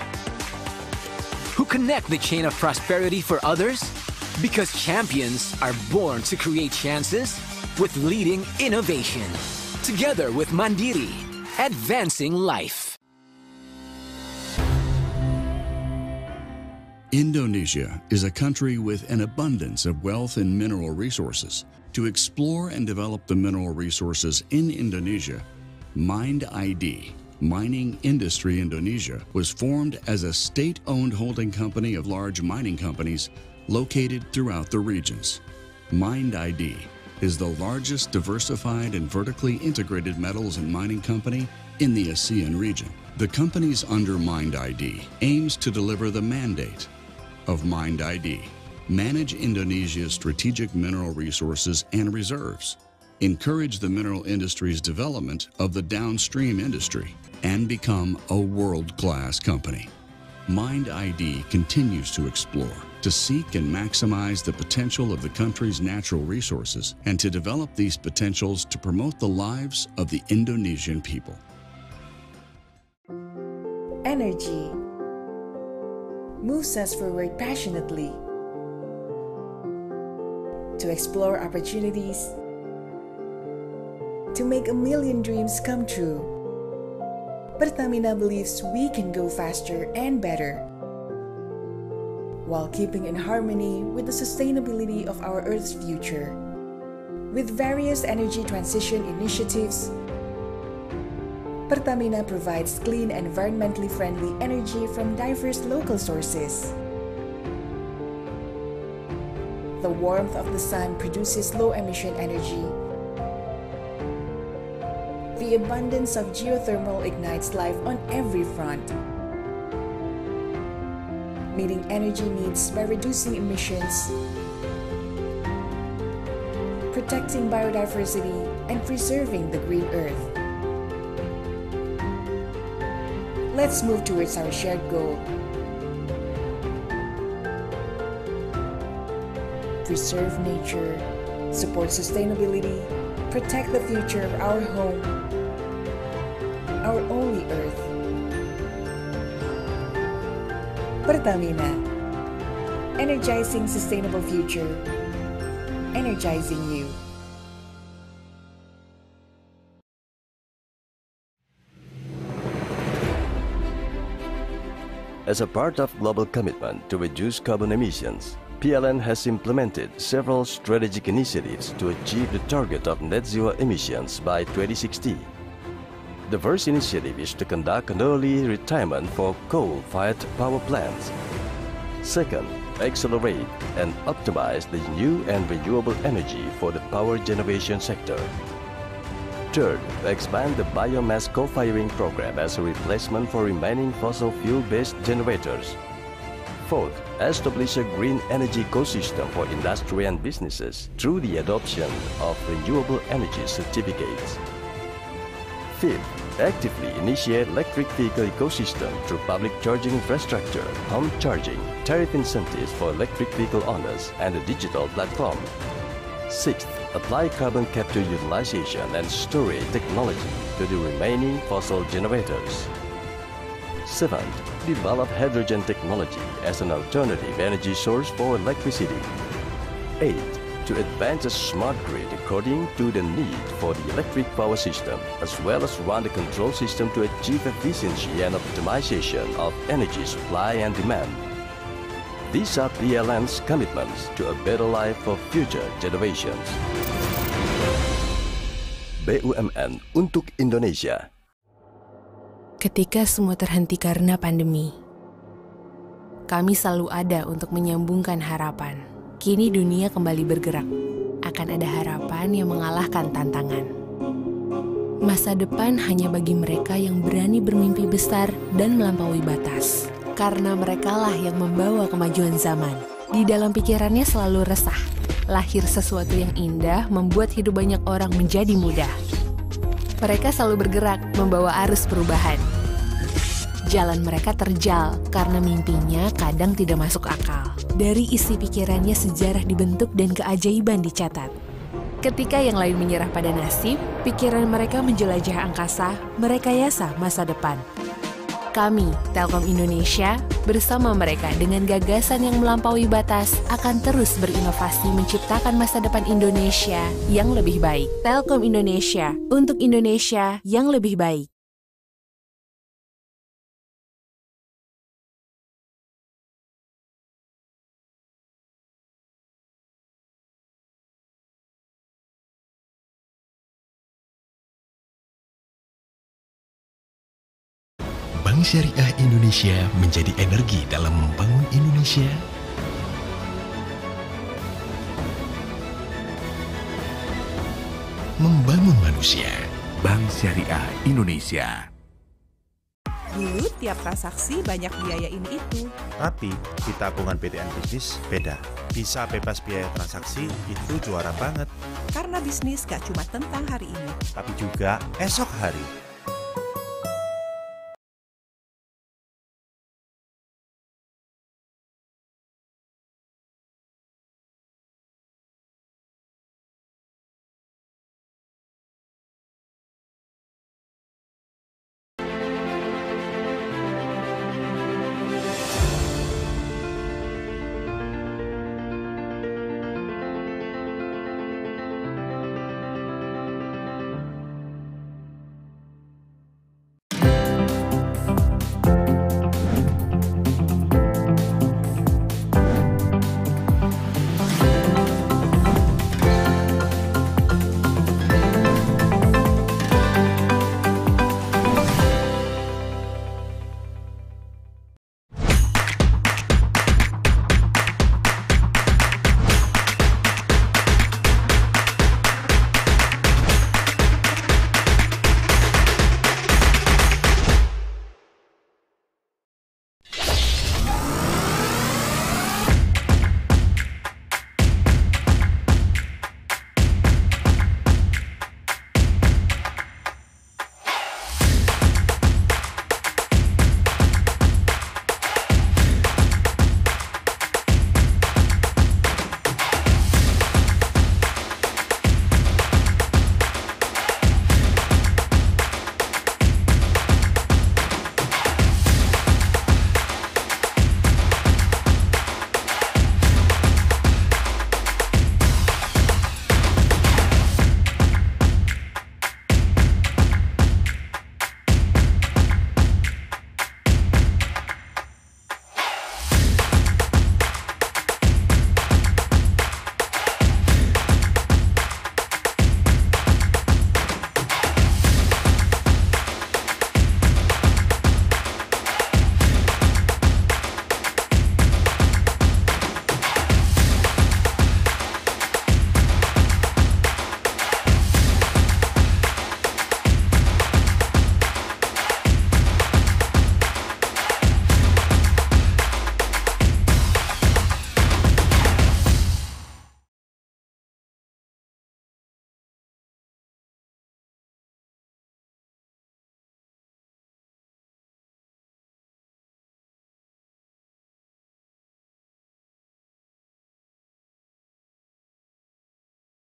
Who connect the chain of prosperity for others? Because champions are born to create chances with leading innovation. Together with Mandiri, advancing life. Indonesia is a country with an abundance of wealth and mineral resources. To explore and develop the mineral resources in Indonesia, Mind ID, Mining Industry Indonesia, was formed as a state-owned holding company of large mining companies located throughout the regions. Mind ID is the largest diversified and vertically integrated metals and mining company in the ASEAN region. The companies under Mind ID aims to deliver the mandate of Mind ID, manage Indonesia's strategic mineral resources and reserves, encourage the mineral industry's development of the downstream industry, and become a world-class company. Mind ID continues to explore, to seek and maximize the potential of the country's natural resources, and to develop these potentials to promote the lives of the Indonesian people. Energy moves us forward passionately to explore opportunities, to make a million dreams come true. Pertamina believes we can go faster and better while keeping in harmony with the sustainability of our Earth's future. With various energy transition initiatives, Pertamina provides clean and environmentally friendly energy from diverse local sources. The warmth of the sun produces low-emission energy. The abundance of geothermal ignites life on every front, meeting energy needs by reducing emissions, protecting biodiversity, and preserving the green earth. Let's move towards our shared goal. Preserve nature, support sustainability, protect the future of our home, our only earth. Pertamina, energizing sustainable future, energizing you. As a part of global commitment to reduce carbon emissions, PLN has implemented several strategic initiatives to achieve the target of net zero emissions by 2060. The first initiative is to conduct an early retirement for coal-fired power plants. Second, accelerate and optimize the new and renewable energy for the power generation sector. Third, expand the biomass co-firing program as a replacement for remaining fossil fuel-based generators. Fourth, establish a green energy ecosystem for industry and businesses through the adoption of renewable energy certificates. Fifth, actively initiate electric vehicle ecosystem through public charging infrastructure, home charging, tariff incentives for electric vehicle owners, and a digital platform. Sixth, apply carbon capture utilization and storage technology to the remaining fossil generators. Seventh, develop hydrogen technology as an alternative energy source for electricity. Eighth, to advance a smart grid according to the need for the electric power system, as well as run the control system to achieve efficiency and optimization of energy supply and demand. These are PLN's commitments to a better life for future generations. BUMN untuk Indonesia. Ketika semua terhenti karena pandemi, kami selalu ada untuk menyambungkan harapan. Kini dunia kembali bergerak. Akan ada harapan yang mengalahkan tantangan. Masa depan hanya bagi mereka yang berani bermimpi besar dan melampaui batas. Karena merekalah yang membawa kemajuan zaman. Di dalam pikirannya selalu resah. Lahir sesuatu yang indah membuat hidup banyak orang menjadi mudah. Mereka selalu bergerak membawa arus perubahan. Jalan mereka terjal karena mimpinya kadang tidak masuk akal. Dari isi pikirannya sejarah dibentuk dan keajaiban dicatat. Ketika yang lain menyerah pada nasib, pikiran mereka menjelajah angkasa, merekayasa masa depan. Kami, Telkom Indonesia, bersama mereka dengan gagasan yang melampaui batas, akan terus berinovasi menciptakan masa depan Indonesia yang lebih baik. Telkom Indonesia, untuk Indonesia yang lebih baik. Bank Syariah Indonesia menjadi energi dalam membangun Indonesia. Membangun manusia. Bank Syariah Indonesia. Dulu tiap transaksi banyak biaya ini itu. Tapi di tabungan PTN bisnis beda. Bisa bebas biaya transaksi itu juara banget. Karena bisnis gak cuma tentang hari ini, tapi juga esok hari.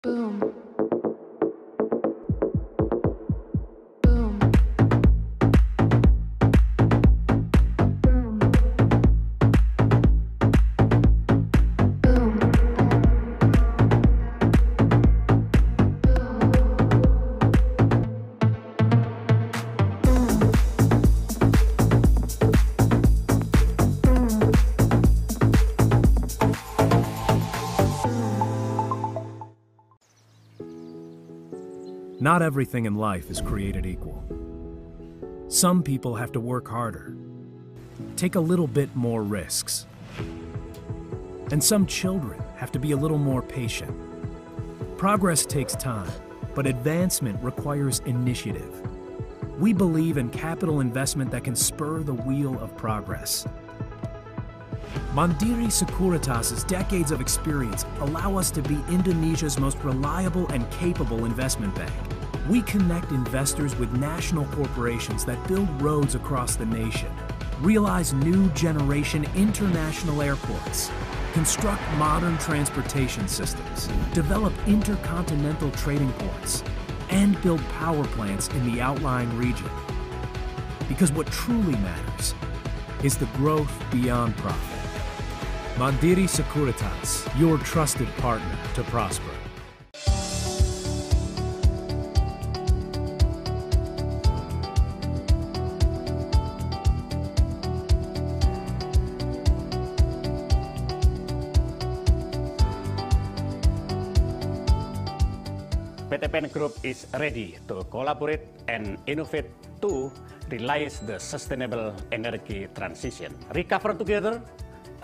Boom. Not everything in life is created equal. Some people have to work harder, take a little bit more risks. And some children have to be a little more patient. Progress takes time, but advancement requires initiative. We believe in capital investment that can spur the wheel of progress. Mandiri Sekuritas' decades of experience allow us to be Indonesia's most reliable and capable investment bank. We connect investors with national corporations that build roads across the nation, realize new generation international airports, construct modern transportation systems, develop intercontinental trading ports, and build power plants in the outlying region. Because what truly matters is the growth beyond profit. Mandiri Sekuritas, your trusted partner to prosper. PTPN Group is ready to collaborate and innovate to realize the sustainable energy transition. Recover together,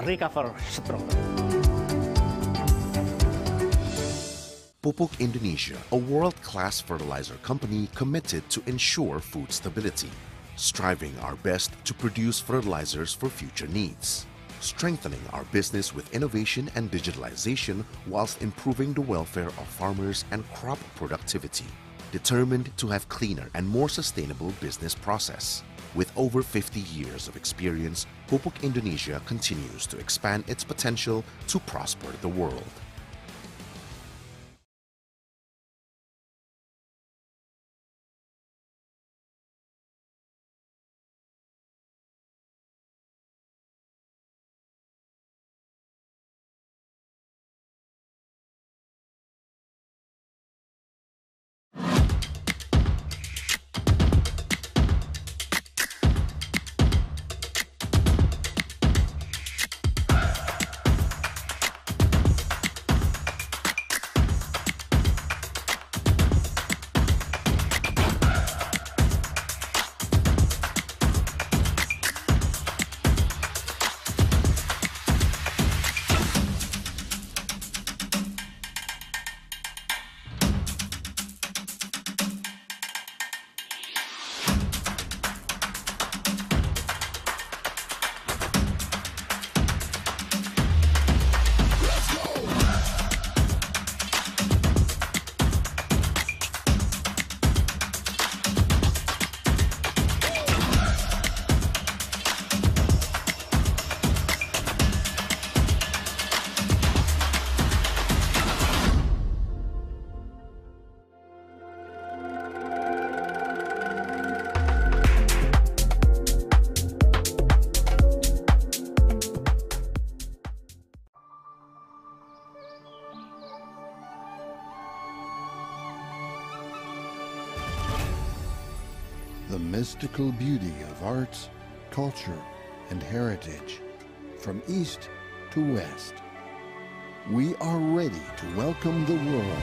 recover stronger. Pupuk Indonesia, a world-class fertilizer company committed to ensure food stability, striving our best to produce fertilizers for future needs, strengthening our business with innovation and digitalization whilst improving the welfare of farmers and crop productivity, determined to have cleaner and more sustainable business process. With over 50 years of experience, Pupuk Indonesia continues to expand its potential to prosper the world. The mystical beauty of arts, culture, and heritage, from east to west. We are ready to welcome the world.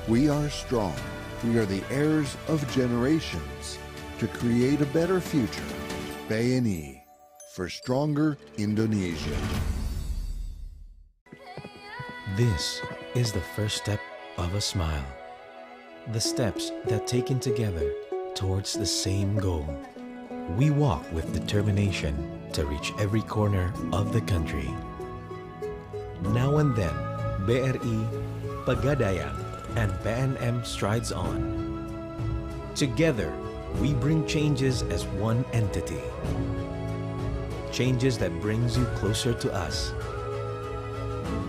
We are strong. We are the heirs of generations to create a better future. BNI for stronger Indonesia. This is the first step of a smile. The steps that taken together towards the same goal. We walk with determination to reach every corner of the country. Now and then, BRI, Pegadaian, and PNM strides on. Together, we bring changes as one entity. Changes that brings you closer to us.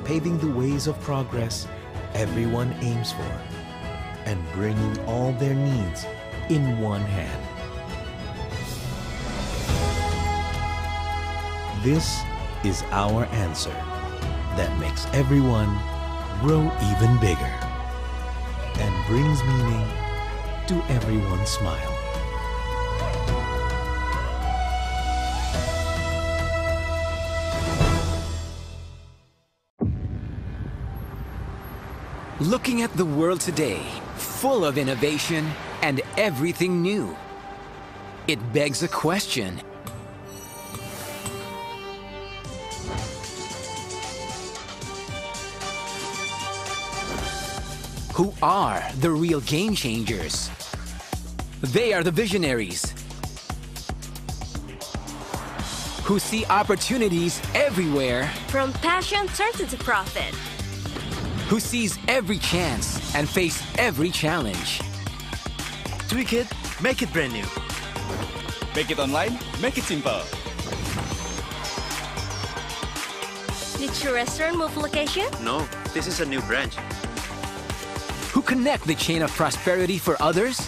Paving the ways of progress everyone aims for, and bringing all their needs in one hand. This is our answer that makes everyone grow even bigger and brings meaning to everyone's smile. Looking at the world today, full of innovation and everything new, it begs a question. Who are the real game changers? They are the visionaries who see opportunities everywhere, From passion turns into profit. who sees every chance and face every challenge. Tweak it, make it brand new. Make it online, make it simple. Did your restaurant move location? No, this is a new branch. Who connect the chain of prosperity for others?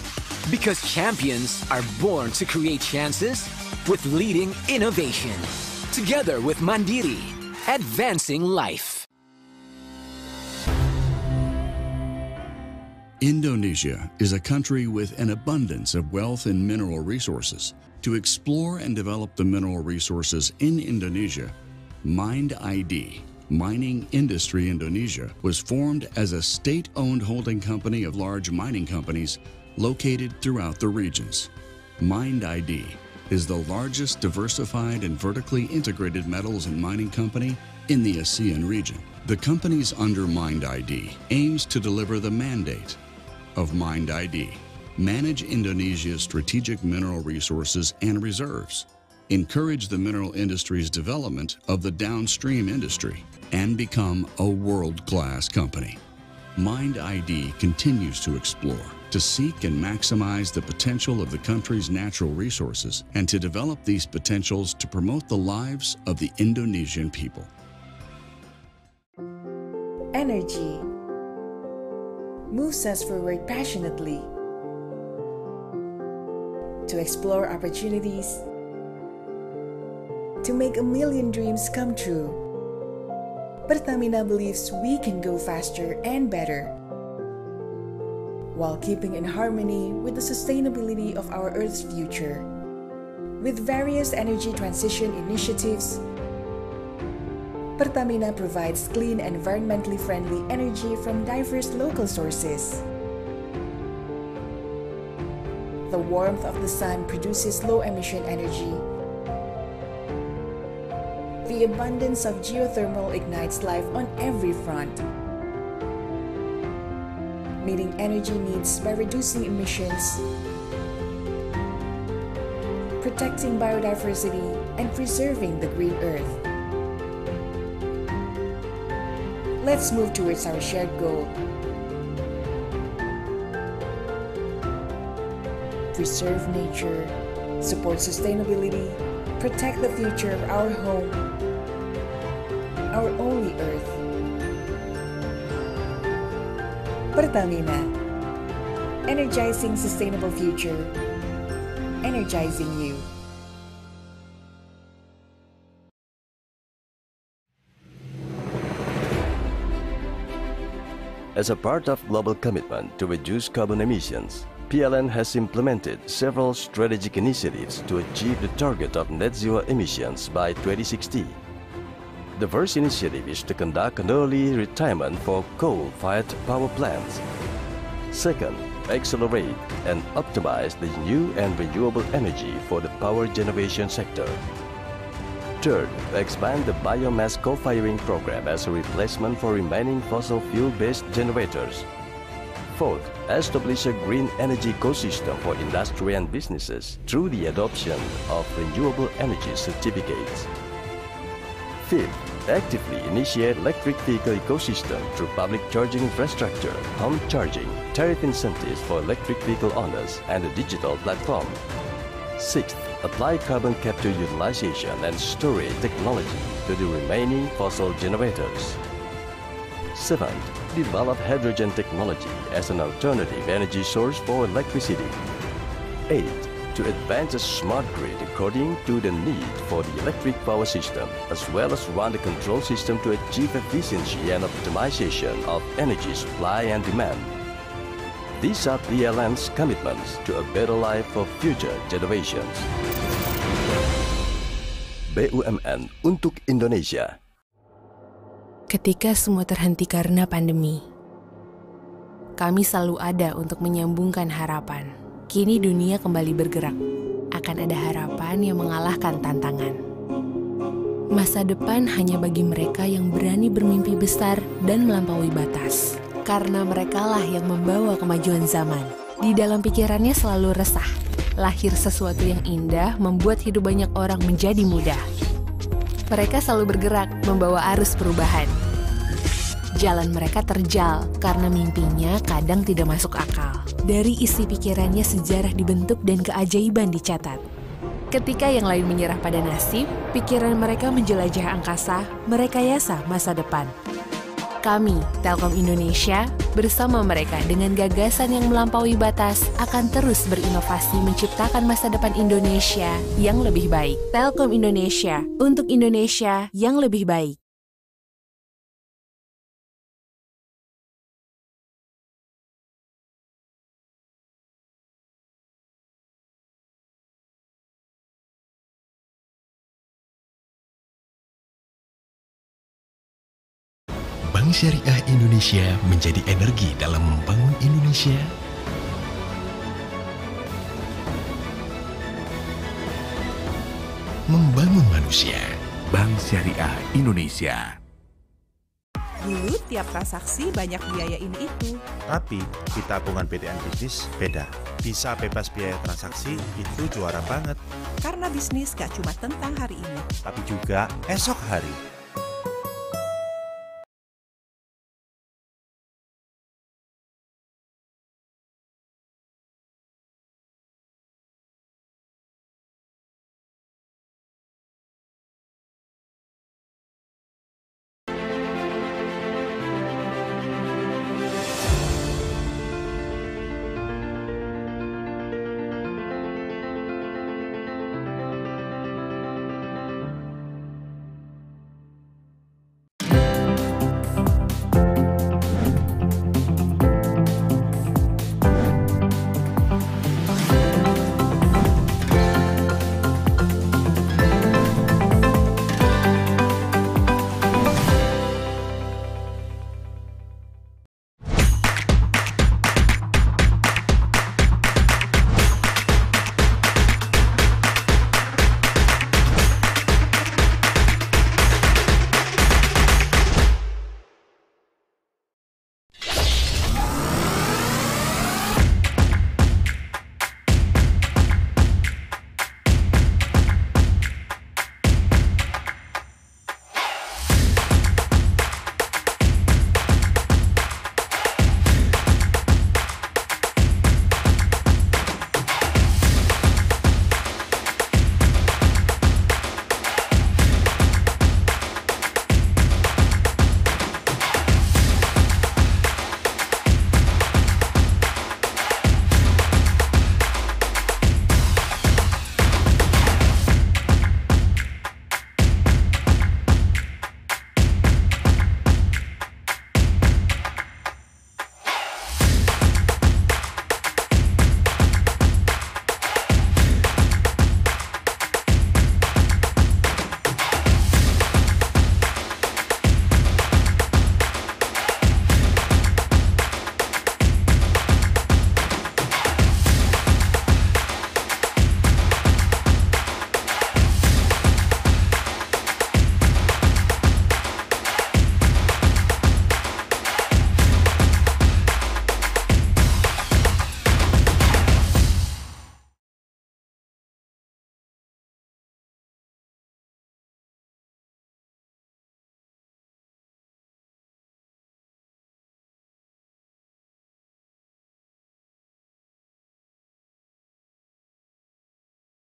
Because champions are born to create chances with leading innovation. Together with Mandiri, advancing life. Indonesia is a country with an abundance of wealth and mineral resources. To explore and develop the mineral resources in Indonesia, Mind ID, Mining Industry Indonesia, was formed as a state-owned holding company of large mining companies located throughout the regions. Mind ID is the largest diversified and vertically integrated metals and mining company in the ASEAN region. The companies under Mind ID aims to deliver the mandate of Mind ID, manage Indonesia's strategic mineral resources and reserves, encourage the mineral industry's development of the downstream industry, and become a world-class company. Mind ID continues to explore, to seek and maximize the potential of the country's natural resources, and to develop these potentials to promote the lives of the Indonesian people. Energy moves us forward passionately to explore opportunities, to make a million dreams come true. Pertamina believes we can go faster and better while keeping in harmony with the sustainability of our Earth's future. With various energy transition initiatives, Pertamina provides clean and environmentally friendly energy from diverse local sources. The warmth of the sun produces low-emission energy. The abundance of geothermal ignites life on every front, meeting energy needs by reducing emissions, protecting biodiversity, and preserving the green earth. Let's move towards our shared goal. Preserve nature, support sustainability, protect the future of our home, our only earth. Pertamina, energizing sustainable future, energizing you. As a part of global commitment to reduce carbon emissions, PLN has implemented several strategic initiatives to achieve the target of net zero emissions by 2060. The first initiative is to conduct an early retirement for coal-fired power plants. Second, accelerate and optimize the new and renewable energy for the power generation sector. Third, expand the biomass co-firing program as a replacement for remaining fossil fuel-based generators. Fourth, establish a green energy ecosystem for industry and businesses through the adoption of renewable energy certificates. Fifth, actively initiate electric vehicle ecosystem through public charging infrastructure, home charging, tariff incentives for electric vehicle owners, and a digital platform. Sixth, apply carbon capture utilization and storage technology to the remaining fossil generators. Seventh, develop hydrogen technology as an alternative energy source for electricity. Eighth, to advance a smart grid according to the need for the electric power system, as well as run the control system to achieve efficiency and optimization of energy supply and demand. These are PLN's commitments to a better life for future generations. BUMN untuk Indonesia. Ketika semua terhenti karena pandemi, kami selalu ada untuk menyambungkan harapan. Kini dunia kembali bergerak. Akan ada harapan yang mengalahkan tantangan. Masa depan hanya bagi mereka yang berani bermimpi besar dan melampaui batas. Karena merekalah yang membawa kemajuan zaman. Di dalam pikirannya selalu resah. Lahir sesuatu yang indah membuat hidup banyak orang menjadi mudah. Mereka selalu bergerak membawa arus perubahan. Jalan mereka terjal karena mimpinya kadang tidak masuk akal. Dari isi pikirannya sejarah dibentuk dan keajaiban dicatat. Ketika yang lain menyerah pada nasib, pikiran mereka menjelajah angkasa, merekayasa masa depan. Kami, Telkom Indonesia, bersama mereka dengan gagasan yang melampaui batas, akan terus berinovasi menciptakan masa depan Indonesia yang lebih baik. Telkom Indonesia, untuk Indonesia yang lebih baik. Bank Syariah Indonesia menjadi energi dalam membangun Indonesia. Membangun manusia. Bank Syariah Indonesia. Dulu tiap transaksi banyak biaya ini itu. Tapi di tabungan PTN bisnis beda. Bisa bebas biaya transaksi itu juara banget. Karena bisnis gak cuma tentang hari ini, tapi juga esok hari.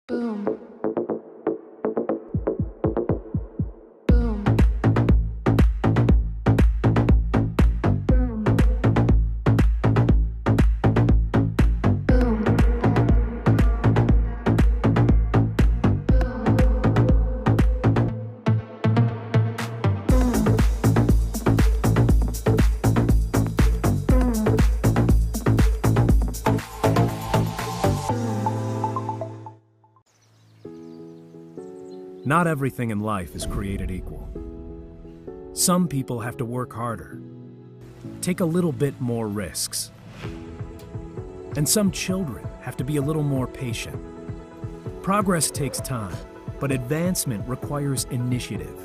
Boom. Not everything in life is created equal. Some people have to work harder, take a little bit more risks. And some children have to be a little more patient. Progress takes time, but advancement requires initiative.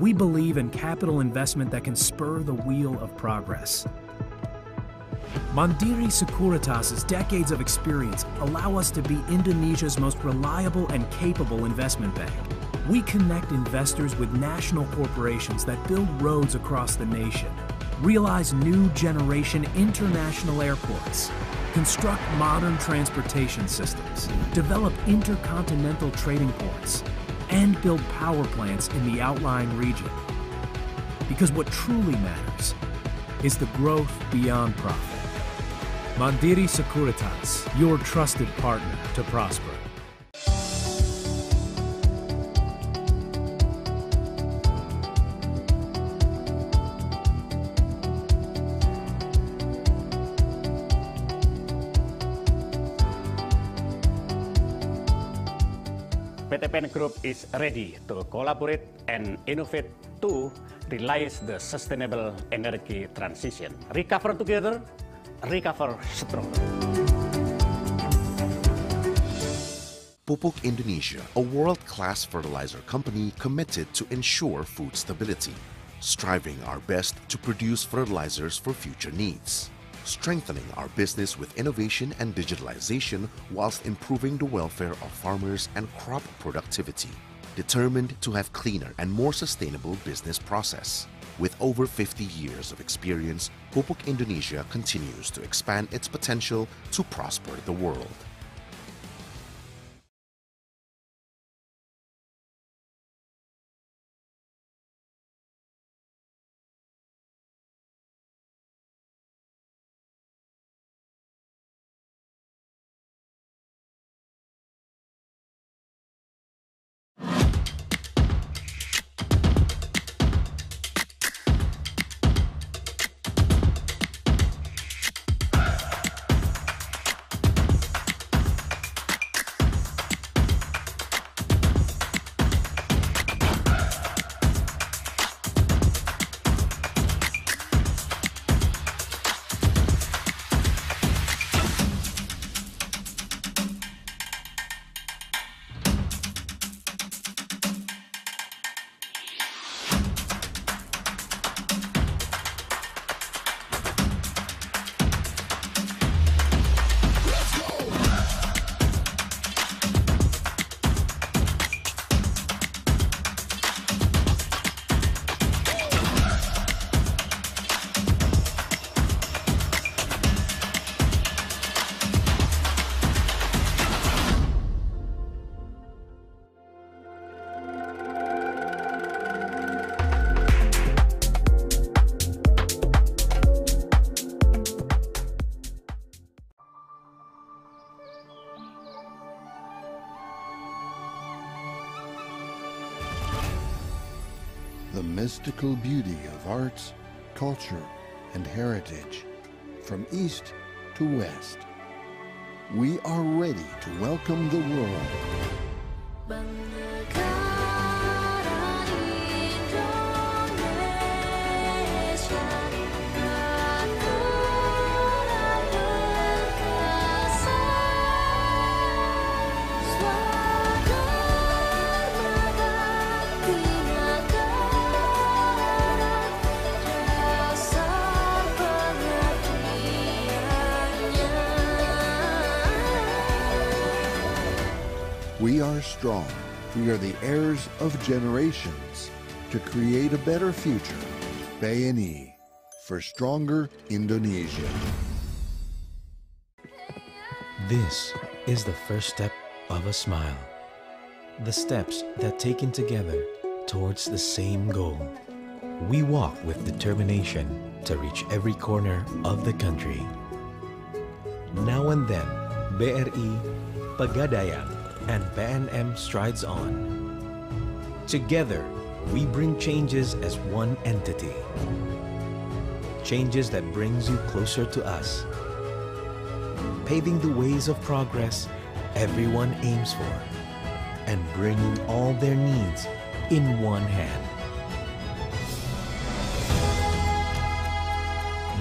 We believe in capital investment that can spur the wheel of progress. Mandiri Sekuritas' decades of experience allow us to be Indonesia's most reliable and capable investment bank. We connect investors with national corporations that build roads across the nation, realize new generation international airports, construct modern transportation systems, develop intercontinental trading ports, and build power plants in the outlying region. Because what truly matters is the growth beyond profit. Mandiri Sekuritas, your trusted partner to prosper. PTPN Group is ready to collaborate and innovate to realize the sustainable energy transition. Recover together, recover stronger. Pupuk Indonesia, a world-class fertilizer company committed to ensure food stability, striving our best to produce fertilizers for future needs, strengthening our business with innovation and digitalization whilst improving the welfare of farmers and crop productivity, determined to have cleaner and more sustainable business process. With over 50 years of experience, Pupuk Indonesia continues to expand its potential to prosper the world. The mystical beauty of arts, culture, and heritage, from east to west. We are ready to welcome the world. We are strong. We are the heirs of generations to create a better future. BNI for stronger Indonesia. This is the first step of a smile. The steps that taken together towards the same goal. We walk with determination to reach every corner of the country. Now and then, BRI, Pegadaian, and PNM strides on. Together, we bring changes as one entity. Changes that brings you closer to us. Paving the ways of progress everyone aims for, and bringing all their needs in one hand.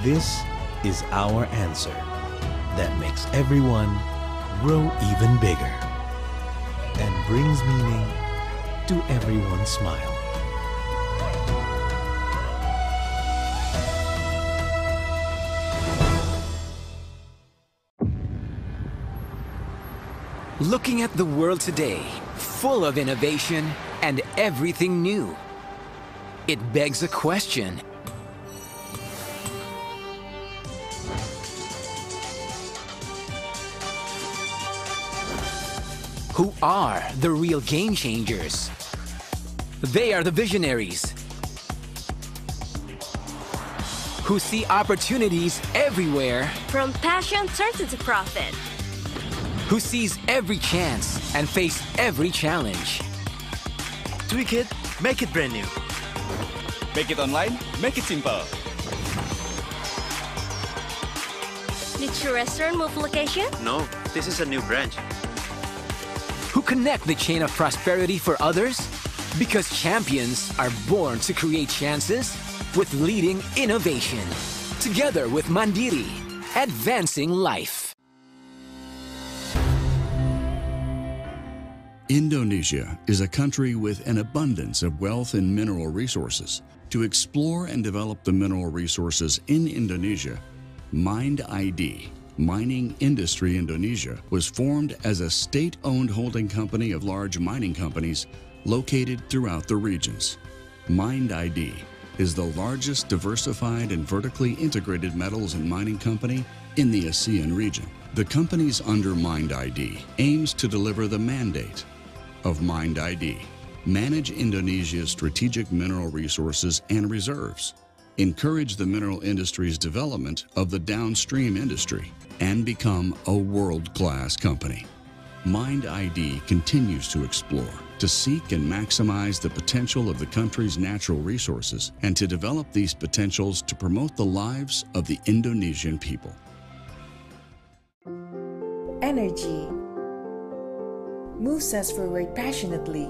This is our answer that makes everyone grow even bigger and brings meaning to everyone's smile. Looking at the world today, full of innovation and everything new, it begs a question. Who are the real game changers? They are the visionaries who see opportunities everywhere, From passion turned into profit. who sees every chance and face every challenge. Tweak it, make it brand new. Make it online, make it simple. Did your restaurant move location? No, this is a new branch. Who connect the chain of prosperity for others? Because champions are born to create chances with leading innovation. Together with Mandiri, advancing life. Indonesia is a country with an abundance of wealth and mineral resources. To explore and develop the mineral resources in Indonesia, Mind ID, Mining Industry Indonesia, was formed as a state-owned holding company of large mining companies located throughout the regions. Mind ID is the largest diversified and vertically integrated metals and mining company in the ASEAN region. The companies under Mind ID aims to deliver the mandate of Mind ID, manage Indonesia's strategic mineral resources and reserves, encourage the mineral industry's development of the downstream industry, and become a world-class company. Mind ID continues to explore, to seek and maximize the potential of the country's natural resources and to develop these potentials to promote the lives of the Indonesian people. Energy moves us forward passionately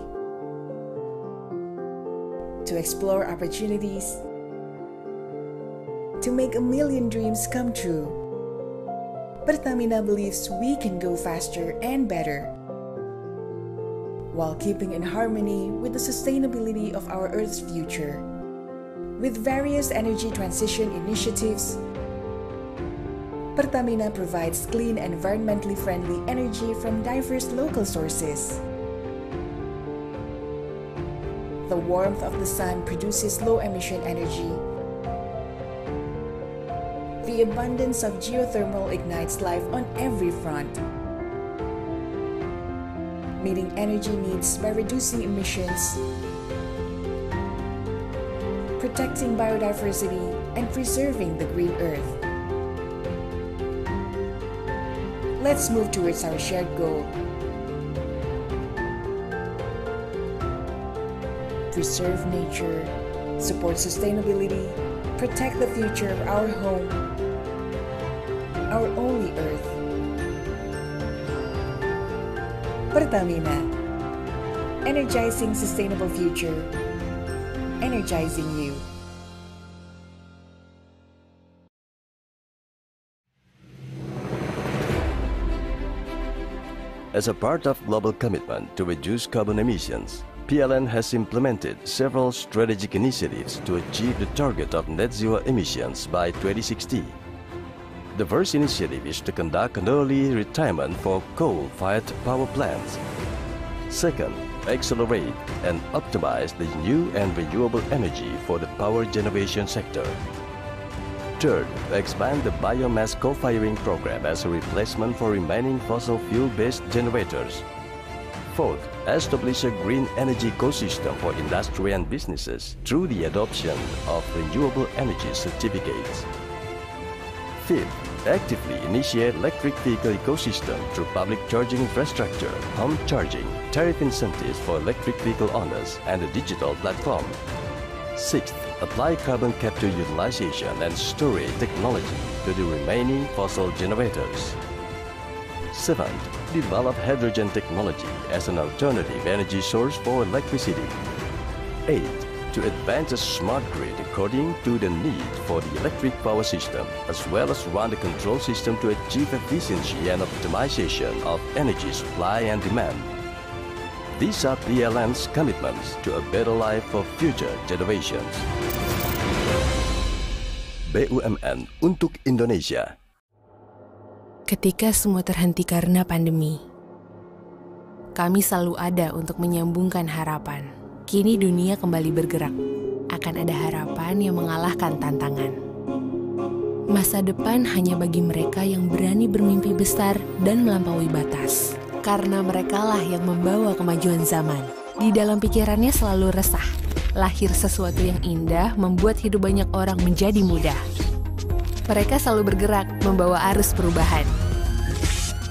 to explore opportunities, to make a million dreams come true. Pertamina believes we can go faster and better while keeping in harmony with the sustainability of our Earth's future. With various energy transition initiatives, Pertamina provides clean and environmentally friendly energy from diverse local sources. The warmth of the sun produces low-emission energy. The abundance of geothermal ignites life on every front, meeting energy needs by reducing emissions, protecting biodiversity, and preserving the green earth. Let's move towards our shared goal. Preserve nature, support sustainability, protect the future of our home, our only earth. Pertamina, energizing sustainable future, energizing you. As a part of global commitment to reduce carbon emissions, PLN has implemented several strategic initiatives to achieve the target of net zero emissions by 2060. The first initiative is to conduct an early retirement for coal-fired power plants. Second, accelerate and optimize the new and renewable energy for the power generation sector. Third, expand the biomass co-firing program as a replacement for remaining fossil fuel-based generators. Fourth, establish a green energy ecosystem for industry and businesses through the adoption of renewable energy certificates. Fifth, actively initiate electric vehicle ecosystem through public charging infrastructure, home charging, tariff incentives for electric vehicle owners, and a digital platform. Sixth, apply carbon capture utilization and storage technology to the remaining fossil generators. Seventh, develop hydrogen technology as an alternative energy source for electricity. Eighth, to advance a smart grid according to the need for the electric power system, as well as run the control system to achieve efficiency and optimization of energy supply and demand. These are PLN's commitments to a better life for future generations. BUMN untuk Indonesia. Ketika semua terhenti karena pandemi, kami selalu ada untuk menyambungkan harapan. Kini dunia kembali bergerak. Akan ada harapan yang mengalahkan tantangan. Masa depan hanya bagi mereka yang berani bermimpi besar dan melampaui batas. Karena merekalah yang membawa kemajuan zaman. Di dalam pikirannya selalu resah. Lahir sesuatu yang indah membuat hidup banyak orang menjadi mudah. Mereka selalu bergerak membawa arus perubahan.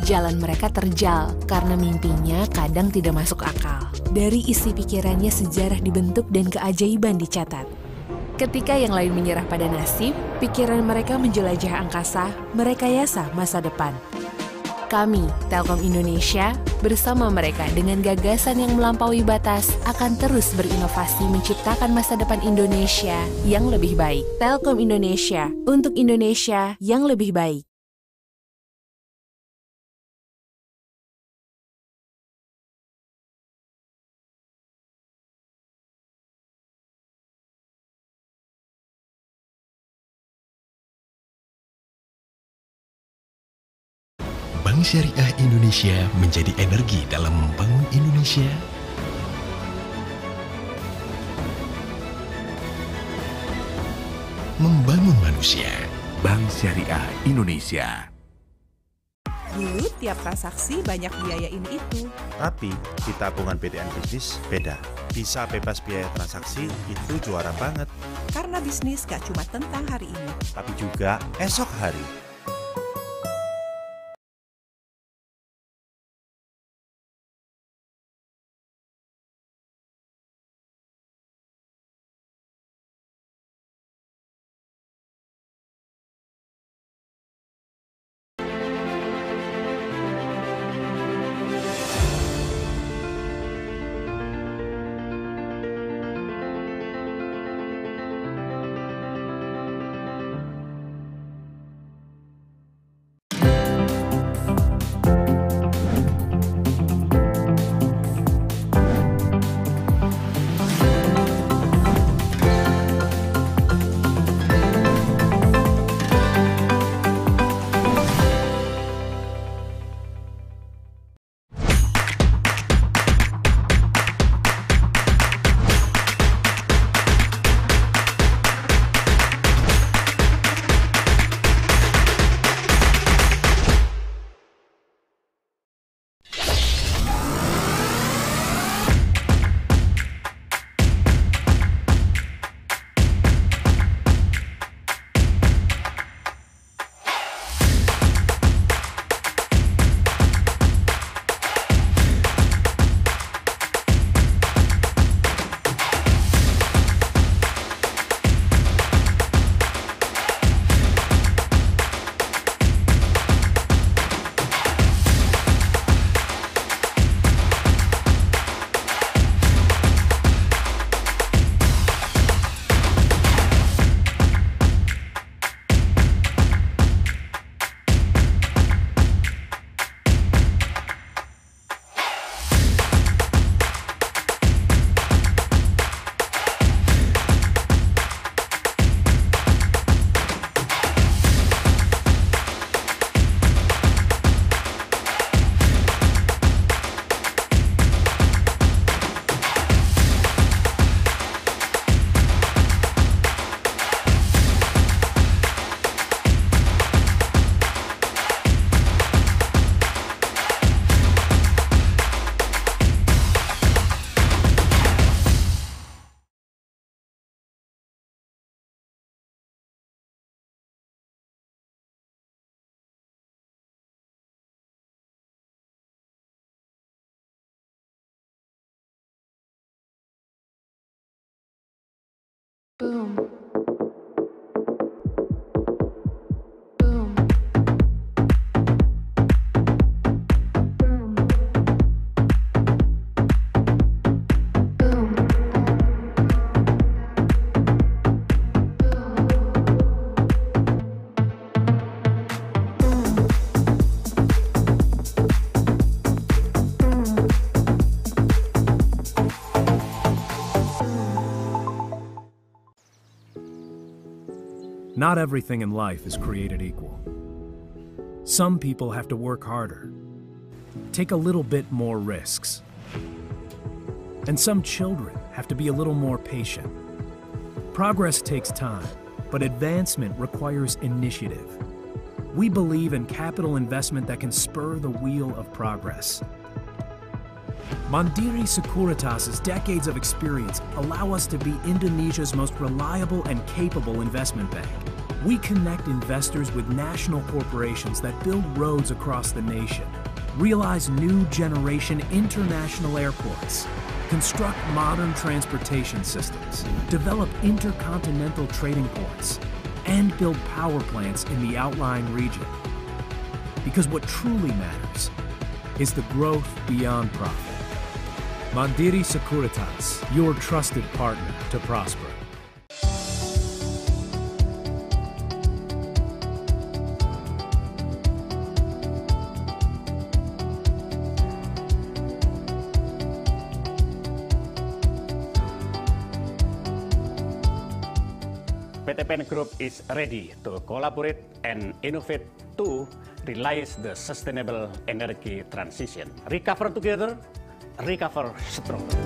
Jalan mereka terjal karena mimpinya kadang tidak masuk akal. Dari isi pikirannya sejarah dibentuk dan keajaiban dicatat. Ketika yang lain menyerah pada nasib, pikiran mereka menjelajah angkasa, merekayasa masa depan. Kami, Telkom Indonesia, bersama mereka dengan gagasan yang melampaui batas, akan terus berinovasi menciptakan masa depan Indonesia yang lebih baik. Telkom Indonesia, untuk Indonesia yang lebih baik. Bank Syariah Indonesia menjadi energi dalam membangun Indonesia. Membangun manusia. Bank Syariah Indonesia. Dulu tiap transaksi banyak biaya ini itu. Tapi di tabungan PTN bisnis beda. Bisa bebas biaya transaksi itu juara banget. Karena bisnis gak cuma tentang hari ini, tapi juga esok hari. Boom. Not everything in life is created equal. Some people have to work harder, take a little bit more risks. And some children have to be a little more patient. Progress takes time, but advancement requires initiative. We believe in capital investment that can spur the wheel of progress. Mandiri Sekuritas' decades of experience allow us to be Indonesia's most reliable and capable investment bank. We connect investors with national corporations that build roads across the nation, realize new generation international airports, construct modern transportation systems, develop intercontinental trading ports, and build power plants in the outlying region. Because what truly matters is the growth beyond profit. Mandiri Sekuritas, your trusted partner to prosper. PTPN Group is ready to collaborate and innovate to realize the sustainable energy transition. Recover together, recover stronger.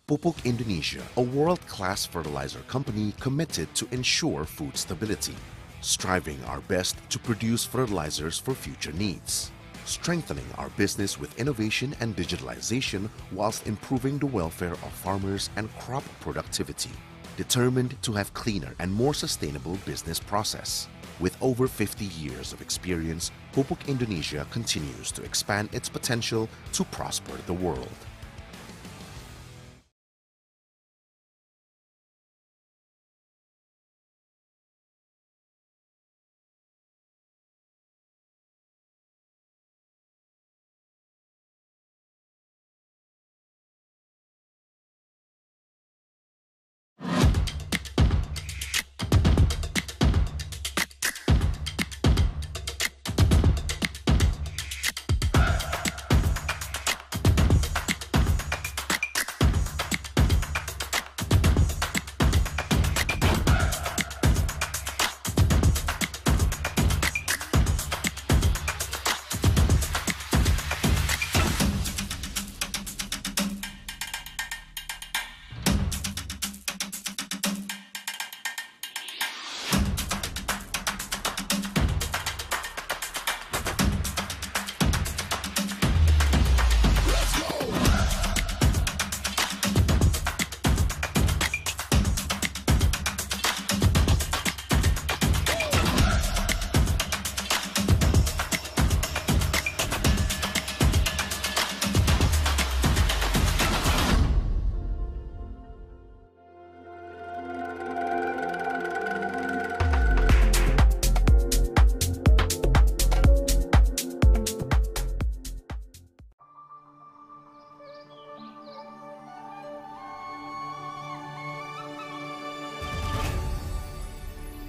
Pupuk Indonesia, a world-class fertilizer company committed to ensure food stability, striving our best to produce fertilizers for future needs, strengthening our business with innovation and digitalization whilst improving the welfare of farmers and crop productivity, determined to have cleaner and more sustainable business process. With over 50 years of experience, Pupuk Indonesia continues to expand its potential to prosper the world.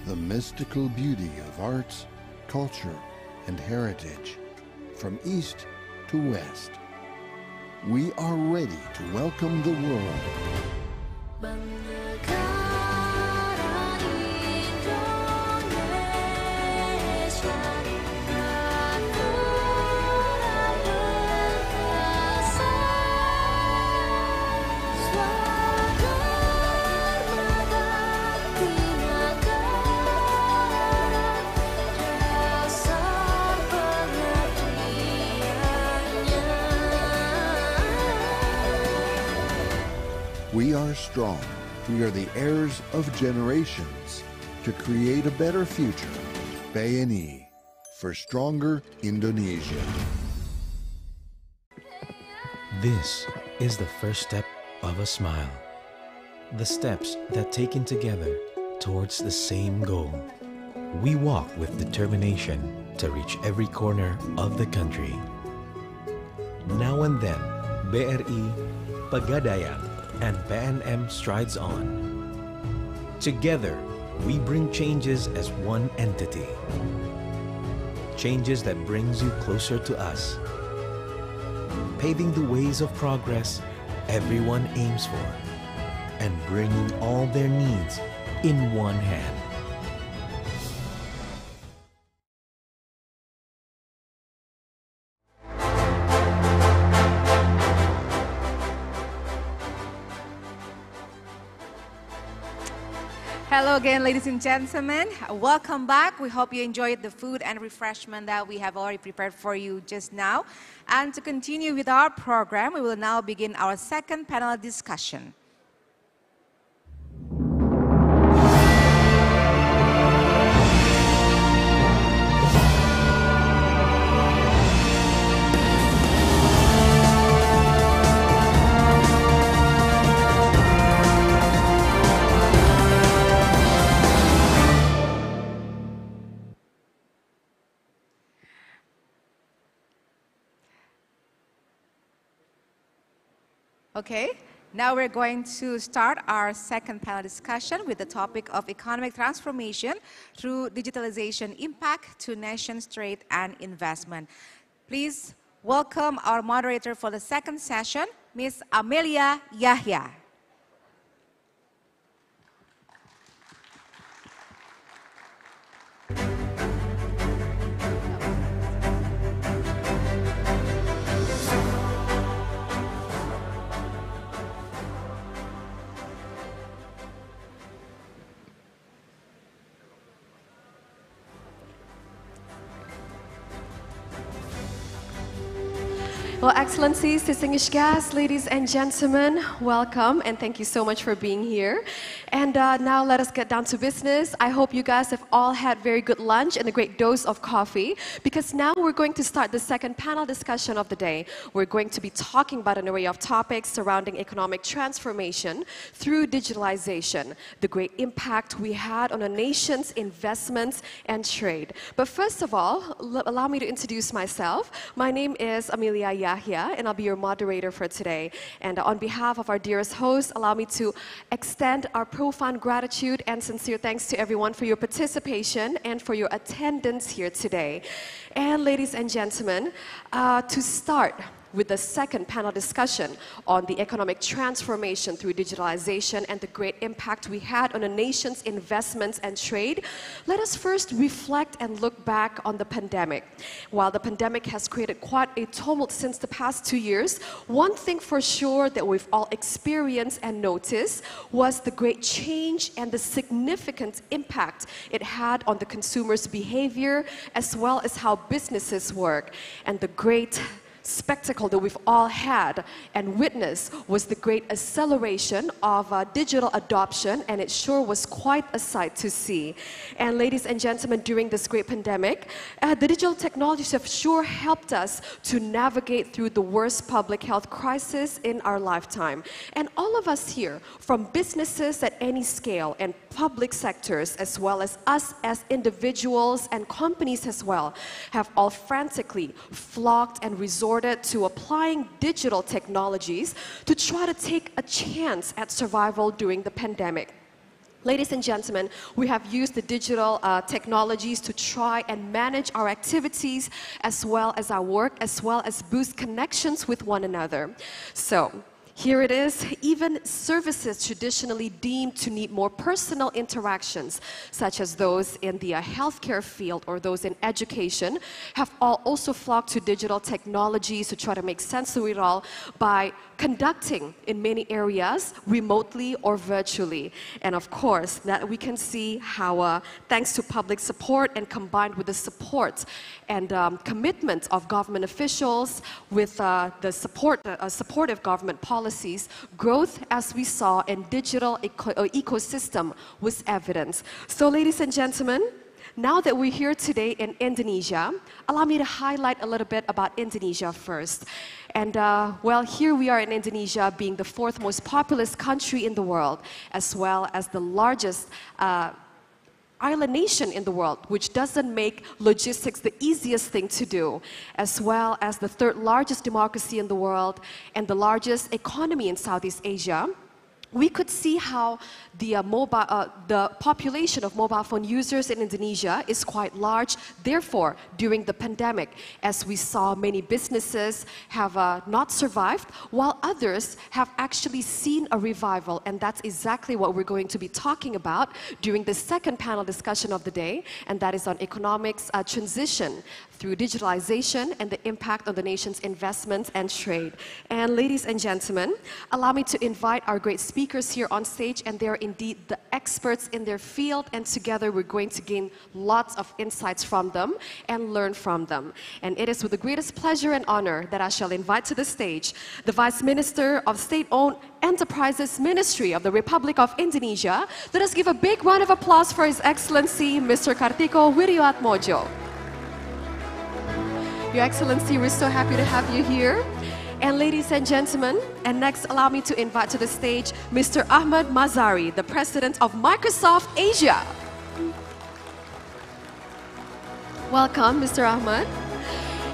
The mystical beauty of arts, culture, and heritage, from east to west. We are ready to welcome the world. We are strong. We are the heirs of generations to create a better future. BNI for stronger Indonesia. This is the first step of a smile. The steps that taken together towards the same goal. We walk with determination to reach every corner of the country. Now and then, BRI, Pegadaian, and PNM strides on. Together, we bring changes as one entity. Changes that brings you closer to us. Paving the ways of progress everyone aims for, and bringing all their needs in one hand. Hello again, ladies and gentlemen. Welcome back. We hope you enjoyed the food and refreshment that we have already prepared for you just now. And to continue with our program, we will now begin our second panel discussion. Okay, now we're going to start our second panel discussion with the topic of economic transformation through digitalization impact to nations' trade and investment. Please welcome our moderator for the second session, Ms. Amelia Yahya. Well, Excellencies, distinguished guests, ladies and gentlemen, welcome and thank you so much for being here. And now let us get down to business. I hope you guys have all had very good lunch and a great dose of coffee, because now we're going to start the second panel discussion of the day. We're going to be talking about an array of topics surrounding economic transformation through digitalization, the great impact we had on a nation's investments and trade. But first of all, allow me to introduce myself. My name is Amelia Yahya, and I'll be your moderator for today. And on behalf of our dearest host, allow me to extend our profound gratitude and sincere thanks to everyone for your participation and for your attendance here today. And ladies and gentlemen, to start with the second panel discussion on the economic transformation through digitalization and the great impact we had on a nation's investments and trade, let us first reflect and look back on the pandemic. While the pandemic has created quite a tumult since the past 2 years, one thing for sure that we've all experienced and noticed was the great change and the significant impact it had on the consumer's behavior as well as how businesses work. And the great spectacle that we've all had and witnessed was the great acceleration of digital adoption, and it sure was quite a sight to see. And ladies and gentlemen, during this great pandemic, the digital technologies have sure helped us to navigate through the worst public health crisis in our lifetime. And all of us here, from businesses at any scale and public sectors, as well as us as individuals and companies as well, have all frantically flocked and resorted to applying digital technologies to try to take a chance at survival during the pandemic. Ladies and gentlemen, we have used the digital technologies to try and manage our activities as well as our work, as well as boost connections with one another. So, here it is, even services traditionally deemed to need more personal interactions, such as those in the healthcare field or those in education, have all also flocked to digital technologies to try to make sense of it all by conducting in many areas remotely or virtually. And of course, that we can see how thanks to public support and combined with the support and commitment of government officials with the supportive government policies, growth as we saw in digital ecosystem was evident. So ladies and gentlemen, Now that we're here today in Indonesia, allow me to highlight a little bit about Indonesia first. And well, here we are in Indonesia, being the 4th most populous country in the world, as well as the largest island nation in the world, which doesn't make logistics the easiest thing to do, as well as the 3rd largest democracy in the world and the largest economy in Southeast Asia. We could see how the population of mobile phone users in Indonesia is quite large. Therefore, during the pandemic, as we saw, many businesses have not survived, while others have actually seen a revival. And that's exactly what we're going to be talking about during the second panel discussion of the day, and that is on economics transition through digitalization and the impact on the nation's investments and trade. And ladies and gentlemen, allow me to invite our great speakers here on stage, and they're indeed the experts in their field, and together we're going to gain lots of insights from them and learn from them. And it is with the greatest pleasure and honor that I shall invite to the stage the Vice Minister of State-Owned Enterprises Ministry of the Republic of Indonesia. Let us give a big round of applause for His Excellency, Mr. Kartiko Wirjoatmojo. Your Excellency, we're so happy to have you here. And ladies and gentlemen, and next allow me to invite to the stage Mr. Ahmad Mazari, the President of Microsoft Asia. Welcome, Mr. Ahmad.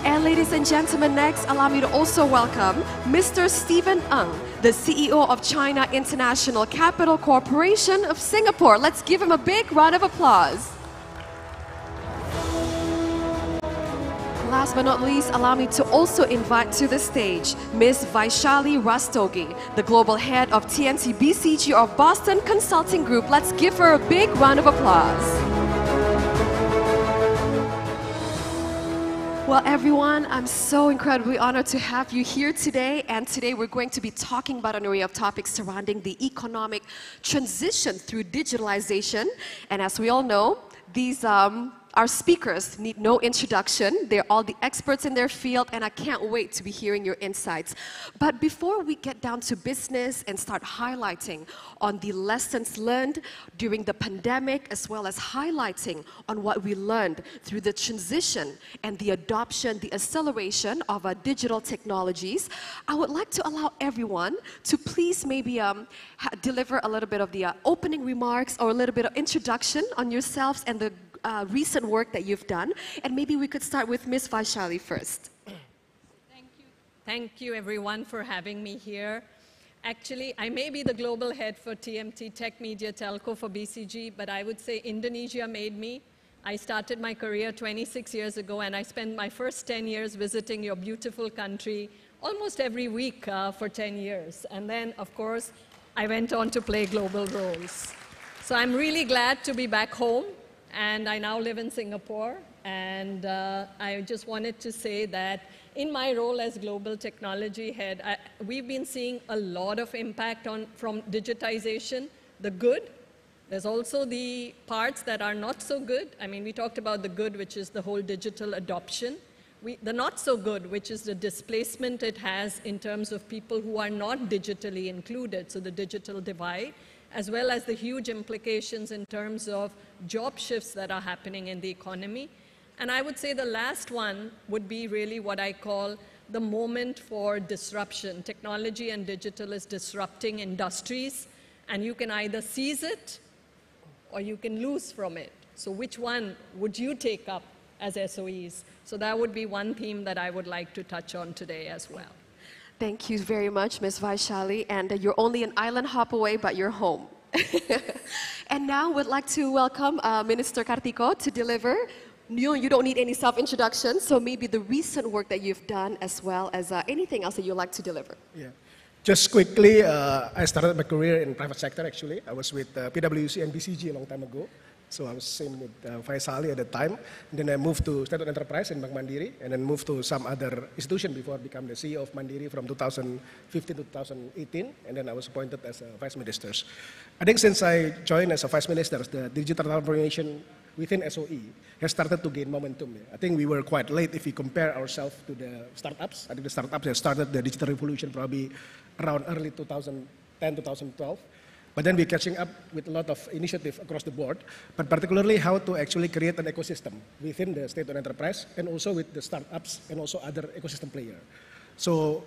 And ladies and gentlemen, next allow me to also welcome Mr. Stephen Ng, the CEO of China International Capital Corporation of Singapore. Let's give him a big round of applause. Last but not least, allow me to also invite to the stage Ms. Vaishali Rastogi, the Global Head of TNT BCG of Boston Consulting Group. Let's give her a big round of applause. Well, everyone, I'm so incredibly honored to have you here today. And today we're going to be talking about an array of topics surrounding the economic transition through digitalization. And as we all know, these our speakers need no introduction. They're all the experts in their field, and I can't wait to be hearing your insights. But before we get down to business and start highlighting on the lessons learned during the pandemic, as well as highlighting on what we learned through the transition and the adoption, the acceleration of digital technologies, I would like to allow everyone to please maybe deliver a little bit of the opening remarks or a little bit of introduction on yourselves and the recent work that you've done. And maybe we could start with Ms. Vaishali first. Thank you everyone for having me here. Actually, I may be the global head for TMT, Tech Media Telco for BCG, but I would say Indonesia made me. I started my career 26 years ago, and I spent my first 10 years visiting your beautiful country almost every week for 10 years. And then, of course, I went on to play global roles. So I'm really glad to be back home. And I now live in Singapore, and I just wanted to say that in my role as Global Technology Head, we've been seeing a lot of impact from digitization, the good. There's also the parts that are not so good. I mean, we talked about the good, which is the whole digital adoption. The not so good, which is the displacement it has in terms of people who are not digitally included, so the digital divide, as well as the huge implications in terms of job shifts that are happening in the economy. And I would say the last one would be really what I call the moment for disruption. Technology and digital is disrupting industries, and you can either seize it or you can lose from it. So which one would you take up as SOEs? So that would be one theme that I would like to touch on today as well. Thank you very much, Ms. Vaishali, and you're only an island hop away, but you're home. And now we'd like to welcome Minister Kartiko to deliver. You don't need any self-introduction, so maybe the recent work that you've done, as well as anything else that you'd like to deliver. Yeah. Just quickly, I started my career in private sector, actually. I was with PwC and BCG a long time ago. So I was same with Vaishali at the time. And then I moved to state-owned enterprise in Bank Mandiri, and then moved to some other institution before I became the CEO of Mandiri from 2015 to 2018. And then I was appointed as a vice minister. I think since I joined as a vice minister, the digital transformation within SOE has started to gain momentum. I think we were quite late if we compare ourselves to the startups. I think the startups have started the digital revolution probably around early 2010, 2012. But then we're catching up with a lot of initiative across the board, but particularly how to actually create an ecosystem within the state-owned enterprise and also with the startups and also other ecosystem players. So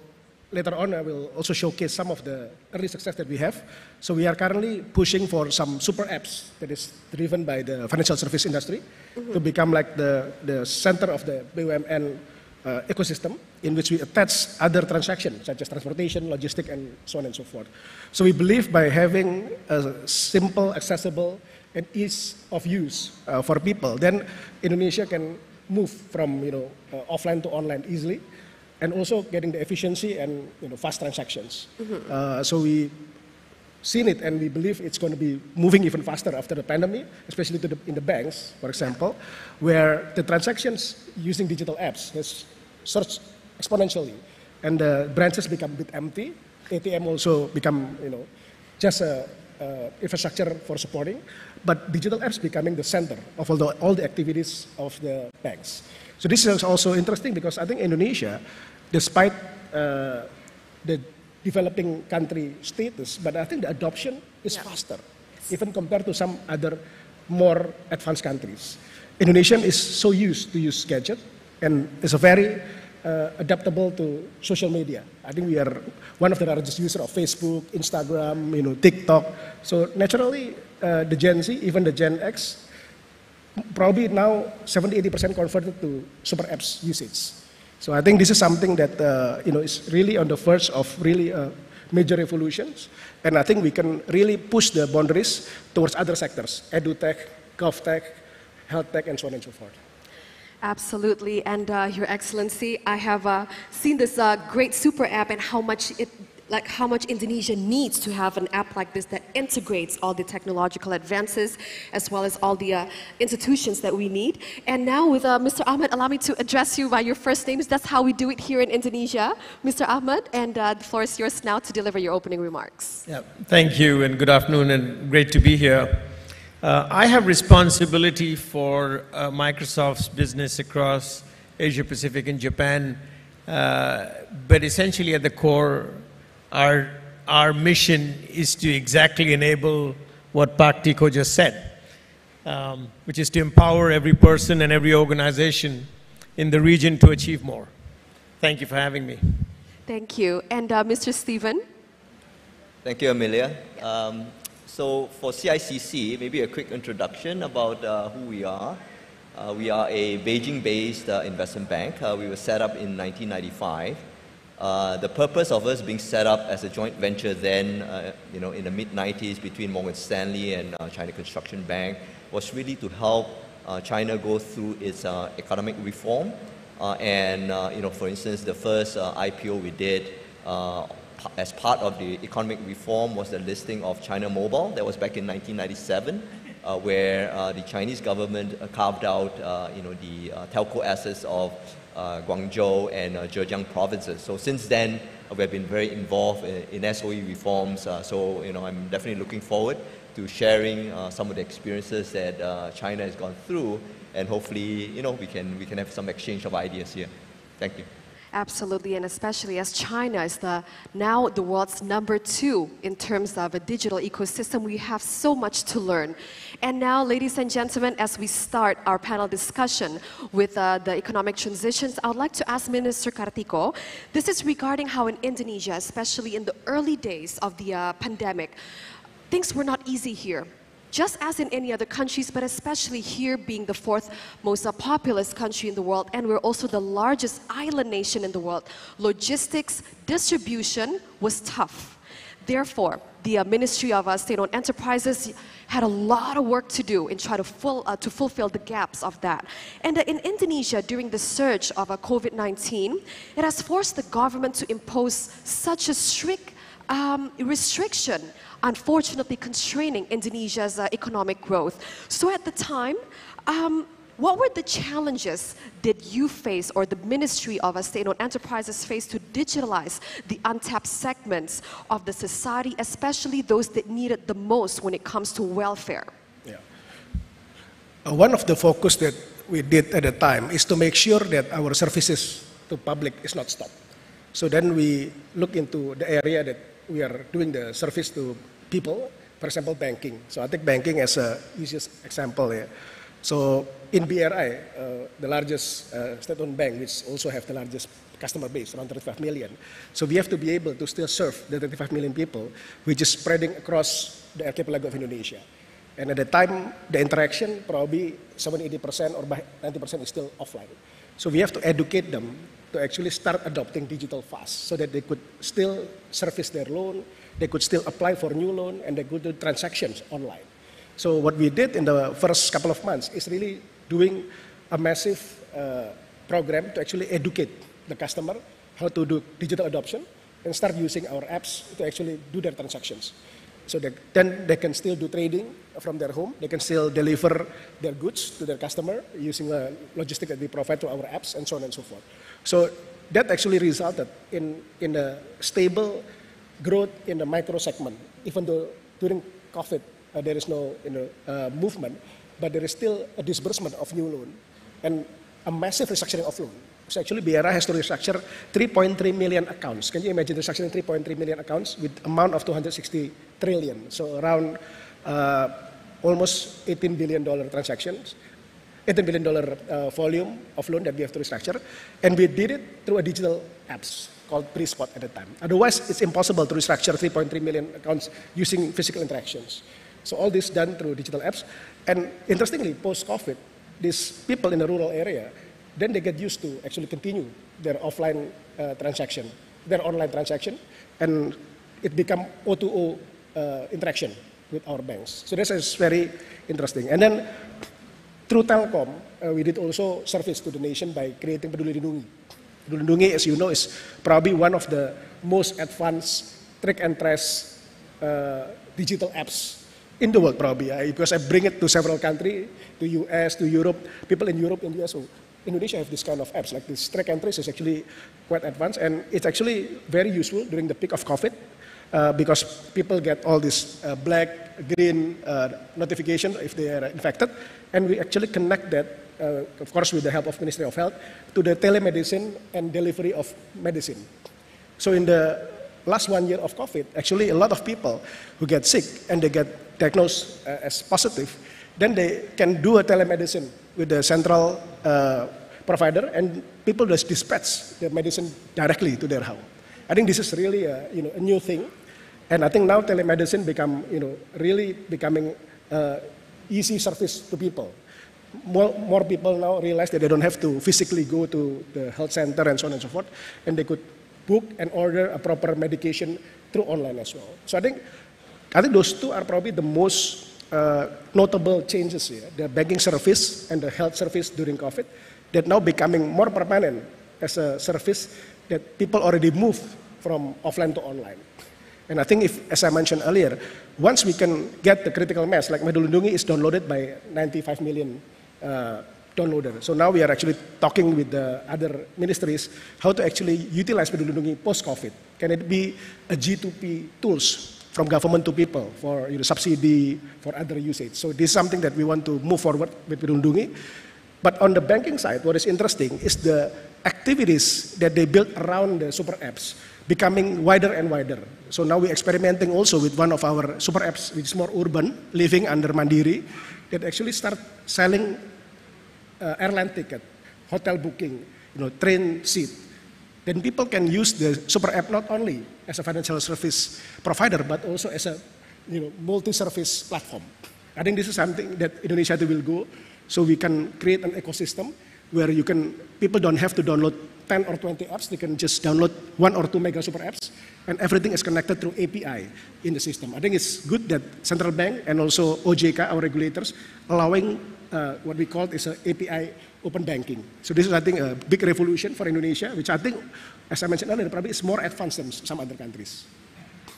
later on, I will also showcase some of the early success that we have. So we are currently pushing for some super apps that is driven by the financial service industry to become like the center of the BUMN ecosystem in which we attach other transactions such as transportation, logistics, and so on and so forth. So we believe by having a simple, accessible, and ease of use for people, then Indonesia can move from offline to online easily, and also getting the efficiency and fast transactions. So we seen it, and we believe it's going to be moving even faster after the pandemic, especially in the banks, for example, where the transactions using digital apps has surged exponentially, and the branches become a bit empty. ATM also become just a infrastructure for supporting, but digital apps becoming the center of all the activities of the banks. So this is also interesting because I think Indonesia, despite the developing country status, but I think the adoption is faster, even compared to some other more advanced countries. Indonesia is so used to use gadget and is a very adaptable to social media. I think we are one of the largest users of Facebook, Instagram, TikTok. So naturally, the Gen Z, even the Gen X, probably now 70-80% converted to super apps usage. So I think this is something that is really on the verge of really major revolutions, and I think we can really push the boundaries towards other sectors: edutech, govtech, health tech, and so on and so forth. Absolutely, and Your Excellency, I have seen this great super app and how much Indonesia needs to have an app like this that integrates all the technological advances as well as all the institutions that we need. And now with Mr. Ahmad, allow me to address you by your first names. That's how we do it here in Indonesia. Mr. Ahmad, and the floor is yours now to deliver your opening remarks. Yeah, thank you, and good afternoon, and great to be here. I have responsibility for Microsoft's business across Asia Pacific and Japan, but essentially at the core, our mission is to exactly enable what Pak Tiko just said, which is to empower every person and every organization in the region to achieve more. Thank you for having me. Thank you. And Mr. Stephen? Thank you, Amelia. So for CICC, maybe a quick introduction about who we are. We are a Beijing-based investment bank. We were set up in 1995. The purpose of us being set up as a joint venture then, in the mid-90s between Morgan Stanley and China Construction Bank was really to help China go through its economic reform. For instance, the first IPO we did as part of the economic reform was the listing of China Mobile. That was back in 1997, where the Chinese government carved out, the telco assets of Guangzhou and Zhejiang provinces. So since then, we've been very involved in SOE reforms. I'm definitely looking forward to sharing some of the experiences that China has gone through, and hopefully, we can have some exchange of ideas here. Thank you. Absolutely, and especially as China is now the world's #2 in terms of a digital ecosystem, we have so much to learn. And now, ladies and gentlemen, as we start our panel discussion with the economic transitions, I would like to ask Minister Kartiko, this is regarding how in Indonesia, especially in the early days of the pandemic, things were not easy here. Just as in any other countries, but especially here being the 4th most populous country in the world, and we're also the largest island nation in the world, logistics, distribution was tough. Therefore, the Ministry of State-Owned Enterprises had a lot of work to do in trying to fulfill the gaps of that. And in Indonesia, during the surge of COVID-19, it has forced the government to impose such a strict restriction, unfortunately constraining Indonesia's economic growth. So at the time, what were the challenges did you face, or the Ministry of State-Owned Enterprises face, to digitalize the untapped segments of the society, especially those that need it the most when it comes to welfare? Yeah. One of the focus that we did at the time is to make sure that our services to public is not stopped. So then we look into the area that we are doing the service to people, For example, banking. So I take banking as a easiest example here. So in BRI, the largest state-owned bank, which also have the largest customer base, around 35 million. So we have to be able to still serve the 35 million people, which is spreading across the archipelago of Indonesia. And at the time, the interaction, probably 70-80% or 90% is still offline. So we have to educate them to actually start adopting digital fast so that they could still service their loan, they could still apply for new loan, and they could do transactions online. So what we did in the first couple of months is really doing a massive program to actually educate the customer how to do digital adoption and start using our apps to actually do their transactions. So then they can still do trading from their home. They can still deliver their goods to their customer using a logistic that we provide to our apps and so on and so forth. So that actually resulted in a stable growth in the micro segment. Even though during COVID there is no movement, but there is still a disbursement of new loan and a massive restructuring of loan. So actually BRI has to restructure 3.3 million accounts. Can you imagine restructuring 3.3 million accounts with amount of 260 trillion? So around almost $18 billion transactions, $18 billion volume of loan that we have to restructure. And we did it through a digital apps called Pre-Spot at the time. Otherwise, it's impossible to restructure 3.3 million accounts using physical interactions. So all this done through digital apps. And interestingly, post-COVID, these people in the rural area, then they get used to actually continue their offline transaction, their online transaction, and it become O2O interaction with our banks. So this is very interesting. And then through Telkom, we did also service to the nation by creating Peduli Lindungi. Peduli Lindungi, as you know, is probably one of the most advanced track and trace digital apps in the world, probably, because I bring it to several countries, to US, to Europe, people in Europe and US. So Indonesia have this kind of apps, like this track and trace is actually quite advanced, and it's actually very useful during the peak of COVID because people get all this black, green notification if they are infected, and we actually connect that, of course with the help of Ministry of Health, to the telemedicine and delivery of medicine. So in the last 1 year of COVID, actually a lot of people who get sick and they get diagnosed as positive, then they can do a telemedicine with the central provider, and people just dispatch their medicine directly to their home. I think this is really a new thing, and I think now telemedicine really becoming easy service to people. More people now realize that they don't have to physically go to the health center and so on and so forth, and they could book and order a proper medication through online as well. So I think those two are probably the most notable changes here, the banking service and the health service during COVID, that now becoming more permanent as a service that people already move from offline to online. And I think if, as I mentioned earlier, once we can get the critical mass, like Peduli Lindungi is downloaded by 95 million downloaders. So now we are actually talking with the other ministries how to actually utilize Peduli Lindungi post-COVID. Can it be a G2P tools from government to people for subsidy, for other usage? So this is something that we want to move forward with Peduli Lindungi. But on the banking side, what is interesting is the activities that they built around the super apps becoming wider and wider. So now we're experimenting also with one of our super apps, which is more urban, living under Mandiri, that actually start selling airline ticket, hotel booking, train seat. Then people can use the super app not only as a financial service provider, but also as a multi-service platform. I think this is something that Indonesia will go. So we can create an ecosystem where people don't have to download 10 or 20 apps. They can just download 1 or 2 mega super apps, and everything is connected through API in the system. I think it's good that central bank and also OJK, our regulators, allowing what we call is an API open banking. So this is, I think, a big revolution for Indonesia, which I think, as I mentioned earlier, probably is more advanced than some other countries.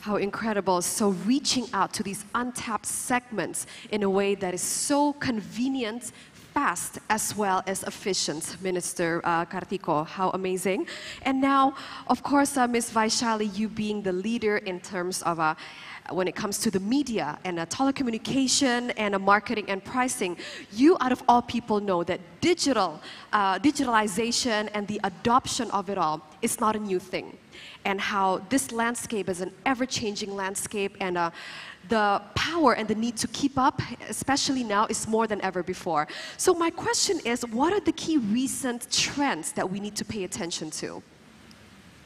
How incredible. So reaching out to these untapped segments in a way that is so convenient, fast, as well as efficient, Minister Kartiko. How amazing. And now, of course, Ms. Vaishali, you being the leader in terms of when it comes to the media and telecommunication and marketing and pricing, you out of all people know that digitalization and the adoption of it all is not a new thing. and how this landscape is an ever-changing landscape, and the power and the need to keep up, especially now, is more than ever before. So my question is, what are the key recent trends that we need to pay attention to?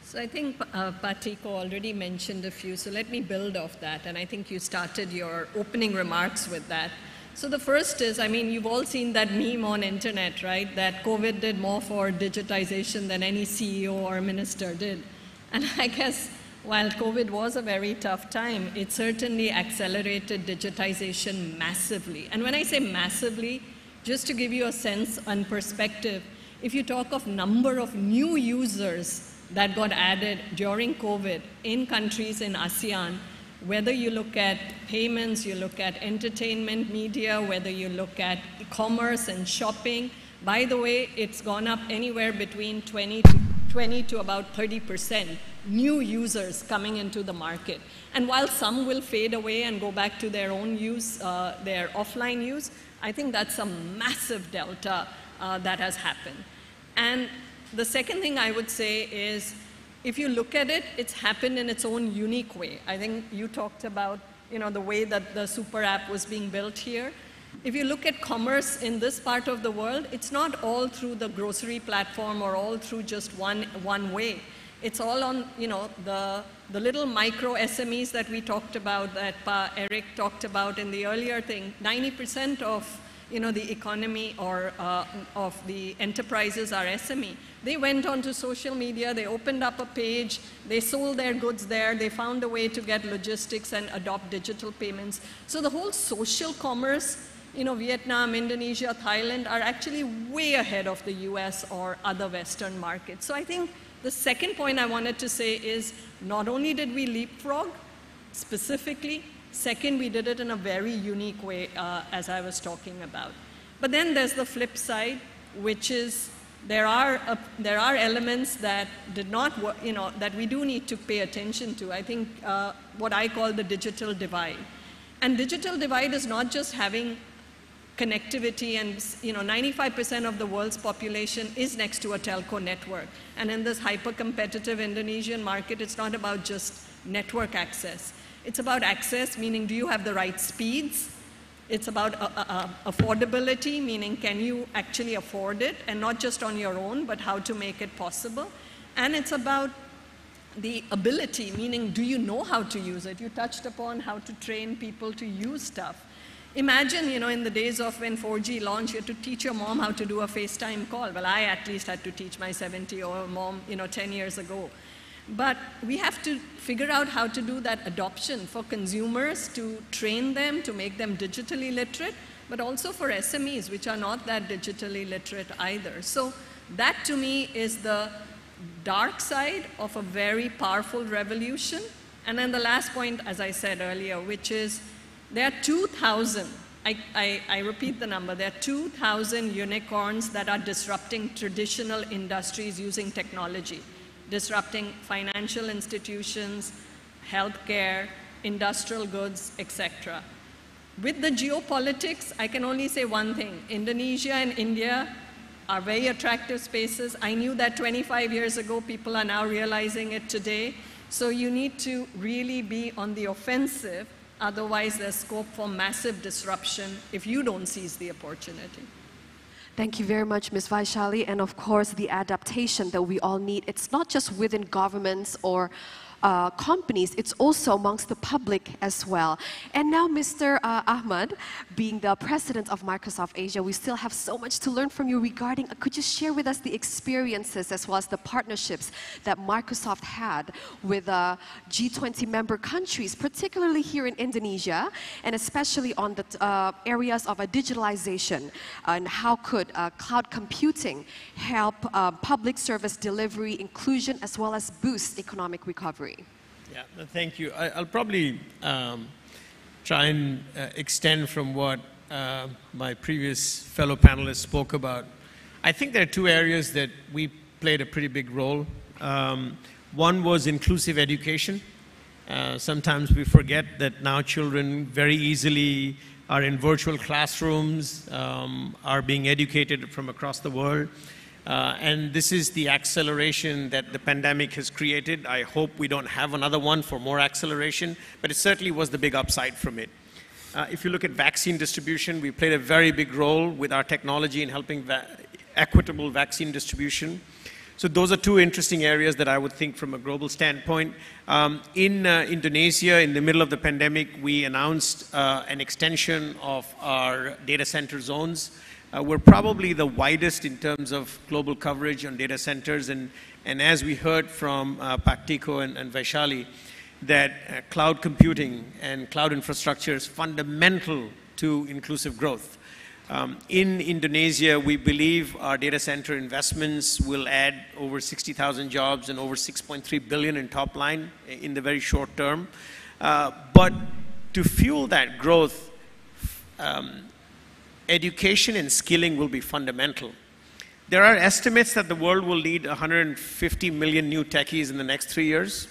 So I think Patiko already mentioned a few, so let me build off that, and I think you started your opening remarks with that. So the first is, I mean, you've all seen that meme on internet, right? That COVID did more for digitization than any CEO or minister did. And I guess while COVID was a very tough time, it certainly accelerated digitization massively. And when I say massively, just to give you a sense and perspective, if you talk of number of new users that got added during COVID in countries in ASEAN, whether you look at payments, you look at entertainment media, whether you look at commerce and shopping, by the way, it's gone up anywhere between 20 to about 30%. New users coming into the market. And while some will fade away and go back to their own use, their offline use, I think that's a massive delta that has happened. And the second thing I would say is, if you look at it, it's happened in its own unique way. I think you talked about, you know, the way that the super app was being built here. If you look at commerce in this part of the world, it's not all through the grocery platform or all through just one way. It's all on, you know, the little micro SMEs that we talked about, that Eric talked about in the earlier thing. 90% of, you know, the economy or of the enterprises are SME. They went onto social media, they opened up a page, they sold their goods there, they found a way to get logistics and adopt digital payments. So the whole social commerce, you know, Vietnam, Indonesia, Thailand are actually way ahead of the US or other Western markets. So I think the second point I wanted to say is, not only did we leapfrog specifically, second, we did it in a very unique way, as I was talking about. But then there's the flip side, which is there are elements that did not work, you know, that we do need to pay attention to. I think what I call the digital divide. And digital divide is not just having connectivity, and, you know, 95% of the world's population is next to a telco network. And in this hyper-competitive Indonesian market, it's not about just network access. It's about access, meaning do you have the right speeds? It's about affordability, meaning can you actually afford it, and not just on your own, but how to make it possible. And it's about the ability, meaning do you know how to use it? You touched upon how to train people to use stuff. Imagine, you know, in the days of when 4G launched, you had to teach your mom how to do a FaceTime call. Well, I at least had to teach my 70-year-old mom, you know, 10 years ago. But we have to figure out how to do that adoption for consumers, to train them, to make them digitally literate, but also for SMEs, which are not that digitally literate either. So that, to me, is the dark side of a very powerful revolution. And then the last point, as I said earlier, which is there are 2,000, I repeat the number, there are 2,000 unicorns that are disrupting traditional industries using technology, disrupting financial institutions, healthcare, industrial goods, etc. With the geopolitics, I can only say one thing. Indonesia and India are very attractive spaces. I knew that 25 years ago. People are now realizing it today. So you need to really be on the offensive. Otherwise, there's scope for massive disruption if you don't seize the opportunity. Thank you very much, Ms. Vaishali. And of course, the adaptation that we all need, it's not just within governments or companies, it's also amongst the public as well. And now, Mr. Ahmad, being the president of Microsoft Asia, we still have so much to learn from you regarding, could you share with us the experiences as well as the partnerships that Microsoft had with G20 member countries, particularly here in Indonesia, and especially on the areas of digitalization, and how could cloud computing help public service delivery, inclusion, as well as boost economic recovery? Yeah, thank you. I'll probably try and extend from what my previous fellow panelists spoke about. I think there are two areas that we played a pretty big role. One was inclusive education. Sometimes we forget that now children very easily are in virtual classrooms, are being educated from across the world. And this is the acceleration that the pandemic has created. I hope we don't have another one for more acceleration, but it certainly was the big upside from it. If you look at vaccine distribution, we played a very big role with our technology in helping equitable vaccine distribution. So those are two interesting areas that I would think from a global standpoint. In Indonesia, in the middle of the pandemic, we announced an extension of our data center zones. We're probably the widest in terms of global coverage on data centers, and as we heard from Paktiko and Vaishali, that cloud computing and cloud infrastructure is fundamental to inclusive growth. In Indonesia, we believe our data center investments will add over 60,000 jobs and over 6.3 billion in top line in the very short term. But to fuel that growth, education and skilling will be fundamental. There are estimates that the world will need 150 million new techies in the next 3 years.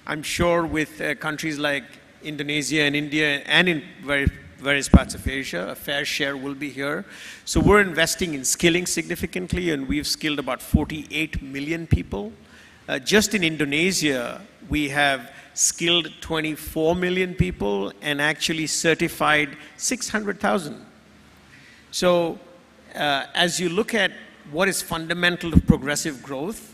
I'm sure with countries like Indonesia and India and in various parts of Asia, a fair share will be here. So we're investing in skilling significantly, and we've skilled about 48 million people. Just in Indonesia, we have skilled 24 million people and actually certified 600,000. So as you look at what is fundamental to progressive growth,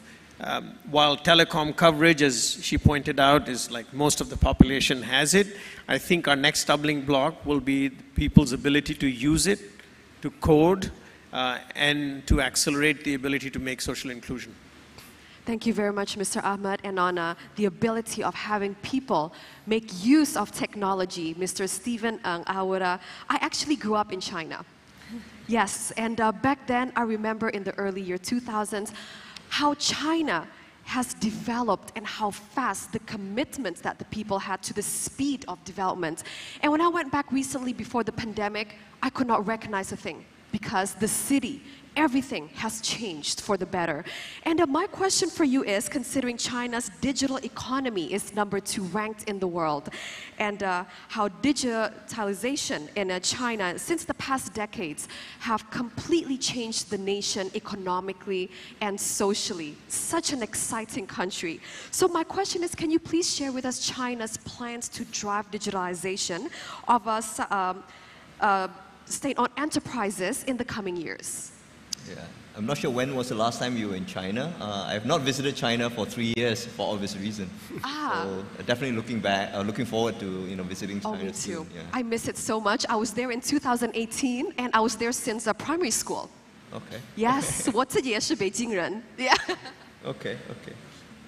while telecom coverage, as she pointed out, is like most of the population has it, I think our next stumbling block will be people's ability to use it, to code, and to accelerate the ability to make social inclusion. Thank you very much, Mr. Ahmad. And on the ability of having people make use of technology, Mr. Stephen Awura, I actually grew up in China. Yes, and back then, I remember in the early year 2000s, how China has developed and how fast the commitments that the people had to the speed of development. And when I went back recently before the pandemic, I could not recognize a thing because the city, everything has changed for the better. And my question for you is, considering China's digital economy is #2 ranked in the world, and how digitalization in China since the past decades have completely changed the nation economically and socially. Such an exciting country. So my question is, can you please share with us China's plans to drive digitalization of state-owned enterprises in the coming years? Yeah, I'm not sure when was the last time you were in China. I have not visited China for 3 years for obvious reason. So definitely looking forward to visiting China. Oh, me too. Soon. Yeah. I miss it so much. I was there in 2018, and I was there since primary school. Okay. Yes, 我自己也是北京人. Yeah. Okay.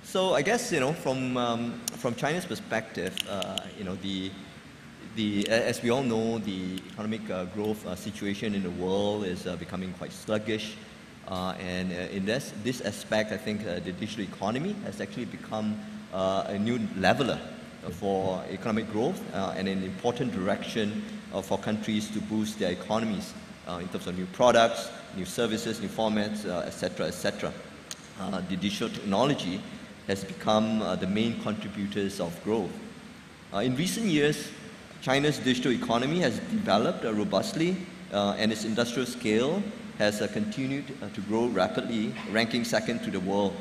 So I guess from China's perspective, as we all know, the economic growth situation in the world is becoming quite sluggish. And in this aspect, I think the digital economy has actually become a new leveler for economic growth and an important direction for countries to boost their economies in terms of new products, new services, new formats, etc., etc. The digital technology has become the main contributors of growth. In recent years, China's digital economy has developed robustly, and its industrial scale has continued to grow rapidly, ranking second to the world.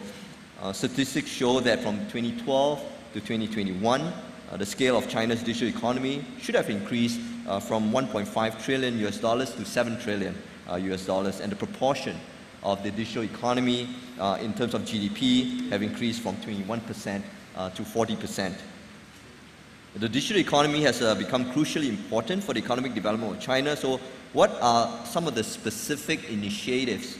Statistics show that from 2012 to 2021, the scale of China's digital economy should have increased from $1.5 trillion to $7 trillion, and the proportion of the digital economy in terms of GDP have increased from 21% to 40%. The digital economy has become crucially important for the economic development of China. So what are some of the specific initiatives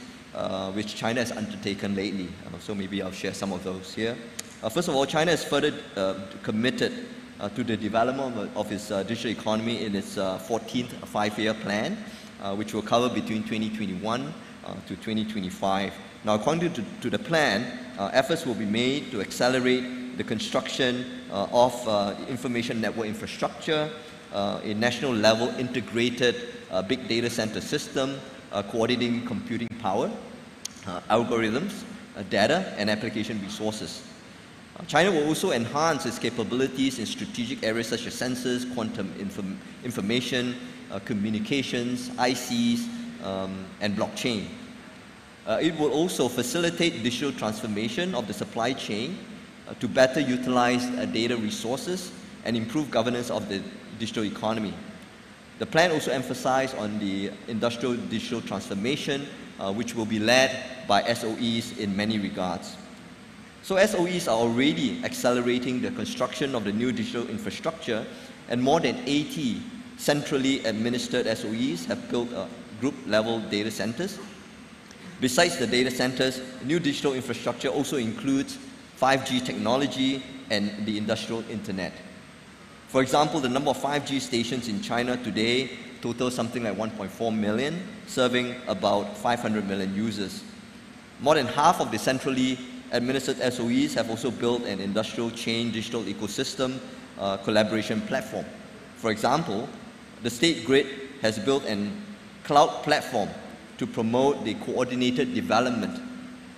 which China has undertaken lately? So maybe I'll share some of those here. First of all, China has further committed to the development of its digital economy in its 14th five-year plan, which will cover between 2021 to 2025. Now, according to the plan, efforts will be made to accelerate the construction of information network infrastructure, a national level integrated big data center system, coordinating computing power, algorithms, data and application resources. China will also enhance its capabilities in strategic areas such as sensors, quantum information, communications, ICs, and blockchain. It will also facilitate digital transformation of the supply chain to better utilize data resources and improve governance of the digital economy. The plan also emphasizes on the industrial digital transformation, which will be led by SOEs in many regards. So SOEs are already accelerating the construction of the new digital infrastructure, and more than 80 centrally administered SOEs have built group-level data centers. Besides the data centers, new digital infrastructure also includes 5G technology and the industrial internet. For example, the number of 5G stations in China today totals something like 1.4 million, serving about 500 million users. More than half of the centrally administered SOEs have also built an industrial chain digital ecosystem collaboration platform. For example, the State Grid has built a cloud platform to promote the coordinated development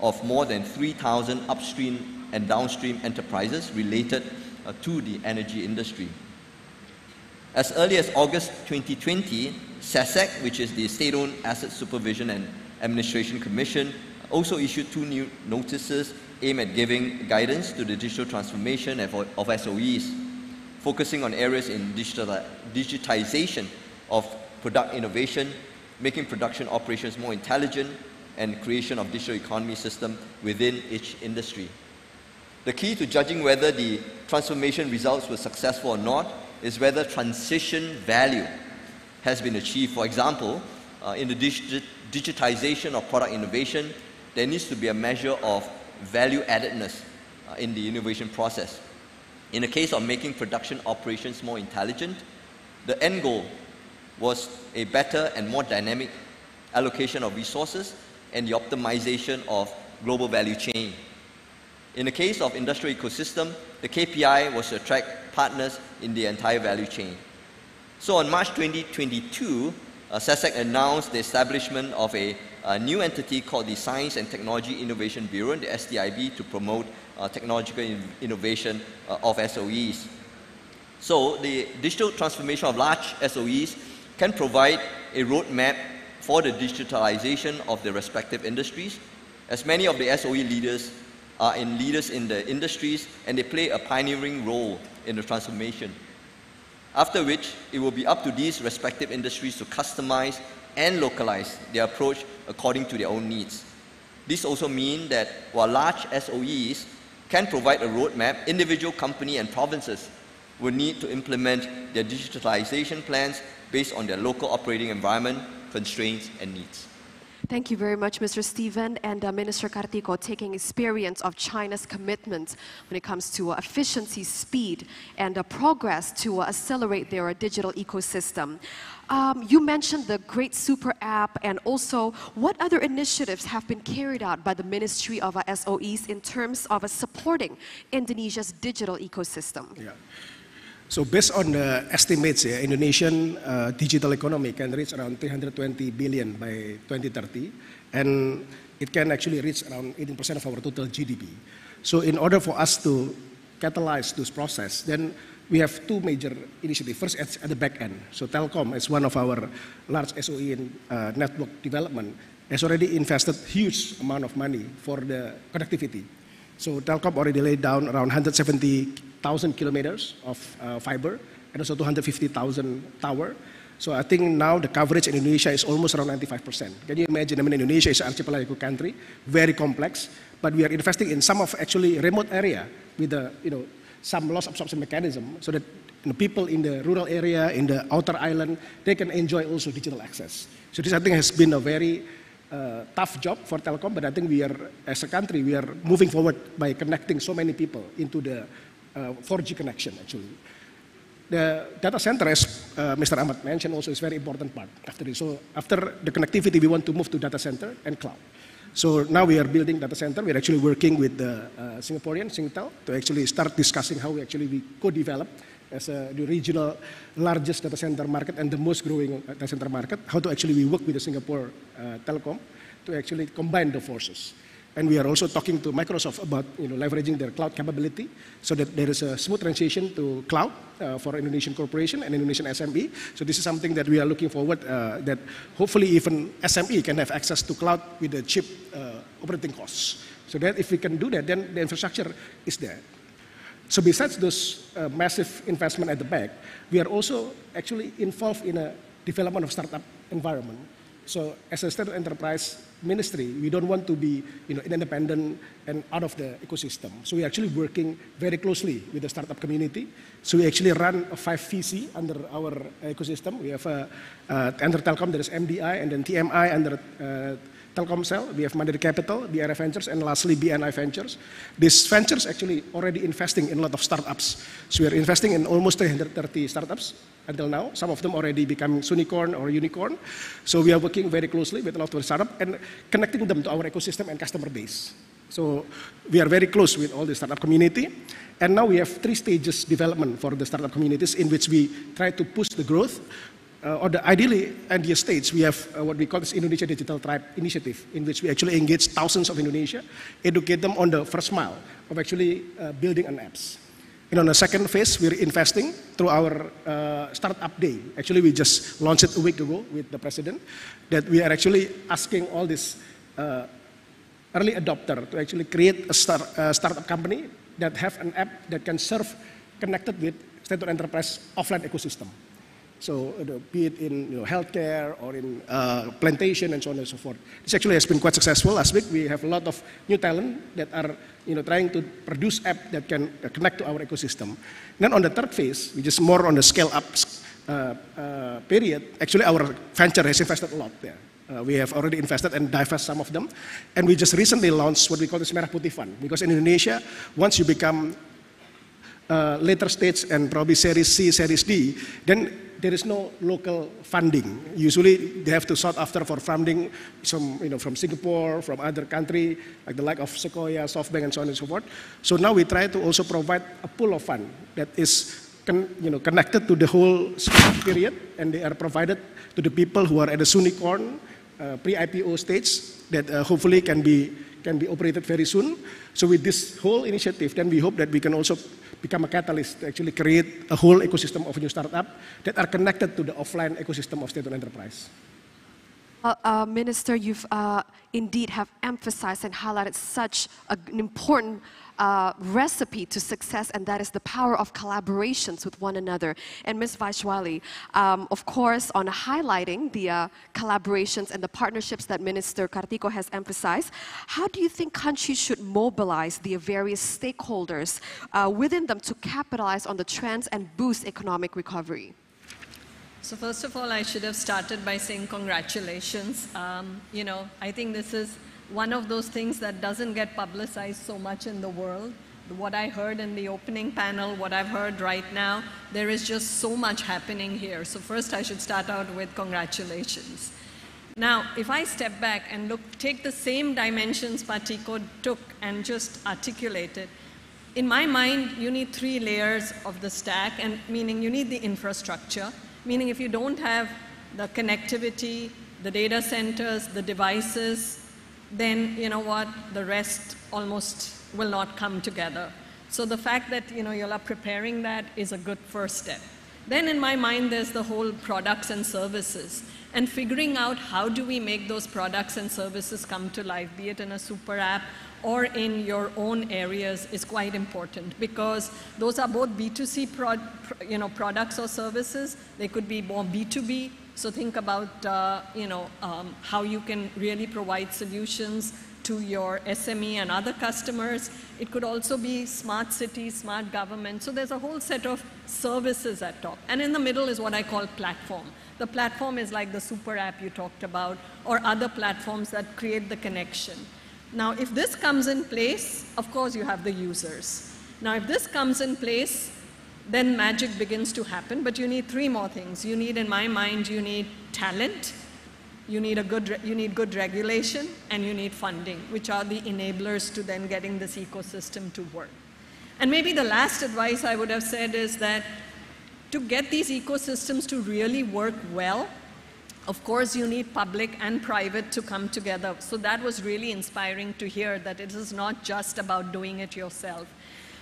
of more than 3,000 upstream and downstream enterprises related to the energy industry. As early as August 2020, SASAC, which is the State-Owned Asset Supervision and Administration Commission, also issued 2 new notices aimed at giving guidance to the digital transformation of SOEs, focusing on areas in digitization of product innovation, making production operations more intelligent, and creation of digital economy system within each industry. The key to judging whether the transformation results were successful or not is whether transition value has been achieved. For example, in the digitization of product innovation, there needs to be a measure of value addedness in the innovation process. In the case of making production operations more intelligent, the end goal was a better and more dynamic allocation of resources and the optimization of global value chain. In the case of industrial ecosystem, the KPI was to attract partners in the entire value chain. So on March 2022, SASAC announced the establishment of a new entity called the Science and Technology Innovation Bureau, the STIB, to promote technological innovation of SOEs. So the digital transformation of large SOEs can provide a roadmap for the digitalization of the respective industries, as many of the SOE leaders are leaders in the industries and they play a pioneering role in the transformation. After which, it will be up to these respective industries to customize and localize their approach according to their own needs. This also means that while large SOEs can provide a roadmap, individual companies and provinces will need to implement their digitalization plans based on their local operating environment, constraints, and needs. Thank you very much, Mr. Stephen and Minister Kartiko, taking experience of China's commitment when it comes to efficiency, speed, and progress to accelerate their digital ecosystem. You mentioned the Great Super App, and also what other initiatives have been carried out by the Ministry of SOEs in terms of supporting Indonesia's digital ecosystem? Yeah. So based on the estimates, Indonesian digital economy can reach around 320 billion by 2030, and it can actually reach around 18% of our total GDP. So in order for us to catalyze this process, then we have 2 major initiatives. First, at the back end. So Telkom, as one of our large SOE in network development, has already invested huge amount of money for the connectivity. So Telkom already laid down around 170,000 kilometers of fiber and also 250,000 tower. So I think now the coverage in Indonesia is almost around 95%. Can you imagine? I mean, Indonesia is an archipelago country, very complex, but we are investing in some of actually remote area with the, some loss absorption mechanism so that people in the rural area, in the outer island, they can enjoy also digital access. So this I think has been a very tough job for Telkom, but I think we are, as a country, we are moving forward by connecting so many people into the 4G connection actually. The data center, as Mr. Ahmad mentioned, also is a very important part after this. So after the connectivity, we want to move to data center and cloud. So now we are building data center. We're actually working with the Singaporean, Singtel, to actually start discussing how we co-develop as the regional largest data center market and the most growing data center market, how to actually we work with the Singapore Telecom to actually combine the forces. And we are also talking to Microsoft about leveraging their cloud capability so that there is a smooth transition to cloud for Indonesian corporation and Indonesian SME. So this is something that we are looking forward that hopefully even SME can have access to cloud with the cheap operating costs. So that if we can do that, then the infrastructure is there. So besides those massive investment at the back, we are also actually involved in a development of startup environment. So as a state enterprise ministry, we don't want to be independent and out of the ecosystem. So we're actually working very closely with the startup community. So we actually run a 5 VC under our ecosystem. We have under Telkom, there is MDI, and then TMI under Telkomsel. We have Mandiri Capital, BRF Ventures, and lastly BNI Ventures. These ventures actually already investing in a lot of startups. So we are investing in almost 330 startups until now. Some of them already becoming unicorn or unicorn. So we are working very closely with a lot of startups and connecting them to our ecosystem and customer base. So we are very close with all the startup community. And now we have 3 stages development for the startup communities in which we try to push the growth. Or the ideally at the stage, we have what we call this Indonesia Digital Tribe Initiative, in which we actually engage thousands of Indonesia, educate them on the first mile of actually building an apps. And on the second phase, we're investing through our Startup Day. Actually, we just launched it a week ago with the president, that we are actually asking all this early adopter to actually create a startup company that have an app that can serve connected with state-owned enterprise offline ecosystem. So be it in healthcare or in plantation and so on and so forth. This actually has been quite successful. Last week we have a lot of new talent that are trying to produce app that can connect to our ecosystem. Then on the third phase, which is more on the scale up period, actually our venture has invested a lot there. We have already invested and divest some of them. And we just recently launched what we call this Merah Putih Fund. Because in Indonesia, once you become later stage and probably Series C, Series D, then there is no local funding. Usually they have to sought after for funding from Singapore, from other country, like the like of Sequoia, SoftBank, and so on and so forth. So now we try to also provide a pool of fund that is connected to the whole period, and they are provided to the people who are at the unicorn pre-IPO stage that hopefully can be operated very soon. So with this whole initiative, then we hope that we can also become a catalyst to actually create a whole ecosystem of new startup that are connected to the offline ecosystem of state-owned enterprise. Minister, you've indeed have emphasized and highlighted such an important recipe to success, and that is the power of collaborations with one another. And Ms. Vaishwali, of course, on highlighting the collaborations and the partnerships that Minister Kartiko has emphasized, how do you think countries should mobilize the various stakeholders within them to capitalize on the trends and boost economic recovery? So first of all, I should have started by saying congratulations. I think this is one of those things that doesn't get publicized so much in the world. What I heard in the opening panel, what I've heard right now, there is just so much happening here. So first I should start out with congratulations. Now, if I step back and take the same dimensions Patiko took and just articulate it, in my mind, you need 3 layers of the stack, and meaning you need the infrastructure, meaning if you don't have the connectivity, the data centers, the devices, then you know what, the rest almost will not come together. So the fact that you are preparing that is a good first step. Then in my mind, there's the whole products and services, and figuring out how do we make those products and services come to life, be it in a super app or in your own areas, is quite important, because those are both B2C products or services. They could be more B2B. So think about how you can really provide solutions to your SME and other customers. It could also be smart cities, smart government. So there's a whole set of services at top. And in the middle is what I call platform. The platform is like the super app you talked about, or other platforms that create the connection. Now, if this comes in place, of course you have the users. Now, if this comes in place, then magic begins to happen, but you need 3 more things. You need, in my mind, you need talent, you need good regulation, and you need funding, which are the enablers to then getting this ecosystem to work. And maybe the last advice I would have said is that to get these ecosystems to really work well, Of course, you need public and private to come together. So that was really inspiring to hear that it is not just about doing it yourself.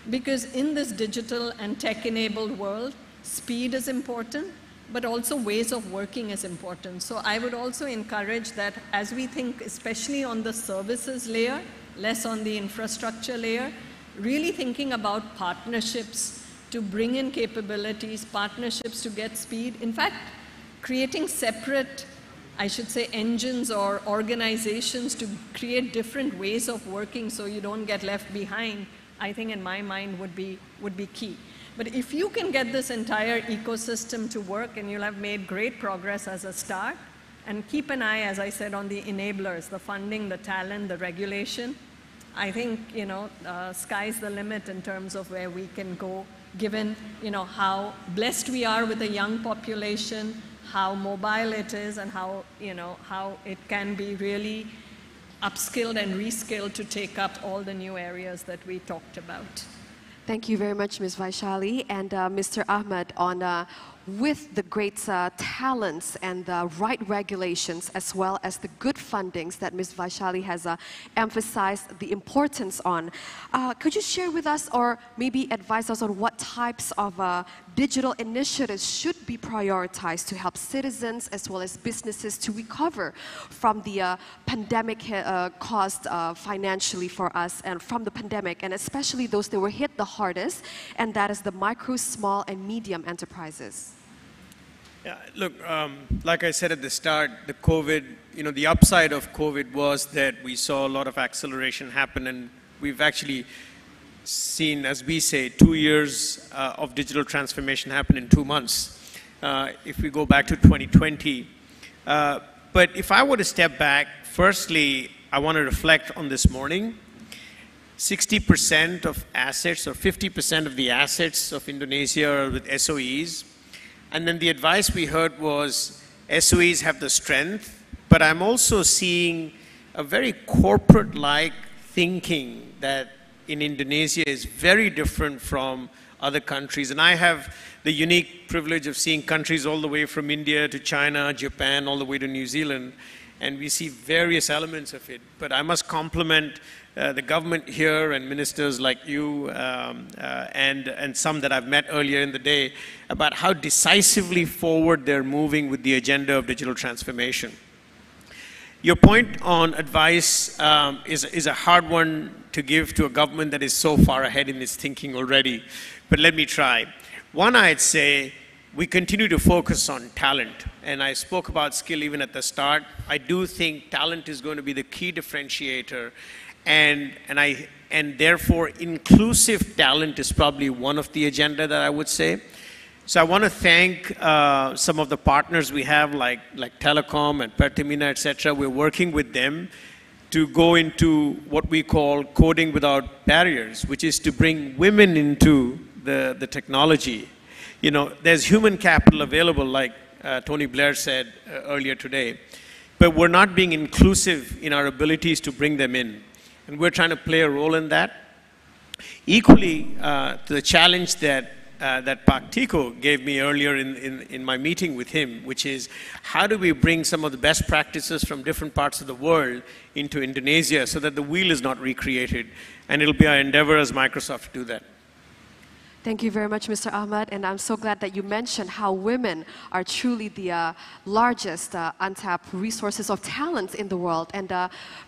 Because in this digital and tech-enabled world, speed is important, but also ways of working is important. So I would also encourage that as we think, especially on the services layer, less on the infrastructure layer, really thinking about partnerships to bring in capabilities, partnerships to get speed. In fact, creating separate, I should say, engines or organizations to create different ways of working so you don't get left behind, I think in my mind would be key. But if you can get this entire ecosystem to work, and you'll have made great progress as a start, and keep an eye, as I said, on the enablers, the funding, the talent, the regulation, I think, you know, sky's the limit in terms of where we can go, given, you know, how blessed we are with a young population, how mobile it is, and how, you know, how it can be really upskilled and reskilled to take up all the new areas that we talked about. Thank you very much, Ms. Vaishali. And Mr. Ahmed, on with the great talents and the right regulations, as well as the good fundings that Ms. Vaishali has emphasized the importance on, could you share with us or maybe advise us on what types of digital initiatives should be prioritized to help citizens as well as businesses to recover from the pandemic caused financially for us and from the pandemic, and especially those that were hit the hardest, and that is the micro, small, and medium enterprises? Yeah, look, like I said at the start, the COVID, you know, the upside of COVID was that we saw a lot of acceleration happen, and we've actually seen, as we say, 2 years of digital transformation happen in 2 months, if we go back to 2020. But if I were to step back, firstly, I want to reflect on this morning. 60% of assets, or 50% of the assets of Indonesia are with SOEs. And then the advice we heard was SOEs have the strength, but I'm also seeing a very corporate-like thinking that in Indonesia is very different from other countries. And I have the unique privilege of seeing countries all the way from India to China, Japan, all the way to New Zealand, and we see various elements of it. But I must compliment the government here and ministers like you and some that I've met earlier in the day about how decisively forward they're moving with the agenda of digital transformation. Your point on advice is a hard one to give to a government that is so far ahead in its thinking already, but let me try. One, I'd say we continue to focus on talent, and I spoke about skill even at the start. I do think talent is going to be the key differentiator, and therefore inclusive talent is probably one of the agenda that I would say. So I want to thank some of the partners we have like Telkom and Pertamina, etc. We're working with them to go into what we call coding without barriers, which is to bring women into the technology. You know, there's human capital available, like Tony Blair said earlier today, but we're not being inclusive in our abilities to bring them in. And we're trying to play a role in that. Equally, to the challenge that Pak Tiko gave me earlier in my meeting with him, which is how do we bring some of the best practices from different parts of the world into Indonesia so that the wheel is not recreated. And it'll be our endeavor as Microsoft to do that. Thank you very much, Mr. Ahmed, and I'm so glad that you mentioned how women are truly the largest untapped resources of talent in the world. And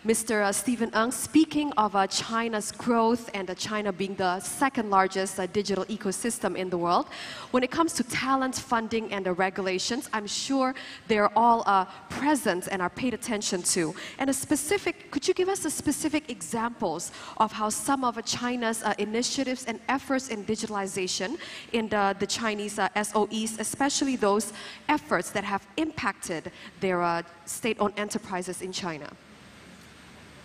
Mr. Stephen Ng, speaking of China's growth and China being the second largest digital ecosystem in the world, when it comes to talent, funding, and the regulations, I'm sure they're all present and are paid attention to. And could you give us specific examples of how some of China's initiatives and efforts in digitalization in the Chinese SOEs, especially those efforts that have impacted their state-owned enterprises in China?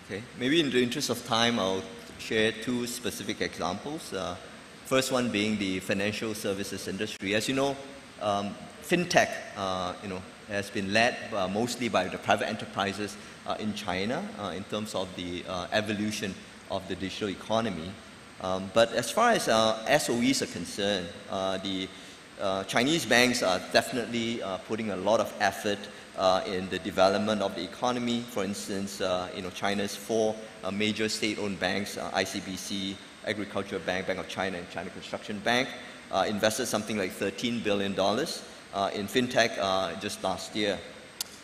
Okay, maybe in the interest of time, I'll share two specific examples. First one being the financial services industry. As you know, fintech, has been led mostly by the private enterprises in China in terms of the evolution of the digital economy. But as far as SOEs are concerned, the Chinese banks are definitely putting a lot of effort in the development of the economy. For instance, China's four major state-owned banks, ICBC, Agricultural Bank, Bank of China, and China Construction Bank, invested something like $13 billion in fintech just last year.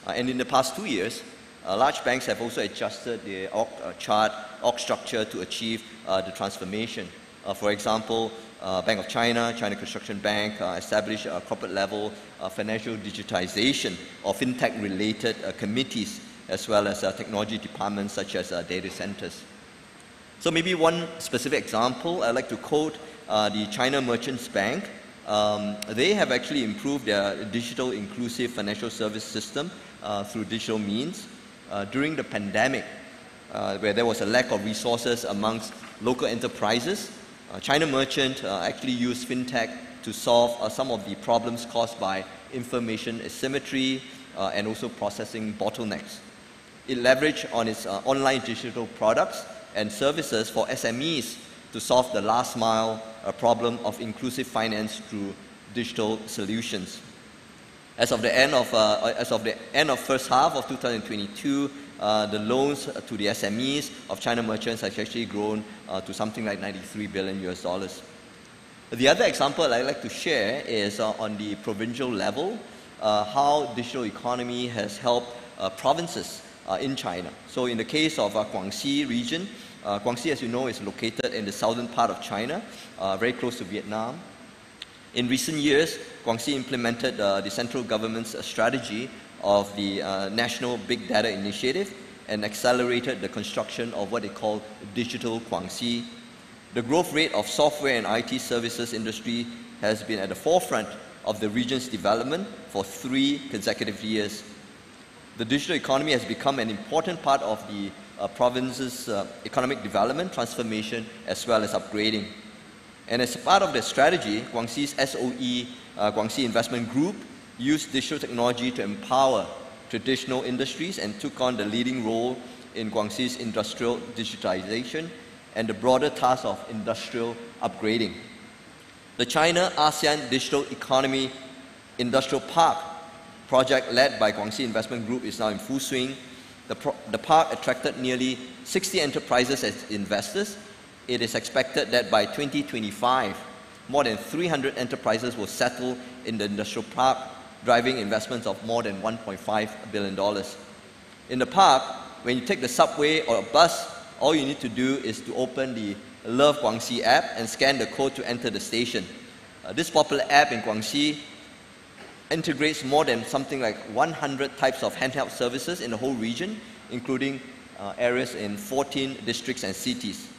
And in the past 2 years, large banks have also adjusted their org structure to achieve the transformation. For example, Bank of China, China Construction Bank established corporate-level financial digitization or fintech-related committees, as well as technology departments such as data centers. So maybe one specific example, I'd like to quote the China Merchants Bank. They have actually improved their digital inclusive financial service system through digital means. During the pandemic, where there was a lack of resources amongst local enterprises, China Merchant actually used fintech to solve some of the problems caused by information asymmetry and also processing bottlenecks. It leveraged on its online digital products and services for SMEs to solve the last mile problem of inclusive finance through digital solutions. As of the end of first half of 2022, the loans to the SMEs of China Merchants has actually grown to something like $93 billion. The other example I'd like to share is on the provincial level, how digital economy has helped provinces in China. So in the case of Guangxi region, Guangxi, as you know, is located in the southern part of China, very close to Vietnam. In recent years, Guangxi implemented the central government's strategy of the National Big Data Initiative and accelerated the construction of what they call Digital Guangxi. The growth rate of software and IT services industry has been at the forefront of the region's development for 3 consecutive years. The digital economy has become an important part of the province's economic development, transformation, as well as upgrading. And as part of the strategy, Guangxi's SOE, Guangxi Investment Group, used digital technology to empower traditional industries and took on the leading role in Guangxi's industrial digitization and the broader task of industrial upgrading. The China ASEAN Digital Economy Industrial Park project led by Guangxi Investment Group is now in full swing. The park attracted nearly 60 enterprises as investors. It is expected that by 2025, more than 300 enterprises will settle in the industrial park, driving investments of more than $1.5 billion. In the park, when you take the subway or a bus, all you need to do is to open the Love Guangxi app and scan the code to enter the station. This popular app in Guangxi integrates more than something like 100 types of handheld services in the whole region, including areas in 14 districts and cities.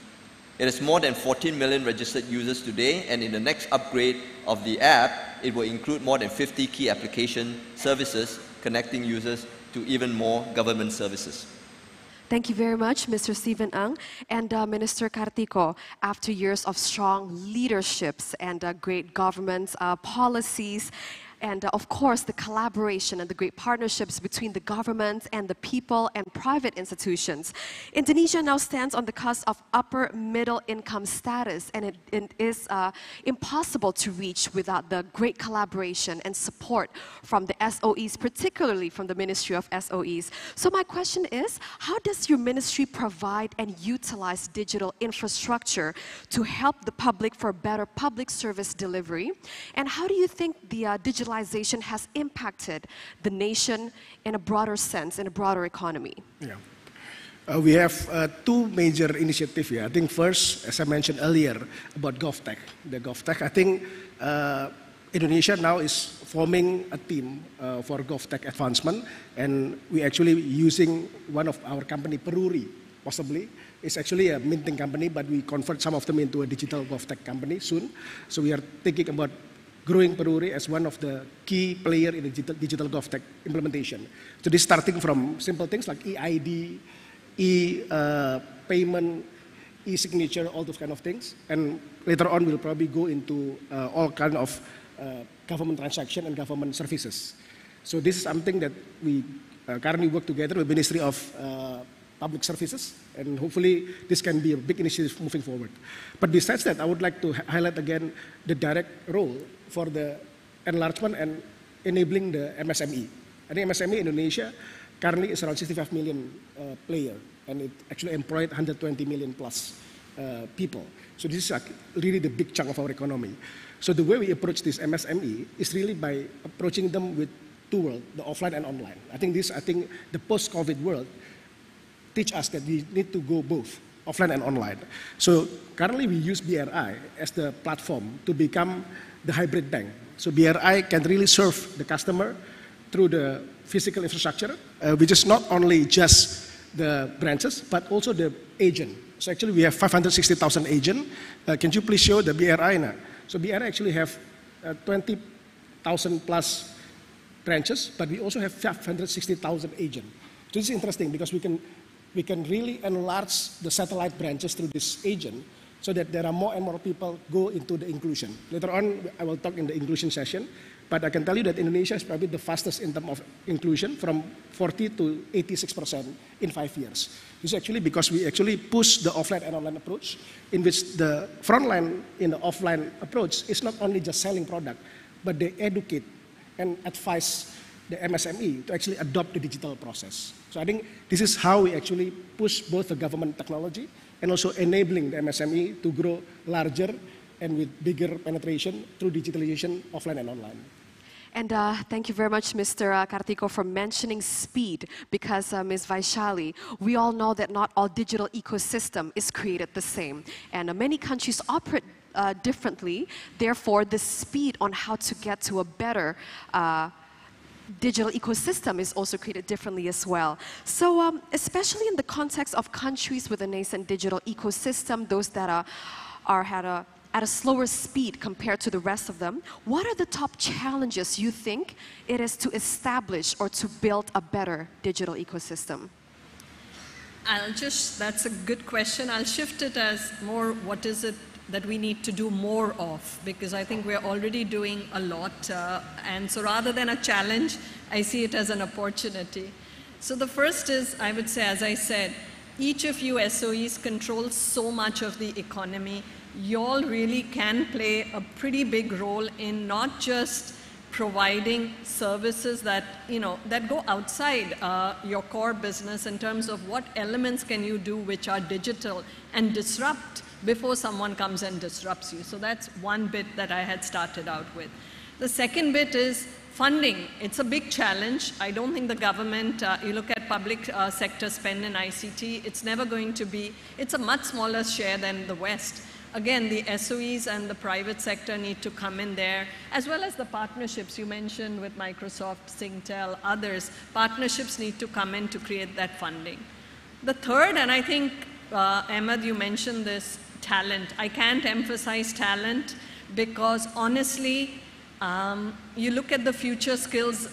It has more than 14 million registered users today, and in the next upgrade of the app, it will include more than 50 key application services connecting users to even more government services. Thank you very much, Mr. Stephen Ng. And Minister Kartiko, after years of strong leaderships and great government policies, and of course the collaboration and the great partnerships between the government and the people and private institutions, Indonesia now stands on the cusp of upper middle income status, and it is impossible to reach without the great collaboration and support from the SOEs, particularly from the Ministry of SOEs. So my question is, how does your ministry provide and utilize digital infrastructure to help the public for better public service delivery? And how do you think the digitalization has impacted the nation in a broader sense, in a broader economy? Yeah. We have 2 major initiatives here. I think first, as I mentioned earlier, about GovTech. The GovTech, I think Indonesia now is forming a team for GovTech advancement, and we actually using one of our company, Peruri, possibly. It's actually a minting company, but we convert some of them into a digital GovTech company soon. So we are thinking about growing Peruri as one of the key player in the digital GovTech implementation. So this starting from simple things like e-ID, e-payment, e-signature, all those kind of things. And later on, we'll probably go into all kind of government transaction and government services. So this is something that we currently work together with Ministry of Public Services, and hopefully this can be a big initiative moving forward. But besides that, I would like to highlight again the direct role for the enlargement and enabling the MSME. I think MSME in Indonesia currently is around 65 million player, and it actually employed 120 million plus people. So this is really the big chunk of our economy. So the way we approach this MSME is really by approaching them with two worlds, the offline and online. I think the post-COVID world teach us that we need to go both, offline and online. So currently we use BRI as the platform to become the hybrid bank. So BRI can really serve the customer through the physical infrastructure, which is not only just the branches, but also the agent. So actually we have 560,000 agents. Can you please show the BRI now? So BRI actually have 20,000 plus branches, but we also have 560,000 agents. So this is interesting because we can really enlarge the satellite branches through this agent so that there are more and more people go into the inclusion. Later on, I will talk in the inclusion session, but I can tell you that Indonesia is probably the fastest in terms of inclusion, from 40 to 86% in 5 years. This is actually because we actually push the offline and online approach, in which the front line in the offline approach is not only just selling product, but they educate and advise the MSME to actually adopt the digital process. So I think this is how we actually push both the government technology and also enabling the MSME to grow larger and with bigger penetration through digitalization offline and online. And thank you very much, Mr. Kartiko, for mentioning speed, because Ms. Vaishali, we all know that not all digital ecosystem is created the same, and many countries operate differently. Therefore, the speed on how to get to a better digital ecosystem is also created differently as well. So especially in the context of countries with a nascent digital ecosystem, those that are at a slower speed compared to the rest of them, what are the top challenges you think it is to establish or to build a better digital ecosystem? That's a good question. I'll shift it as more, what is it that we need to do more of? Because I think we're already doing a lot. And so rather than a challenge, I see it as an opportunity. So the first is, I would say, as I said, each of you SOEs control so much of the economy. You all really can play a pretty big role in not just providing services that, that go outside your core business in terms of what elements can you do which are digital and disrupt before someone comes and disrupts you. So that's one bit that I had started out with. The second bit is funding. It's a big challenge. I don't think the government, you look at public sector spend in ICT, it's never going to be, it's a much smaller share than the West. Again, the SOEs and the private sector need to come in there, as well as the partnerships you mentioned with Microsoft, Singtel, others. Partnerships need to come in to create that funding. The third, and I think, Ahmed, you mentioned this, talent. I can't emphasize talent because honestly, you look at the future skills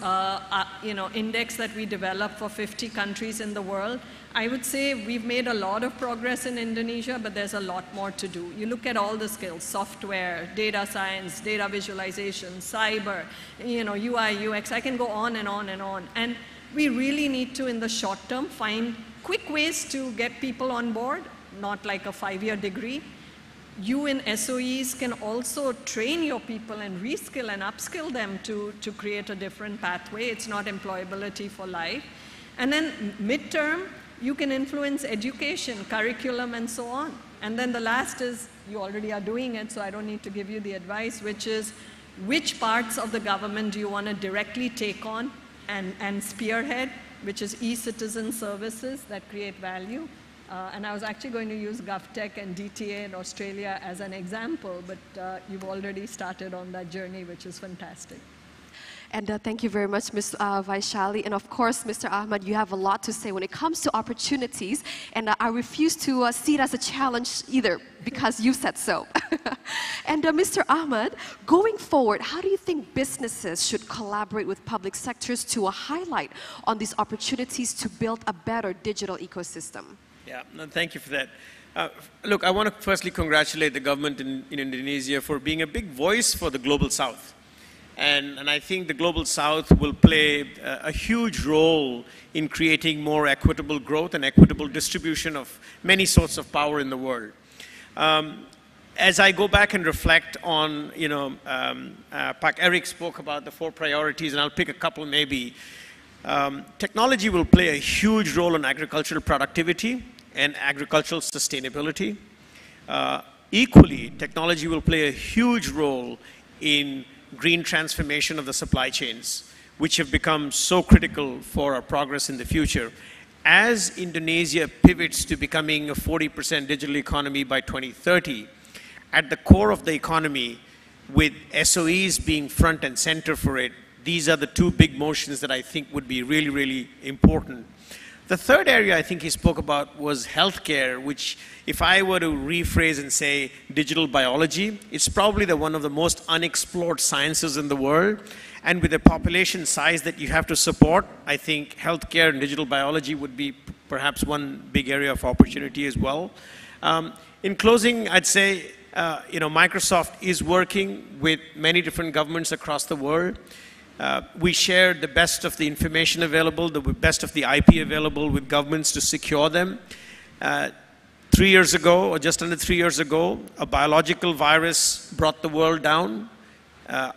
index that we developed for 50 countries in the world. I would say we've made a lot of progress in Indonesia, but there's a lot more to do. You look at all the skills, software, data science, data visualization, cyber, UI, UX, I can go on and on and on. And we really need to, in the short term, find quick ways to get people on board, not like a 5-year degree. You in SOEs can also train your people and reskill and upskill them to create a different pathway. It's not employability for life. And then midterm, you can influence education, curriculum, and so on. And then the last is, you already are doing it, so I don't need to give you the advice, which is, which parts of the government do you want to directly take on and spearhead, which is e-citizen services that create value. And I was actually going to use GovTech and DTA in Australia as an example, but you've already started on that journey, which is fantastic. And thank you very much, Ms. Vaishali. And of course, Mr. Ahmed, you have a lot to say when it comes to opportunities. And I refuse to see it as a challenge either, because you said so. And Mr. Ahmed, going forward, how do you think businesses should collaborate with public sectors to highlight on these opportunities to build a better digital ecosystem? Yeah, no, thank you for that. Look, I want to firstly congratulate the government in Indonesia for being a big voice for the Global South. And I think the Global South will play a huge role in creating more equitable growth and equitable distribution of many sorts of power in the world. as I go back and reflect on, Pak Eric spoke about the 4 priorities, and I'll pick a couple maybe. Technology will play a huge role in agricultural productivity and agricultural sustainability. Equally, technology will play a huge role in green transformation of the supply chains, which have become so critical for our progress in the future. As Indonesia pivots to becoming a 40% digital economy by 2030, at the core of the economy, with SOEs being front and center for it, these are the 2 big motions that I think would be really, really important. The third area I think he spoke about was healthcare, which if I were to rephrase and say digital biology, it's probably one of the most unexplored sciences in the world. And with the population size that you have to support, I think healthcare and digital biology would be perhaps one big area of opportunity as well. In closing, I'd say, Microsoft is working with many different governments across the world. We share the best of the information available, the best of the IP available with governments to secure them. 3 years ago, or just under 3 years ago, a biological virus brought the world down.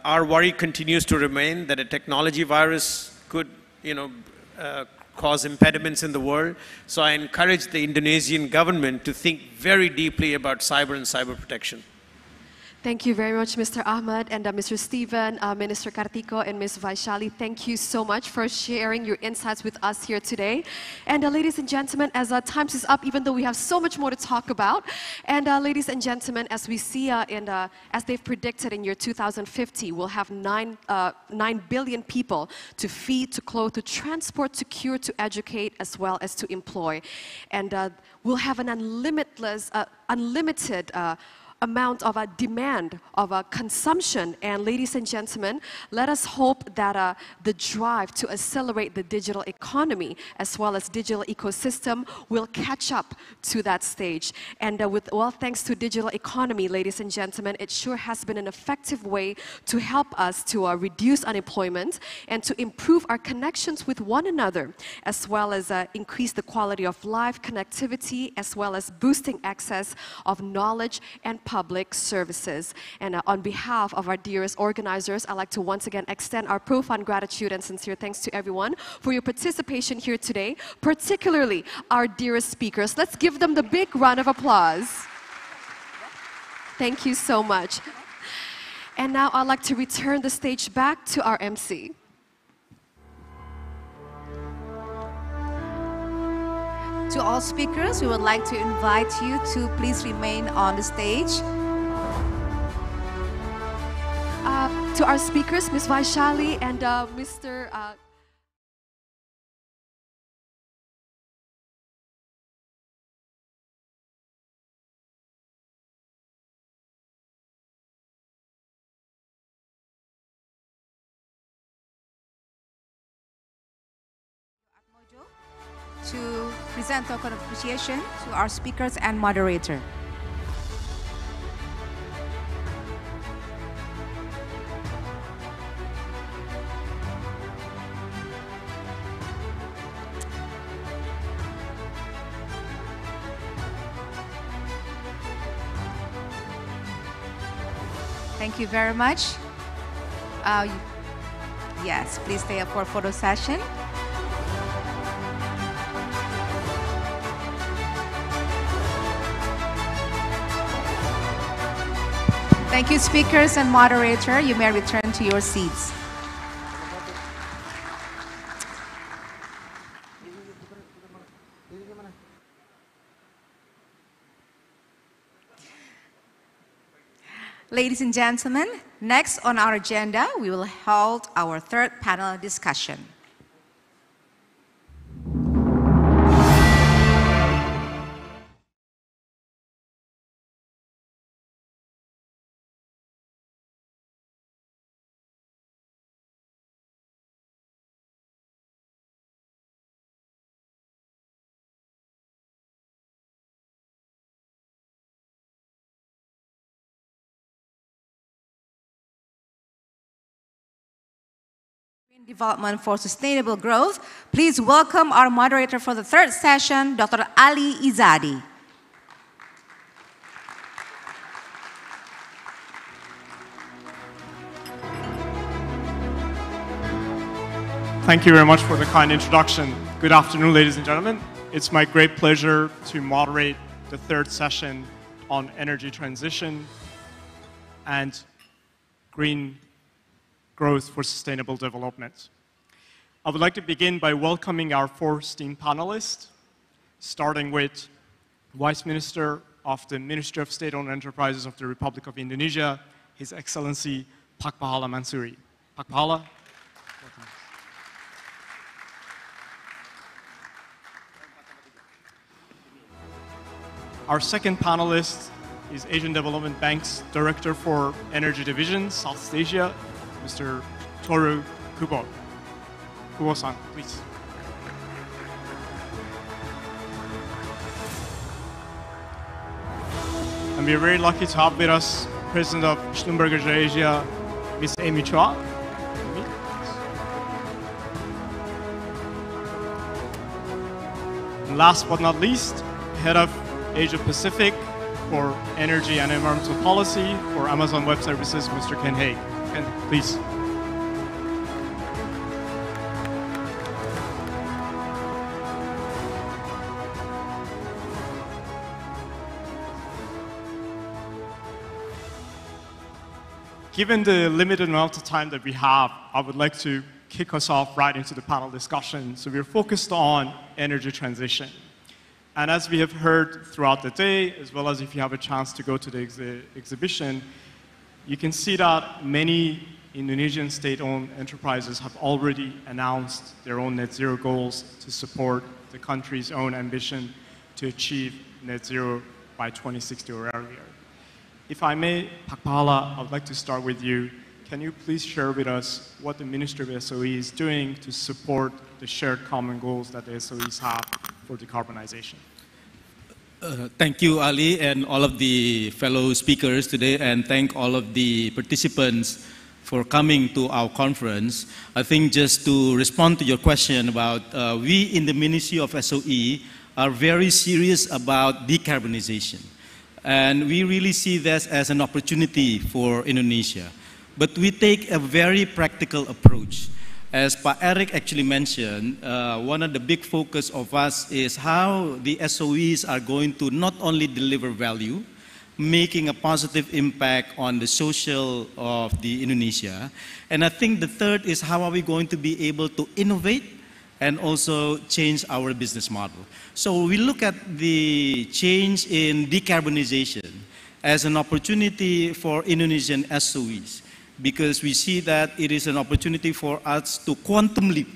Our worry continues to remain that a technology virus could, cause impediments in the world. So I encourage the Indonesian government to think very deeply about cyber and cyber protection. Thank you very much, Mr. Ahmad and Mr. Stephen, Minister Kartiko and Ms. Vaishali. Thank you so much for sharing your insights with us here today. And ladies and gentlemen, as time is up, even though we have so much more to talk about, and ladies and gentlemen, as we see, as they've predicted in year 2050, we'll have 9 billion people to feed, to clothe, to transport, to cure, to educate, as well as to employ. And we'll have an unlimited amount of demand, of consumption. And ladies and gentlemen, let us hope that the drive to accelerate the digital economy as well as digital ecosystem will catch up to that stage. And thanks to digital economy, ladies and gentlemen, it sure has been an effective way to help us to reduce unemployment and to improve our connections with one another, as well as increase the quality of life, connectivity, as well as boosting access of knowledge and public services. And on behalf of our dearest organizers, I'd like to once again extend our profound gratitude and sincere thanks to everyone for your participation here today, particularly our dearest speakers. Let's give them the big round of applause. Thank you so much. And now I'd like to return the stage back to our MC. To all speakers, we would like to invite you to please remain on the stage. To our speakers, Ms. Vaishali and Mr. to present token of appreciation to our speakers and moderator. Thank you very much. Yes, please stay up for a photo session. Thank you, speakers and moderator. You may return to your seats. Ladies and gentlemen, next on our agenda, we will hold our third panel discussion. Development for Sustainable Growth. Please welcome our moderator for the third session, Dr. Ali Izadi. Thank you very much for the kind introduction. Good afternoon, ladies and gentlemen. It's my great pleasure to moderate the third session on energy transition and green growth for sustainable development. I would like to begin by welcoming our four esteemed panelists, starting with Vice Minister of the Ministry of State-Owned Enterprises of the Republic of Indonesia, His Excellency Pak Pahala Mansuri. Pak Pahala. Our second panelist is Asian Development Bank's Director for Energy Division, Southeast Asia, Mr. Toru Kubo. Kubo-san, please. And we are very lucky to have with us President of Schlumberger Asia, Ms. Amy Chua. And last but not least, Head of Asia Pacific for Energy and Environmental Policy for Amazon Web Services, Mr. Ken Haig. Ken, please. Given the limited amount of time that we have, I would like to kick us off right into the panel discussion. So we're focused on energy transition. And as we have heard throughout the day, as well as if you have a chance to go to the exhibition, you can see that many Indonesian state-owned enterprises have already announced their own net zero goals to support the country's own ambition to achieve net zero by 2060 or earlier. If I may, Pak Pahala, I would like to start with you. Can you please share with us what the Ministry of SOE is doing to support the shared common goals that the SOEs have for decarbonization? Thank you, Ali, and all of the fellow speakers today, and thank all of the participants for coming to our conference. I think just to respond to your question about, we in the Ministry of SOE are very serious about decarbonization. And we really see this as an opportunity for Indonesia. But we take a very practical approach. As Pa Eric actually mentioned, one of the big focus of us is how the SOEs are going to not only deliver value, making a positive impact on the social of the Indonesia. And I think the third is how are we going to be able to innovate and also change our business model. So we look at the change in decarbonization as an opportunity for Indonesian SOEs, because we see that it is an opportunity for us to quantum leap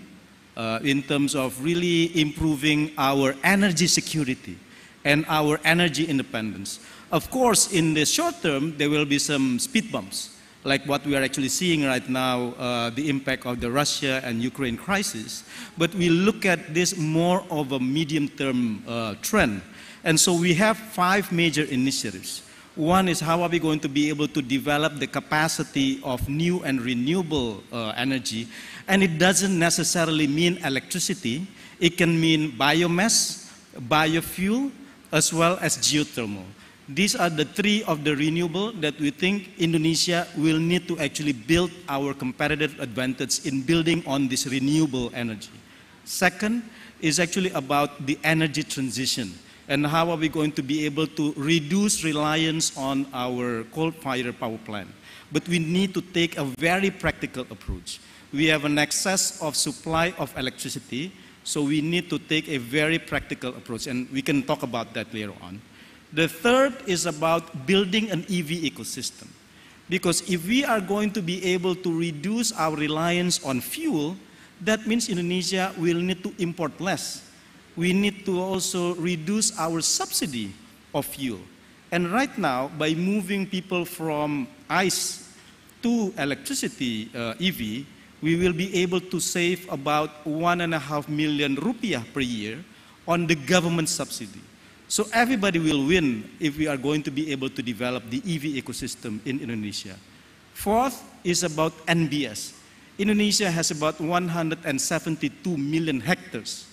in terms of really improving our energy security and our energy independence. Of course, in the short term, there will be some speed bumps, like what we are actually seeing right now, the impact of the Russia and Ukraine crisis. But we look at this more of a medium-term trend. And so we have 5 major initiatives. One is how are we going to be able to develop the capacity of new and renewable energy. And it doesn't necessarily mean electricity. It can mean biomass, biofuel, as well as geothermal. These are the 3 of the renewable that we think Indonesia will need to actually build our competitive advantage in building on this renewable energy. Second is actually about the energy transition. And how are we going to be able to reduce reliance on our coal-fired power plant? But we need to take a very practical approach. We have an excess of supply of electricity, so we need to take a very practical approach, and we can talk about that later on. The third is about building an EV ecosystem. Because if we are going to be able to reduce our reliance on fuel, that means Indonesia will need to import less. We need to also reduce our subsidy of fuel. And right now, by moving people from ICE to electricity EV, we will be able to save about 1.5 million rupiah per year on the government subsidy. So everybody will win if we are going to be able to develop the EV ecosystem in Indonesia. Fourth is about NBS. Indonesia has about 172 million hectares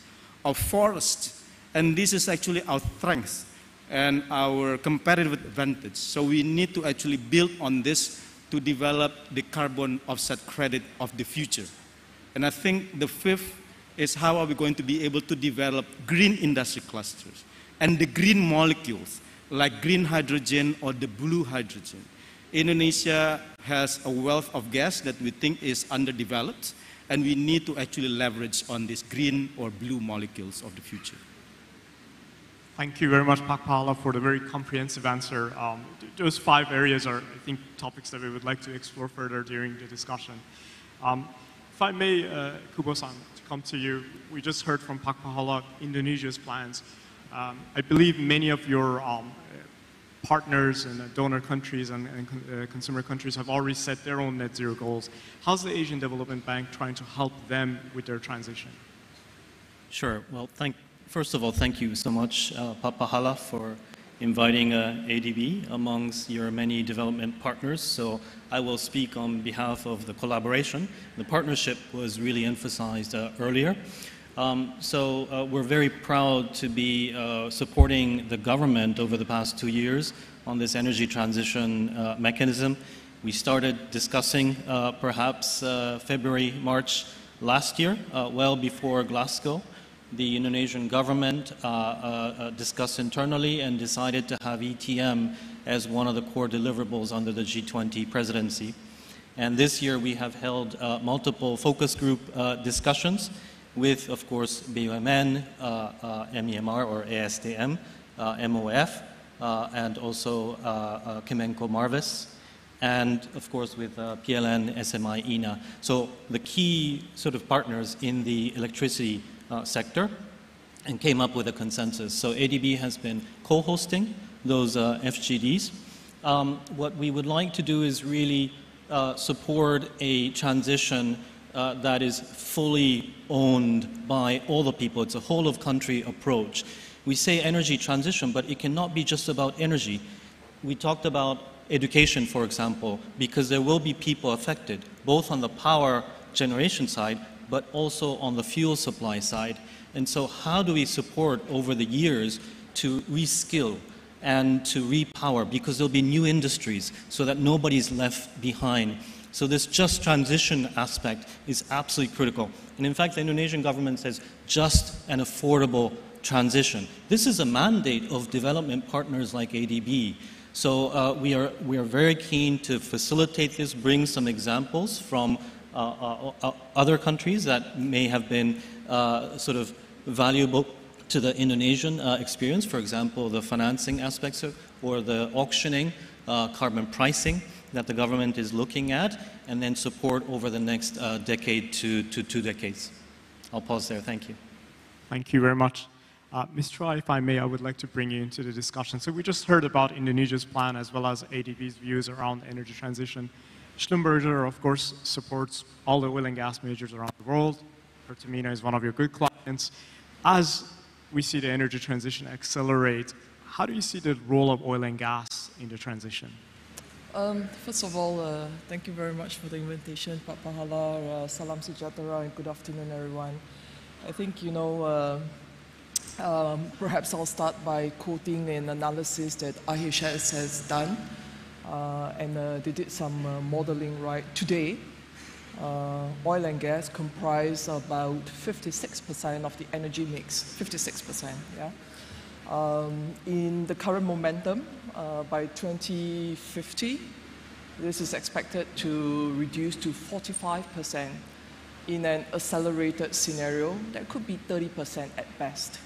of forests, and this is actually our strength and our competitive advantage. So we need to actually build on this to develop the carbon offset credit of the future. And I think the fifth is how are we going to be able to develop green industry clusters and the green molecules like green hydrogen or the blue hydrogen. Indonesia has a wealth of gas that we think is underdeveloped, and we need to actually leverage on these green or blue molecules of the future. Thank you very much, Pak Pahala, for the very comprehensive answer. Those 5 areas are, I think, topics that we would like to explore further during the discussion. If I may, Kubo-san, to come to you, we just heard from Pak Pahala Indonesia's plans. I believe many of your partners and donor countries and consumer countries have already set their own net zero goals. How's the Asian Development Bank trying to help them with their transition? Sure. Well, first of all, thank you so much, Pak Pahala, for inviting ADB amongst your many development partners. So I will speak on behalf of the collaboration. The partnership was really emphasized earlier. We're very proud to be supporting the government over the past 2 years on this energy transition mechanism. We started discussing perhaps February, March last year, well before Glasgow. The Indonesian government discussed internally and decided to have ETM as one of the core deliverables under the G20 presidency. And this year we have held multiple focus group discussions with, of course, BUMN, MEMR or ASTM, MOF, and also Kemenko Marvis, and of course with PLN, SMI, INA. So the key sort of partners in the electricity sector, and came up with a consensus. So ADB has been co-hosting those FGDs. What we would like to do is really support a transition that is fully owned by all the people. It's a whole of country approach. We say energy transition, but it cannot be just about energy. We talked about education, for example, because there will be people affected, both on the power generation side, but also on the fuel supply side. And so how do we support over the years to reskill and to repower, because there'll be new industries so that nobody's left behind. So this just transition aspect is absolutely critical. And in fact, the Indonesian government says just and affordable transition. This is a mandate of development partners like ADB. So we are very keen to facilitate this, bring some examples from other countries that may have been sort of valuable to the Indonesian experience. For example, the financing aspects or the auctioning, carbon pricing that the government is looking at, and then support over the next decade to 2 decades. I'll pause there. Thank you. Thank you very much. Ms. Chua, if I may, I would like to bring you into the discussion. So we just heard about Indonesia's plan as well as ADB's views around energy transition. Schlumberger, of course, supports all the oil and gas majors around the world. Pertamina is one of your good clients. As we see the energy transition accelerate, how do you see the role of oil and gas in the transition? First of all, thank you very much for the invitation, Pak Pahala, salam sejahtera, and good afternoon, everyone. I think, you know, perhaps I'll start by quoting an analysis that IHS has done, and they did some modeling right today. Oil and gas comprise about 56% of the energy mix, 56%, yeah. In the current momentum, by 2050, this is expected to reduce to 45%. In an accelerated scenario, that could be 30% at best.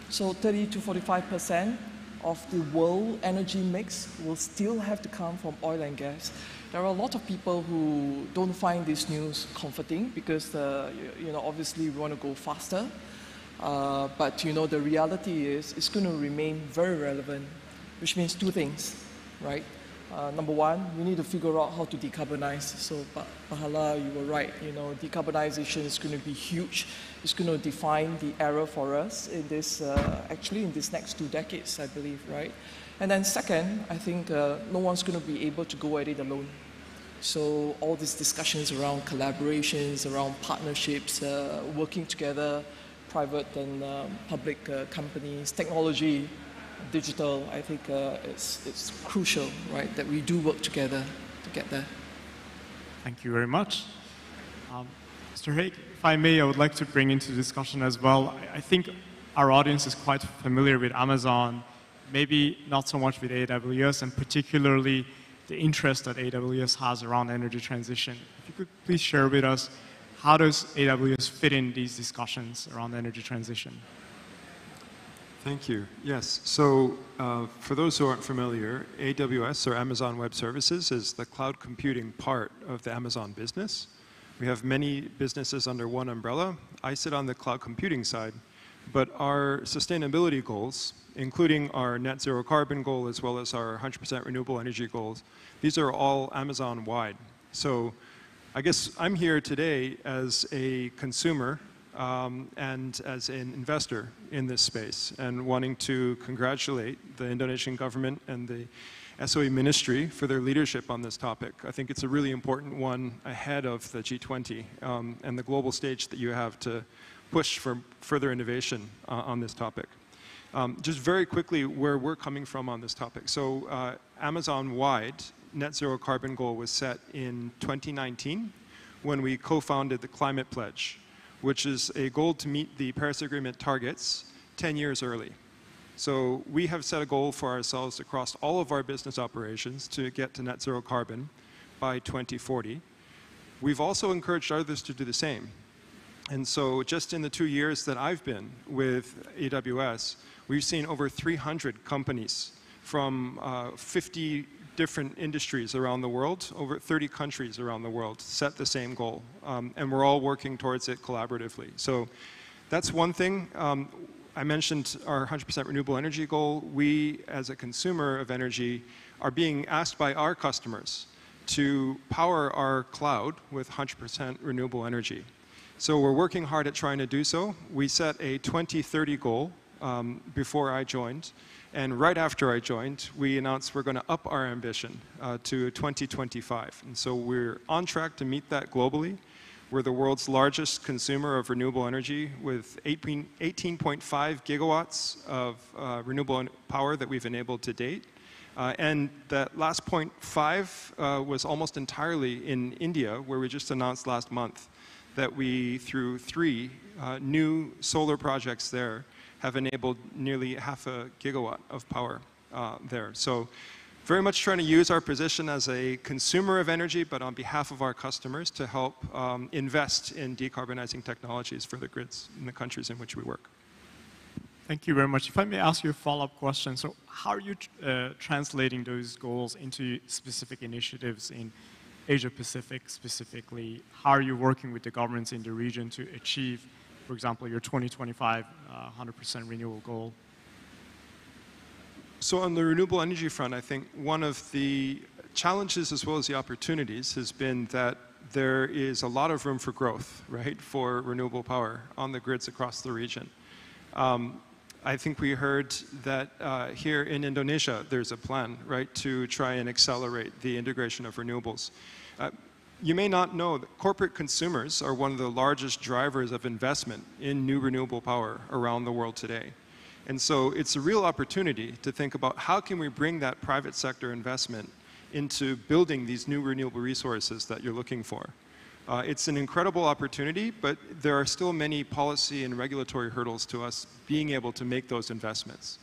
So 30 to 45% of the world energy mix will still have to come from oil and gas. There are a lot of people who don't find this news comforting because, you know, obviously we want to go faster. But, you know, the reality is it's going to remain very relevant, which means 2 things, right? Number one, we need to figure out how to decarbonize. So, Pahala, you were right. You know, decarbonization is going to be huge. It's going to define the era for us in this, actually in this next 2 decades, I believe, right? And then second, I think no one's going to be able to go at it alone. So all these discussions around collaborations, around partnerships, working together, private and public companies, technology, digital, I think it's crucial, right, that we do work together to get there. Thank you very much. Mr. Haig, if I may, I would like to bring into discussion as well. I think our audience is quite familiar with Amazon, maybe not so much with AWS, and particularly the interest that AWS has around energy transition. If you could please share with us, how does AWS fit in these discussions around energy transition? Thank you. Yes, so for those who aren't familiar, AWS, or Amazon Web Services, is the cloud computing part of the Amazon business. We have many businesses under one umbrella. I sit on the cloud computing side, but our sustainability goals, including our net zero carbon goal as well as our 100% renewable energy goals, these are all Amazon-wide. So I guess I'm here today as a consumer and as an investor in this space, and wanting to congratulate the Indonesian government and the SOE ministry for their leadership on this topic. I think it's a really important one ahead of the G20 and the global stage that you have to push for further innovation on this topic. Just very quickly, where we're coming from on this topic. So Amazon-wide net zero carbon goal was set in 2019 when we co-founded the Climate Pledge, which is a goal to meet the Paris Agreement targets 10 years early. So we have set a goal for ourselves across all of our business operations to get to net zero carbon by 2040. We've also encouraged others to do the same. And so just in the 2 years that I've been with AWS, we've seen over 300 companies from 50 different industries around the world, over 30 countries around the world, set the same goal. And we're all working towards it collaboratively. So that's one thing. I mentioned our 100% renewable energy goal. We, as a consumer of energy, are being asked by our customers to power our cloud with 100% renewable energy. So we're working hard at trying to do so. We set a 2030 goal before I joined. And right after I joined, we announced we're going to up our ambition to 2025. And so we're on track to meet that globally. We're the world's largest consumer of renewable energy with 18.5 gigawatts of renewable power that we've enabled to date. And that last 0.5 was almost entirely in India, where we just announced last month that we, through 3 new solar projects there, have enabled nearly 0.5 gigawatt of power there. So very much trying to use our position as a consumer of energy, but on behalf of our customers to help invest in decarbonizing technologies for the grids in the countries in which we work. Thank you very much. If I may ask you a follow-up question. So how are you translating those goals into specific initiatives in Asia-Pacific specifically? How are you working with the governments in the region to achieve, for example, your 2025 100% renewable goal? So on the renewable energy front, I think one of the challenges as well as the opportunities has been that there is a lot of room for growth, right, for renewable power on the grids across the region. I think we heard that here in Indonesia, there's a plan, right, to try and accelerate the integration of renewables. You may not know that corporate consumers are one of the largest drivers of investment in new renewable power around the world today. And so it's a real opportunity to think about how can we bring that private sector investment into building these new renewable resources that you're looking for. It's an incredible opportunity, but there are still many policy and regulatory hurdles to us being able to make those investments.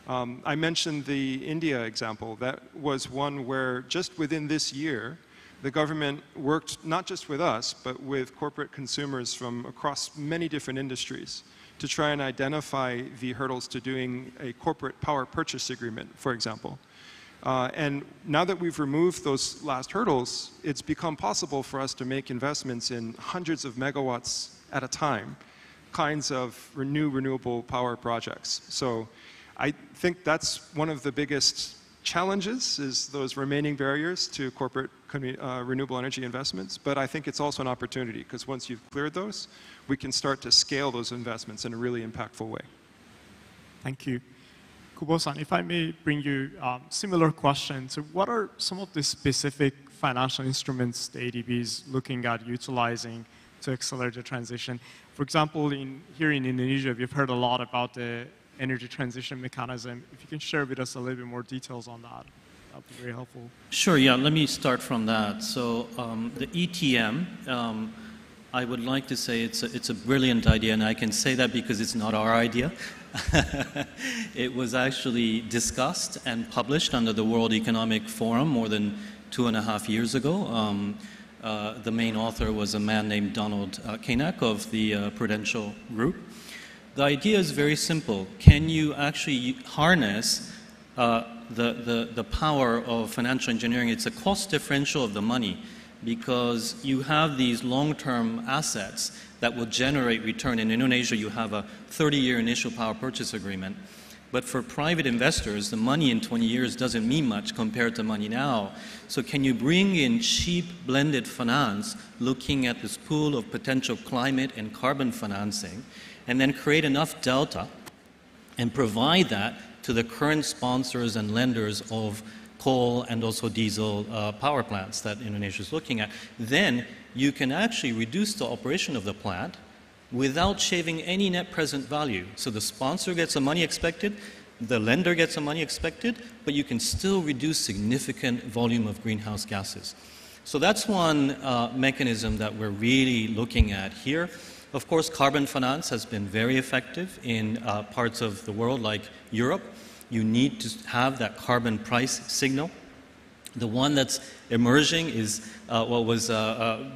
I mentioned the India example. That was one where just within this year, the government worked not just with us, but with corporate consumers from across many different industries to try and identify the hurdles to doing a corporate power purchase agreement, for example. And now that we've removed those last hurdles, it's become possible for us to make investments in hundreds of megawatts at a time, kinds of new renewable power projects. So I think that's one of the biggest challenges, is those remaining barriers to corporate renewable energy investments. But I think it's also an opportunity, because once you've cleared those, we can start to scale those investments in a really impactful way. Thank you. Kubo-san, if I may bring you a similar question. So what are some of the specific financial instruments the ADB is looking at utilizing to accelerate the transition? For example, here in Indonesia, we've heard a lot about the energy transition mechanism. If you can share with us a little bit more details on that, that would be very helpful. Sure, yeah, let me start from that. So the ETM, I would like to say it's a brilliant idea, and I can say that because it's not our idea. It was actually discussed and published under the World Economic Forum more than 2.5 years ago. The main author was a man named Donald Koenig of the Prudential Group. The idea is very simple. Can you actually harness the power of financial engineering? It's a cost differential of the money, because you have these long-term assets that will generate return. In Indonesia, you have a 30-year initial power purchase agreement. But for private investors, the money in 20 years doesn't mean much compared to money now. So can you bring in cheap blended finance, looking at this pool of potential climate and carbon financing, and then create enough delta and provide that to the current sponsors and lenders of coal and also diesel power plants that Indonesia is looking at? Then you can actually reduce the operation of the plant without shaving any net present value. So the sponsor gets the money expected, the lender gets the money expected, but you can still reduce significant volume of greenhouse gases. So that's one mechanism that we're really looking at here. Of course, carbon finance has been very effective in parts of the world like Europe. You need to have that carbon price signal. The one that's emerging is what was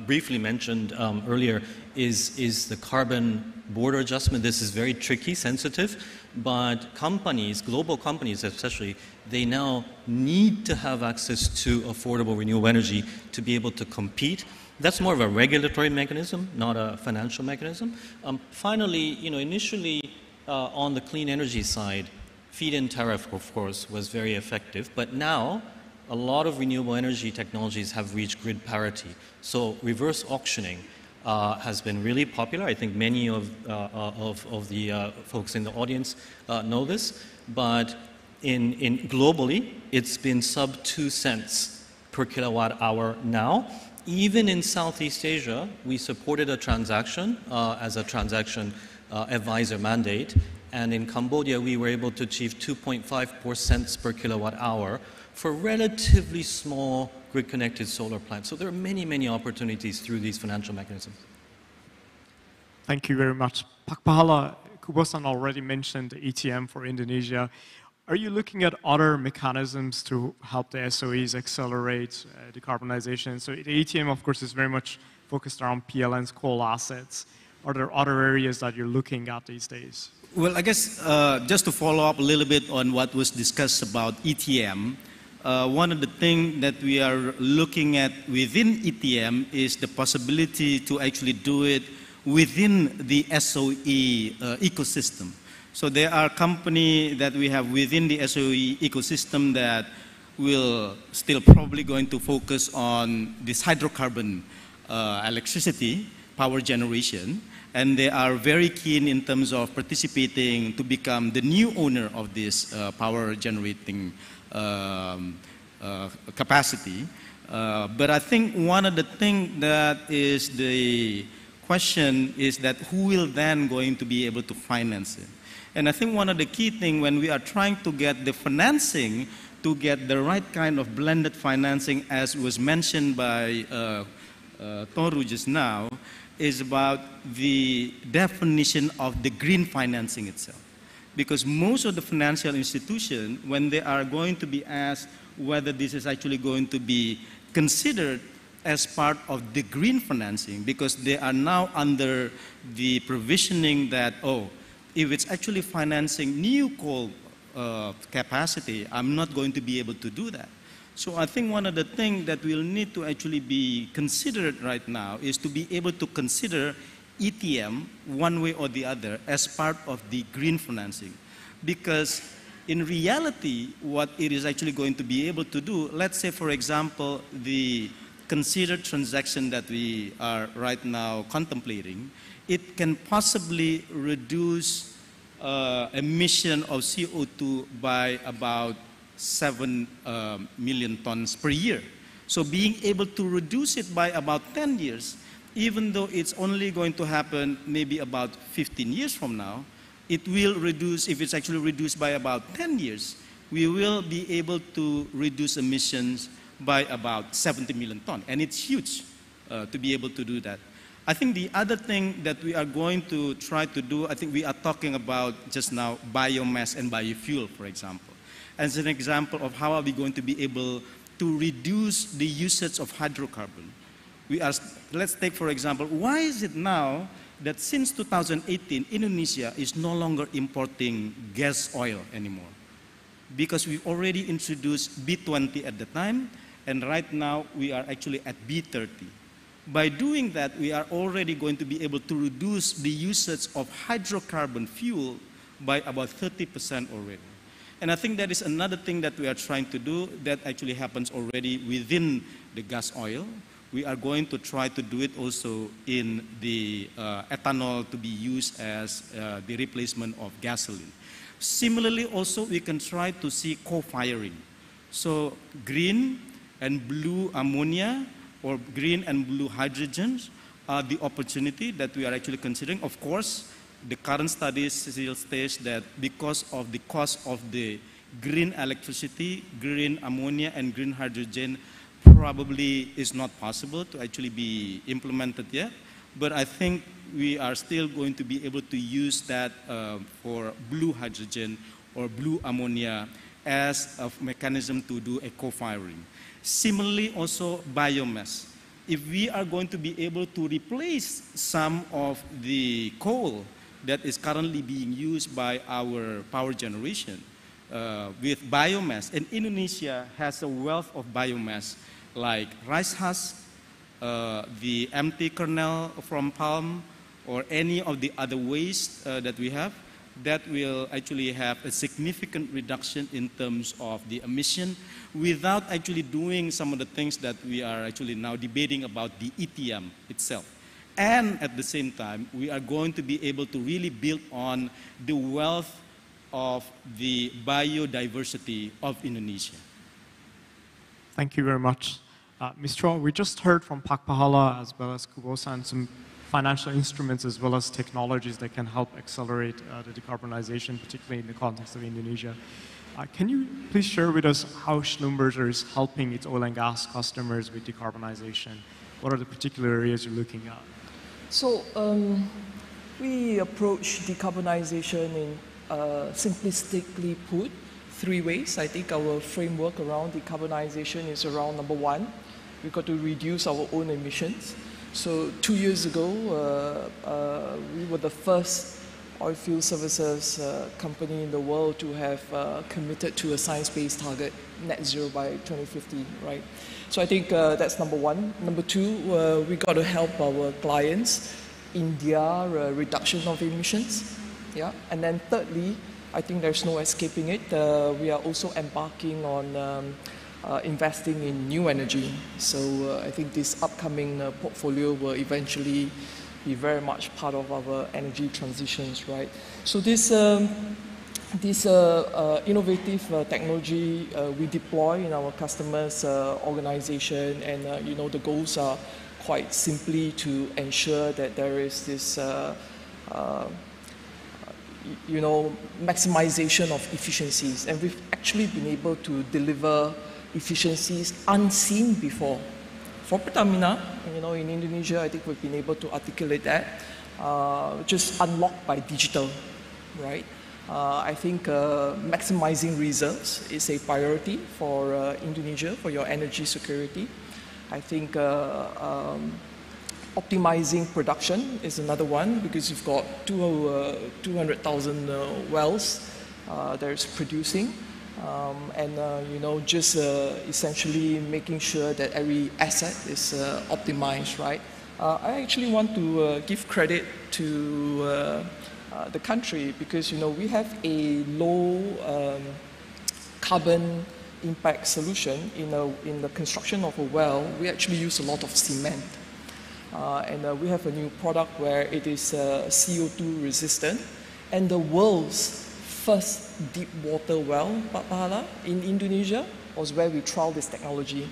briefly mentioned earlier, is the carbon border adjustment. This is very tricky, sensitive, but companies, global companies especially, they now need to have access to affordable renewable energy to be able to compete. That's more of a regulatory mechanism, not a financial mechanism. Finally, initially on the clean energy side, feed-in tariff, of course, was very effective, but now a lot of renewable energy technologies have reached grid parity. So reverse auctioning has been really popular. I think many of the folks in the audience know this, but globally, it's been sub 2 cents per kilowatt hour now. Even in Southeast Asia, we supported a transaction as a transaction advisor mandate, and in Cambodia, we were able to achieve 2.54 cents per kilowatt hour for relatively small grid-connected solar plants. So there are many, many opportunities through these financial mechanisms. Thank you very much. Pak Pahala, Kubo-san already mentioned the ETM for Indonesia. Are you looking at other mechanisms to help the SOEs accelerate decarbonization? So the ETM, of course, is very much focused around PLN's coal assets. Are there other areas that you're looking at these days? Well, I guess just to follow up a little bit on what was discussed about ETM, one of the things that we are looking at within ETM is the possibility to actually do it within the SOE ecosystem. So there are companies that we have within the SOE ecosystem that will still probably going to focus on this hydrocarbon electricity, power generation, and they are very keen in terms of participating to become the new owner of this power generating capacity. But I think one of the things that is the question is that who will then going to be able to finance it? And I think one of the key things when we are trying to get the financing to get the right kind of blended financing, as was mentioned by Toru just now, is about the definition of the green financing itself. Because most of the financial institutions, when they are going to be asked whether this is actually going to be considered as part of the green financing, because they are now under the provisioning that, oh, if it's actually financing new coal capacity, I'm not going to be able to do that. So I think one of the things that we'll need to actually be considered right now is to be able to consider ETM one way or the other as part of the green financing. Because in reality, what it is actually going to be able to do, let's say, for example, the considered transaction that we are right now contemplating, it can possibly reduce emission of CO2 by about 7 million tons per year. So being able to reduce it by about 10 years, even though it's only going to happen maybe about 15 years from now, it will reduce, if it's actually reduced by about 10 years, we will be able to reduce emissions by about 70 million tons. And it's huge to be able to do that. I think the other thing that we are going to try to do, I think we are talking about just now biomass and biofuel, for example. As an example of how are we going to be able to reduce the usage of hydrocarbon. Let's take, for example, why is it now that since 2018, Indonesia is no longer importing gas oil anymore? Because we've already introduced B20 at the time, and right now we are actually at B30. By doing that, we are already going to be able to reduce the usage of hydrocarbon fuel by about 30% already. And I think that is another thing that we are trying to do that actually happens already within the gas oil. We are going to try to do it also in the ethanol to be used as the replacement of gasoline. Similarly, also, we can try to see co-firing. So green and blue ammonia or green and blue hydrogens are the opportunity that we are actually considering. Of course, the current studies still state that because of the cost of the green electricity, green ammonia and green hydrogen probably is not possible to actually be implemented yet. But I think we are still going to be able to use that for blue hydrogen or blue ammonia as a mechanism to do a co-firing. Similarly, also biomass. If we are going to be able to replace some of the coal that is currently being used by our power generation with biomass, and Indonesia has a wealth of biomass like rice husk, the empty kernel from palm, or any of the other waste that we have, that will actually have a significant reduction in terms of the emission without actually doing some of the things that we are actually now debating about the ETM itself. And at the same time, we are going to be able to really build on the wealth of the biodiversity of Indonesia. Thank you very much. Ms. Chua, we just heard from Pak Pahala as well as Kubosan some financial instruments as well as technologies that can help accelerate the decarbonization, particularly in the context of Indonesia. Can you please share with us how Schlumberger is helping its oil and gas customers with decarbonization? What are the particular areas you're looking at? So we approach decarbonization in simplistically put 3 ways. I think our framework around decarbonization is around number 1, we've got to reduce our own emissions. So 2 years ago, we were the first oilfield services company in the world to have committed to a science-based target, net zero by 2050, right? So I think that's number 1. Number 2, we got to help our clients in their reduction of emissions. Yeah, and then thirdly, I think there's no escaping it. We are also embarking on investing in new energy. So I think this upcoming portfolio will eventually be very much part of our energy transitions, right? So this innovative technology we deploy in our customers' organization, and you know, the goals are quite simply to ensure that there is this you know, maximization of efficiencies, and we've actually been able to deliver efficiencies unseen before. For Pertamina, you know, in Indonesia, I think we've been able to articulate that, just unlocked by digital, right? I think maximizing reserves is a priority for Indonesia, for your energy security. I think optimizing production is another one, because you've got 200,000 wells that's producing, and you know, just essentially making sure that every asset is optimized, right? I actually want to give credit to the country, because you know, we have a low carbon impact solution in the construction of a well. We actually use a lot of cement. And we have a new product where it is CO2 resistant, and the world's first deep water well, Pak Pahala, in Indonesia was where we trialed this technology.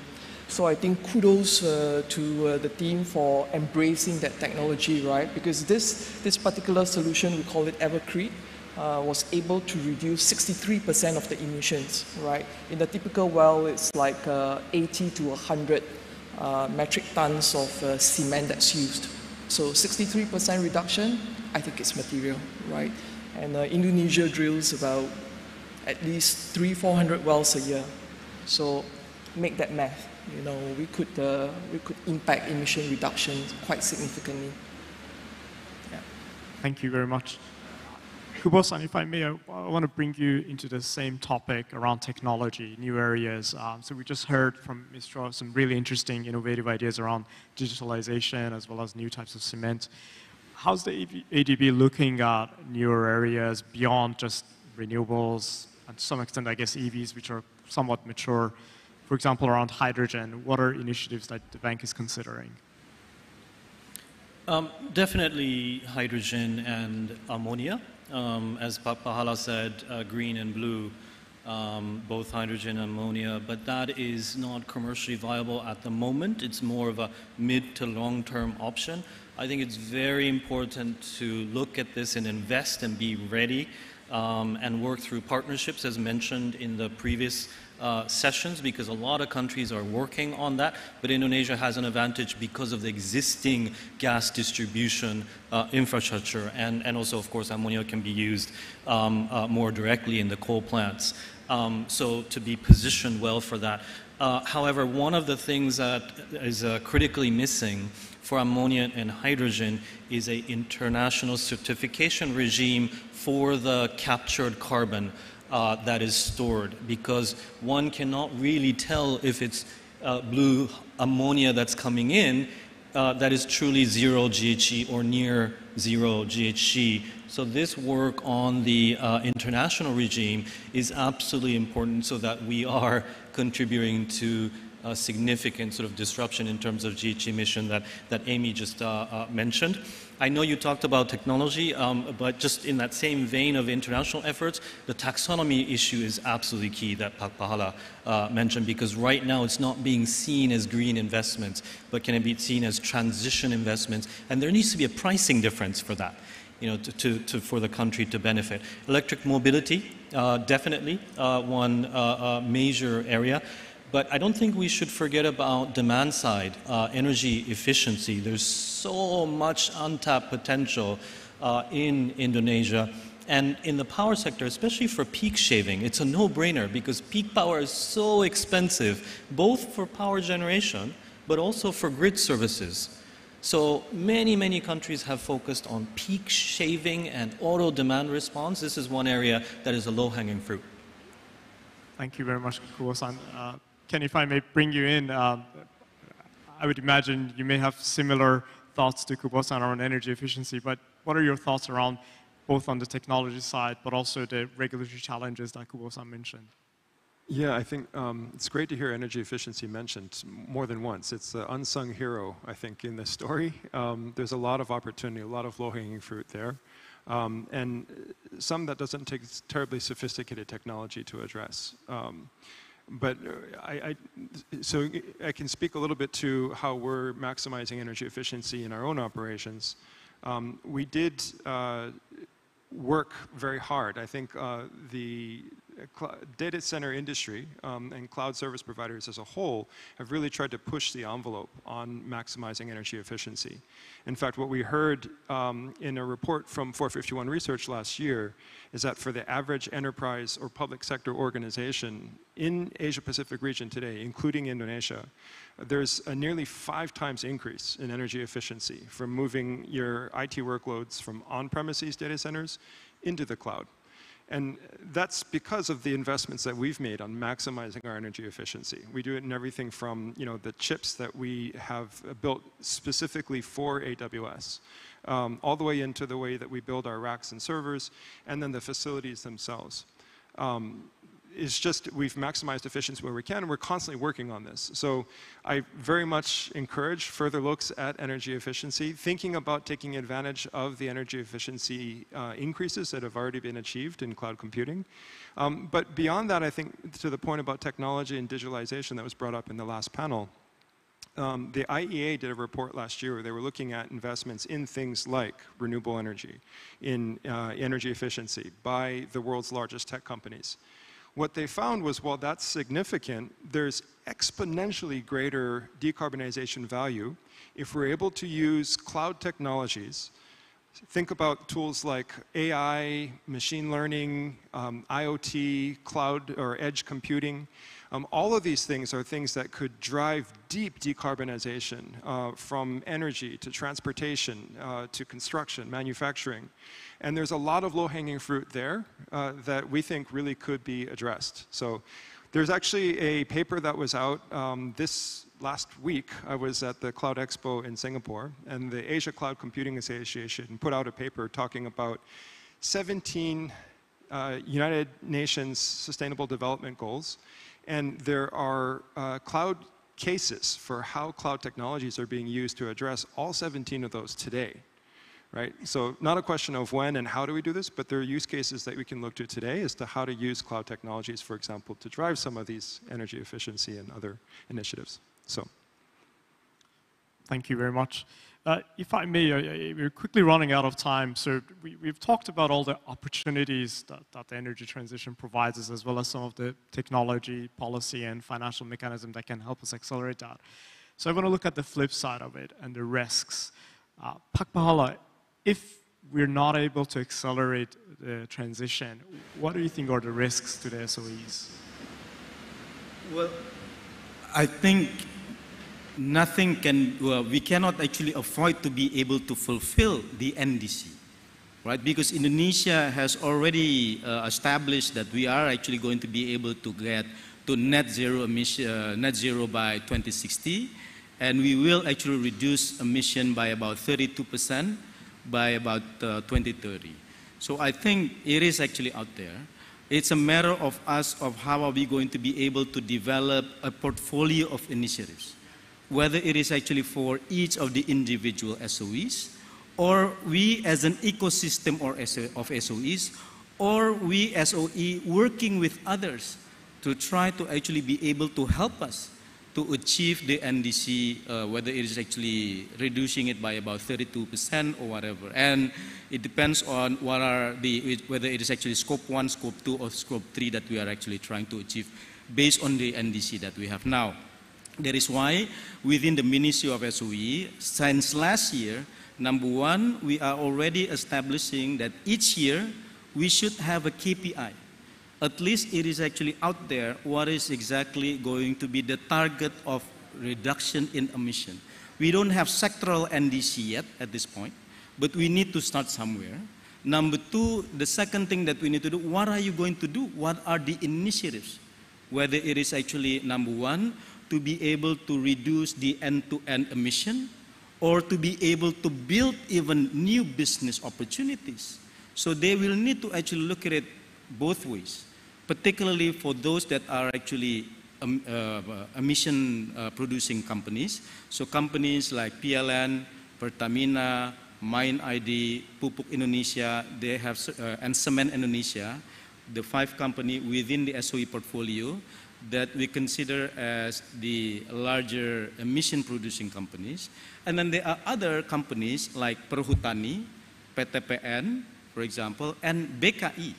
So I think kudos to the team for embracing that technology, right? Because this particular solution, we call it Evercrete, was able to reduce 63% of the emissions, right? In the typical well, it's like 80 to 100 metric tons of cement that's used, So 63% reduction, I think it's material, right? And Indonesia drills about at least 300-400 wells a year. So make that math. You know, we could impact emission reduction quite significantly. Yeah. Thank you very much. Kubo-san, if I may, I want to bring you into the same topic around technology, new areas. So we just heard from Ms. Chua some really interesting, innovative ideas around digitalization as well as new types of cement. How's the ADB looking at newer areas beyond just renewables, and to some extent, I guess, EVs, which are somewhat mature? For example, around hydrogen, what are initiatives that the bank is considering? Definitely hydrogen and ammonia. As Pahala said, green and blue, both hydrogen and ammonia, but that is not commercially viable at the moment. It's more of a mid to long-term option. I think it's very important to look at this and invest and be ready and work through partnerships, as mentioned in the previous sessions, because a lot of countries are working on that, but Indonesia has an advantage because of the existing gas distribution infrastructure, and also, of course, ammonia can be used more directly in the coal plants. So to be positioned well for that. However, one of the things that is critically missing for ammonia and hydrogen is an international certification regime for the captured carbon that is stored, because one cannot really tell if it's blue ammonia that's coming in that is truly zero GHG or near zero GHG. So this work on the international regime is absolutely important so that we are contributing to a significant sort of disruption in terms of GHG emission that Amy just mentioned. I know you talked about technology, but just in that same vein of international efforts, the taxonomy issue is absolutely key that Pahala mentioned, because right now it's not being seen as green investments, but can it be seen as transition investments, and there needs to be a pricing difference for that, you know, for the country to benefit. Electric mobility, definitely one major area. But I don't think we should forget about demand side, energy efficiency. There's so much untapped potential in Indonesia. And in the power sector, especially for peak shaving, it's a no-brainer because peak power is so expensive, both for power generation, but also for grid services. So many countries have focused on peak shaving and auto demand response. This is one area that is a low-hanging fruit. Thank you very much, Kubo-san. Ken, if I may bring you in, I would imagine you may have similar thoughts to Kubo-san around energy efficiency, but what are your thoughts around both on the technology side, but also the regulatory challenges that Kubo-san mentioned? Yeah, I think it's great to hear energy efficiency mentioned more than once. It's the unsung hero, I think, in this story. There's a lot of opportunity, a lot of low-hanging fruit there, and some that doesn't take terribly sophisticated technology to address. But so I can speak a little bit to how we're maximizing energy efficiency in our own operations. We did work very hard. I think the data center industry and cloud service providers as a whole have really tried to push the envelope on maximizing energy efficiency. In fact, what we heard in a report from 451 Research last year is that for the average enterprise or public sector organization in Asia-Pacific region today, including Indonesia, there's a nearly 5 times increase in energy efficiency from moving your IT workloads from on-premises data centers into the cloud. And that's because of the investments that we've made on maximizing our energy efficiency. We do it in everything from, you know, the chips that we have built specifically for AWS, all the way into the way that we build our racks and servers, and then the facilities themselves. It's just we've maximized efficiency where we can, and we're constantly working on this. So I very much encourage further looks at energy efficiency, thinking about taking advantage of the energy efficiency increases that have already been achieved in cloud computing. But beyond that, I think to the point about technology and digitalization that was brought up in the last panel, the IEA did a report last year where they were looking at investments in things like renewable energy, in energy efficiency by the world's largest tech companies. What they found was, while that's significant, there's exponentially greater decarbonization value If we're able to use cloud technologies, think about tools like AI, machine learning, IoT, cloud or edge computing. All of these things are things that could drive deep decarbonization from energy to transportation to construction, manufacturing. And there's a lot of low-hanging fruit there that we think really could be addressed. So there's actually a paper that was out this last week. I was at the Cloud Expo in Singapore, and the Asia Cloud Computing Association put out a paper talking about 17 United Nations Sustainable Development Goals. And there are cloud cases for how cloud technologies are being used to address all 17 of those today, right? So not a question of when and how do we do this, but there are use cases that we can look to today as to how to use cloud technologies, for example, to drive some of these energy efficiency and other initiatives. So, thank you very much. If I may, we're quickly running out of time. So we've talked about all the opportunities that the energy transition provides us, as well as some of the technology, policy, and financial mechanism that can help us accelerate that. So I want to look at the flip side of it and the risks. Pak Pahala, if we're not able to accelerate the transition, what do you think are the risks to the SOEs? Well, I think nothing can, we cannot actually afford to be able to fulfill the NDC, right? Because Indonesia has already established that we are actually going to be able to get to net zero by 2060, and we will actually reduce emission by about 32% by about 2030. So I think it is actually out there. It's a matter of us of how are we going to be able to develop a portfolio of initiatives, whether it is actually for each of the individual SOEs, or we as an ecosystem of SOEs, or we SOE working with others to try to actually be able to help us to achieve the NDC, whether it is actually reducing it by about 32% or whatever. And it depends on what are whether it is actually scope 1, scope 2, or scope 3 that we are actually trying to achieve based on the NDC that we have now. That is why within the Ministry of SOE, since last year, number one, we are already establishing that each year we should have a KPI. At least it is actually out there what is exactly going to be the target of reduction in emission. We don't have sectoral NDC yet at this point, but we need to start somewhere. Number two, the second thing that we need to do, what are you going to do? What are the initiatives? Whether it is actually, number one, to be able to reduce the end-to-end emission, or to be able to build even new business opportunities. So they will need to actually look at it both ways, particularly for those that are actually emission producing companies. So companies like PLN, Pertamina, Mine ID, Pupuk Indonesia, they have, and Cement Indonesia, the 5 companies within the SOE portfolio that we consider as the larger emission producing companies. And then there are other companies like Perhutani, PTPN, for example, and BKI,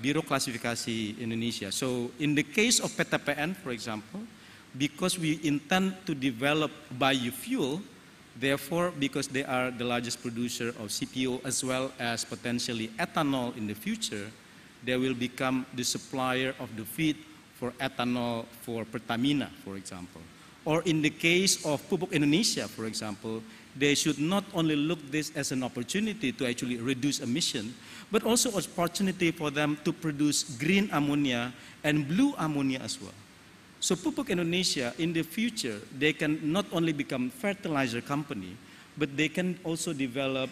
Biro Klasifikasi Indonesia. So in the case of PTPN, for example, because we intend to develop biofuel, therefore, because they are the largest producer of CPO as well as potentially ethanol in the future, they will become the supplier of the feed for ethanol for Pertamina, for example. Or in the case of Pupuk Indonesia, for example, they should not only look this as an opportunity to actually reduce emission, but also an opportunity for them to produce green ammonia and blue ammonia as well. So Pupuk Indonesia, in the future, they can not only become fertilizer company, but they can also develop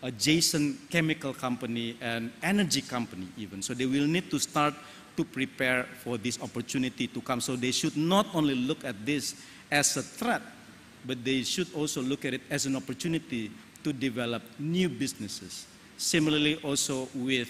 adjacent chemical company and energy company even. So they will need to start to prepare for this opportunity to come. So they should not only look at this as a threat, but they should also look at it as an opportunity to develop new businesses. Similarly also with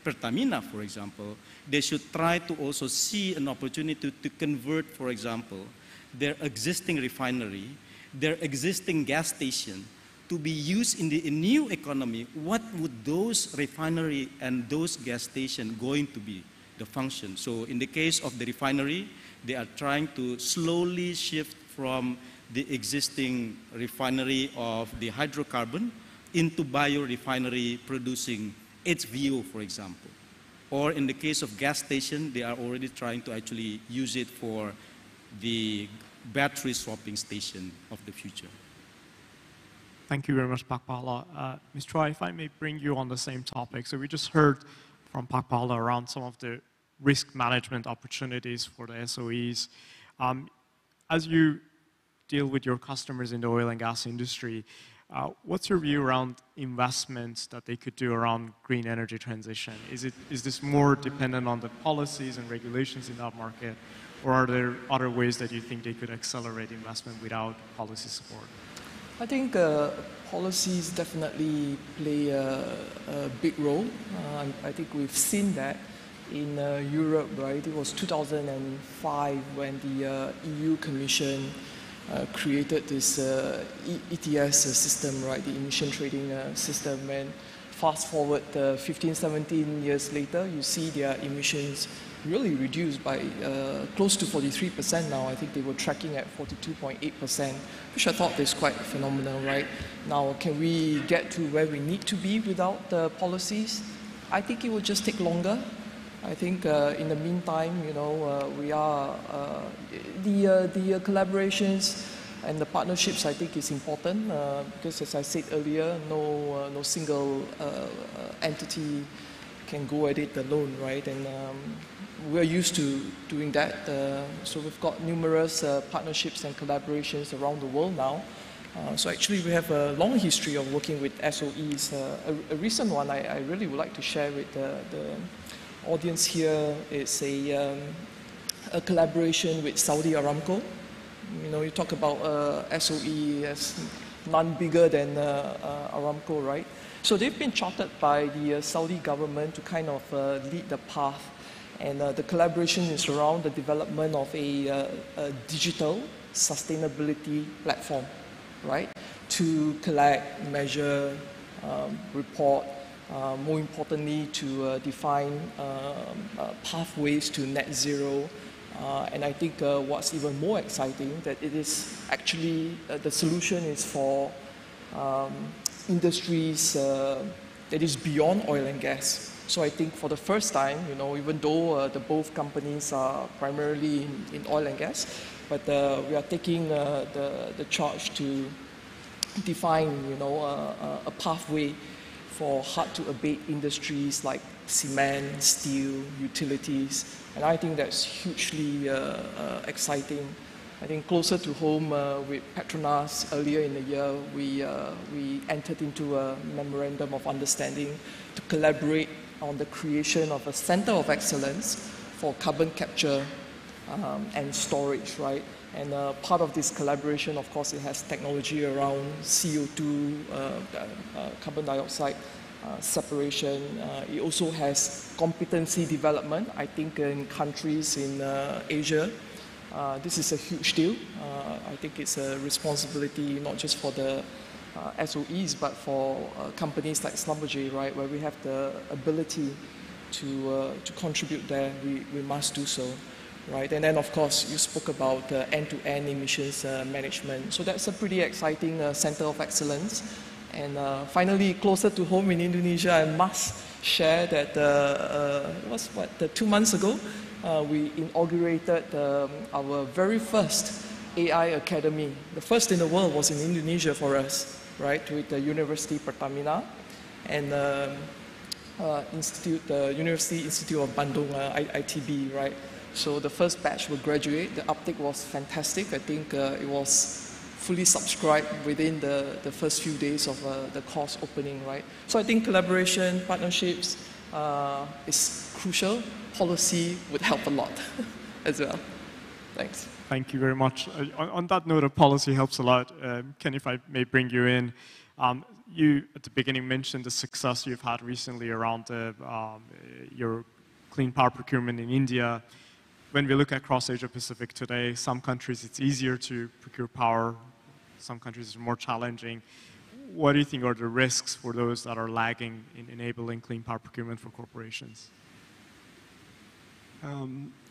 Pertamina, for example, they should try to also see an opportunity to convert, for example, their existing refinery, their existing gas station to be used in the new economy. What would those refinery and those gas stations going to be the function? So in the case of the refinery, they are trying to slowly shift from the existing refinery of the hydrocarbon into biorefinery producing HVO, for example. Or in the case of gas station, they are already trying to actually use it for the battery swapping station of the future. Thank you very much, Pak Pahala. Ms. Choi, if I may bring you on the same topic. So we just heard from Pak Pahala around some of the risk management opportunities for the SOEs. As you deal with your customers in the oil and gas industry, what's your view around investments that they could do around green energy transition? Is this more dependent on the policies and regulations in that market, or are there other ways that you think they could accelerate investment without policy support? I think policies definitely play a big role. I think we've seen that in Europe, right? It was 2005 when the EU Commission created this ETS system, right? The emission trading system. And fast forward 15, 17 years later, you see their emissions really reduced by close to 43% now. I think they were tracking at 42.8%, which I thought is quite phenomenal, right? Now, can we get to where we need to be without the policies? I think it will just take longer. I think in the meantime, you know, we are, the collaborations and the partnerships, I think, is important because, as I said earlier, no single entity can go at it alone, right? And we're used to doing that. So we've got numerous partnerships and collaborations around the world now. So actually we have a long history of working with SOEs. A recent one I really would like to share with the audience here is a collaboration with Saudi Aramco. You know, you talk about SOE as none bigger than Aramco, right? So they've been chartered by the Saudi government to kind of lead the path. And the collaboration is around the development of a digital sustainability platform, right? To collect, measure, report, more importantly, to define pathways to net zero. And I think what's even more exciting, that it is actually, the solution is for industries that is beyond oil and gas. So I think for the first time, you know, even though the both companies are primarily in oil and gas, but we are taking the charge to define, you know, a pathway for hard-to-abate industries like cement, steel, utilities, and I think that's hugely exciting. I think closer to home with Petronas earlier in the year, we entered into a memorandum of understanding to collaborate on the creation of a center of excellence for carbon capture and storage, right? And part of this collaboration, of course, it has technology around CO2, carbon dioxide separation. It also has competency development, I think, in countries in Asia. This is a huge deal. I think it's a responsibility not just for the SOEs, but for companies like Schlumberger, right, where we have the ability to contribute there, we must do so, right? And then, of course, you spoke about end-to-end emissions management. So that's a pretty exciting center of excellence. And finally, closer to home in Indonesia, I must share that it was 2 months ago, we inaugurated our very first AI Academy. The first in the world was in Indonesia for us, right, with the University Pertamina and University Institute of Bandung, ITB, right? So the first batch will graduate. The uptake was fantastic. I think it was fully subscribed within the first few days of the course opening, right? So I think collaboration, partnerships is crucial. Policy would help a lot as well. Thanks. Thank you very much. On that note of policy helps a lot. Ken, if I may bring you in, you at the beginning mentioned the success you've had recently around your clean power procurement in India. When we look across Asia Pacific today, some countries it's easier to procure power, some countries it's more challenging. What do you think are the risks for those that are lagging in enabling clean power procurement for corporations?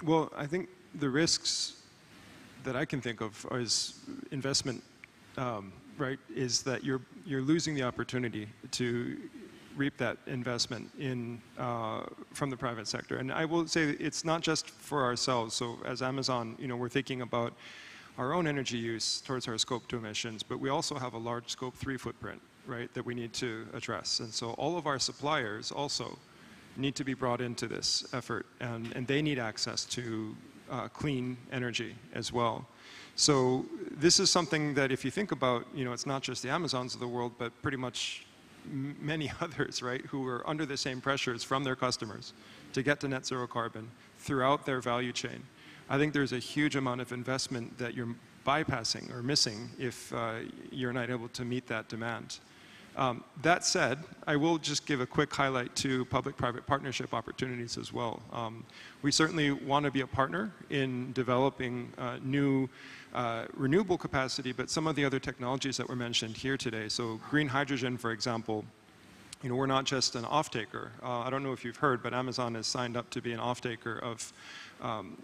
Well, I think the risks that I can think of is investment, right, is that you're losing the opportunity to reap that investment from the private sector. And I will say it's not just for ourselves. So as Amazon, we're thinking about our own energy use towards our Scope 2 emissions, but we also have a large Scope 3 footprint, right, that we need to address. And so all of our suppliers also need to be brought into this effort, and they need access to clean energy as well. So this is something that if you think about, it's not just the Amazons of the world, but pretty much many others, right, who are under the same pressures from their customers to get to net zero carbon throughout their value chain. I think there's a huge amount of investment that you're bypassing or missing if you're not able to meet that demand. That said, I will just give a quick highlight to public-private partnership opportunities as well. We certainly want to be a partner in developing new renewable capacity, but some of the other technologies that were mentioned here today. So green hydrogen, for example, we're not just an off-taker. I don't know if you've heard, but Amazon has signed up to be an off-taker of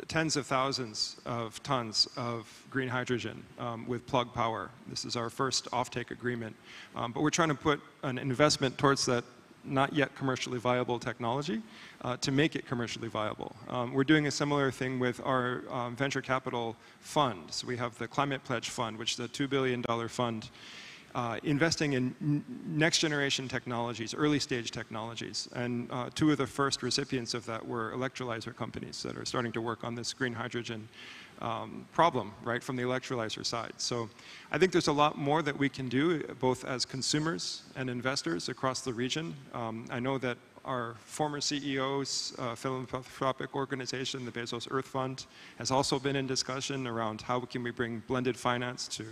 tens of thousands of tons of green hydrogen with Plug Power. This is our first off-take agreement. But we're trying to put an investment towards that not yet commercially viable technology to make it commercially viable. We're doing a similar thing with our venture capital fund. So we have the Climate Pledge Fund, which is a $2 billion fund investing in next generation technologies, early stage technologies. And two of the first recipients of that were electrolyzer companies that are starting to work on this green hydrogen problem, right, from the electrolyzer side. So I think there's a lot more that we can do, both as consumers and investors across the region. I know that our former CEO's philanthropic organization, the Bezos Earth Fund, has also been in discussion around how can we bring blended finance to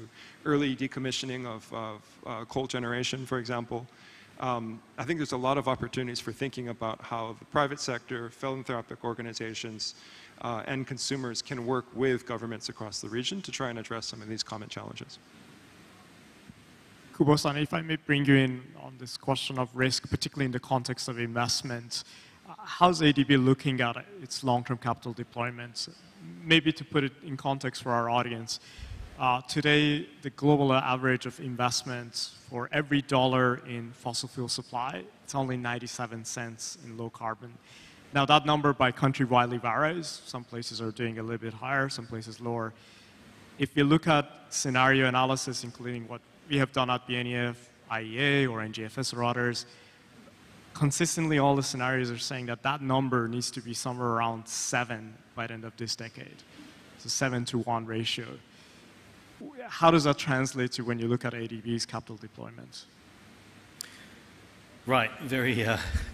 early decommissioning of coal generation, for example. I think there's a lot of opportunities for thinking about how the private sector, philanthropic organizations, and consumers can work with governments across the region to try and address some of these common challenges. Kubo-san, if I may bring you in on this question of risk, particularly in the context of investment, how's ADB looking at its long-term capital deployments? Maybe to put it in context for our audience, today the global average of investments for every dollar in fossil fuel supply, it's only 97 cents in low carbon. Now that number by country widely varies. Some places are doing a little bit higher, some places lower. If you look at scenario analysis, including what we have done at BNEF, IEA, or NGFS, or others, consistently all the scenarios are saying that that number needs to be somewhere around 7 by the end of this decade. It's a 7-to-1 ratio. How does that translate to when you look at ADB's capital deployment? Right, very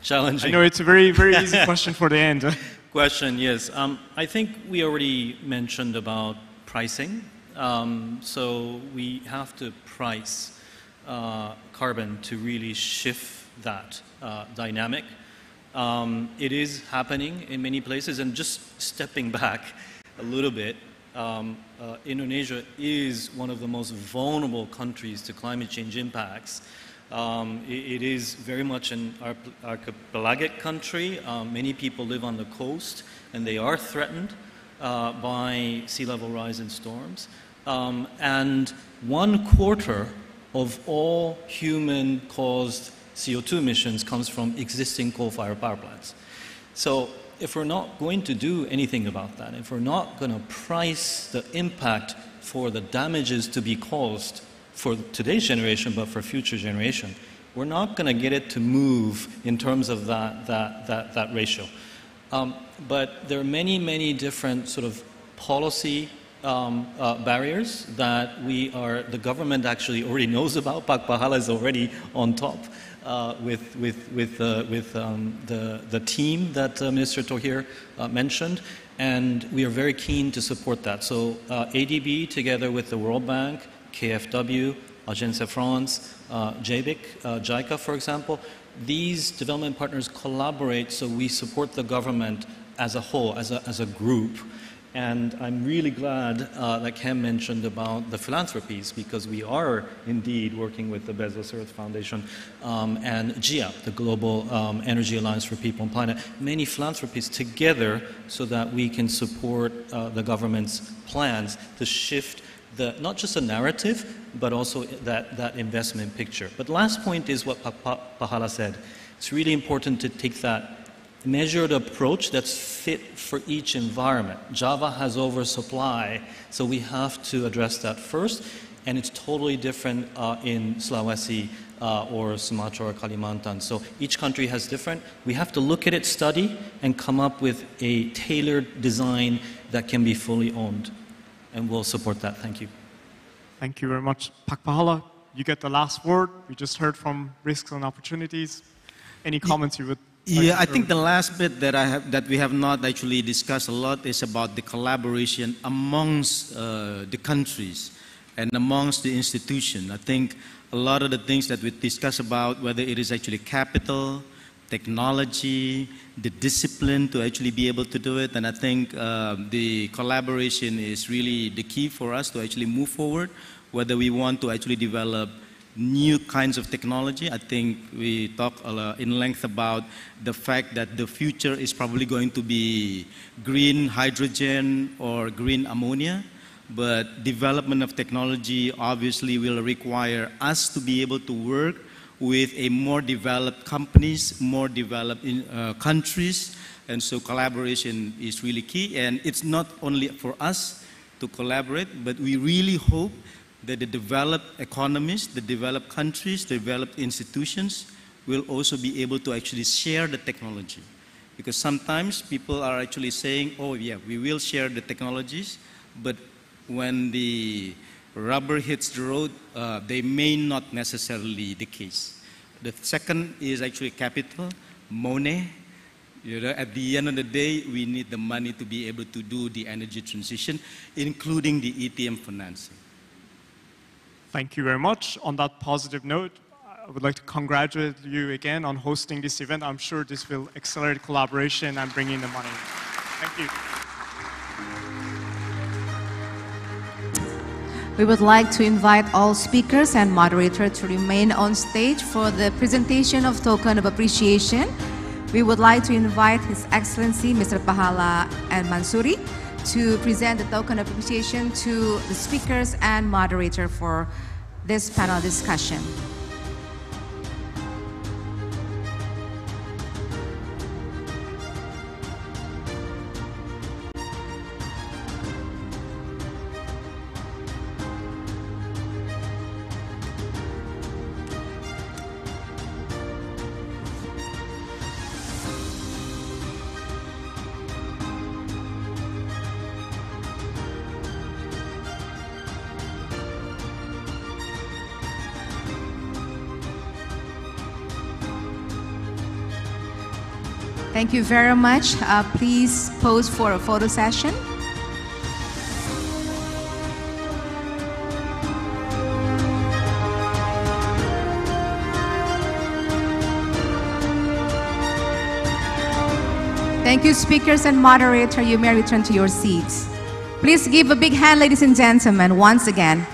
challenging. I know it's a very, very easy question for the end. Question, yes. I think we already mentioned about pricing. So we have to price carbon to really shift that dynamic. It is happening in many places, and just stepping back a little bit, Indonesia is one of the most vulnerable countries to climate change impacts. It is very much an archipelagic country. Many people live on the coast, and they are threatened by sea level rise and storms. And 1/4 of all human-caused CO2 emissions comes from existing coal-fired power plants. So if we're not going to do anything about that, if we're not going to price the impact for the damages to be caused for today's generation, but for future generation, we're not going to get it to move in terms of that ratio. But there are many, many different sort of policy barriers that the government actually already knows about. Pak Pahala is already on top with the team that Minister Thohir mentioned, and we are very keen to support that. So ADB, together with the World Bank, KfW, Agence France, JBIC, JICA, for example, these development partners collaborate, so we support the government as a whole, as a group, And I'm really glad that Ken mentioned about the philanthropies, because we are indeed working with the Bezos Earth Foundation and GIA, the Global Energy Alliance for People and Planet, many philanthropies together so that we can support the government's plans to shift not just the narrative, but also that investment picture. But last point is what Pahala said. It's really important to take that measured approach that's fit for each environment. Java has oversupply, so we have to address that first, and it's totally different in Sulawesi or Sumatra or Kalimantan. So each country has different. We have to look at it, study, and come up with a tailored design that can be fully owned. And we'll support that. Thank you. Thank you very much. Pak Pahala, you get the last word. We just heard from risks and opportunities. Any comments you would? Yeah, I think the last bit that we have not actually discussed a lot is about the collaboration amongst the countries and amongst the institutions. I think a lot of the things that we discuss about, whether it is actually capital, technology, the discipline to actually be able to do it, and I think the collaboration is really the key for us to actually move forward, whether we want to actually develop new kinds of technology. I think we talk in length about the fact that the future is probably going to be green hydrogen or green ammonia, but development of technology obviously will require us to be able to work with a more developed companies, more developed countries, and so collaboration is really key. And it's not only for us to collaborate, but we really hope that the developed economies, the developed countries, the developed institutions will also be able to actually share the technology. Because sometimes people are actually saying, oh yeah, we will share the technologies, but when the rubber hits the road, they may not necessarily the case. The second is actually capital, money. You know, at the end of the day, we need the money to be able to do the energy transition, including the ETM financing. Thank you very much. On that positive note, I would like to congratulate you again on hosting this event. I'm sure this will accelerate collaboration and bring in the money. Thank you. We would like to invite all speakers and moderators to remain on stage for the presentation of token of appreciation. We would like to invite His Excellency Mr. Pahala and Mansuri to present the token of appreciation to the speakers and moderator for this panel discussion. Thank you very much. Please pose for a photo session. Thank you, speakers and moderator. You may return to your seats. Please give a big hand, ladies and gentlemen, once again.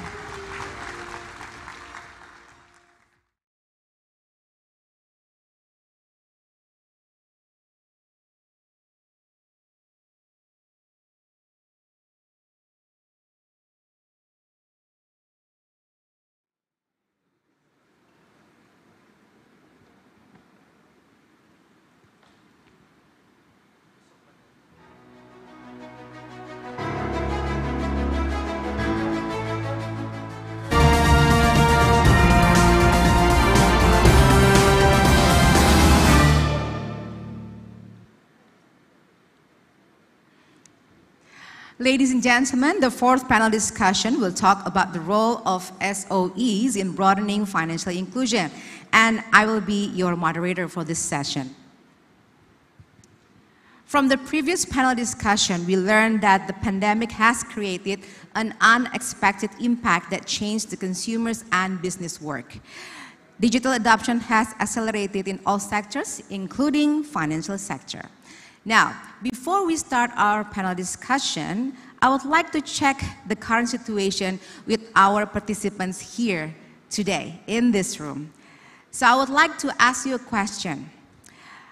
Ladies and gentlemen, the fourth panel discussion will talk about the role of SOEs in broadening financial inclusion, and I will be your moderator for this session. From the previous panel discussion, we learned that the pandemic has created an unexpected impact that changed the consumers and business work. Digital adoption has accelerated in all sectors, including financial sector. Now, before we start our panel discussion, I would like to check the current situation with our participants here today in this room. So I would like to ask you a question.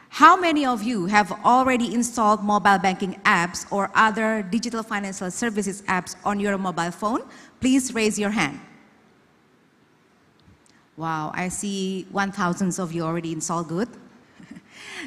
How many of you have already installed mobile banking apps or other digital financial services apps on your mobile phone? Please raise your hand. Wow, I see 1,000 of you already installed. Good.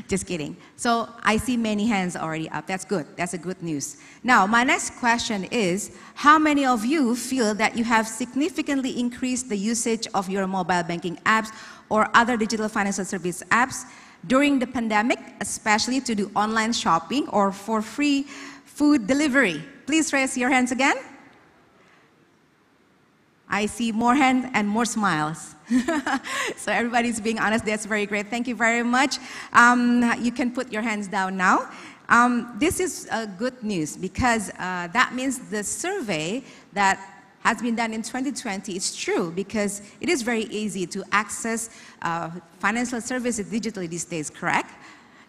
Just kidding. So I see many hands already up. That's good. That's a good news. Now, my next question is, how many of you feel that you have significantly increased the usage of your mobile banking apps or other digital financial service apps during the pandemic, especially to do online shopping or for free food delivery? Please raise your hands again. I see more hands and more smiles. So everybody's being honest. That's very great. Thank you very much. You can put your hands down now. This is good news because that means the survey that has been done in 2020 is true, because it is very easy to access financial services digitally these days, correct?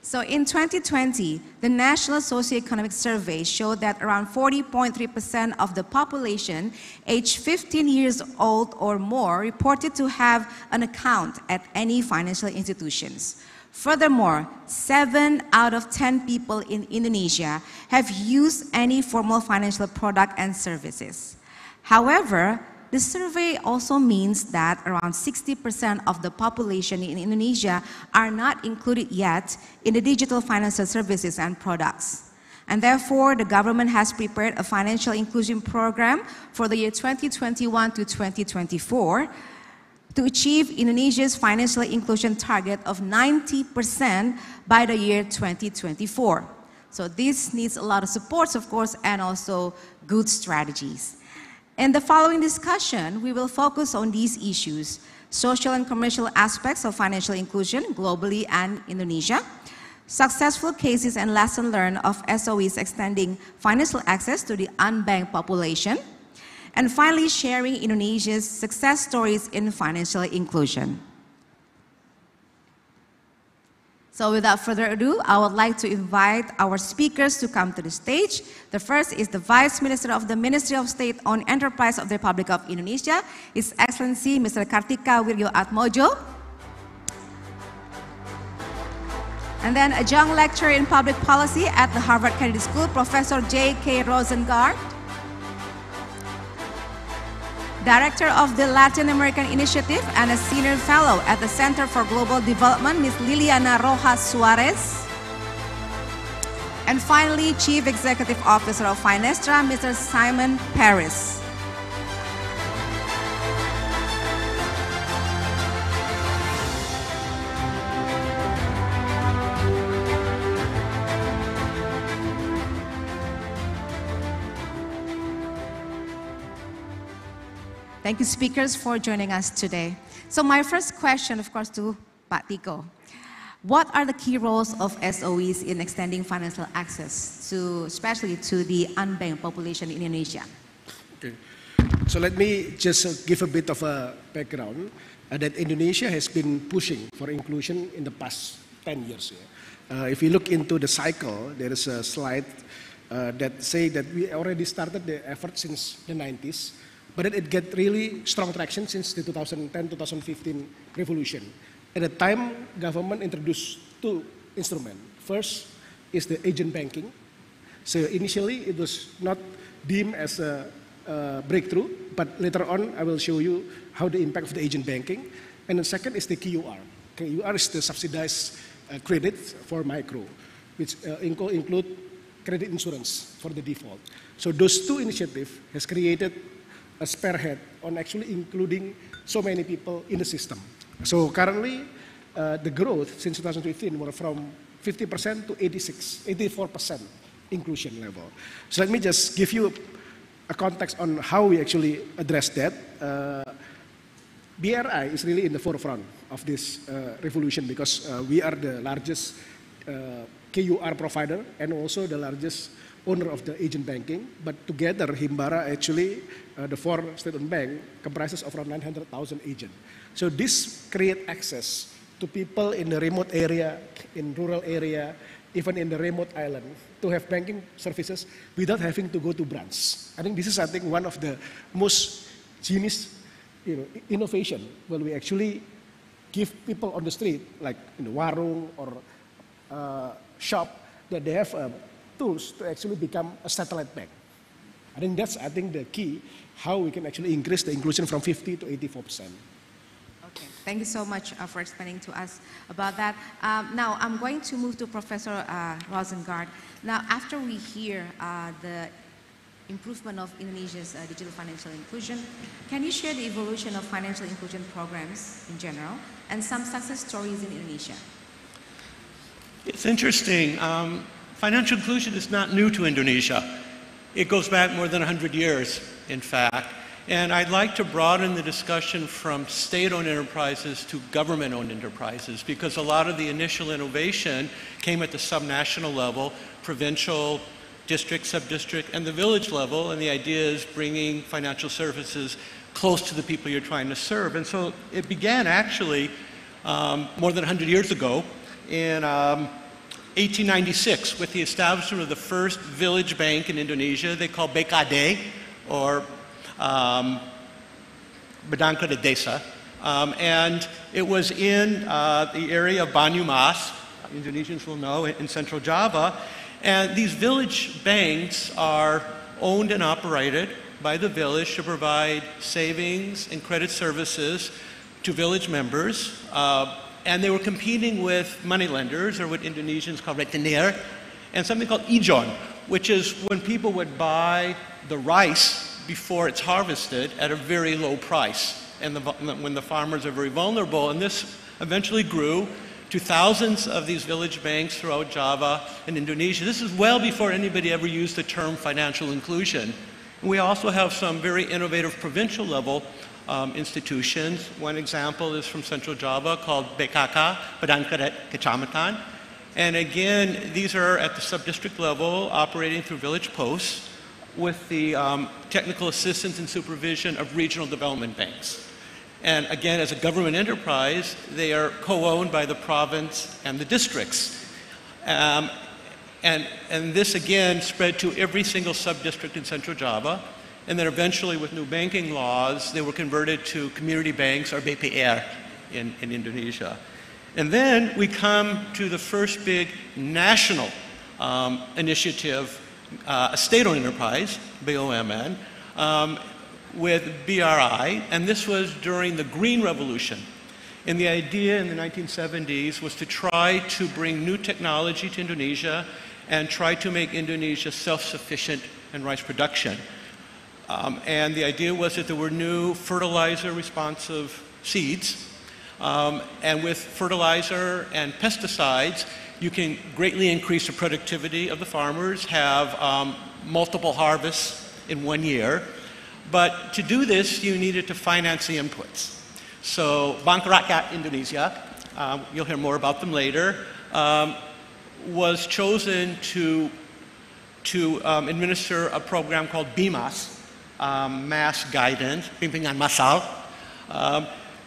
So in 2020, the National Socioeconomic Survey showed that around 40.3% of the population aged 15 years old or more reported to have an account at any financial institutions. Furthermore, 7 out of 10 people in Indonesia have used any formal financial product and services. However, the survey also means that around 60% of the population in Indonesia are not included yet in the digital financial services and products. And therefore, the government has prepared a financial inclusion program for the year 2021 to 2024 to achieve Indonesia's financial inclusion target of 90% by the year 2024. So this needs a lot of support, of course, and also good strategies. In the following discussion, we will focus on these issues: social and commercial aspects of financial inclusion globally and Indonesia, successful cases and lessons learned of SOEs extending financial access to the unbanked population, and finally sharing Indonesia's success stories in financial inclusion. So without further ado, I would like to invite our speakers to come to the stage. The first is the Vice Minister of the Ministry of State-Owned Enterprise of the Republic of Indonesia, His Excellency Mr. Kartika Wirjoatmojo. And then adjunct lecturer in public policy at the Harvard Kennedy School, Professor J.K. Rosengart. Director of the Latin American Initiative and a Senior Fellow at the Center for Global Development, Ms. Liliana Rojas Suarez. And finally, Chief Executive Officer of Finestra, Mr. Simon Paris. Thank you, speakers, for joining us today. So my first question, of course, to Pak Tiko. What are the key roles of SOEs in extending financial access, especially to the unbanked population in Indonesia? Okay. So let me just give a bit of a background that Indonesia has been pushing for inclusion in the past 10 years. If you look into the cycle, there is a slide that say that we already started the effort since the 90s. But it get really strong traction since the 2010-2015 revolution. At the time, government introduced 2 instruments. First is the agent banking. So initially, it was not deemed as a breakthrough, but later on, I will show you how the impact of the agent banking. And the second is the KUR. KUR is the subsidized credit for micro, which include credit insurance for the default. So those 2 initiatives has created a spearhead on actually including so many people in the system. So currently, the growth since 2015 were from 50% to 84% inclusion level. So let me just give you a context on how we actually address that. BRI is really in the forefront of this revolution because we are the largest KUR provider and also the largest owner of the agent banking, but together Himbara actually, the 4 state-owned bank comprises of around 900,000 agents. So this create access to people in the remote area, in rural area, even in the remote island, to have banking services without having to go to branch. I think this is, one of the most genius, innovation, where we actually give people on the street, like warung or shop, that they have tools to actually become a satellite bank. I think that's, the key, how we can actually increase the inclusion from 50 to 84%. Okay, thank you so much for explaining to us about that. Now, I'm going to move to Professor Rosengart. Now, after we hear the improvement of Indonesia's digital financial inclusion, can you share the evolution of financial inclusion programs in general and some success stories in Indonesia? It's interesting. Financial inclusion is not new to Indonesia. It goes back more than 100 years, in fact. And I'd like to broaden the discussion from state-owned enterprises to government-owned enterprises, because a lot of the initial innovation came at the subnational level, provincial, district, sub-district, and the village level, and the idea is bringing financial services close to the people you're trying to serve. And so it began actually more than 100 years ago in 1896 with the establishment of the first village bank in Indonesia. They call BKD, or Badan Kredit Desa, and it was in the area of Banyumas, Indonesians will know, in central Java. And these village banks are owned and operated by the village to provide savings and credit services to village members. And they were competing with moneylenders, or what Indonesians call retenir, and something called ijon, which is when people would buy the rice before it's harvested at a very low price, and when the farmers are very vulnerable. And this eventually grew to thousands of these village banks throughout Java and Indonesia. This is well before anybody ever used the term financial inclusion. And we also have some very innovative provincial level institutions. One example is from Central Java called BKK, Badan Kredit Kecamatan. And again, these are at the sub-district level, operating through village posts with the technical assistance and supervision of regional development banks. And again, as a government enterprise, they are co-owned by the province and the districts. And this again spread to every single sub-district in Central Java. And then eventually, with new banking laws, they were converted to community banks, or BPR, in Indonesia. And then we come to the first big national initiative, a state-owned enterprise, BUMN, with BRI, and this was during the Green Revolution. And the idea in the 1970s was to try to bring new technology to Indonesia and try to make Indonesia self-sufficient in rice production. And the idea was that there were new fertilizer-responsive seeds, and with fertilizer and pesticides, you can greatly increase the productivity of the farmers, have multiple harvests in 1 year. But to do this, you needed to finance the inputs. So Bank Rakyat Indonesia, you'll hear more about them later, was chosen to administer a program called BIMAS, Mass Guidance, Bimbingan Massal,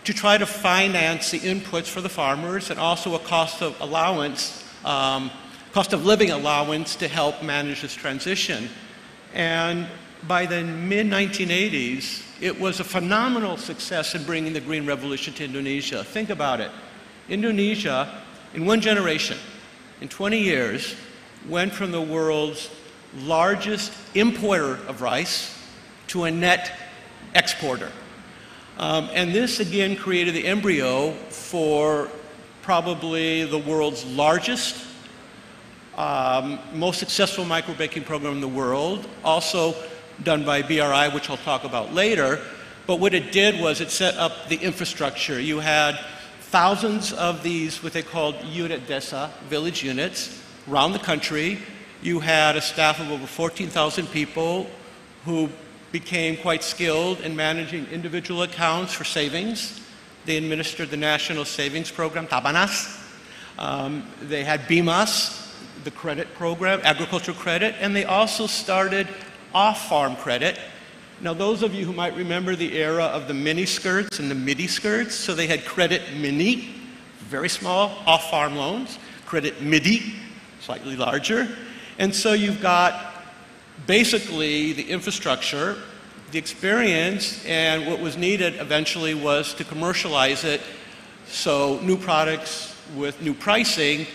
to try to finance the inputs for the farmers, and also a cost of allowance, cost of living allowance to help manage this transition. And by the mid-1980s, it was a phenomenal success in bringing the Green Revolution to Indonesia. Think about it. Indonesia, in 1 generation, in 20 years, went from the world's largest importer of rice to a net exporter. And this again created the embryo for probably the world's largest, most successful microbanking program in the world, also done by BRI, which I'll talk about later. But what it did was it set up the infrastructure. You had thousands of these, what they called unit desa, village units, around the country. You had a staff of over 14,000 people who became quite skilled in managing individual accounts for savings. They administered the National Savings Program, Tabanas. They had BIMAS, the credit program, agricultural credit, and they also started off-farm credit. Now, those of you who might remember the era of the mini skirts and the midi skirts, so they had credit mini, very small off-farm loans, credit midi, slightly larger. And so you've got basically the infrastructure, the experience, and what was needed eventually was to commercialize it. So new products with new pricing,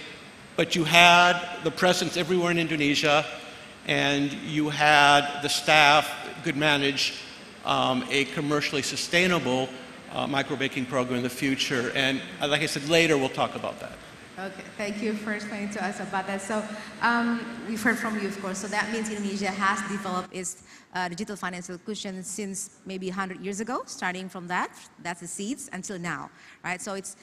but you had the presence everywhere in Indonesia, and you had the staff could manage a commercially sustainable microbaking program in the future. And like I said, later we'll talk about that. Okay, thank you for explaining to us about that. So we've heard from you, of course. So that means Indonesia has developed its digital financial inclusion since maybe 100 years ago, starting from that's the seeds, until now, right? So it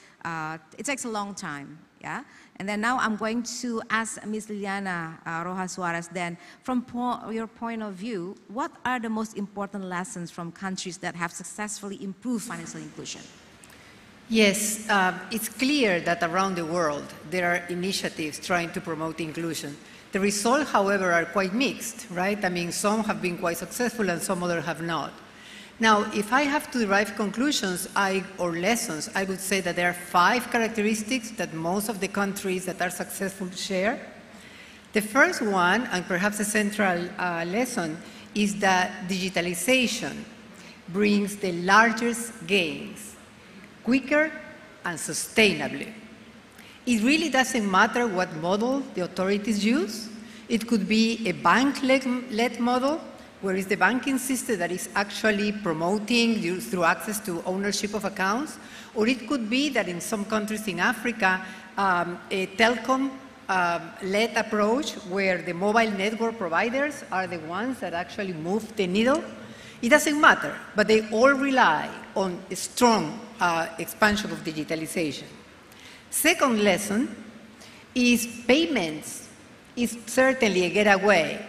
takes a long time, yeah? And then now I'm going to ask Ms. Liliana Rojas Suarez then, from your point of view, what are the most important lessons from countries that have successfully improved financial inclusion? Yes, it's clear that around the world there are initiatives trying to promote inclusion. The results, however, are quite mixed, right? I mean, some have been quite successful and some others have not. Now, if I have to derive conclusions or lessons, I would say that there are 5 characteristics that most of the countries that are successful share. The first one, and perhaps a central lesson, is that digitalization brings the largest gains, quicker and sustainably. It really doesn't matter what model the authorities use. It could be a bank-led model, where it's the banking system that is actually promoting through access to ownership of accounts, or it could be that in some countries in Africa, a Telkom-led approach where the mobile network providers are the ones that actually move the needle. It doesn't matter, but they all rely on a strong expansion of digitalization. Second lesson is payments is certainly a getaway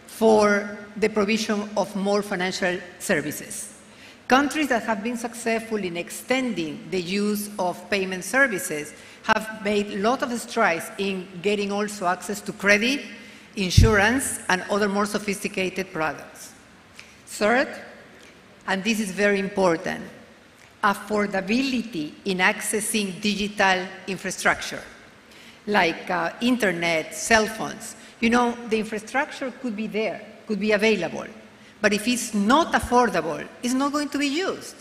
for the provision of more financial services. Countries that have been successful in extending the use of payment services have made a lot of strides in getting also access to credit, insurance, and other more sophisticated products. Third, and this is very important, affordability in accessing digital infrastructure, like internet, cell phones. You know, the infrastructure could be there, could be available, but if it's not affordable, it's not going to be used.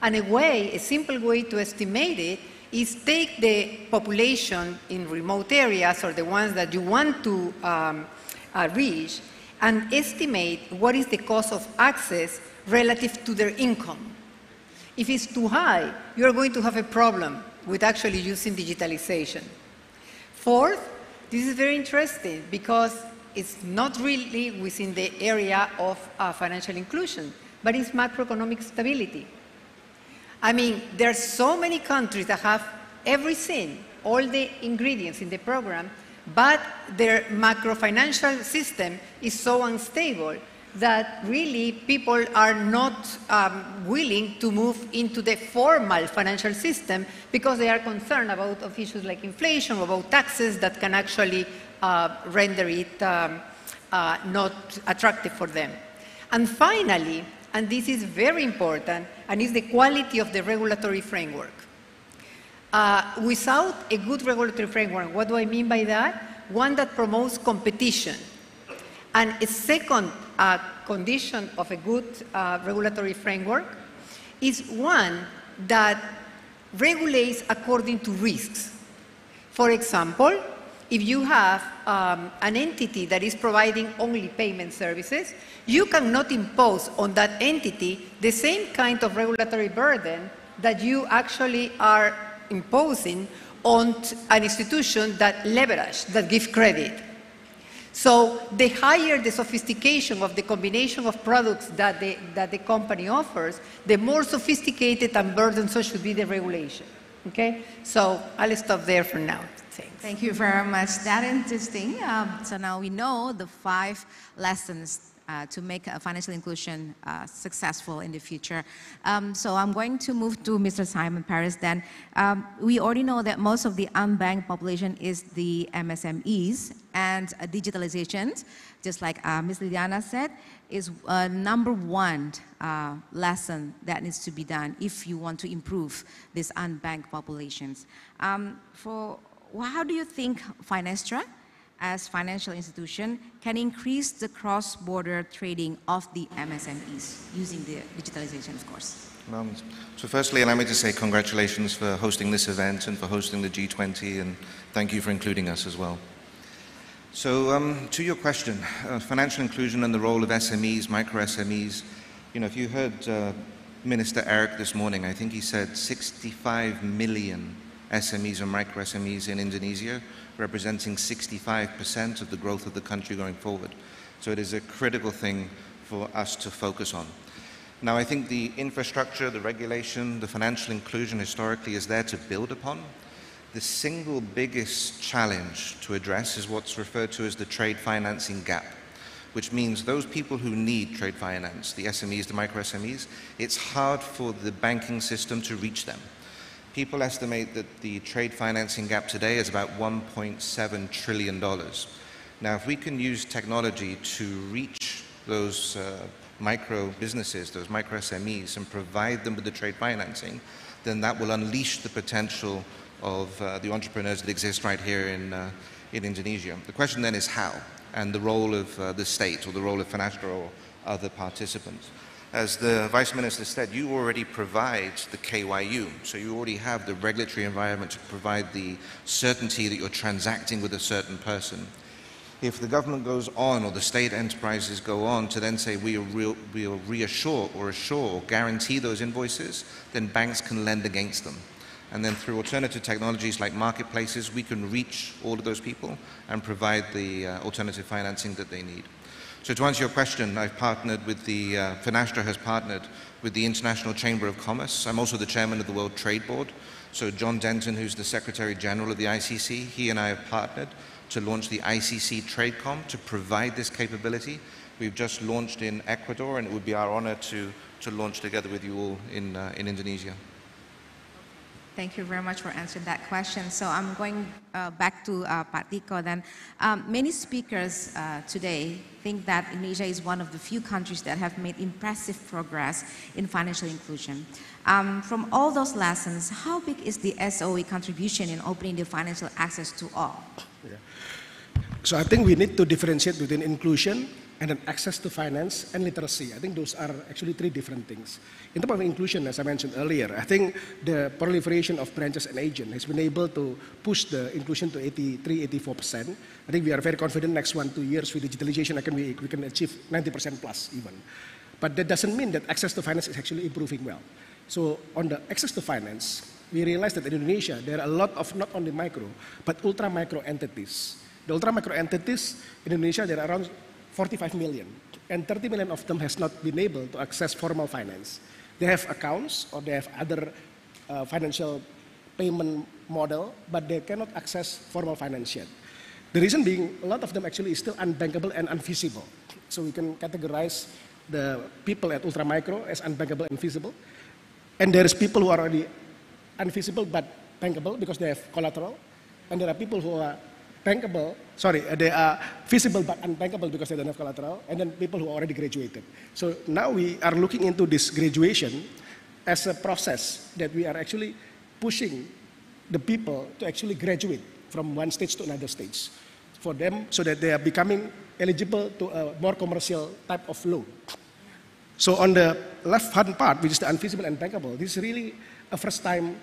And a simple way to estimate it is take the population in remote areas or the ones that you want to reach and estimate what is the cost of access relative to their income. If it's too high, you're going to have a problem with actually using digitalization. Fourth, this is very interesting because it's not really within the area of financial inclusion, but it's macroeconomic stability. I mean, there are so many countries that have everything, all the ingredients in the program, but their macro-financial system is so unstable that really people are not willing to move into the formal financial system because they are concerned about issues like inflation, about taxes that can actually render it not attractive for them. And finally, and this is very important, and is the quality of the regulatory framework. Without a good regulatory framework, what do I mean by that? One that promotes competition. And a second condition of a good regulatory framework is one that regulates according to risks. For example, if you have an entity that is providing only payment services, you cannot impose on that entity the same kind of regulatory burden that you actually are imposing on an institution that leverage, that give credit. So the higher the sophistication of the combination of products that the company offers, the more sophisticated and burdensome should be the regulation. Okay? So I'll stop there for now. Thanks. Thank you very much. That's interesting. So now we know the 5 lessons to make financial inclusion successful in the future. So I'm going to move to Mr. Simon Paris then. We already know that most of the unbanked population is the MSMEs, and digitalization, just like Ms. Liliana said, is number 1 lesson that needs to be done if you want to improve these unbanked populations. How do you think Finestra as financial institution can increase the cross-border trading of the MSMEs using the digitalization, of course? So firstly, allow me to say congratulations for hosting this event and for hosting the G20, and thank you for including us as well. So to your question, financial inclusion and the role of SMEs, micro SMEs, if you heard Minister Eric this morning, I think he said 65 million SMEs and micro SMEs in Indonesia, representing 65% of the growth of the country going forward. So it is a critical thing for us to focus on. Now, I think the infrastructure, the regulation, the financial inclusion historically is there to build upon. The single biggest challenge to address is what's referred to as the trade financing gap, which means those people who need trade finance, the SMEs, the micro SMEs, it's hard for the banking system to reach them. People estimate that the trade financing gap today is about $1.7 trillion. Now, if we can use technology to reach those micro businesses, those micro SMEs, and provide them with the trade financing, then that will unleash the potential of the entrepreneurs that exist right here in Indonesia. The question then is how, and the role of the state or the role of FINASTRA or other participants. As the Vice Minister said, you already provide the KYU, so you already have the regulatory environment to provide the certainty that you're transacting with a certain person. If the government goes on, or the state enterprises go on to then say we'll reassure or assure or guarantee those invoices, then banks can lend against them. And then through alternative technologies like marketplaces, we can reach all of those people and provide the alternative financing that they need. So to answer your question, I've partnered with the, FINASTRA has partnered with the International Chamber of Commerce. I'm also the chairman of the World Trade Board. So John Denton, who's the Secretary General of the ICC, he and I have partnered to launch the ICC TradeCom to provide this capability. We've just launched in Ecuador, and it would be our honor to launch together with you all in Indonesia. Thank you very much for answering that question. So I'm going back to Pak Tiko then. Many speakers today think that Indonesia is one of the few countries that have made impressive progress in financial inclusion. From all those lessons, how big is the SOE contribution in opening the financial access to all? Yeah. So I think we need to differentiate between inclusion and then access to finance and literacy. I think those are actually three different things. In terms of inclusion, as I mentioned earlier, I think the proliferation of branches and agents has been able to push the inclusion to 83–84%. I think we are very confident next 1–2 years with digitalization, we can achieve 90% plus even. But that doesn't mean that access to finance is actually improving well. So on the access to finance, we realized that in Indonesia, there are a lot of not only micro, but ultra micro entities. The ultra micro entities in Indonesia, there are around 45 million, and 30 million of them has not been able to access formal finance. They have accounts or they have other financial payment model, but they cannot access formal finance yet. The reason being, a lot of them actually is still unbankable and unfeasible. So we can categorize the people at ultra micro as unbankable and feasible. And there is people who are already unfeasible but bankable because they have collateral. And there are people who are bankable, they are feasible but unbankable because they don't have collateral, and then people who already graduated. So now we are looking into this graduation as a process that we are actually pushing the people to actually graduate from one stage to another stage for them so that they are becoming eligible to a more commercial type of loan. So on the left-hand part, which is the unfeasible and bankable, this is really a first-time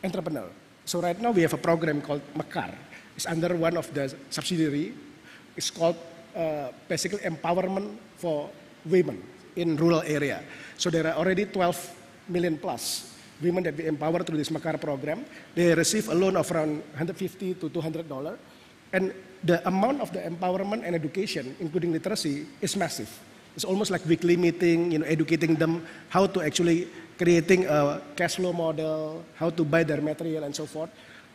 entrepreneur. So right now we have a program called Mekar. It's under one of the subsidiary. It's called basically empowerment for women in rural area. So there are already 12 million plus women that we empower through this Mekar program. They receive a loan of around $150 to $200. And the amount of the empowerment and education, including literacy, is massive. It's almost like weekly meeting, educating them how to actually creating a cash flow model, how to buy their material and so forth.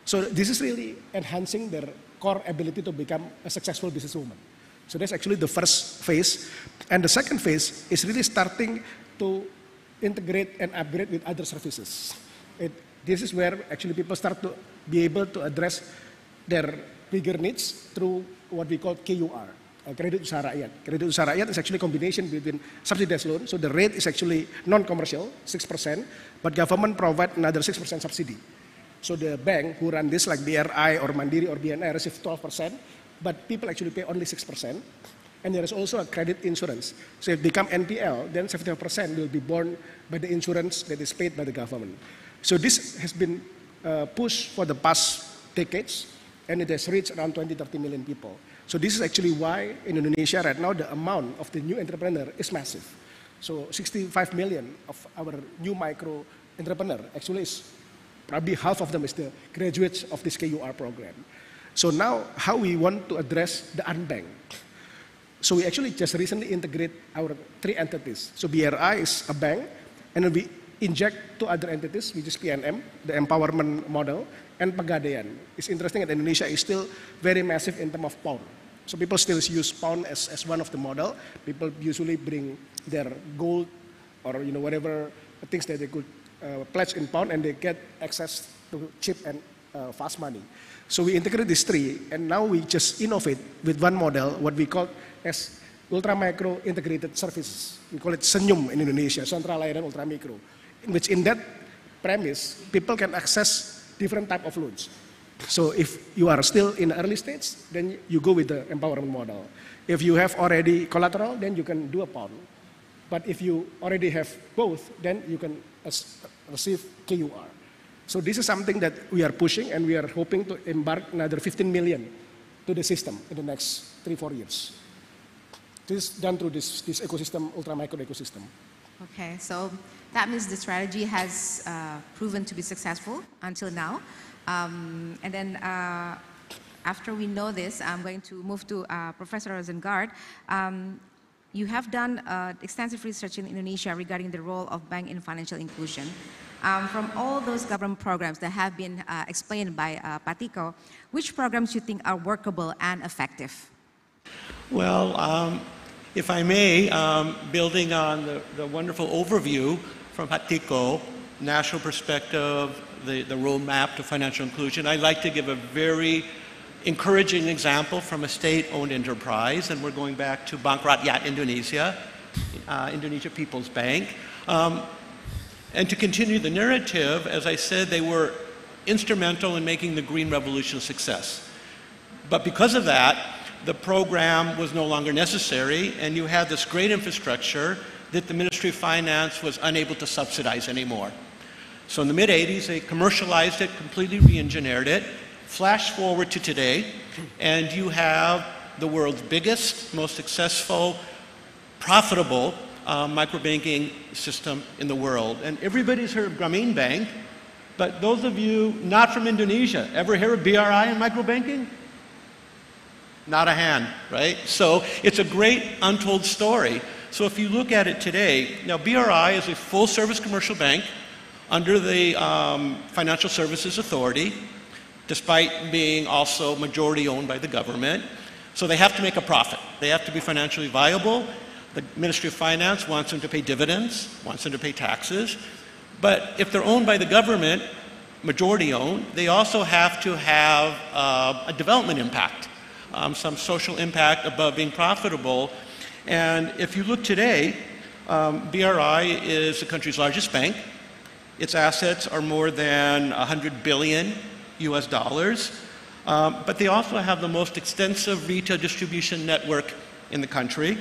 So this is really enhancing their core ability to become a successful businesswoman. So that's actually the first phase. And the second phase is really starting to integrate and upgrade with other services. This is where actually people start to be able to address their bigger needs through what we call KUR. Credit Usaha Rakyat. Credit Usaha Rakyat is actually a combination between subsidized loan, so the rate is actually non-commercial, 6%, but government provide another 6% subsidy. So the bank who run this like BRI or Mandiri or BNI receive 12%, but people actually pay only 6%. And there is also a credit insurance. So if they become NPL, then 75% will be borne by the insurance that is paid by the government. So this has been pushed for the past decades, and it has reached around 20-30 million people. So this is actually why in Indonesia right now the amount of the new entrepreneur is massive. So 65 million of our new micro entrepreneur actually is probably half of them is the graduates of this KUR program. So now how we want to address the unbanked. So we actually just recently integrate our 3 entities. So BRI is a bank, and then we inject 2 other entities, which is PNM, the empowerment model, and Pegadaian. It's interesting that Indonesia is still very massive in terms of pound. So people still use pound as one of the model. People usually bring their gold or whatever things that they could pledge in pound, and they get access to cheap and fast money. So we integrate these 3, and now we just innovate with one model, what we call as ultra micro integrated services. We call it Senyum in Indonesia, Sentra Layanan Ultra Micro, in which in that premise, people can access different type of loans. So if you are still in the early stage, then you go with the empowerment model. If you have already collateral, then you can do a pound. But if you already have both, then you can receive KUR. So this is something that we are pushing, and we are hoping to embark another 15 million to the system in the next 3-4 years. This is done through this ecosystem, ultra micro ecosystem. Okay, so that means the strategy has proven to be successful until now. And then after we know this, I'm going to move to Professor Rosengard. You have done extensive research in Indonesia regarding the role of bank in financial inclusion. From all those government programs that have been explained by Pak Tiko, which programs do you think are workable and effective? Well, if I may, building on the wonderful overview from Pak Tiko, national perspective, the roadmap to financial inclusion, I'd like to give a very encouraging example from a state-owned enterprise, and we're going back to Bank Rakyat Indonesia, Indonesia People's Bank. And to continue the narrative, as I said, they were instrumental in making the Green Revolution a success. But because of that, the program was no longer necessary, and you had this great infrastructure that the Ministry of Finance was unable to subsidize anymore. So in the mid-'80s, they commercialized it, completely re-engineered it. Flash forward to today, and you have the world's biggest, most successful, profitable microbanking system in the world. And everybody's heard of Grameen Bank, but those of you not from Indonesia, ever hear of BRI and microbanking? Not a hand, right? So it's a great untold story. So if you look at it today, now BRI is a full-service commercial bank under the Financial Services Authority, despite being also majority owned by the government. So they have to make a profit. They have to be financially viable. The Ministry of Finance wants them to pay dividends, wants them to pay taxes. But if they're owned by the government, majority owned, they also have to have a development impact, some social impact above being profitable. And if you look today, BRI is the country's largest bank. Its assets are more than $100 billion US dollars. But they also have the most extensive retail distribution network in the country.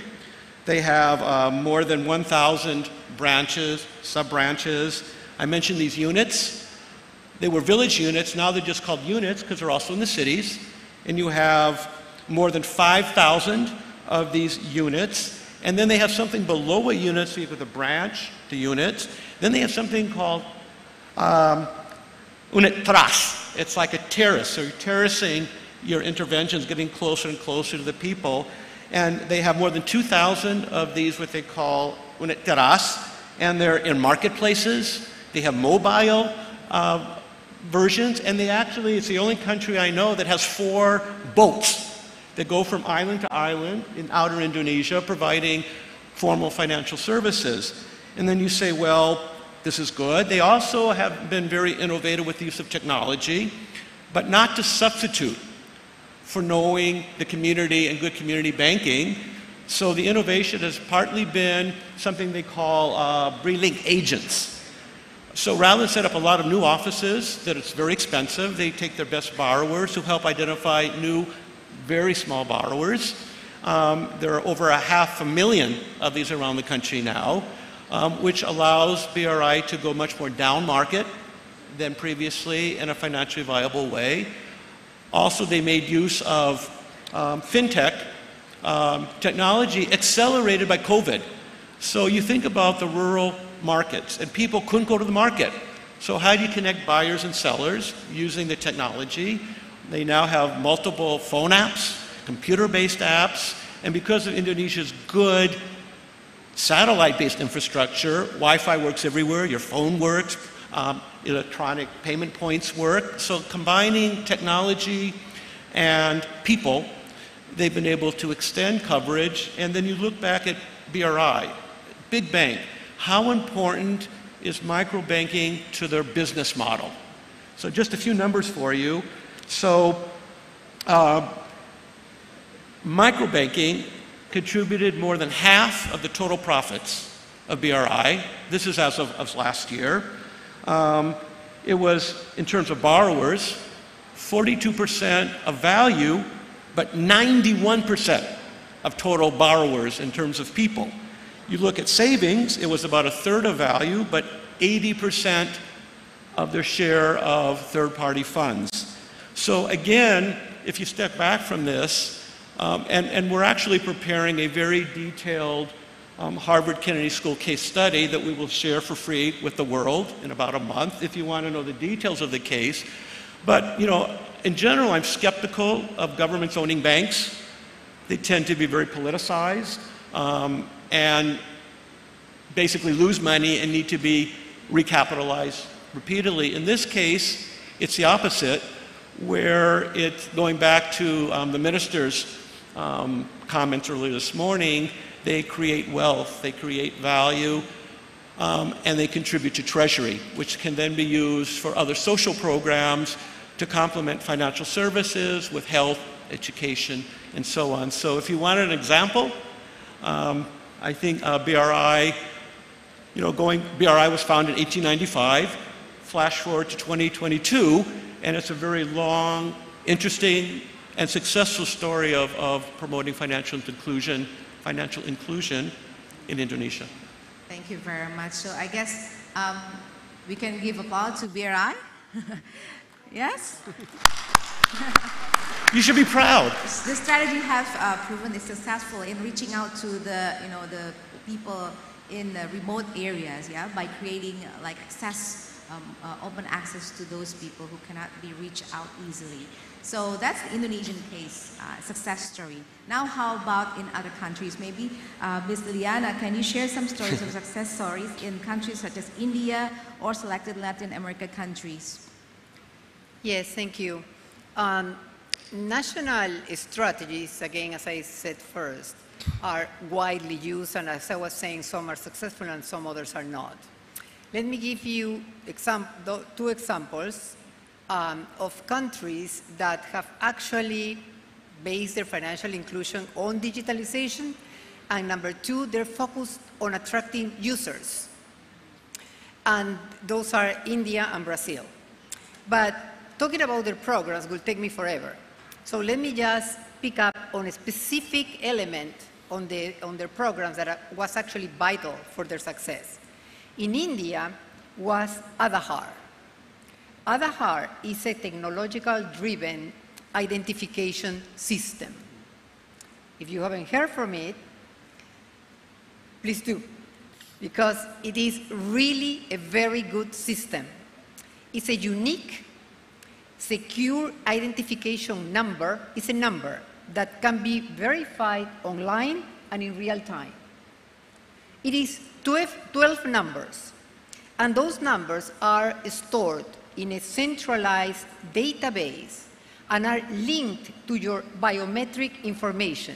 They have more than 1,000 branches, sub-branches. I mentioned these units. They were village units. Now they're just called units because they're also in the cities. And you have more than 5,000 of these units. And then they have something below a unit, so you have the branch, the units. Then they have something called unit teras. It's like a terrace. So you're terracing your interventions, getting closer and closer to the people. And they have more than 2,000 of these, what they call unit teras, and they're in marketplaces. They have mobile versions, and they actually, it's the only country I know that has 4 boats that go from island to island in outer Indonesia, providing formal financial services. And then you say, well, this is good. They also have been very innovative with the use of technology, but not to substitute for knowing the community and good community banking. So the innovation has partly been something they call BRI-link agents. So rather than set up a lot of new offices that it's very expensive, they take their best borrowers who help identify new very small borrowers. There are over 500,000 of these around the country now, which allows BRI to go much more down market than previously in a financially viable way. Also, they made use of fintech technology accelerated by COVID. So you think about the rural markets, and people couldn't go to the market. So how do you connect buyers and sellers using the technology? They now have multiple phone apps, computer-based apps, and because of Indonesia's good satellite-based infrastructure, Wi-Fi works everywhere, your phone works, electronic payment points work. So combining technology and people, they've been able to extend coverage. And then you look back at BRI, big bank. How important is microbanking to their business model? So just a few numbers for you. So microbanking contributed more than half of the total profits of BRI. This is as of last year. It was, in terms of borrowers, 42% of value, but 91% of total borrowers in terms of people. You look at savings, it was about a third of value, but 80% of their share of third-party funds. So again, if you step back from this, and we're actually preparing a very detailed Harvard Kennedy School case study that we will share for free with the world in about a month if you want to know the details of the case. But, you know, in general, I'm skeptical of governments owning banks. They tend to be very politicized and basically lose money and need to be recapitalized repeatedly. In this case, it's the opposite, where it's going back to the minister's comments earlier this morning. They create wealth, they create value, and they contribute to Treasury, which can then be used for other social programs to complement financial services with health, education, and so on. So if you wanted an example, I think BRI, BRI was founded in 1895, flash forward to 2022, and it's a very long, interesting, and successful story of promoting financial inclusion in Indonesia. Thank you very much. So I guess we can give applause to BRI. Yes? You should be proud. The strategy has proven is successful in reaching out to the people in the remote areas, yeah, by creating like open access to those people who cannot be reached out easily. So that's the Indonesian case, success story. Now how about in other countries? Maybe Ms. Liliana, can you share some stories of success stories in countries such as India or selected Latin America countries? Yes, thank you. National strategies, again, as I said first, are widely used, and as I was saying, some are successful and some others are not. Let me give you two examples of countries that have actually based their financial inclusion on digitalization, and number two, they're focused on attracting users. And those are India and Brazil. But talking about their programs will take me forever. So let me just pick up on a specific element on their programs that was actually vital for their success. In India was Aadhaar. Aadhaar is a technological-driven identification system. If you haven't heard from it, please do, because it is really a very good system. It's a unique, secure identification number. It's a number that can be verified online and in real time. It is 12 numbers, and those numbers are stored in a centralized database and are linked to your biometric information.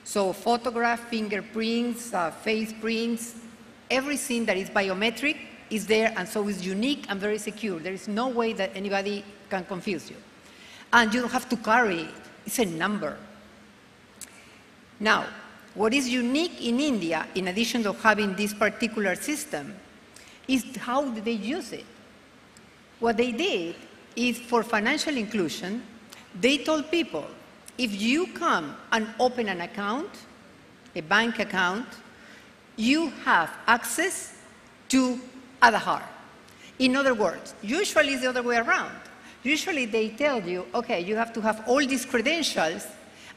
So photograph, fingerprints, face prints, everything that is biometric is there, and so is unique and very secure. There is no way that anybody can confuse you. And you don't have to carry it. It's a number. Now, what is unique in India, in addition to having this particular system, is how did they use it. What they did is, for financial inclusion, they told people, if you come and open an account, a bank account, you have access to Aadhaar. In other words, usually it's the other way around. Usually they tell you, okay, you have to have all these credentials,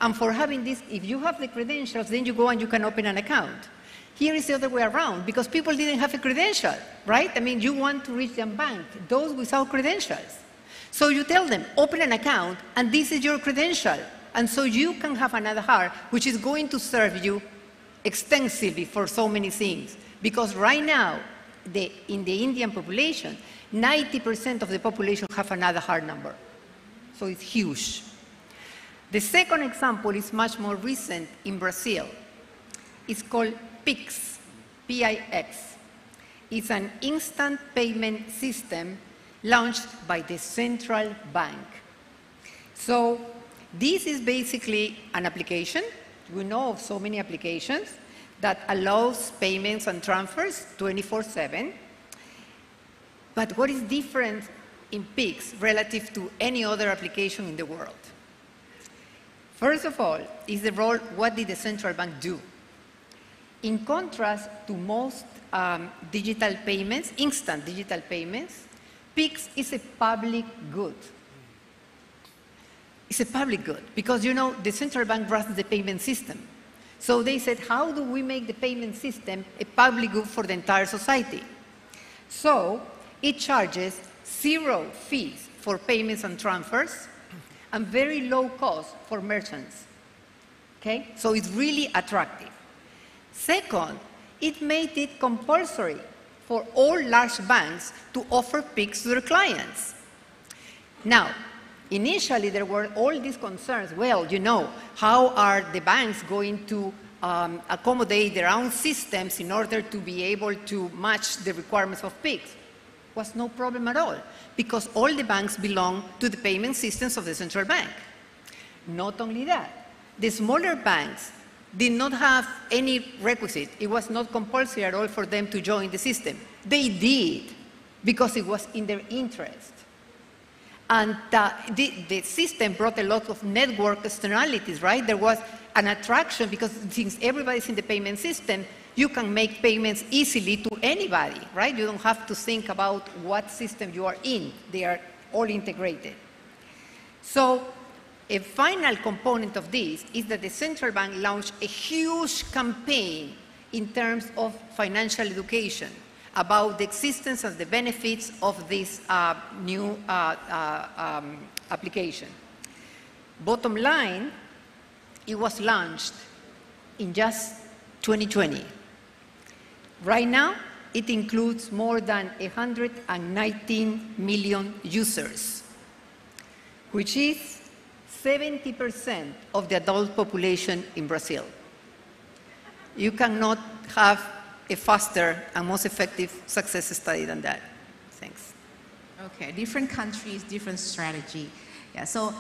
and for having this, if you have the credentials, then you go and you can open an account. Here is the other way around, because people didn't have a credential, right? I mean, you want to reach them bank, those without credentials. So you tell them, open an account, and this is your credential. And so you can have an Aadhaar, which is going to serve you extensively for so many things. Because right now, in the Indian population, 90% of the population have an Aadhaar number. So it's huge. The second example is much more recent in Brazil. It's called PIX, P-I-X. It's an instant payment system launched by the central bank. So this is basically an application. We know of so many applications that allows payments and transfers 24/7. But what is different in PIX relative to any other application in the world? First of all, is the role, what did the central bank do? In contrast to most digital payments, instant digital payments, PIX is a public good. It's a public good because, you know, the central bank runs the payment system. So they said, how do we make the payment system a public good for the entire society? So it charges 0 fees for payments and transfers and very low cost for merchants. Okay? So it's really attractive. Second, it made it compulsory for all large banks to offer PIX to their clients. Now, initially there were all these concerns. Well, you know, how are the banks going to accommodate their own systems in order to be able to match the requirements of PIX? Was no problem at all, because all the banks belong to the payment systems of the central bank. Not only that, the smaller banks did not have any requisite. It was not compulsory at all for them to join the system. They did, because it was in their interest. And the system brought a lot of network externalities, right? There was an attraction, because since everybody's in the payment system, you can make payments easily to anybody, right? You don't have to think about what system you are in. They are all integrated. So a final component of this is that the central bank launched a huge campaign in terms of financial education about the existence and the benefits of this new application. Bottom line, it was launched in just 2020. Right now, it includes more than 119 million users, which is 70% of the adult population in Brazil. You cannot have a faster and most effective success study than that. Thanks. Okay, different countries, different strategy. Yeah, so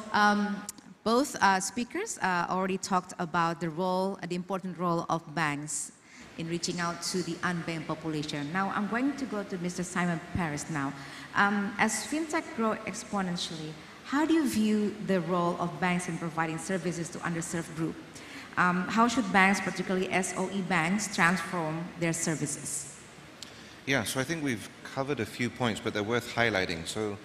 both speakers already talked about the role, the important role of banks in reaching out to the unbanked population. Now, I'm going to go to Mr. Simon Paris now. As fintech grow exponentially, how do you view the role of banks in providing services to underserved groups? How should banks, particularly SOE banks, transform their services? Yeah, so I think we've covered a few points, but they're worth highlighting. So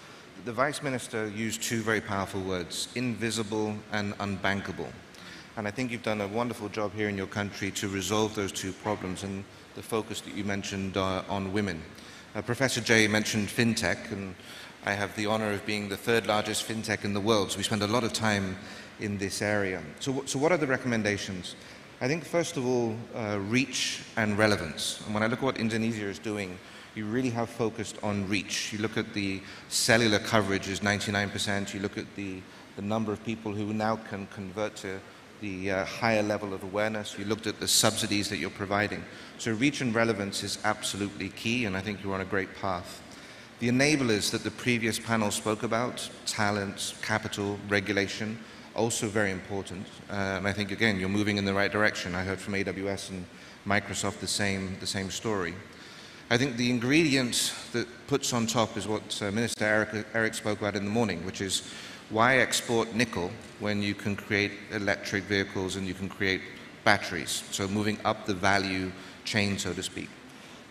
the Vice Minister used two very powerful words, invisible and unbankable. And I think you've done a wonderful job here in your country to resolve those two problems and the focus that you mentioned on women. Professor Jay mentioned fintech, and I have the honor of being the third largest fintech in the world, so we spend a lot of time in this area. So what are the recommendations? I think first of all, reach and relevance. And when I look at what Indonesia is doing, you really have focused on reach. You look at the cellular coverage is 99%. You look at the number of people who now can convert to the higher level of awareness. You looked at the subsidies that you're providing. So reach and relevance is absolutely key, and I think you're on a great path. The enablers that the previous panel spoke about, talent, capital, regulation, also very important. And I think, again, you're moving in the right direction. I heard from AWS and Microsoft the same story. I think the ingredient that puts on top is what Minister Eric spoke about in the morning, which is Why export nickel when you can create electric vehicles and you can create batteries? So moving up the value chain, so to speak.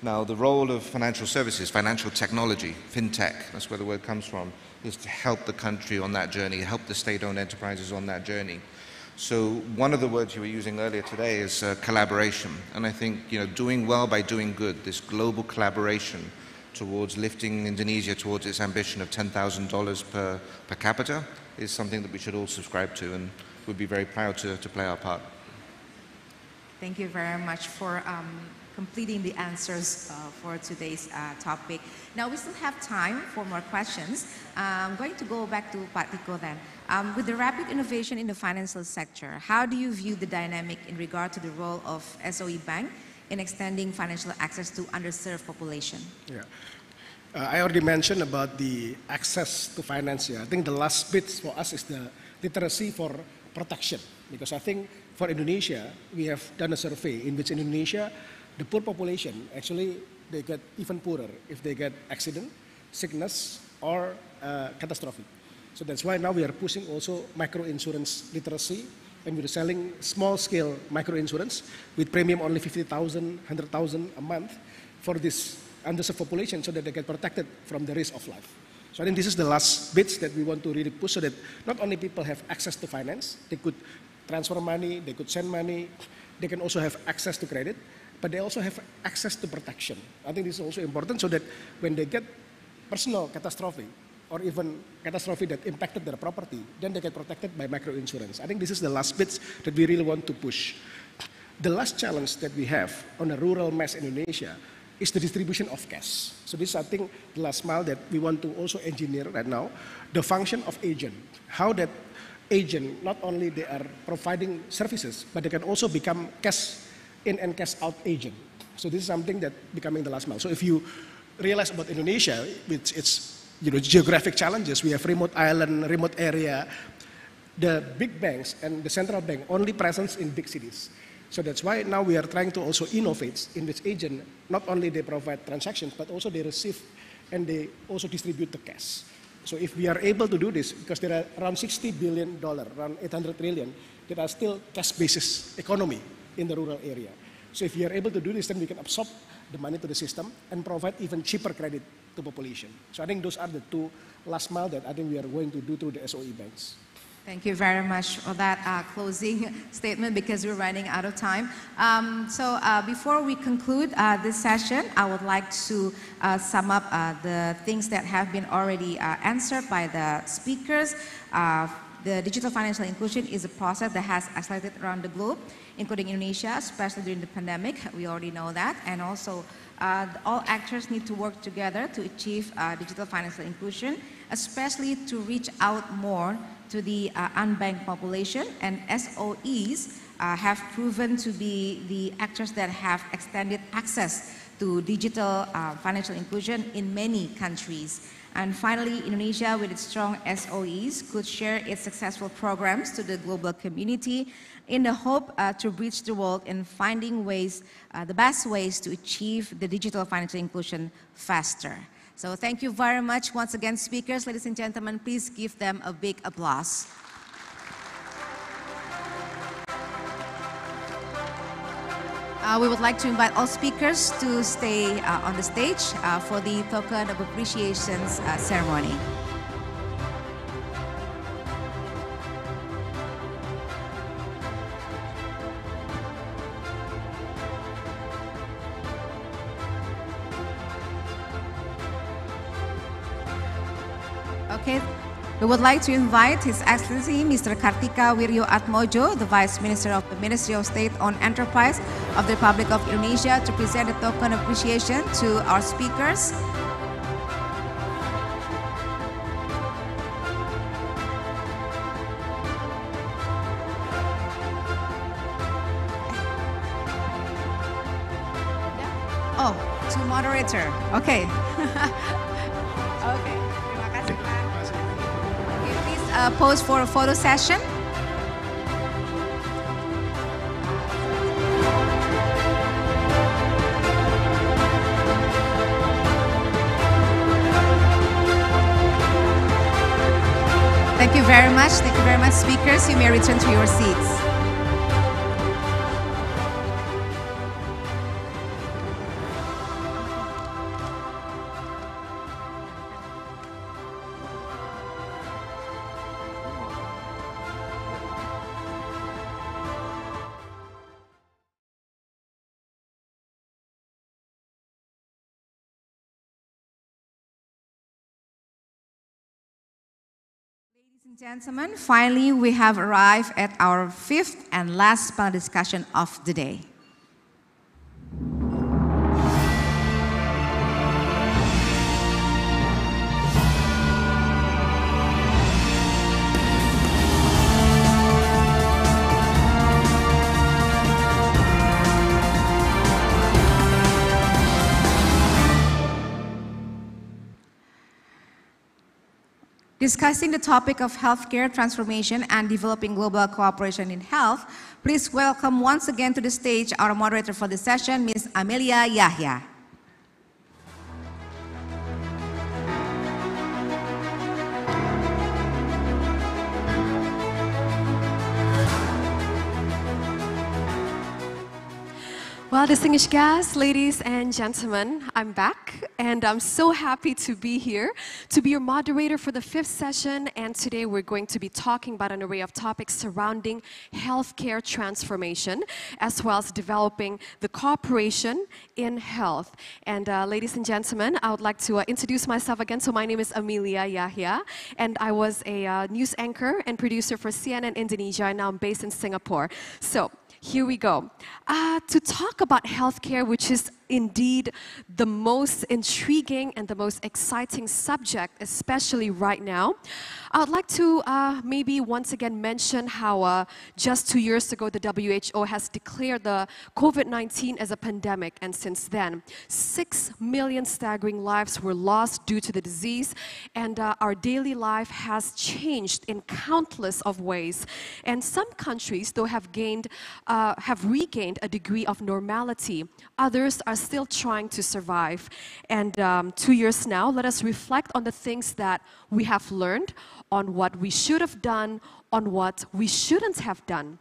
Now, the role of financial services, financial technology, fintech, that's where the word comes from, is to help the country on that journey, help the state-owned enterprises on that journey. So one of the words you were using earlier today is collaboration. And I think, doing well by doing good, this global collaboration towards lifting Indonesia towards its ambition of $10,000 per capita is something that we should all subscribe to, and we'd be very proud to play our part. Thank you very much for completing the answers for today's topic. Now we still have time for more questions. I'm going to go back to Pak Tiko then. With the rapid innovation in the financial sector, how do you view the dynamic in regard to the role of SOE Bank in extending financial access to underserved population? Yeah. I already mentioned about the access to finance. I think the last bit for us is the literacy for protection, because I think for Indonesia, we have done a survey in which Indonesia, the poor population, actually, they get even poorer if they get accident, sickness, or catastrophe. So that's why now we are pushing also micro-insurance literacy, and we're selling small-scale micro-insurance with premium only 50,000, 100,000 a month for this underserved population so that they get protected from the risk of life. So I think this is the last bits that we want to really push so that not only people have access to finance, they could transfer money, they could send money, they can also have access to credit, but they also have access to protection. I think this is also important so that when they get personal catastrophe or even catastrophe that impacted their property, then they get protected by micro-insurance. I think this is the last bits that we really want to push. The last challenge that we have on a rural mass Indonesia is the distribution of cash. So this is, I think, the last mile that we want to also engineer right now. The function of agent, how that agent, not only they are providing services, but they can also become cash in and cash out agent. So this is something that becoming the last mile. So if you realize about Indonesia, with its geographic challenges, we have remote island, remote area, the big banks and the central bank only presence in big cities. So that's why now we are trying to also innovate in which agent, not only they provide transactions, but also they receive and they also distribute the cash. So if we are able to do this, because there are around $60 billion, around 800 trillion, there are still cash basis economy in the rural area. So if we are able to do this, then we can absorb the money to the system and provide even cheaper credit to population. So I think those are the two last mile that I think we are going to do through the SOE banks. Thank you very much for that closing statement, because we're running out of time. So before we conclude this session, I would like to sum up the things that have been already answered by the speakers. The digital financial inclusion is a process that has accelerated around the globe, including Indonesia, especially during the pandemic. We already know that. And also, all actors need to work together to achieve digital financial inclusion, especially to reach out more to the unbanked population. And SOEs have proven to be the actors that have extended access to digital financial inclusion in many countries. And finally, Indonesia, with its strong SOEs, could share its successful programs to the global community in the hope to reach the world in finding ways, the best ways to achieve the digital financial inclusion faster. So thank you very much once again, speakers. Ladies and gentlemen, please give them a big applause. We would like to invite all speakers to stay on the stage for the token of appreciation ceremony. Okay. We would like to invite His Excellency Mr. Kartika Wirjo Atmojo, the Vice Minister of the Ministry of State-Owned Enterprise of the Republic of Indonesia, to present a token of appreciation to our speakers. Oh, to moderator. Okay. Okay. Terima kasih, Pak. Pose for a photo session. Thank you very much. Thank you very much, speakers. You may return to your seats. Ladies and gentlemen, finally we have arrived at our fifth and last panel discussion of the day. Discussing the topic of healthcare transformation and developing global cooperation in health, please welcome once again to the stage our moderator for the session, Ms. Amelia Yahya. Well, distinguished guests, ladies and gentlemen, I'm back and I'm so happy to be here to be your moderator for the fifth session, and today we're going to be talking about an array of topics surrounding healthcare transformation as well as developing the cooperation in health. And ladies and gentlemen, I would like to introduce myself again. So my name is Amelia Yahya and I was a news anchor and producer for CNN Indonesia, and now I'm based in Singapore. So here we go. To talk about healthcare, which is indeed the most intriguing and the most exciting subject, especially right now, I would like to maybe once again mention how just 2 years ago the WHO has declared the COVID-19 as a pandemic, and since then 6 million staggering lives were lost due to the disease, and our daily life has changed in countless of ways. And some countries, though, have regained a degree of normality. Others are still trying to survive. And 2 years now, let us reflect on the things that we have learned, on what we should have done, on what we shouldn't have done.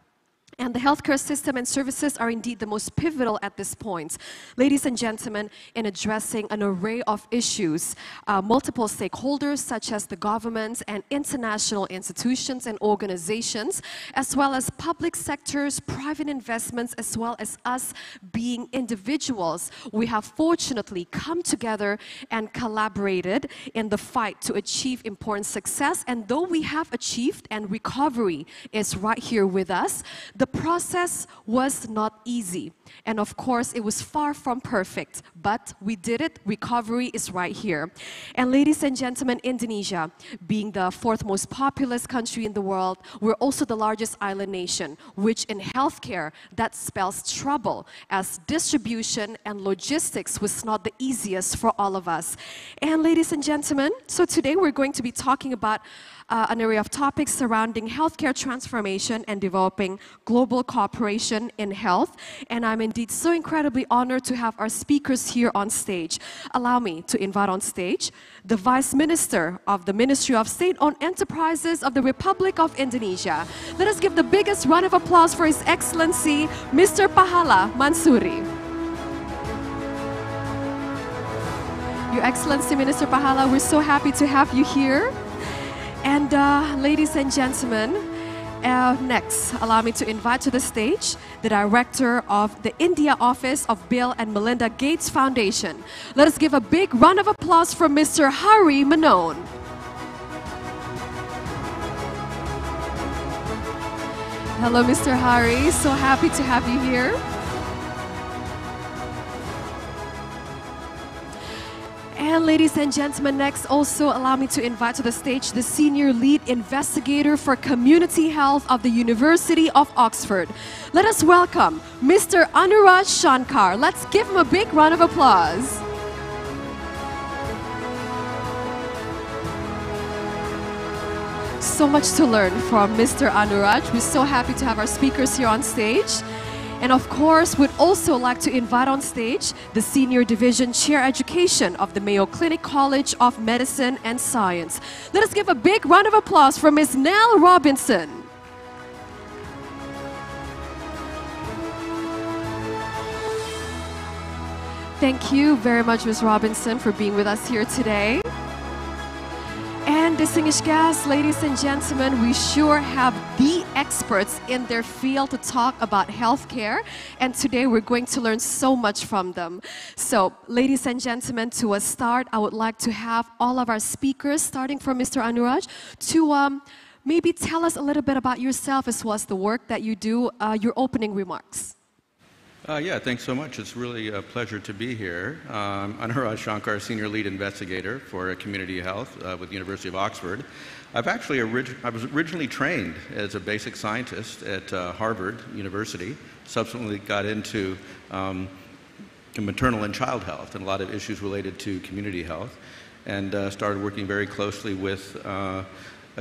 And the healthcare system and services are indeed the most pivotal at this point. Ladies and gentlemen, in addressing an array of issues, multiple stakeholders such as the government and international institutions and organizations, as well as public sectors, private investments, as well as us being individuals, we have fortunately come together and collaborated in the fight to achieve important success. And though we have achieved and recovery is right here with us, the process was not easy, and of course it was far from perfect, but we did it. Recovery is right here. And ladies and gentlemen, Indonesia, being the fourth most populous country in the world, we're also the largest island nation, which in healthcare, that spells trouble, as distribution and logistics was not the easiest for all of us. And ladies and gentlemen, so today we're going to be talking about an array of topics surrounding healthcare transformation and developing global cooperation in health. And I'm indeed so incredibly honored to have our speakers here on stage. Allow me to invite on stage the Vice Minister of the Ministry of State-Owned Enterprises of the Republic of Indonesia. Let us give the biggest round of applause for His Excellency, Mr. Pahala Mansuri. Your Excellency, Minister Pahala, we're so happy to have you here. And ladies and gentlemen, next, allow me to invite to the stage the Director of the India Office of Bill and Melinda Gates Foundation. Let us give a big round of applause for Mr. Hari Menon. Hello, Mr. Hari. So happy to have you here. And ladies and gentlemen, next also allow me to invite to the stage the Senior Lead Investigator for Community Health of the University of Oxford. Let us welcome Mr. Anuraj Shankar. Let's give him a big round of applause. So much to learn from Mr. Anuraj. We're so happy to have our speakers here on stage. And of course, we'd also like to invite on stage the Senior Division Chair Education of the Mayo Clinic College of Medicine and Science. Let us give a big round of applause for Ms. Nell Robinson. Thank you very much, Ms. Robinson, for being with us here today. And distinguished guests, ladies and gentlemen, we sure have the experts in their field to talk about healthcare. And today we're going to learn so much from them. So, ladies and gentlemen, to start, I would like to have all of our speakers, starting from Mr. Anuraj, to maybe tell us a little bit about yourself as well as the work that you do, your opening remarks. Yeah, thanks so much. It's really a pleasure to be here. I'm Anuraj Shankar, Senior Lead Investigator for Community Health with the University of Oxford. I was originally trained as a basic scientist at Harvard University, subsequently got into maternal and child health and a lot of issues related to community health, and started working very closely with a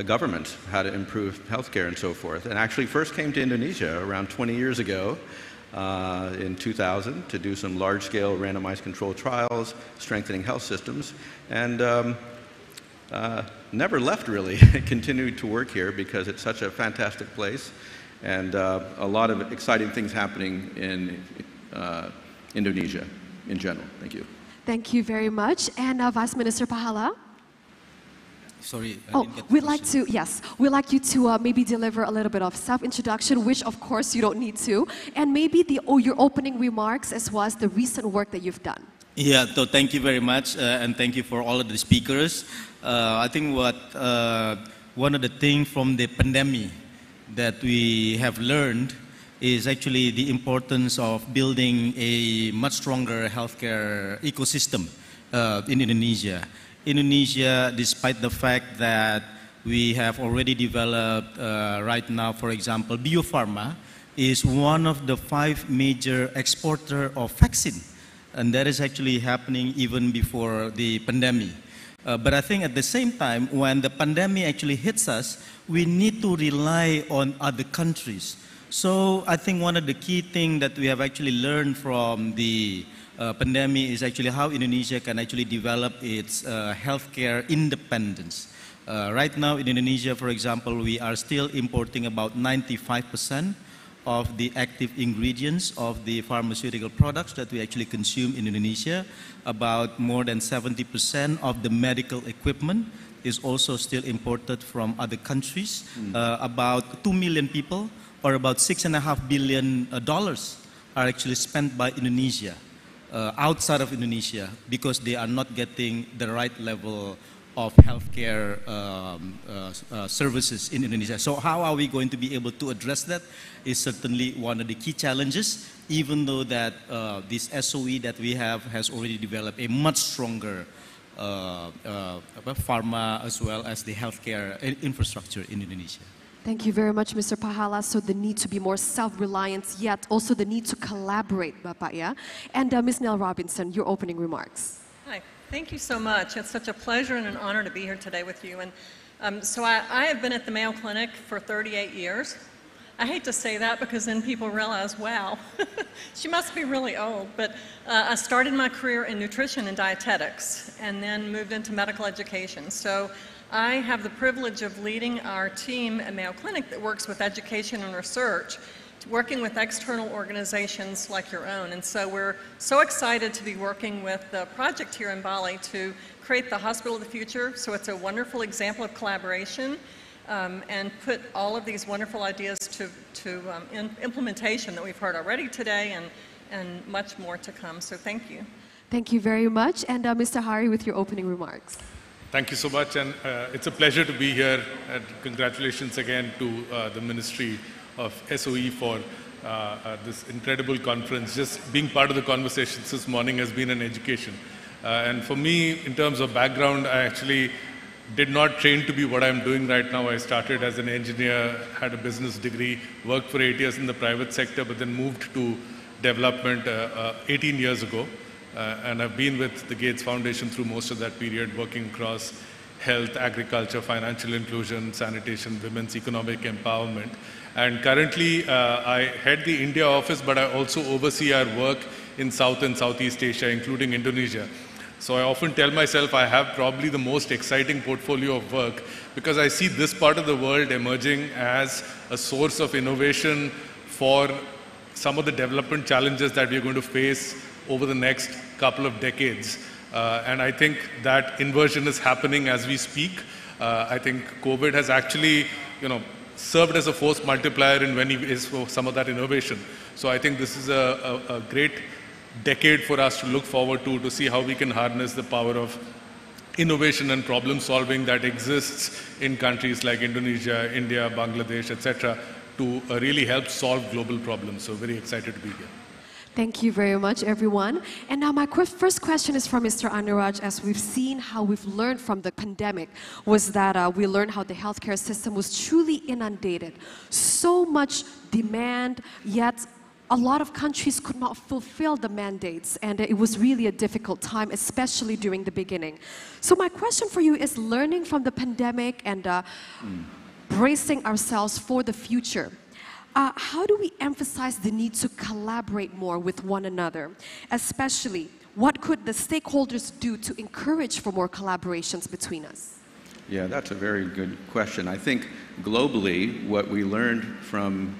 government, how to improve healthcare and so forth. And actually first came to Indonesia around 20 years ago, in 2000 to do some large-scale randomized controlled trials, strengthening health systems, and never left really. Continued to work here because it's such a fantastic place and a lot of exciting things happening in Indonesia in general. Thank you. Thank you very much. And Vice Minister Pahala? Sorry. We'd like you to maybe deliver a little bit of self-introduction, which of course you don't need to, and maybe your opening remarks as well as the recent work that you've done. Yeah, so thank you very much, and thank you for all of the speakers. I think one of the things from the pandemic that we have learned is actually the importance of building a much stronger healthcare ecosystem in Indonesia. Indonesia, despite the fact that we have already developed right now, for example, Biofarma is one of the 5 major exporters of vaccine. And that is actually happening even before the pandemic. But I think at the same time, when the pandemic actually hits us, we need to rely on other countries. So I think one of the key things that we have actually learned from the pandemic is actually how Indonesia can actually develop its healthcare independence. Right now in Indonesia, for example, we are still importing about 95% of the active ingredients of the pharmaceutical products that we actually consume in Indonesia. About more than 70% of the medical equipment is also still imported from other countries. About 2 million people, or about $6.5 billion are actually spent by Indonesia outside of Indonesia because they are not getting the right level of healthcare services in Indonesia. So how are we going to be able to address that is certainly one of the key challenges, even though that this SOE that we have has already developed a much stronger pharma as well as the healthcare infrastructure in Indonesia. Thank you very much, Mr. Pahala. So the need to be more self-reliant, yet also the need to collaborate, Bapak, yeah? And Ms. Nell Robinson, your opening remarks. Hi, thank you so much. It's such a pleasure and an honor to be here today with you. And so I have been at the Mayo Clinic for 38 years. I hate to say that because then people realize, wow, she must be really old. But I started my career in nutrition and dietetics and then moved into medical education. So I have the privilege of leading our team at Mayo Clinic that works with education and research, working with external organizations like your own. And so we're so excited to be working with the project here in Bali to create the hospital of the future. So it's a wonderful example of collaboration and put all of these wonderful ideas to implementation that we've heard already today and much more to come. So thank you. Thank you very much. And Mr. Hari with your opening remarks. Thank you so much, and it's a pleasure to be here, and congratulations again to the Ministry of SOE for this incredible conference. Just being part of the conversations this morning has been an education. And for me, in terms of background, I actually did not train to be what I'm doing right now. I started as an engineer, had a business degree, worked for 8 years in the private sector, but then moved to development 18 years ago. And I've been with the Gates Foundation through most of that period, working across health, agriculture, financial inclusion, sanitation, women's economic empowerment. And currently, I head the India office, but I also oversee our work in South and Southeast Asia, including Indonesia. So I often tell myself I have probably the most exciting portfolio of work because I see this part of the world emerging as a source of innovation for some of the development challenges that we're going to face over the next couple of decades. And I think that inversion is happening as we speak. I think COVID has actually, served as a force multiplier in many ways for some of that innovation. So I think this is a great decade for us to look forward to see how we can harness the power of innovation and problem solving that exists in countries like Indonesia, India, Bangladesh, etc., to really help solve global problems. So very excited to be here. Thank you very much, everyone. And now my first question is from Mr. Anuraj. As we've seen how we've learned from the pandemic was that we learned how the healthcare system was truly inundated. So much demand, yet a lot of countries could not fulfill the mandates, and it was really a difficult time, especially during the beginning. So my question for you is, learning from the pandemic and bracing ourselves for the future, how do we emphasize the need to collaborate more with one another? Especially, what could the stakeholders do to encourage for more collaborations between us? Yeah, that's a very good question. I think globally, what we learned from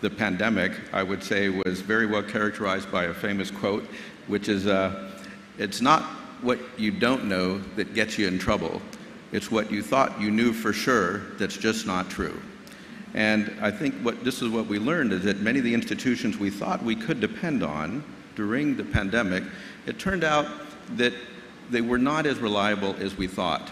the pandemic, I would say, was very well characterized by a famous quote, which is, it's not what you don't know that gets you in trouble. It's what you thought you knew for sure that's just not true. And I think this is what we learned, is that many of the institutions we thought we could depend on during the pandemic, it turned out that they were not as reliable as we thought.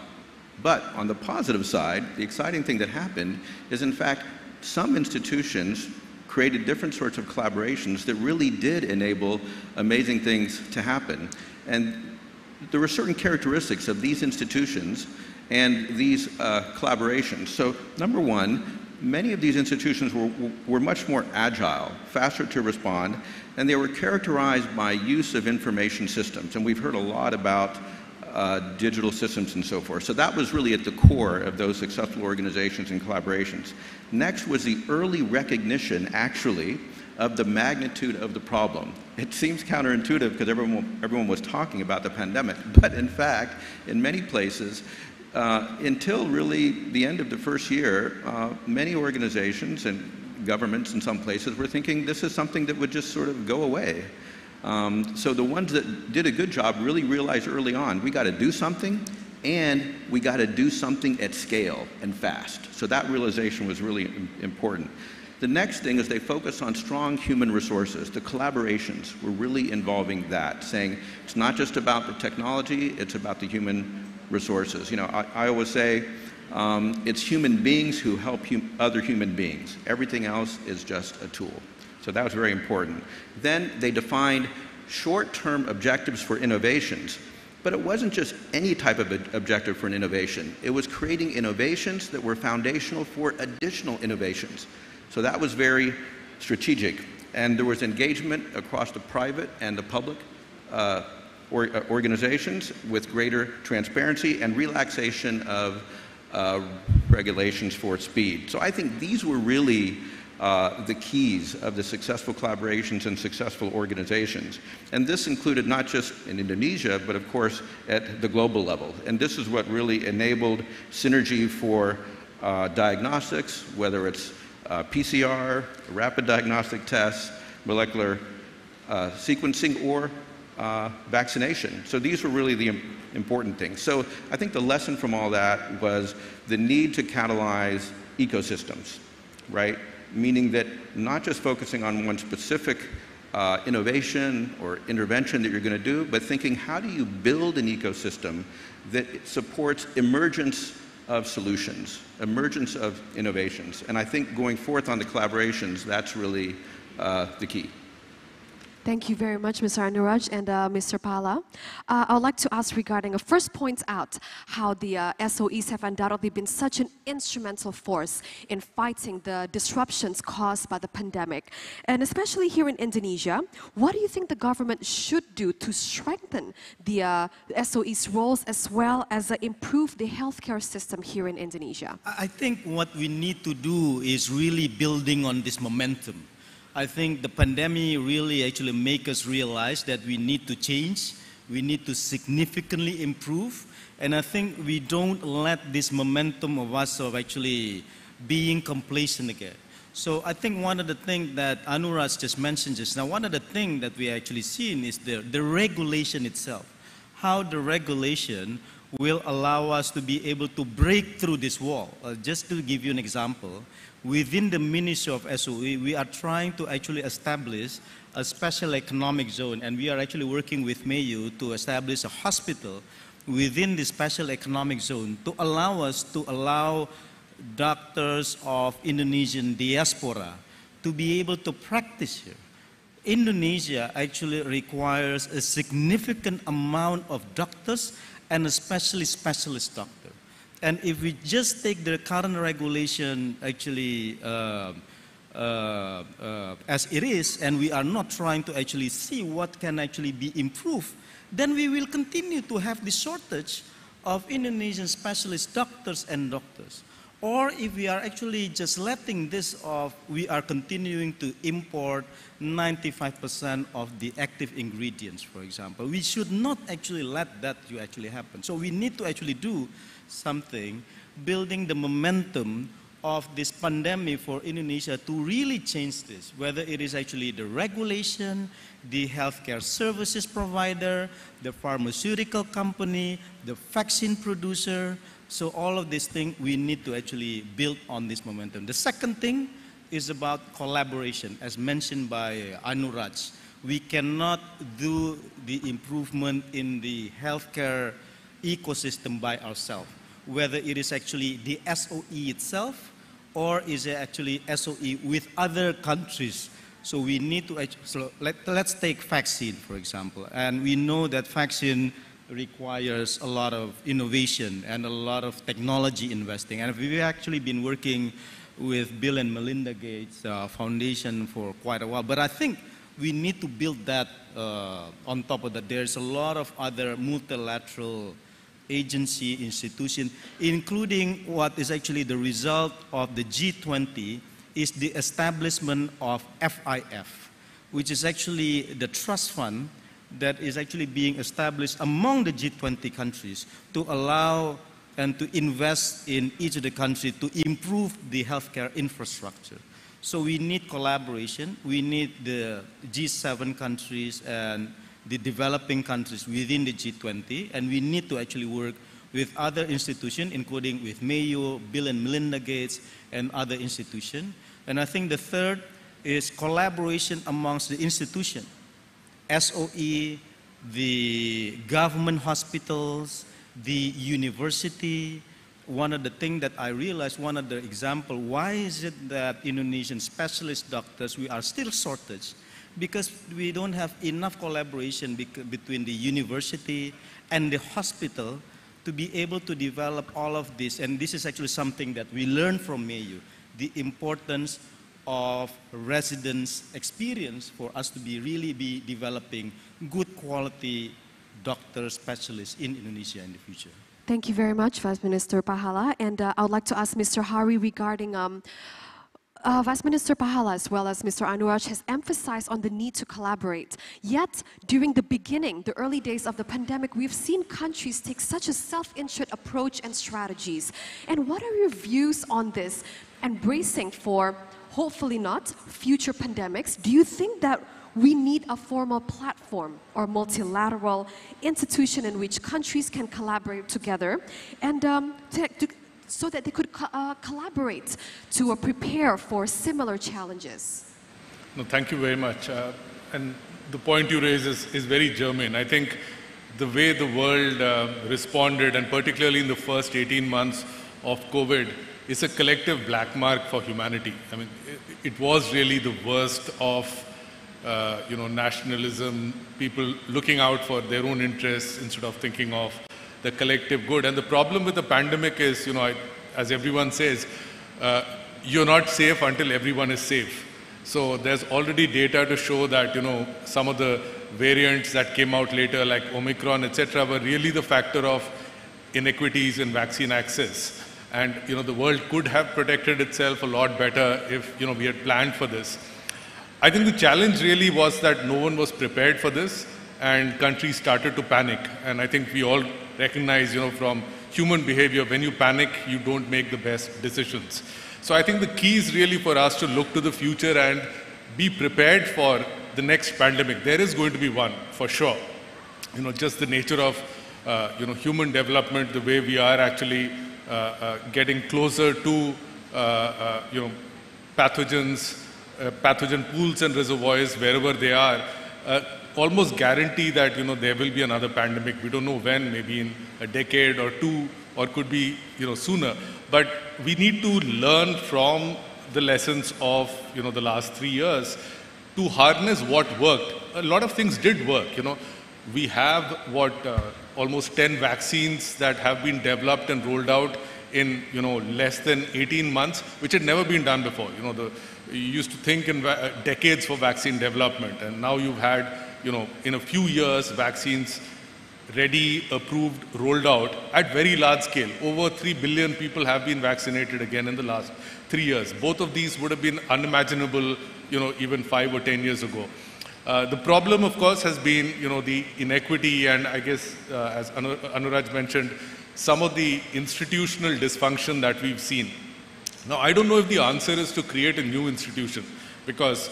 But on the positive side, the exciting thing that happened is, in fact, some institutions created different sorts of collaborations that really did enable amazing things to happen. And there were certain characteristics of these institutions and these collaborations. So number one, many of these institutions were much more agile, faster to respond, and they were characterized by use of information systems. And we've heard a lot about digital systems and so forth. So that was really at the core of those successful organizations and collaborations. Next was the early recognition, actually, of the magnitude of the problem. It seems counterintuitive because everyone was talking about the pandemic, but in fact, in many places, until really the end of the first year, many organizations and governments in some places were thinking this is something that would just sort of go away. So the ones that did a good job really realized early on, we got to do something, and we got to do something at scale and fast. So that realization was really important. The next thing is they focused on strong human resources. The collaborations were really involving that, saying it's not just about the technology, it's about the human resources. I always say it's human beings who help other human beings. Everything else is just a tool. So that was very important. Then they defined short-term objectives for innovations, but it wasn't just any type of objective for an innovation. It was creating innovations that were foundational for additional innovations. So that was very strategic. And there was engagement across the private and the public organizations with greater transparency and relaxation of regulations for speed. So I think these were really the keys of the successful collaborations and successful organizations. And this included not just in Indonesia, but of course at the global level. And this is what really enabled synergy for diagnostics, whether it's PCR, rapid diagnostic tests, molecular sequencing, or vaccination. So these were really the important things. So I think the lesson from all that was the need to catalyze ecosystems, right? Meaning that not just focusing on one specific innovation or intervention that you're going to do, but thinking how do you build an ecosystem that supports emergence of solutions, emergence of innovations. And I think going forth on the collaborations, that's really the key. Thank you very much, Mr. Anuraj and Mr. Pala. I would like to ask regarding, first points out how the SOEs have undoubtedly been such an instrumental force in fighting the disruptions caused by the pandemic. And especially here in Indonesia, what do you think the government should do to strengthen the SOEs' roles as well as improve the healthcare system here in Indonesia? I think what we need to do is really building on this momentum. I think the pandemic really actually make us realize that we need to change, we need to significantly improve, and I think we don't let this momentum of us of actually being complacent again. So I think one of the things that Anuraj just mentioned just now, one of the things that we actually seen is the regulation itself. How the regulation will allow us to be able to break through this wall. Just to give you an example, within the Ministry of SOE, we are trying to actually establish a special economic zone, and we are actually working with MAYU to establish a hospital within the special economic zone to allow doctors of Indonesian diaspora to be able to practice here. Indonesia actually requires a significant amount of doctors and especially specialist doctors. And if we just take the current regulation actually as it is, and we are not trying to actually see what can actually be improved, then we will continue to have the shortage of Indonesian specialist doctors and doctors. Or if we are actually just letting this off, we are continuing to import 95% of the active ingredients, for example. We should not actually let that to actually happen. So we need to actually do something, building the momentum of this pandemic for Indonesia to really change this, whether it is actually the regulation, the healthcare services provider, the pharmaceutical company, the vaccine producer. So all of these things, we need to actually build on this momentum. The second thing is about collaboration, as mentioned by Anuraj. We cannot do the improvement in the healthcare ecosystem by ourselves, whether it is actually the SOE itself or is it actually SOE with other countries. So we need to, so let's take vaccine, for example. And we know that vaccine requires a lot of innovation and a lot of technology investing. And we've actually been working with Bill and Melinda Gates Foundation for quite a while. But I think we need to build that on top of that. There's a lot of other multilateral agency, institution, including what is actually the result of the G20 is the establishment of FIF, which is actually the trust fund that is actually being established among the G20 countries to allow and to invest in each of the countries to improve the healthcare infrastructure. So we need collaboration. We need the G7 countries and the developing countries within the G20, and we need to actually work with other institutions, including with MAYU, Bill and Melinda Gates, and other institutions. And I think the third is collaboration amongst the institutions. SOE, the government hospitals, the university. One of the things that I realized, one of the examples, why is it that Indonesian specialist doctors, we are still shortage? Because we don't have enough collaboration between the university and the hospital to be able to develop all of this. And this is actually something that we learned from MAYU, the importance of residents' experience for us to really be developing good quality doctor specialists in Indonesia in the future. Thank you very much, Vice Minister Pahala. And I would like to ask Mr. Hari regarding Vice Minister Pahala as well as Mr. Anuraj has emphasized on the need to collaborate. Yet, during the beginning, the early days of the pandemic, we've seen countries take such a self-interested approach and strategies. And what are your views on this? And bracing for, hopefully not, future pandemics, do you think that we need a formal platform or multilateral institution in which countries can collaborate together and so that they could collaborate to prepare for similar challenges? No, thank you very much. And the point you raise is very germane. I think the way the world responded, and particularly in the first 18 months of COVID, is a collective black mark for humanity. I mean, it was really the worst of nationalism, people looking out for their own interests instead of thinking of the collective good. And the problem with the pandemic is, as everyone says, you're not safe until everyone is safe. So there's already data to show that, some of the variants that came out later, like Omicron, etc., were really the factor of inequities in vaccine access. And, the world could have protected itself a lot better if, we had planned for this. I think the challenge really was that no one was prepared for this, and countries started to panic. And I think we all recognize, from human behavior, when you panic, you don't make the best decisions. So I think the key is really for us to look to the future and be prepared for the next pandemic. There is going to be one, for sure. Just the nature of, human development, the way we are actually getting closer to, pathogens, pathogen pools and reservoirs, wherever they are, almost guarantee that, there will be another pandemic. We don't know when, maybe in a decade or two, or could be, sooner. But we need to learn from the lessons of, the last 3 years to harness what worked. A lot of things did work, We have, almost 10 vaccines that have been developed and rolled out in, less than 18 months, which had never been done before. You used to think in decades for vaccine development, and now you've had, in a few years, vaccines ready, approved, rolled out at very large scale. Over 3 billion people have been vaccinated again in the last 3 years. Both of these would have been unimaginable, even 5 or 10 years ago. The problem, of course, has been, the inequity, and I guess, as Anuraj mentioned, some of the institutional dysfunction that we've seen. Now, I don't know if the answer is to create a new institution, because,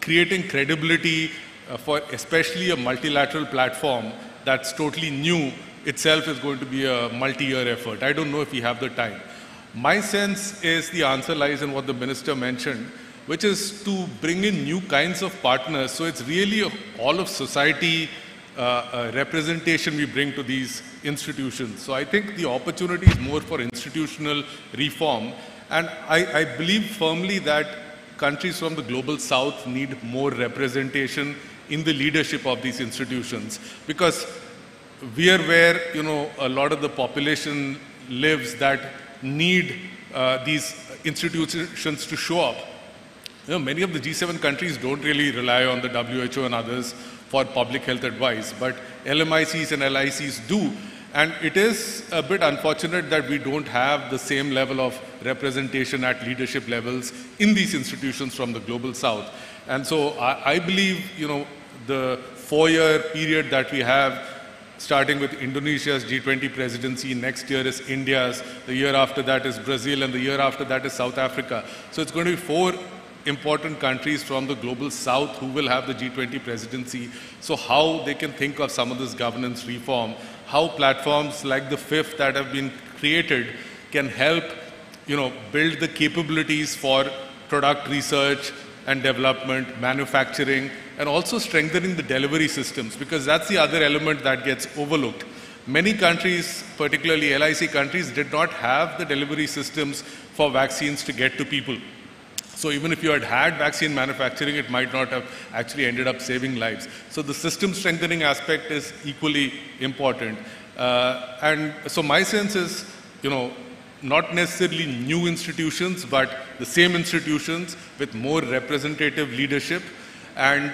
creating credibility for especially a multilateral platform that's totally new itself is going to be a multi-year effort. I don't know if we have the time. My sense is the answer lies in what the minister mentioned, which is to bring in new kinds of partners. So it's really all of society representation we bring to these institutions. So I think the opportunity is more for institutional reform. And I believe firmly that countries from the global south need more representation in the leadership of these institutions, because we are where, a lot of the population lives that need these institutions to show up. Many of the G7 countries don't really rely on the WHO and others for public health advice, but LMICs and LICs do. And it is a bit unfortunate that we don't have the same level of representation at leadership levels in these institutions from the global south. And so I believe, the 4-year period that we have, starting with Indonesia's G20 presidency, next year is India's, the year after that is Brazil, and the year after that is South Africa. So it's going to be 4 important countries from the global south who will have the G20 presidency. So how they can think of some of this governance reform, how platforms like the fifth that have been created can help, build the capabilities for product research and development, manufacturing, and also strengthening the delivery systems, because that's the other element that gets overlooked. Many countries, particularly LIC countries, did not have the delivery systems for vaccines to get to people. So even if you had vaccine manufacturing, it might not have actually ended up saving lives. So the system strengthening aspect is equally important. And so my sense is, not necessarily new institutions, but the same institutions with more representative leadership, and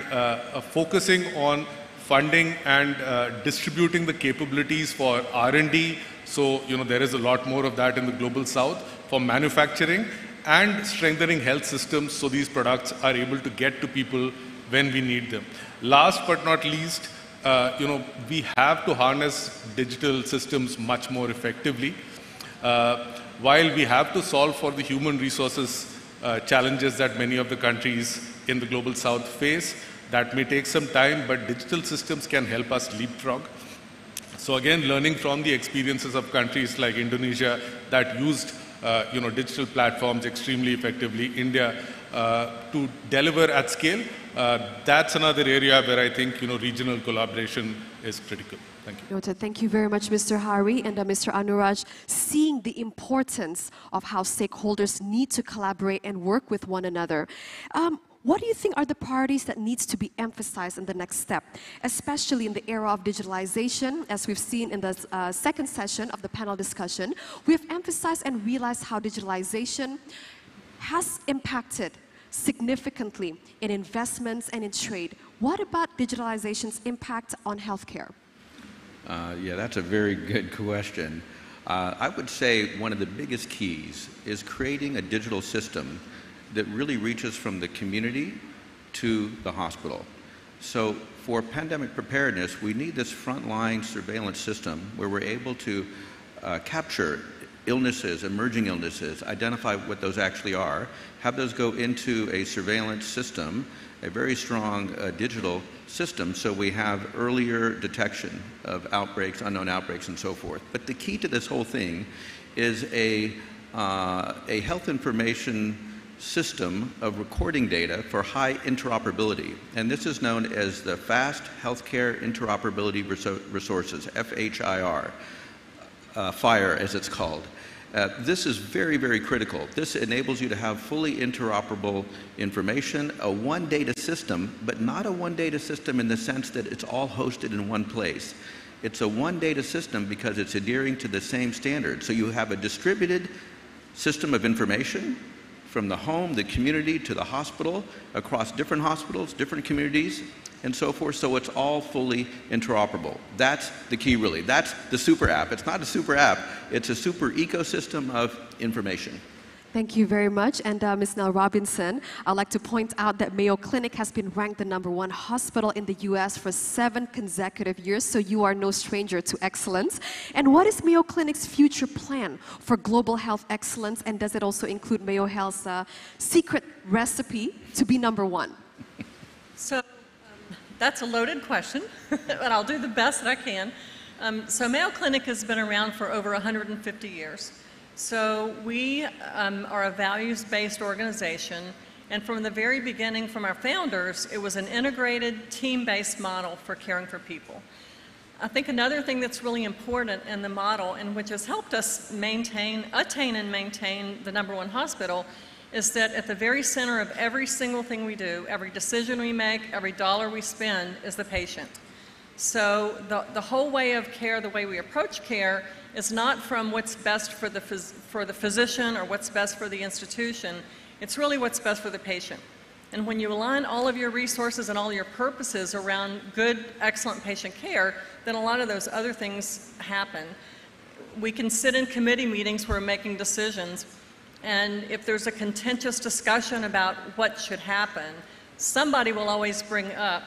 focusing on funding and distributing the capabilities for R&D. So, there is a lot more of that in the global south, for manufacturing, and strengthening health systems so these products are able to get to people when we need them. Last but not least, we have to harness digital systems much more effectively. While we have to solve for the human resources challenges that many of the countries in the global south face, that may take some time, but digital systems can help us leapfrog. So again, learning from the experiences of countries like Indonesia that used digital platforms extremely effectively, India, to deliver at scale, that's another area where I think regional collaboration is critical. Thank you. Noted. Thank you very much, Mr. Hari and Mr. Anuraj, seeing the importance of how stakeholders need to collaborate and work with one another. What do you think are the priorities that needs to be emphasized in the next step, especially in the era of digitalization? As we've seen in the second session of the panel discussion, we have emphasized and realized how digitalization has impacted significantly in investments and in trade. What about digitalization's impact on healthcare? Yeah, that's a very good question. I would say one of the biggest keys is creating a digital system that really reaches from the community to the hospital. So for pandemic preparedness, we need this frontline surveillance system where we're able to capture illnesses, emerging illnesses, identify what those actually are, have those go into a surveillance system, a very strong digital system, so we have earlier detection of outbreaks, unknown outbreaks, and so forth. But the key to this whole thing is a health information system of recording data for high interoperability. And this is known as the Fast Healthcare Interoperability Resources, FHIR, FHIR as it's called. This is very, very critical. This enables you to have fully interoperable information, a one data system, but not a one data system in the sense that it's all hosted in one place. It's a one data system because it's adhering to the same standards. So you have a distributed system of information from the home, the community, to the hospital, across different hospitals, different communities, and so forth, so it's all fully interoperable. That's the key, really. That's the super app. It's not a super app, it's a super ecosystem of information. Thank you very much. And Ms. Nell Robinson, I'd like to point out that Mayo Clinic has been ranked the #1 hospital in the US for 7 consecutive years, so you are no stranger to excellence. And what is Mayo Clinic's future plan for global health excellence, and does it also include Mayo Health's secret recipe to be #1? So that's a loaded question, but I'll do the best that I can. So Mayo Clinic has been around for over 150 years. So we are a values-based organization, and from the very beginning, from our founders, it was an integrated, team-based model for caring for people. I think another thing that's really important in the model, and which has helped us attain and maintain the #1 hospital, is that at the very center of every single thing we do, every decision we make, every dollar we spend, is the patient. So the whole way of care, the way we approach care, is not from what's best for the physician or what's best for the institution. It's really what's best for the patient. And when you align all of your resources and all your purposes around good, excellent patient care, then a lot of those other things happen. We can sit in committee meetings where we're making decisions, and if there's a contentious discussion about what should happen, somebody will always bring up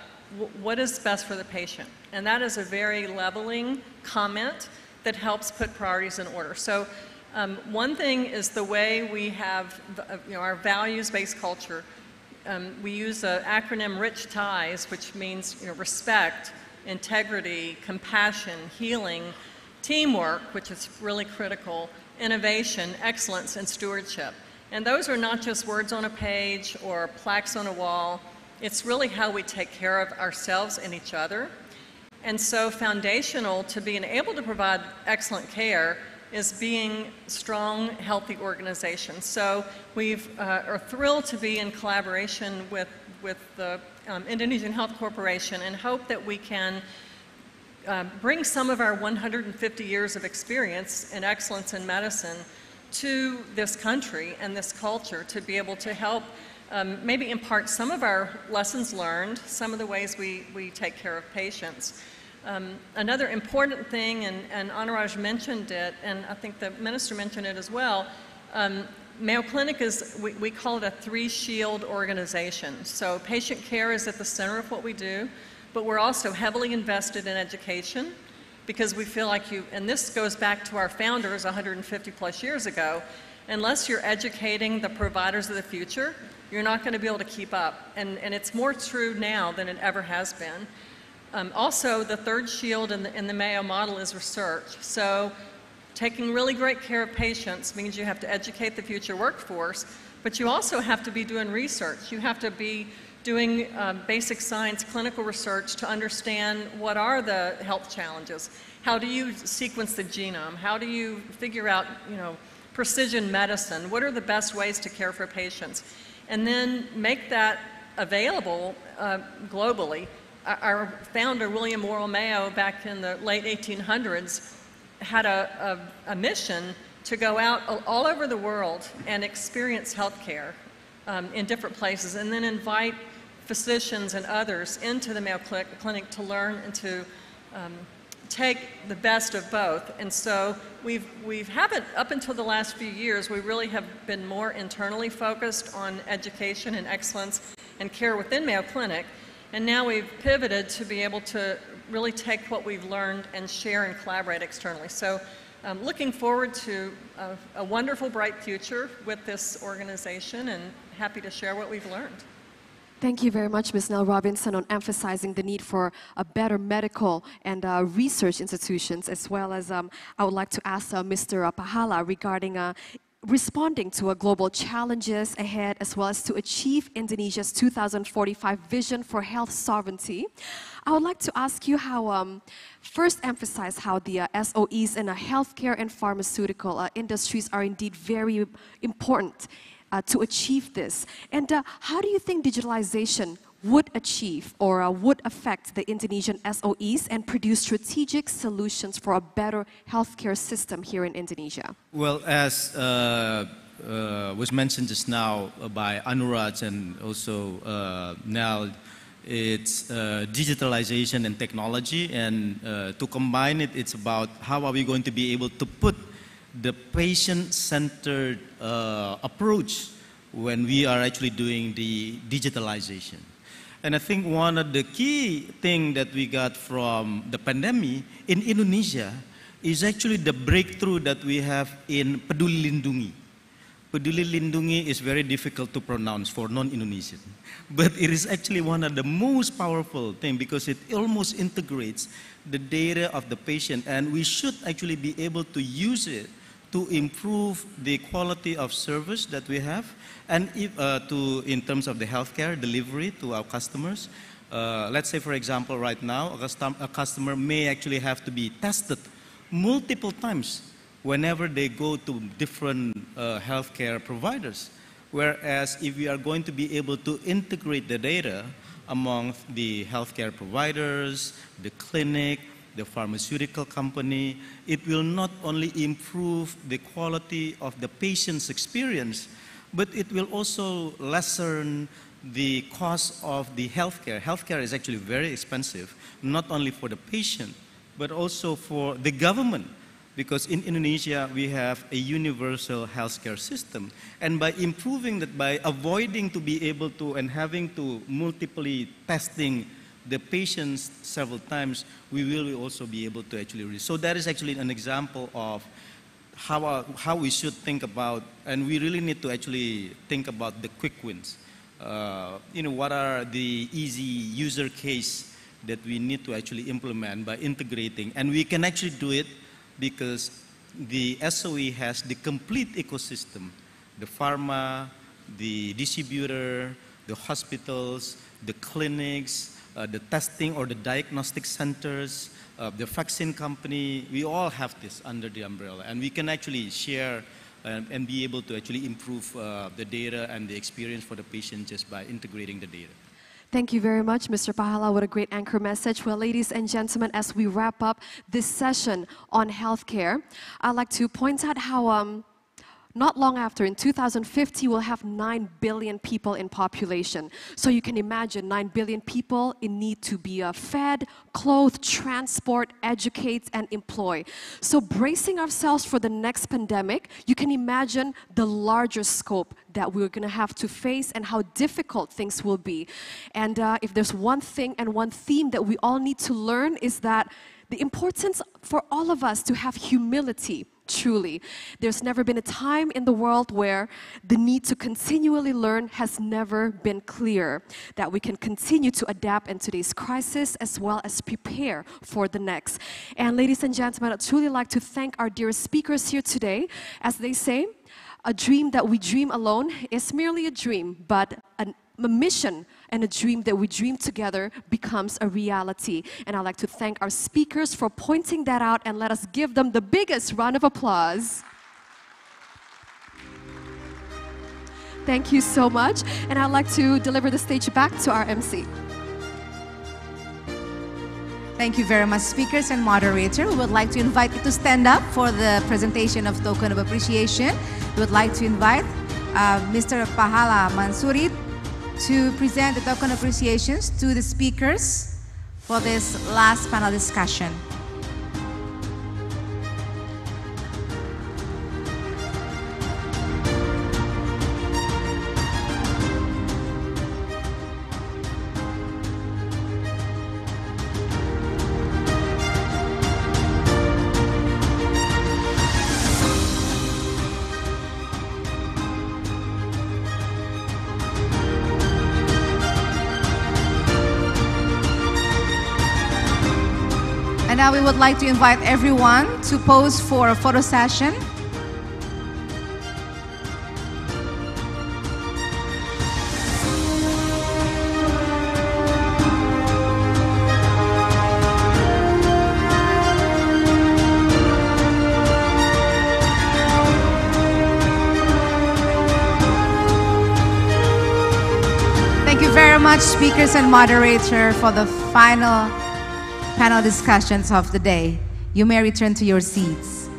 what is best for the patient. And that is a very leveling comment that helps put priorities in order. So one thing is the way we have our values-based culture. We use the acronym RICH TIEs, which means respect, integrity, compassion, healing, teamwork, which is really critical, innovation, excellence, and stewardship. And those are not just words on a page or plaques on a wall. It's really how we take care of ourselves and each other. And so foundational to being able to provide excellent care is being strong, healthy organizations. So we are thrilled to be in collaboration with the Indonesian Health Corporation and hope that we can bring some of our 150 years of experience in excellence in medicine to this country and this culture to be able to help maybe impart some of our lessons learned, some of the ways we take care of patients. Another important thing, and Anuraj mentioned it, and I think the minister mentioned it as well, Mayo Clinic is, we call it a 3-shield organization. So patient care is at the center of what we do, but we're also heavily invested in education because we feel like and this goes back to our founders 150 plus years ago, unless you're educating the providers of the future, you're not going to be able to keep up. And it's more true now than it ever has been. Also, the third shield in the Mayo model is research. So taking really great care of patients means you have to educate the future workforce, but you also have to be doing research. You have to be doing basic science, clinical research to understand what are the health challenges. How do you sequence the genome? How do you figure out, precision medicine? What are the best ways to care for patients? And then make that available globally. Our founder, William Worrell Mayo, back in the late 1800s, had a mission to go out all over the world and experience healthcare in different places, and then invite physicians and others into the Mayo Clinic to learn and to take the best of both. And so we haven't, up until the last few years, we really have been more internally focused on education and excellence and care within Mayo Clinic. And now we've pivoted to be able to really take what we've learned and share and collaborate externally. So looking forward to a wonderful, bright future with this organization, and happy to share what we've learned. Thank you very much, Ms. Nell Robinson, on emphasizing the need for a better medical and research institutions, as well as I would like to ask Mr. Pahala regarding responding to global challenges ahead, as well as to achieve Indonesia's 2045 vision for health sovereignty. I would like to ask you how, first emphasize how the SOEs in the healthcare and pharmaceutical industries are indeed very important to achieve this. And how do you think digitalization would achieve or would affect the Indonesian SOEs and produce strategic solutions for a better healthcare system here in Indonesia? Well, as was mentioned just now by Anuraj and also Nell, it's digitalization and technology, and to combine it, it's about how are we going to be able to put the patient-centered approach when we are actually doing the digitalization. And I think one of the key things that we got from the pandemic in Indonesia is actually the breakthrough that we have in Peduli Lindungi. Peduli Lindungi is very difficult to pronounce for non-Indonesian, but it is actually one of the most powerful things because it almost integrates the data of the patient, and we should actually be able to use it to improve the quality of service that we have, and if, in terms of the healthcare delivery to our customers. Let's say, for example, right now, a customer may actually have to be tested multiple times whenever they go to different healthcare providers. Whereas if we are going to be able to integrate the data among the healthcare providers, the clinic, the pharmaceutical company, it will not only improve the quality of the patient's experience, but it will also lessen the cost of the healthcare. Healthcare is actually very expensive, not only for the patient, but also for the government. Because in Indonesia, we have a universal healthcare system. And by improving that, by avoiding to be able to and having to multiply testing the patients several times, we will also be able to actually reach. So that is actually an example of how we should think about, and we really need to actually think about the quick wins. What are the easy user case that we need to actually implement by integrating, and we can actually do it because the SOE has the complete ecosystem, the pharma, the distributor, the hospitals, the clinics, the testing or the diagnostic centers, the vaccine company. We all have this under the umbrella, and we can actually share and be able to actually improve the data and the experience for the patient just by integrating the data. Thank you very much, Mr. Pahala. What a great anchor message. Well, ladies and gentlemen, as we wrap up this session on healthcare, I'd like to point out how not long after, in 2050, we'll have 9 billion people in population. So you can imagine 9 billion people in need to be fed, clothed, transport, educate, and employ. So bracing ourselves for the next pandemic, you can imagine the larger scope that we're going to have to face and how difficult things will be. And if there's one thing and one theme that we all need to learn is that the importance for all of us to have humility. Truly, there's never been a time in the world where the need to continually learn has never been clearer, that we can continue to adapt in today's crisis as well as prepare for the next. And ladies and gentlemen, I'd truly like to thank our dear speakers here today. As they say, a dream that we dream alone is merely a dream, but a mission and a dream that we dream together becomes a reality. And I'd like to thank our speakers for pointing that out, and let us give them the biggest round of applause. Thank you so much. And I'd like to deliver the stage back to our MC. Thank you very much, speakers and moderator. We would like to invite you to stand up for the presentation of token of appreciation. We would like to invite Mr. Pahala Mansuri to present the token of appreciations to the speakers for this last panel discussion. Now we would like to invite everyone to pose for a photo session. Thank you very much, speakers and moderator, for the final panel discussions of the day. You may return to your seats.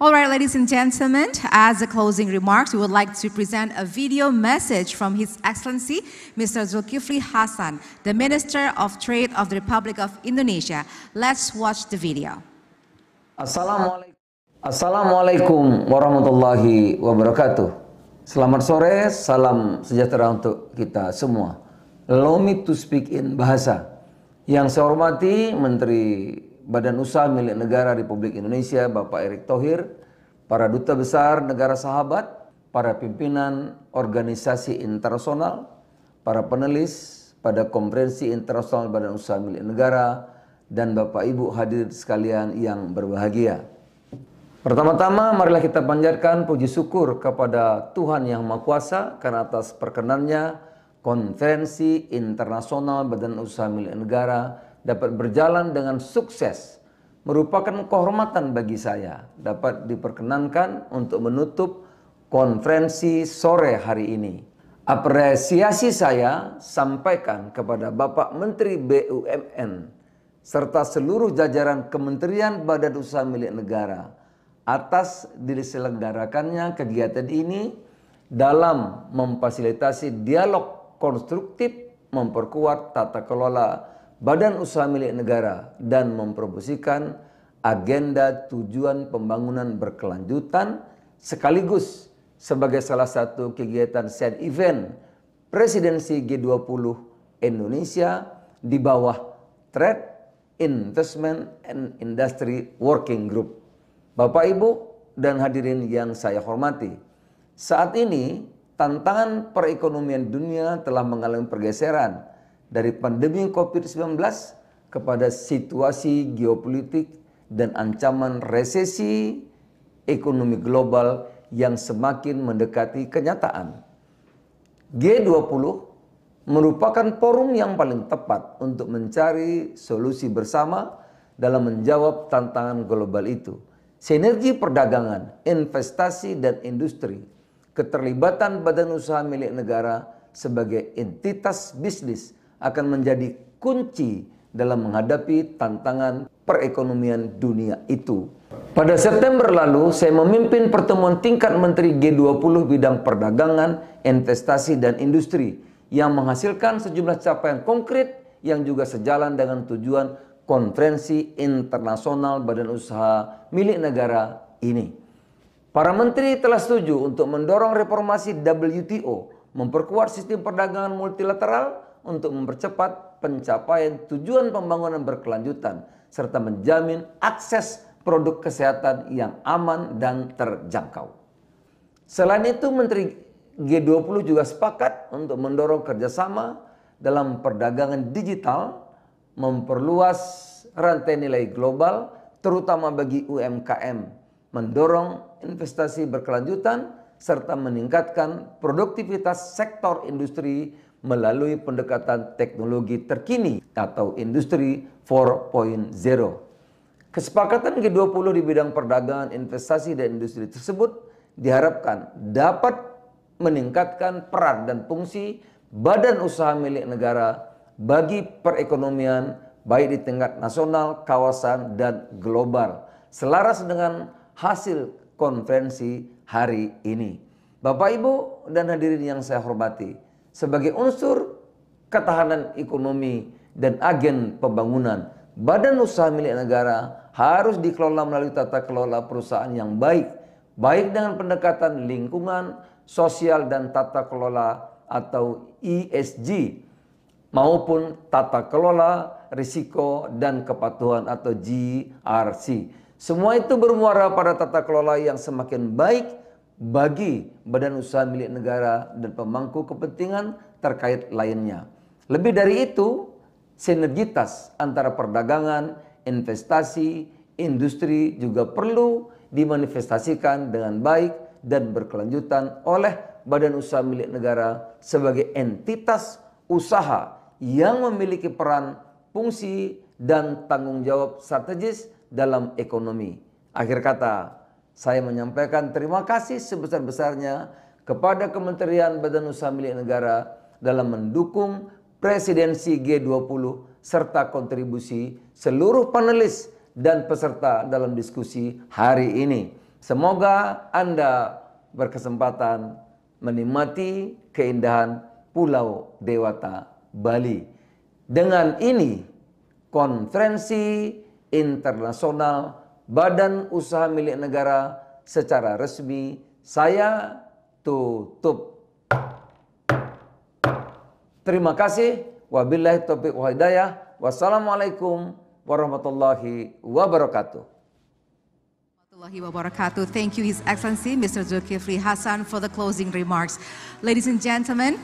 All right, ladies and gentlemen, as a closing remarks, we would like to present a video message from His Excellency, Mr. Zulkifli Hasan, the Minister of Trade of the Republic of Indonesia. Let's watch the video. Assalamualaikum warahmatullahi wabarakatuh. Selamat sore, salam sejahtera untuk kita semua. Allow me to speak in bahasa. Yang saya hormati Menteri Badan Usaha Milik Negara Republik Indonesia, Bapak Erick Thohir, para duta besar negara sahabat, para pimpinan organisasi internasional, para panelis pada Konferensi Internasional Badan Usaha Milik Negara, dan Bapak Ibu hadirin sekalian yang berbahagia. Pertama-tama, marilah kita panjatkan puji syukur kepada Tuhan Yang Maha Kuasa karena atas perkenannya Konferensi Internasional Badan Usaha Milik Negara dapat berjalan dengan sukses. Merupakan kehormatan bagi saya dapat diperkenankan untuk menutup konferensi sore hari ini. Apresiasi saya sampaikan kepada Bapak Menteri BUMN serta seluruh jajaran Kementerian Badan Usaha Milik Negara atas diselenggarakannya kegiatan ini dalam memfasilitasi dialog konstruktif, memperkuat tata kelola Badan Usaha Milik Negara dan mempromosikan agenda tujuan pembangunan berkelanjutan sekaligus sebagai salah satu kegiatan side event Presidensi G20 Indonesia di bawah Trade, Investment and Industry Working Group. Bapak, Ibu, dan hadirin yang saya hormati, saat ini tantangan perekonomian dunia telah mengalami pergeseran dari pandemi COVID-19 kepada situasi geopolitik dan ancaman resesi ekonomi global yang semakin mendekati kenyataan. G20 merupakan forum yang paling tepat untuk mencari solusi bersama dalam menjawab tantangan global itu. Sinergi perdagangan, investasi, dan industri, keterlibatan badan usaha milik negara sebagai entitas bisnis akan menjadi kunci dalam menghadapi tantangan perekonomian dunia itu. Pada September lalu, saya memimpin pertemuan tingkat Menteri G20 bidang perdagangan, investasi, dan industri yang menghasilkan sejumlah capaian konkret yang juga sejalan dengan tujuan Konferensi Internasional Badan Usaha Milik Negara ini. Para menteri telah setuju untuk mendorong reformasi WTO, memperkuat sistem perdagangan multilateral untuk mempercepat pencapaian tujuan pembangunan berkelanjutan, serta menjamin akses produk kesehatan yang aman dan terjangkau. Selain itu, Menteri G20 juga sepakat untuk mendorong kerjasama dalam perdagangan digital, memperluas rantai nilai global, terutama bagi UMKM, mendorong investasi berkelanjutan, serta meningkatkan produktivitas sektor industri melalui pendekatan teknologi terkini atau industri 4.0. Kesepakatan G20 di bidang perdagangan, investasi, dan industri tersebut diharapkan dapat meningkatkan peran dan fungsi badan usaha milik negara bagi perekonomian baik di tingkat nasional, kawasan, dan global, selaras dengan hasil konferensi hari ini. Bapak, Ibu, dan hadirin yang saya hormati, sebagai unsur ketahanan ekonomi dan agen pembangunan, badan usaha milik negara harus dikelola melalui tata kelola perusahaan yang baik, baik dengan pendekatan lingkungan, sosial, dan tata kelola atau ESG, maupun tata kelola risiko dan kepatuhan atau GRC. Semua itu bermuara pada tata kelola yang semakin baik bagi badan usaha milik negara dan pemangku kepentingan terkait lainnya. Lebih dari itu, sinergitas antara perdagangan, investasi, industri juga perlu dimanifestasikan dengan baik dan berkelanjutan oleh badan usaha milik negara sebagai entitas usaha yang memiliki peran, fungsi, dan tanggung jawab strategis dalam ekonomi. Akhir kata, saya menyampaikan terima kasih sebesar-besarnya kepada Kementerian Badan Usaha Milik Negara dalam mendukung presidensi G20 serta kontribusi seluruh panelis dan peserta dalam diskusi hari ini. Semoga Anda berkesempatan menikmati keindahan Pulau Dewata, Bali. Dengan ini, konferensi internasional Badan Usaha Milik Negara secara resmi saya tutup. Terima kasih. Wabillahi taufiq wal hidayah. Wassalamualaikum warahmatullahi wabarakatuh. Thank you, His Excellency, Mr. Zulkifli Hasan, for the closing remarks. Ladies and gentlemen,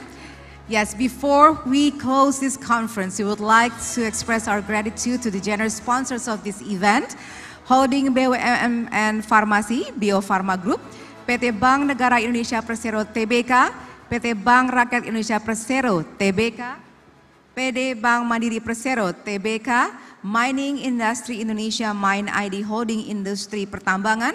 yes, before we close this conference, we would like to express our gratitude to the generous sponsors of this event, Holding BUMN Farmasi, Biofarma Group, PT Bank Negara Indonesia Persero Tbk, PT Bank Rakyat Indonesia Persero Tbk, PD Bank Mandiri Persero Tbk, Mining Industry Indonesia Mine ID Holding Industri Pertambangan,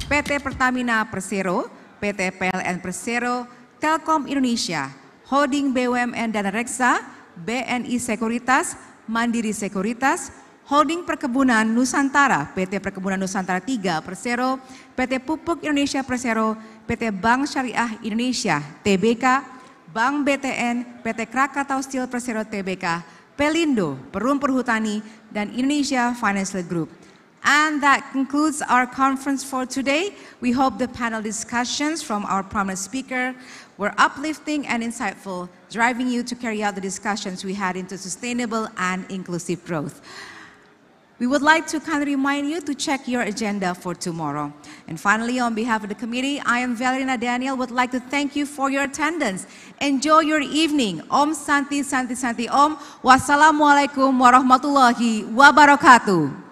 PT Pertamina Persero, PT PLN Persero, Telkom Indonesia, Holding BUMN Danareksa, BNI Sekuritas, Mandiri Sekuritas, Holding Perkebunan Nusantara, PT Perkebunan Nusantara 3 Persero, PT Pupuk Indonesia Persero, PT Bank Syariah Indonesia Tbk, Bank BTN, PT Krakatau Steel Persero Tbk, Pelindo, Perum Perhutani, dan Indonesia Financial Group. And that concludes our conference for today. We hope the panel discussions from our prominent speaker were uplifting and insightful, driving you to carry out the discussions we had into sustainable and inclusive growth. We would like to kindly remind you to check your agenda for tomorrow. And finally, on behalf of the committee, I am Valerina Daniel, would like to thank you for your attendance. Enjoy your evening. Om Santi Santi Santi Om. Wassalamualaikum warahmatullahi wabarakatuh.